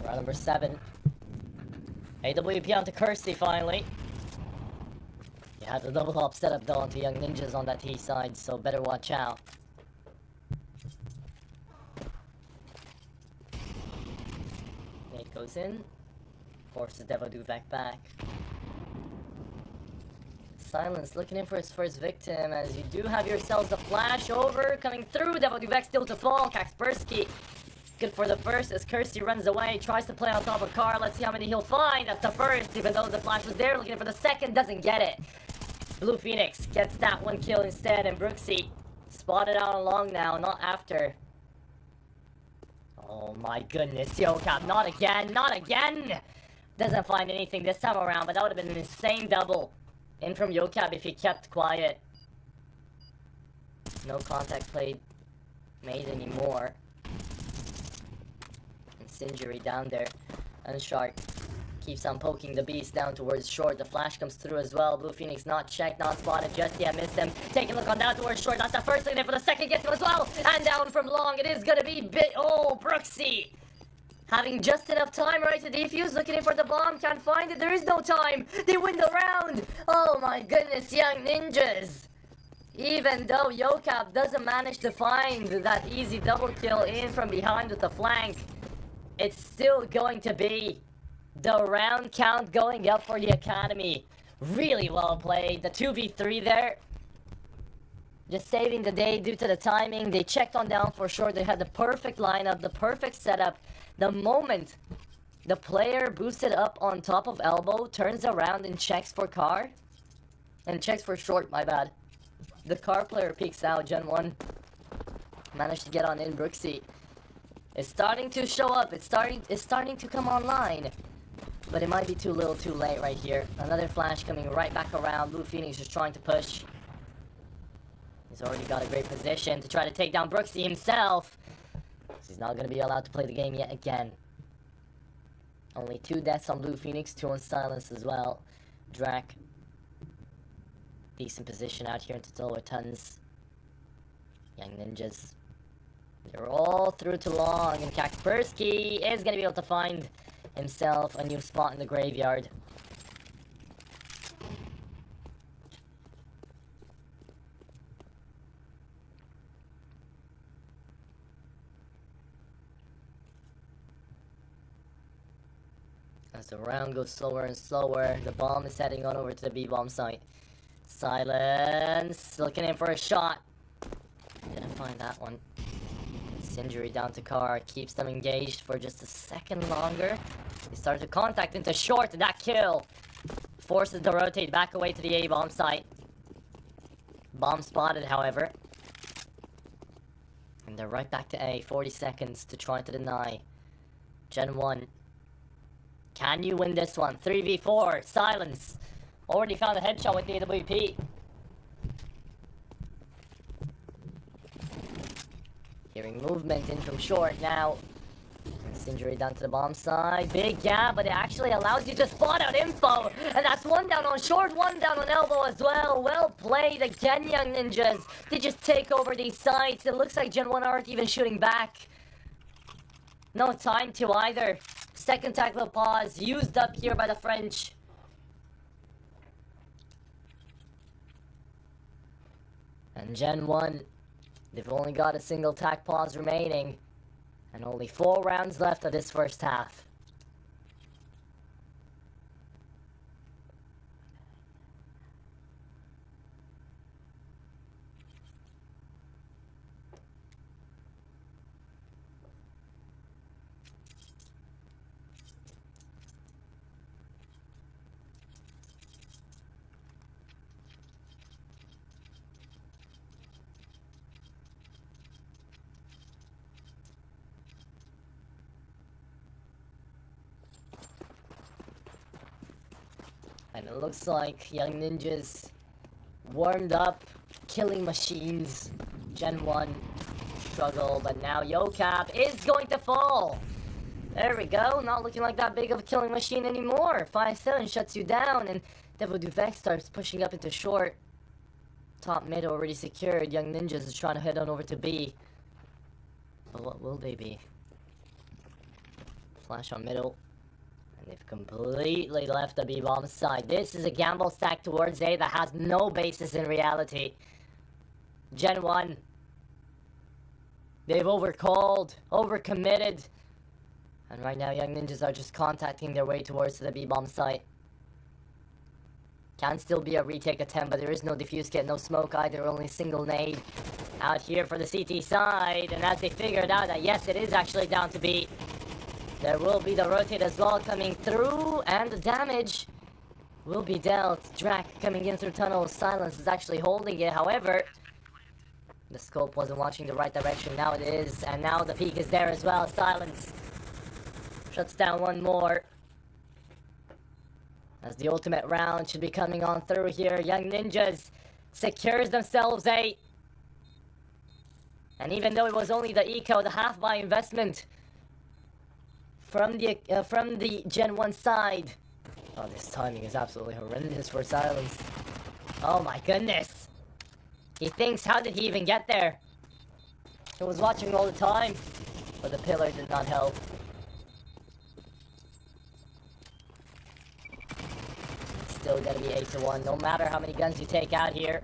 S4: Round number 7. AWP onto Kersey finally. You had the double hop setup though onto Young Ninjas on that T side, so better watch out. Nate goes in. Forces Devoduvek back. Silence looking in for his first victim as you do have yourselves the flash over coming through. Devoduvek still to fall. Kaspersky good for the first as Kersey runs away, tries to play on top of car. Let's see how many he'll find. That's the first, even though the flash was there. Looking for the second, doesn't get it. Blue Phoenix gets that one kill instead, and Brooksy spotted out along now, not after. Oh my goodness, Yocap, not again, not again! Doesn't find anything this time around, but that would have been an insane double in from Yocap if he kept quiet. No contact play made anymore. And Sinjury down there. Unshark keeps on poking the beast down towards short. The flash comes through as well. Blue Phoenix not checked, not spotted just yet. Missed him. Take a look on down towards short. That's the first thing there for the second. Gets him as well. And down from long. It is gonna be oh, Brooksy. Having just enough time right to defuse. Looking in for the bomb. Can't find it. There is no time. They win the round. Oh my goodness, young ninjas. Even though Yocap doesn't manage to find that easy double kill in from behind with the flank, it's still going to be the round count going up for the Academy. Really well played. The 2v3 there. Just saving the day due to the timing. They checked on down for sure. They had the perfect lineup, the perfect setup. The moment the player boosted up on top of elbow, turns around and checks for car. And checks for short, my bad. The car player peeks out. Gen 1 managed to get on in. Brooksy is starting to show up. It's starting to come online. But it might be too little too late right here. Another flash coming right back around. Blue Phoenix just trying to push. He's already got a great position to try to take down Brooksy himself. He's not going to be allowed to play the game yet again. Only 2 deaths on Blue Phoenix, 2 on Silence as well. Drac. Decent position out here into the lower tons. Young ninjas. They're all through to long, and Kaspersky is going to be able to find himself a new spot in the graveyard. As the round goes slower and slower, the bomb is heading on over to the B-bomb site. Silence, looking in for a shot. Didn't find that one. Injury down to car, keeps them engaged for just a second longer. They start to contact into short, that kill forces the rotate back away to the A-bomb site. Bomb spotted, however. And they're right back to A, 40 seconds to try to deny. Gen 1. Can you win this one? 3v4, Silence. Already found a headshot with the AWP. Hearing movement in from short now. Injury down to the bomb side. Big gap, but it actually allows you to spot out info. And that's 1 down on short, 1 down on elbow as well. Well played again, young ninjas. They just take over these sites. It looks like Gen 1 aren't even shooting back. No time to either. Second tactical pause used up here by the French. And Gen 1, they've only got a single tac pause remaining. And only 4 rounds left of this first half. And it looks like young ninjas warmed up, killing machines. Gen 1 struggle, but now Yocap is going to fall. There we go, not looking like that big of a killing machine anymore. 5-7 shuts you down, and Devil Duvex starts pushing up into short. Top mid already secured. Young ninjas is trying to head on over to B. But what will they be? Flash on middle. And they've completely left the B-bomb side. This is a gamble stack towards A that has no basis in reality. Gen 1. They've overcalled, overcommitted. And right now, young ninjas are just contacting their way towards the B-bomb site. Can still be a retake attempt, but there is no defuse kit, no smoke either, only single nade out here for the CT side. And as they figured out that yes, it is actually down to B, there will be the rotate as well coming through, and the damage will be dealt. Drac coming in through tunnels. Silence is actually holding it. However, the scope wasn't watching the right direction. Now it is. And now the peak is there as well. Silence shuts down one more. As the ultimate round should be coming on through here. Young Ninjas secures themselves a... And even though it was only the eco, the half-buy investment from the Gen 1 side. Oh, this timing is absolutely horrendous for Silence. Oh my goodness. He thinks, how did he even get there? He was watching all the time, but the pillar did not help. It's still gonna be 8-1, no matter how many guns you take out here.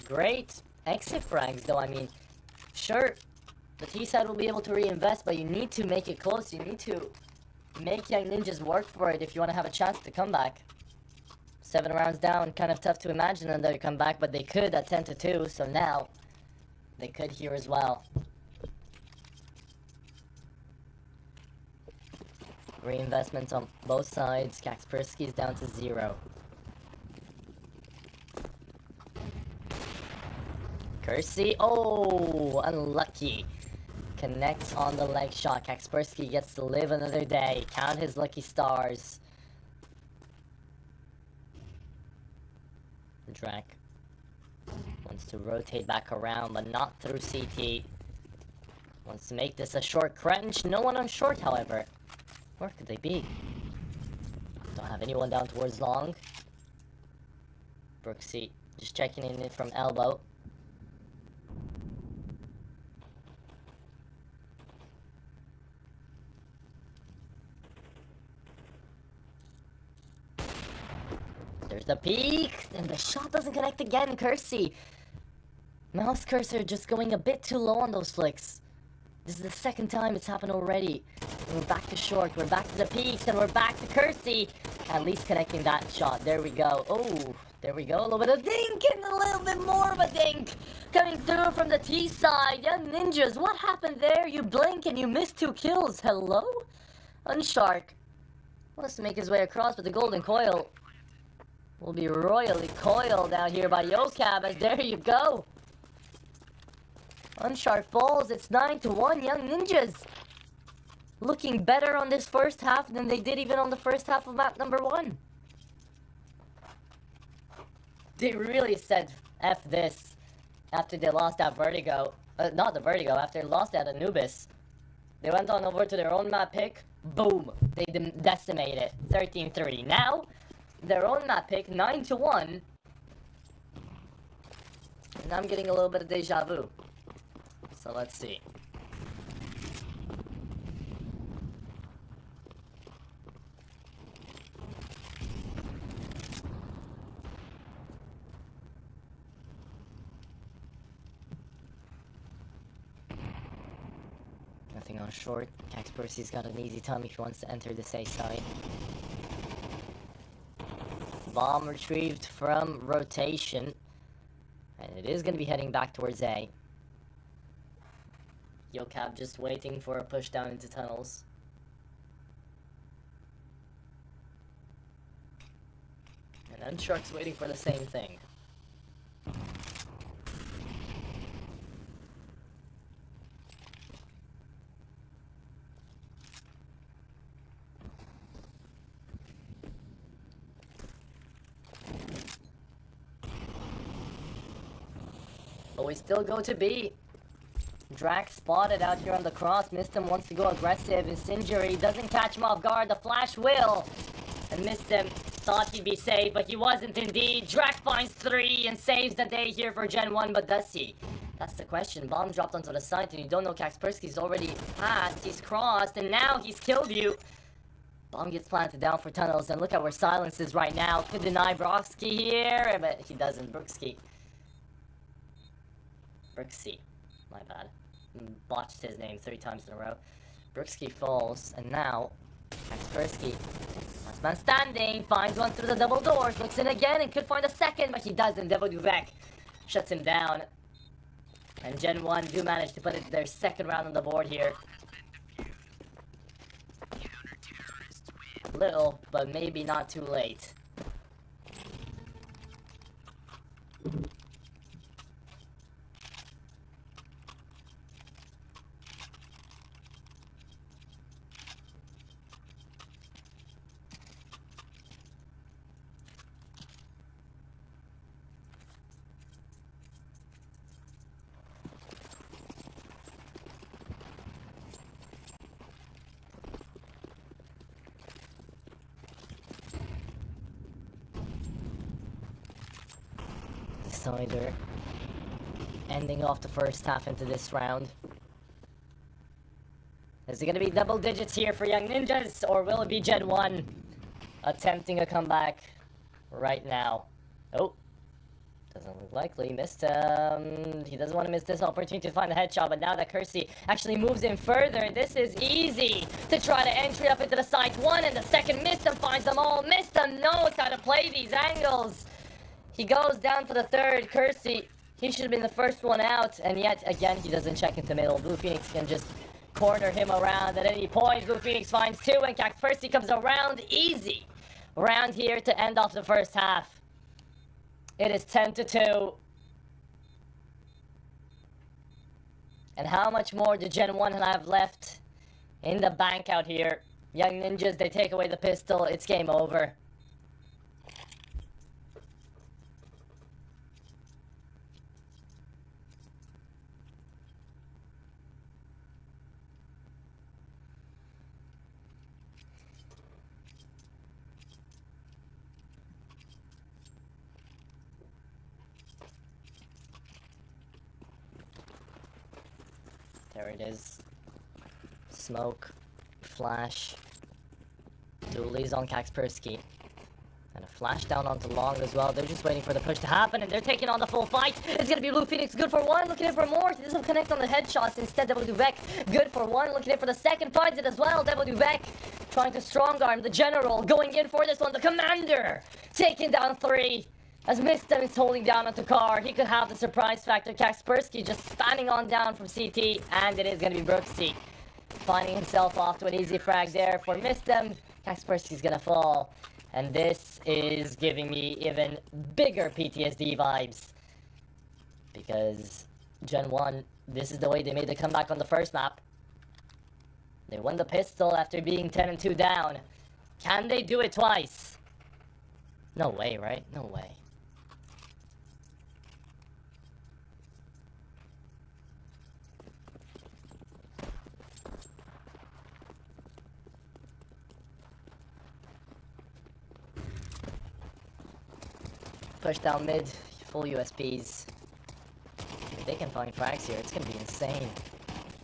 S4: Great exit frags, though. I mean, sure, the T side will be able to reinvest, but you need to make it close. You need to make Young Ninjas work for it if you want to have a chance to come back. 7 rounds down, kind of tough to imagine them to come back, but they could at 10-2, so now they could here as well. Reinvestments on both sides. Kaspersky's down to 0. Kersey, oh, unlucky. Connects on the leg shot. Kaspersky gets to live another day. Count his lucky stars. Drac wants to rotate back around, but not through CT. Wants to make this a short crunch. No one on short, however. Where could they be? Don't have anyone down towards long. Brooksy just checking in from elbow. There's the peak, and the shot doesn't connect again. Kersey. Mouse cursor just going a bit too low on those flicks. This is the second time it's happened already. And we're back to short, we're back to the peaks, and we're back to Kersey. At least connecting that shot. There we go. Oh, there we go. A little bit of dink and a little bit more of a dink. Coming through from the T side. Young Ninjas, what happened there? You blink and you miss 2 kills. Hello? Unshark wants to make his way across, but the golden coil will be royally coiled out here by Yocab, as there you go. Unshark falls. It's 9-1. Young Ninjas looking better on this first half than they did even on the first half of map number 1. They really said F this after they lost that Vertigo. Not the Vertigo, after they lost that Anubis. They went on over to their own map pick. Boom. They decimated it. 13-3. Now, their own map pick, 9-1. And I'm getting a little bit of deja vu. So let's see. Nothing on short. Kaspersy's got an easy time if he wants to enter the safe side. Bomb retrieved from rotation. And it is going to be heading back towards A. Yocab just waiting for a push down into tunnels. And Unshark's waiting for the same thing. But we still go to B. Drac spotted out here on the cross. Missed him, wants to go aggressive. Incendiary doesn't catch him off guard. The flash will. And missed him. Thought he'd be safe, but he wasn't indeed. Drac finds 3 and saves the day here for Gen 1, but does he? That's the question. Bomb dropped onto the side, and you don't know Kaspersky's already passed. He's crossed, and now he's killed you. Bomb gets planted down for tunnels, and look at where Silence is right now. Could deny Brodsky here, but he doesn't. Brooksky. My bad. Botched his name 3 times in a row. Brooksky falls, and now Kaspersky, last man standing, finds one through the double doors, looks in again and could find a second, but he doesn't. Devil-Duvek shuts him down. And Gen 1 do manage to put it their second round on the board here. little, but maybe not too late. Decider ending off the first half into this round. Is it going to be double digits here for Young Ninjas, or will it be Gen 1 attempting a comeback right now? Oh, doesn't look likely. Missed, he doesn't want to miss this opportunity to find the headshot, but now that Kersey actually moves in further, this is easy to try to entry up into the side one, and the second missed him, finds them all. Missed him, knows how to play these angles. He goes down for the third. Kersey, he should have been the first one out, and yet again he doesn't check into middle. Blue Phoenix can just corner him around at any point. Blue Phoenix finds two, and Kaspersky comes around easy round here to end off the first half. It is 10-2. And how much more do Gen 1 have left in the bank out here? Young Ninjas, they take away the pistol. It's game over. There it is. Smoke. Flash. Dualies on Kaspersky. And a flash down onto long as well. They're just waiting for the push to happen, and they're taking on the full fight. It's gonna be Blue Phoenix, good for one, looking in for more. He doesn't connect on the headshots. Instead, Devil Duvek, good for one, looking in for the second, finds it as well. Devil Duvek trying to strong arm the general, going in for this one. The commander taking down three. As Mistem is holding down onto car, he could have the surprise factor. Kaspersky just spanning on down from CT, and it is going to be Brooksy finding himself off to an easy frag there for Mistem. Kaspersky's going to fall, and this is giving me even bigger PTSD vibes, because Gen 1, this is the way they made the comeback on the first map. They won the pistol after being 10-2 down. Can they do it twice? No way, right? No way. Push down mid, full USPs. If they can find frags here, it's gonna be insane.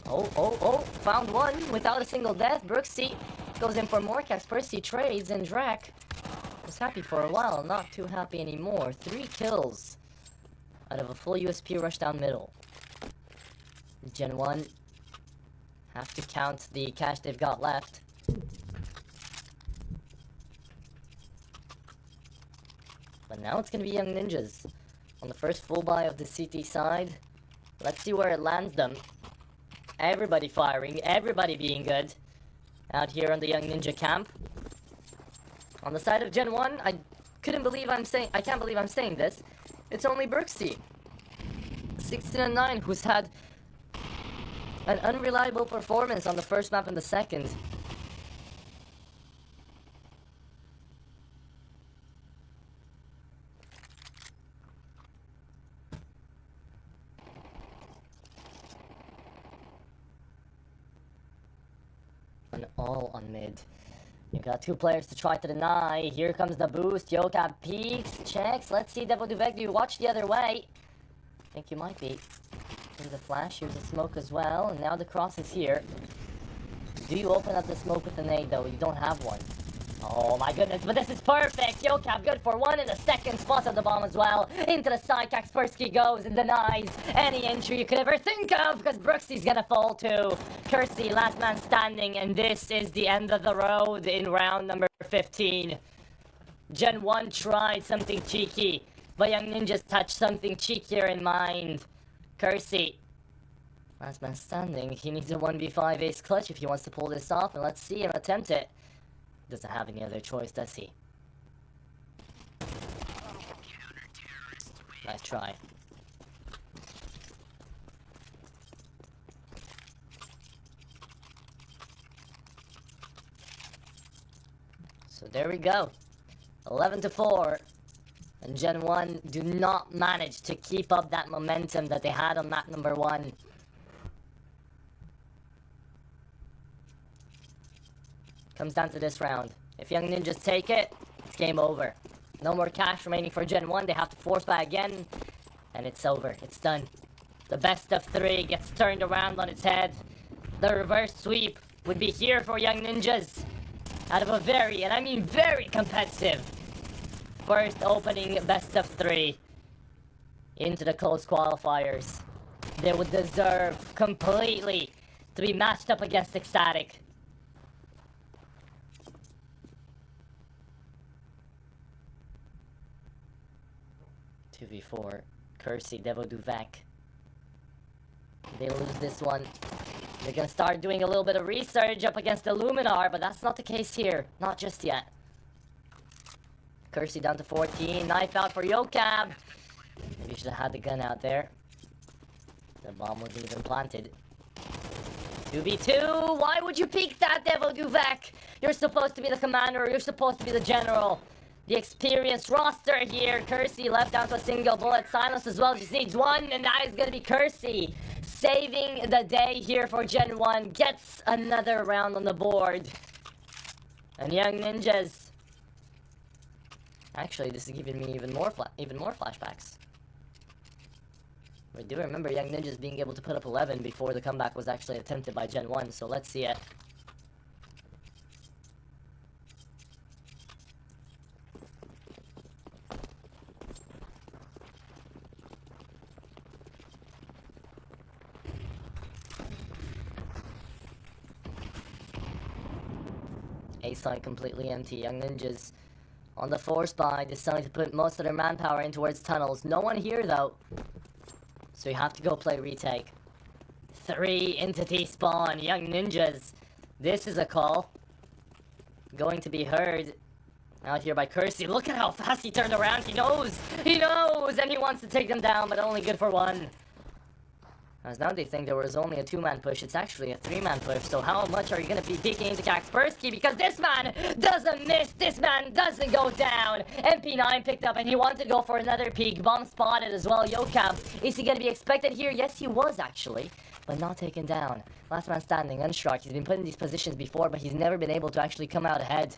S4: Oh, found one without a single death. Brooksy goes in for more. Kaspersky trades, and Drac was happy for a while, not too happy anymore. 3 kills out of a full USP rush down middle. Gen 1 have to count the cash they've got left. But now it's going to be Young Ninjas on the first full buy of the CT side. Let's see where it lands them. Everybody firing, everybody being good out here on the Young Ninja camp. On the side of Gen 1, I can't believe I'm saying this. It's only Brooksy, 16-9, who's had an unreliable performance on the first map and the second. All on mid. You got 2 players to try to deny. Here comes the boost. Yokab peeks, checks. Let's see, Devil Duvek, do you watch the other way? I think you might be. Here's a flash, here's a smoke as well, and now the cross is here. Do you open up the smoke with an nade, though? You don't have one. Oh my goodness, but this is perfect! Yokab good for one, in the second spot of the bomb as well. Into the side, Kaspersky goes and denies any entry you could ever think of, because Brooksy's gonna fall too. Kersey, last man standing, and this is the end of the road in round number 15. Gen 1 tried something cheeky, but Young Ninjas touched something cheekier in mind. Kersey, last man standing, he needs a 1v5 ace clutch if he wants to pull this off, and let's see him attempt it. Doesn't have any other choice, does he? Nice try. So there we go. 11-4. And Gen 1 do not manage to keep up that momentum that they had on map number 1. Comes down to this round. If Young Ninjas take it, it's game over. No more cash remaining for Gen 1. They have to force buy again. And it's over. It's done. The best of 3 gets turned around on its head. The reverse sweep would be here for Young Ninjas. Out of a very, and I mean very competitive first opening best of 3 into the close qualifiers. They would deserve completely to be matched up against ECSTATIC. v4. Kersey, Devo Duvak. They lose this one. They're gonna start doing a little bit of research up against Illuminar, but that's not the case here. Not just yet. Kersey down to 14. Knife out for Yokab. Maybe you should have had the gun out there. The bomb wasn't even planted. 2v2. Why would you peek that, Devo Duvak? You're supposed to be the commander. You're supposed to be the general. The experienced roster here. Kersey left down to a single bullet. Silence as well. Just needs one, and that is going to be Kersey. Saving the day here for Gen 1. Gets another round on the board. And Young Ninjas. Actually, this is giving me even more flashbacks. We do remember Young Ninjas being able to put up 11 before the comeback was actually attempted by Gen 1, so let's see it. A side completely empty. Young Ninjas on the force buy, deciding to put most of their manpower in towards tunnels. No one here though, so you have to go play retake. 3 entity spawn. Young Ninjas. This is a call going to be heard out here by Kersey. Look at how fast he turned around. He knows, and he wants to take them down, but only good for 1. As now they think there was only a 2-man push. It's actually a 3-man push. So how much are you going to be peeking into Kaspersky? Because this man doesn't miss. This man doesn't go down. MP9 picked up and he wanted to go for another peek. Bomb spotted as well. Yokab, is he going to be expected here? Yes, he was actually. But not taken down. Last man standing, unstruck. He's been put in these positions before, but he's never been able to actually come out ahead.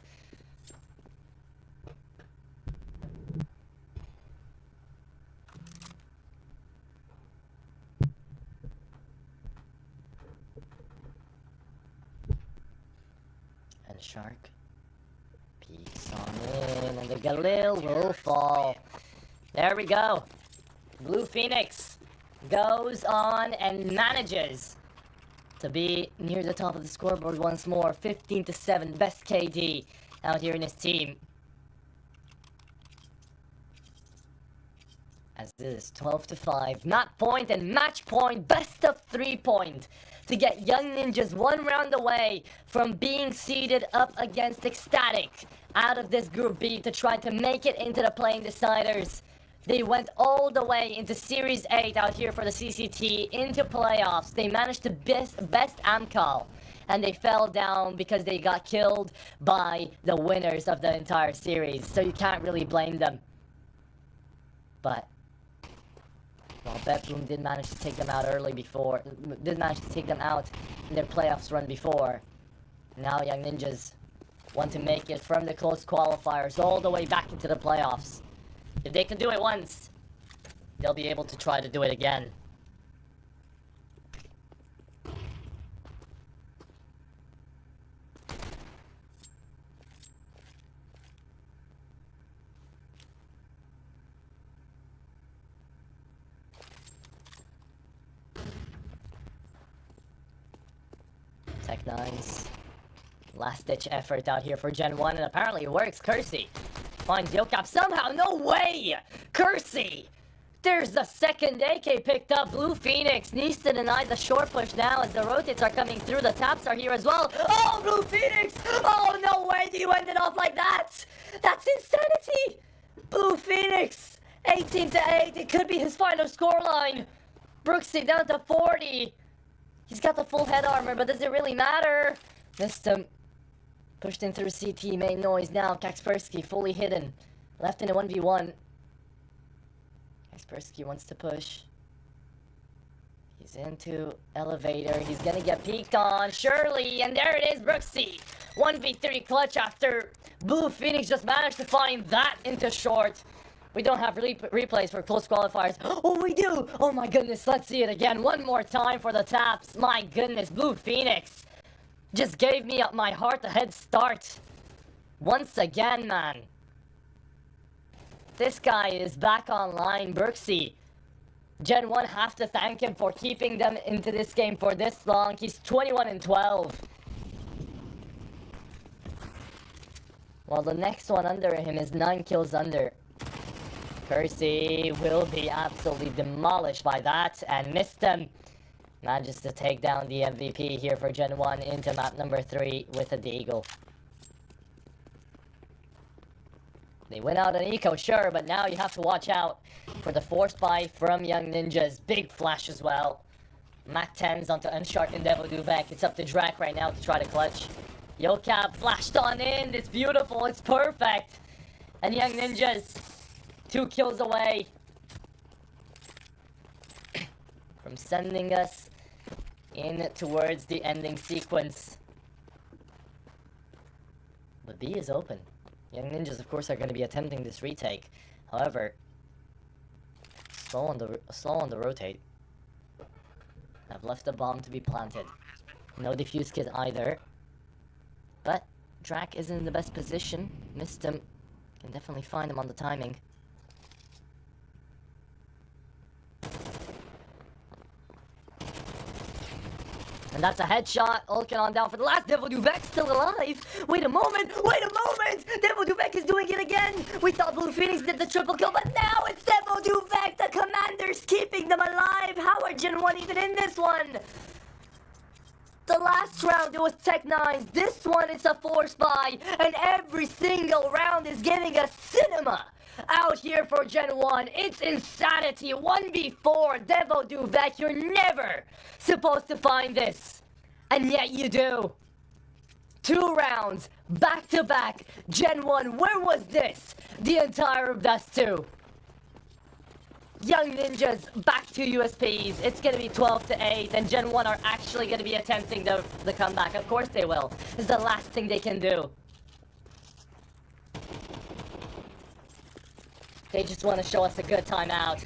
S4: Shark peeks on in, and the Galil will fall. There we go. Blue Phoenix goes on and manages to be near the top of the scoreboard once more. 15-7, best KD out here in his team. As this is 12-5, map point and match point, best of 3 point. To get Young Ninjas 1 round away from being seeded up against ECSTATIC out of this Group B to try to make it into the playing deciders. They went all the way into Series 8 out here for the CCT, into playoffs. They managed to best Amcal, and they fell down because they got killed by the winners of the entire series. So you can't really blame them. But well, Betbloom did manage to take them out early before, did manage to take them out in their playoffs run before. Now Young Ninjas want to make it from the close qualifiers all the way back into the playoffs. If they can do it once, they'll be able to try to do it again. Tech9's last-ditch effort out here for Gen 1, and apparently it works. Kersey finds Yokap somehow. No way! Kersey! There's the second AK picked up. Blue Phoenix needs to deny the short push now as the rotates are coming through. The taps are here as well. Oh, Blue Phoenix! Oh, no way! Do you end it off like that? That's insanity! Blue Phoenix, 18-8. It could be his final scoreline. Brooksy down to 40. He's got the full head armor, but does it really matter? Missed him. Pushed in through CT, made noise now. Kaspersky fully hidden. Left in a 1v1. Kaspersky wants to push. He's into elevator. He's gonna get peeked on, surely. And there it is, Brooksy. 1v3 clutch after Blue Phoenix just managed to find that into short. We don't have replays for close qualifiers. Oh, we do! Oh my goodness, let's see it again. One more time for the taps. My goodness, Blue Phoenix just gave me my heart a head start. Once again, man. This guy is back online, Brooksy. Gen 1 have to thank him for keeping them into this game for this long. He's 21-12. While the next one under him is 9 kills under. Percy will be absolutely demolished by that and missed him. Manages to take down the MVP here for Gen 1 into map number 3 with a Deagle. They went out on eco, sure, but now you have to watch out for the force buy from Young Ninjas. Big flash as well. Mac 10s onto Unshark and Devil Duvek. It's up to Drac right now to try to clutch. Yocab flashed on in. It's beautiful. It's perfect. And Young Ninjas, 2 kills away from sending us in towards the ending sequence. But B is open. Young Ninjas, of course, are going to be attempting this retake. However, slow on the rotate. I've left a bomb to be planted. No defuse kit either. But Drac isn't in the best position. Missed him. Can definitely find him on the timing. And that's a headshot. Ulkin on down for the last. Devil Duvek still alive. Wait a moment. Wait a moment. Devil Duvek is doing it again. We thought Blue Phoenix did the triple kill, but now it's Devil Duvek. The commander's keeping them alive. How are Gen 1 even in this one? The last round, it was Tech 9's. This one, it's a force buy. And every single round is giving us cinema. Out here for Gen 1, it's insanity. 1v4, Devo Duvek, you're never supposed to find this. And yet you do. 2 rounds, back to back. Gen 1, where was this? The entire Dust 2. Young Ninjas, back to USPs. It's gonna be 12-8, and Gen 1 are actually gonna be attempting the comeback. Of course they will. It's the last thing they can do. They just want to show us a good time out.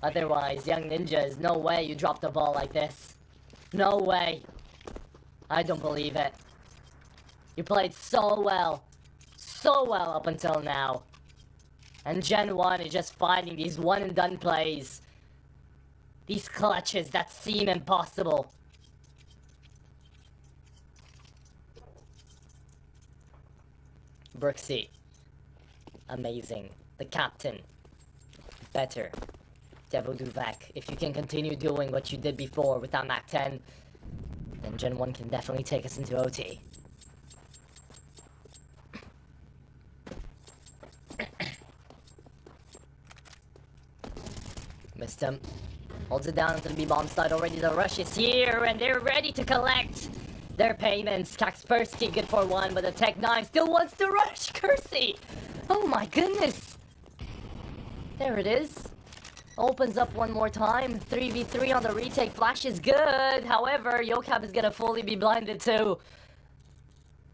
S4: Otherwise, Young Ninjas, no way you drop the ball like this. No way. I don't believe it. You played so well up until now. And Gen 1 is just finding these one and done plays. These clutches that seem impossible. Brooksy. Amazing. The captain. Better. Devil Duvek. If you can continue doing what you did before with that Mac 10, then Gen 1 can definitely take us into OT. Missed him. Holds it down into the B-bomb side already. The rush is here, and they're ready to collect their payments. Kaspersky good for 1, but the Tech 9 still wants to rush. Kersey! Oh my goodness! There it is. Opens up one more time. 3v3 on the retake. Flash is good. However, Yocab is gonna fully be blinded too.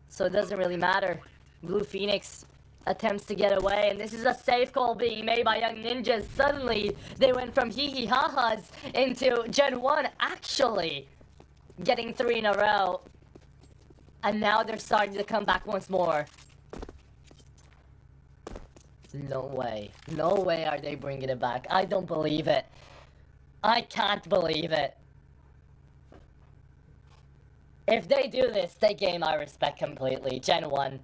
S4: So it doesn't really matter. Blue Phoenix attempts to get away, and this is a safe call being made by Young Ninjas. Suddenly, they went from hee-hee-ha-has into Gen 1 actually getting 3 in a row. And now they're starting to come back once more. No way. No way are they bringing it back. I don't believe it. I can't believe it. If they do this, they gain my respect completely. Gen 1.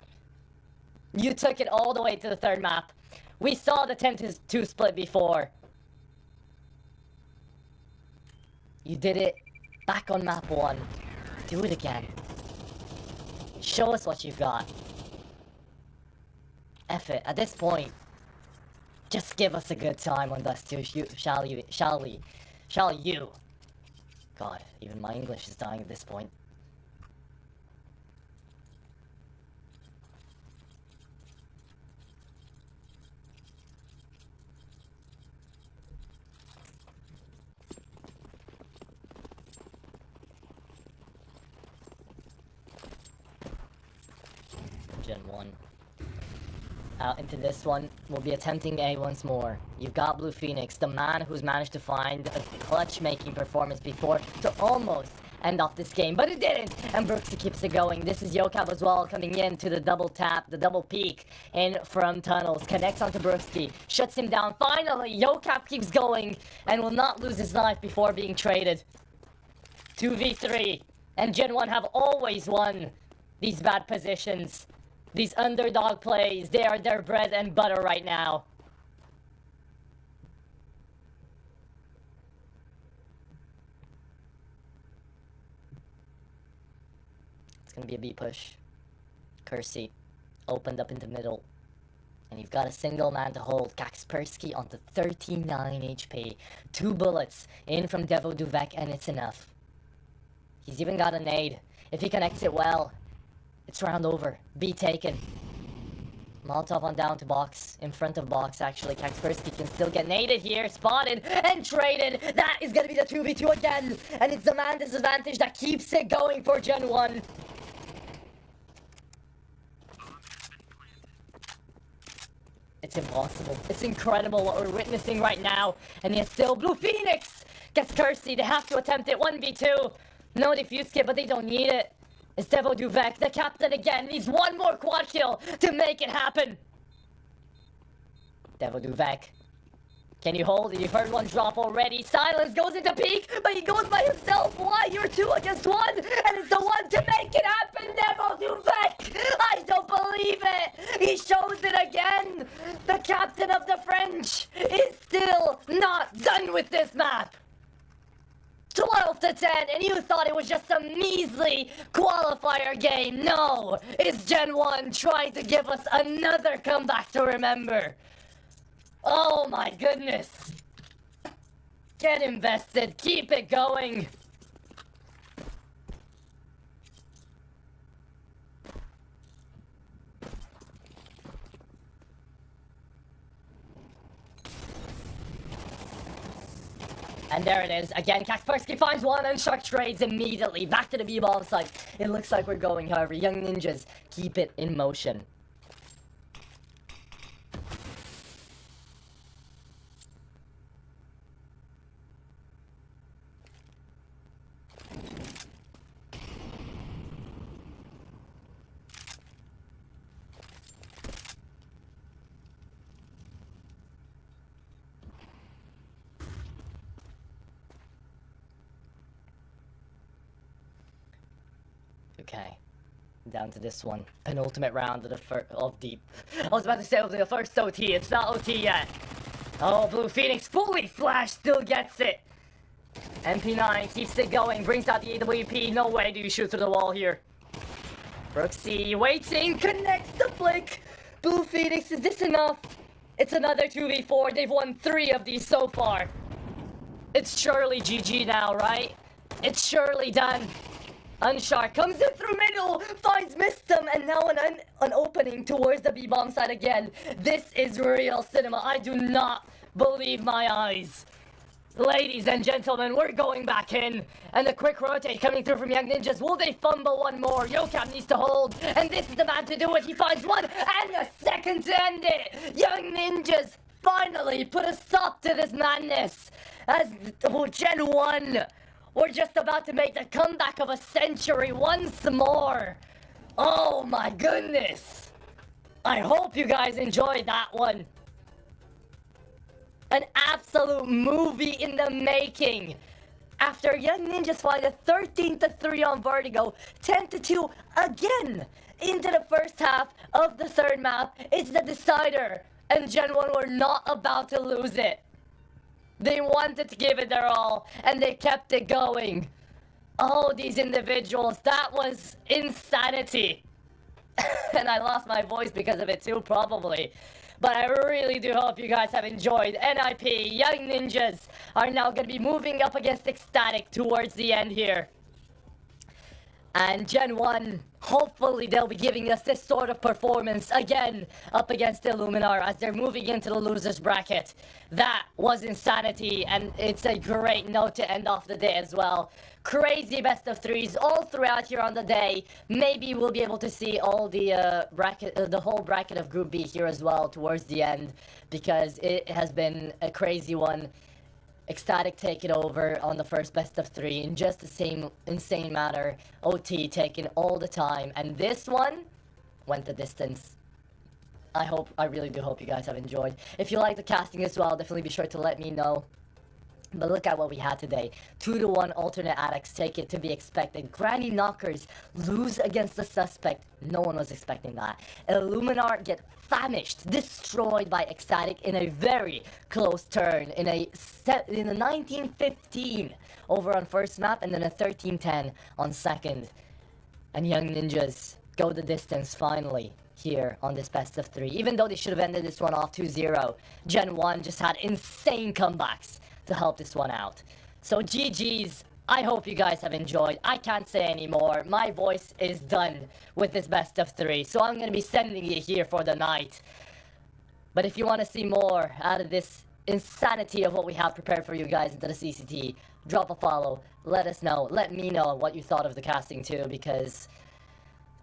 S4: You took it all the way to the 3rd map. We saw the 10-2 split before. You did it back on map 1. Do it again. Show us what you've got. F it. At this point, just give us a good time on Dust 2, shall we? Shall you? God, even my English is dying at this point. Gen 1. Out into this one, we'll be attempting A once more. You've got Blue Phoenix, the man who's managed to find a clutch-making performance before to almost end off this game, but it didn't, and Brooksy keeps it going. This is Yokab as well, coming in to the double tap, the double peek, in from tunnels, connects onto Brooksy, shuts him down. Finally, Yokab keeps going, and will not lose his life before being traded. 2v3, and Gen 1 have always won these bad positions. These underdog plays, they are their bread and butter right now. It's gonna be a B push. Kersey opened up in the middle. And you've got a single man to hold. Kaspersky onto 39 HP. 2 bullets in from Devo Duvek, and it's enough. He's even got a nade. If he connects it well, it's round over. B taken. Molotov on down to box. In front of box, actually. Kaspersky can still get naded here. Spotted and traded. That is going to be the 2v2 again. And it's the man disadvantage that keeps it going for Gen 1. It's impossible. It's incredible what we're witnessing right now. And yet still, Blue Phoenix gets Kersey. They have to attempt it. 1v2. No defuse kit, but they don't need it. It's Devo Duvek, the captain again, needs one more quad kill to make it happen. Devo Duvek, can you hold it? You've heard one drop already. Silence goes into peak, but he goes by himself. Why? You're 2 against 1, and it's the one to make it happen, Devo Duvek. I don't believe it. He shows it again. The captain of the French is still not done with this map. 12 to 10, and you thought it was just a measly qualifier game. No, it's Gen 1 trying to give us another comeback to remember. Oh my goodness. Get invested, keep it going. And there it is. Again, Kaspersky finds one and Shark trades immediately. Back to the B-bomb site. It looks like we're going, however. Young Ninjas keep it in motion. Okay, down to this one. Penultimate round of the deep. I was about to say the first OT. It's not OT yet. Oh, Blue Phoenix fully flash still gets it. MP9 keeps it going. Brings out the AWP. No way do you shoot through the wall here. Brooksy waiting. Connects the flick. Blue Phoenix, is this enough? It's another 2v4. They've won 3 of these so far. It's surely GG now, right? It's surely done. Unshark comes in through middle, finds Mistum, and now an opening towards the B-bomb side again. This is real cinema. I do not believe my eyes. Ladies and gentlemen, we're going back in. And a quick rotate coming through from Young Ninjas. Will they fumble one more? Yokab needs to hold. And this is the man to do it. He finds one and a second to end it. Young Ninjas finally put a stop to this madness. As Gen 1... we're just about to make the comeback of a century once more. Oh my goodness. I hope you guys enjoyed that one. An absolute movie in the making. After Young Ninjas find a 13-3 on Vertigo, 10-2 again into the first half of the third map. It's the decider, and Gen 1 were not about to lose it. They wanted to give it their all, and they kept it going. Oh, these individuals, that was insanity. and I lost my voice because of it too, probably. But I really do hope you guys have enjoyed. NIP, Young Ninjas, are now going to be moving up against ECSTATIC towards the end here. And Gen 1, hopefully they'll be giving us this sort of performance again up against Illuminar as they're moving into the losers bracket. That was insanity, and it's a great note to end off the day as well. Crazy best of threes all throughout here on the day. Maybe we'll be able to see all the the whole bracket of Group B here as well towards the end, because it has been a crazy one. ECSTATIC taking over on the first best of three in just the same insane manner. OT taking all the time, and this one went the distance. I really do hope you guys have enjoyed. If you like the casting as well, definitely be sure to let me know. But look at what we had today. 2-1 alternate addicts take it to be expected. Granny knockers lose against the suspect. No one was expecting that. Illuminar get famished, destroyed by ECSTATIC in a very close turn. In a 1915 over on first map, and then a 13-10 on second. And Young Ninjas go the distance finally here on this best of three. Even though they should have ended this one off 2-0. Gen 1 just had insane comebacks to help this one out. So GG's. I hope you guys have enjoyed. I can't say anymore. My voice is done with this best of three. So I'm going to be sending it here for the night. But if you want to see more out of this insanity of what we have prepared for you guys into the CCT, drop a follow. Let us know. Let me know what you thought of the casting too, because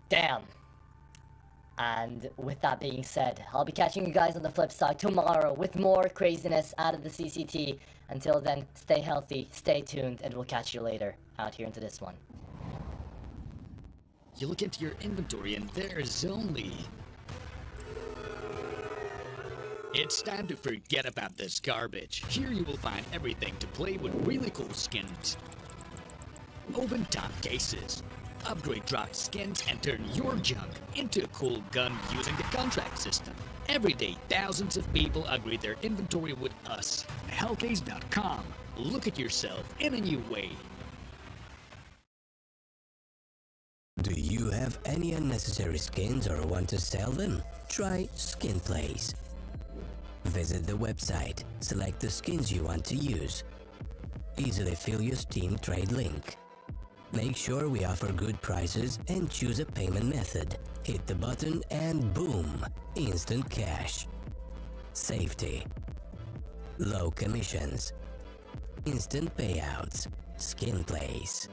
S4: damn. And with that being said, I'll be catching you guys on the flip side tomorrow with more craziness out of the CCT. Until then, stay healthy, stay tuned, and we'll catch you later out here into this one.
S5: You look into your inventory and there's only... It's time to forget about this garbage. Here you will find everything to play with really cool skins. Open top cases. Upgrade dropped skins and turn your junk into a cool gun using the contract system. Every day, thousands of people upgrade their inventory with us. Hellcase.com. Look at yourself in a new way.
S2: Do you have any unnecessary skins or want to sell them? Try SkinPlace. Visit the website, select the skins you want to use. Easily fill your Steam trade link. Make sure we offer good prices and choose a payment method. Hit the button and boom, instant cash. Safety. Low commissions. Instant payouts. SkinPlace.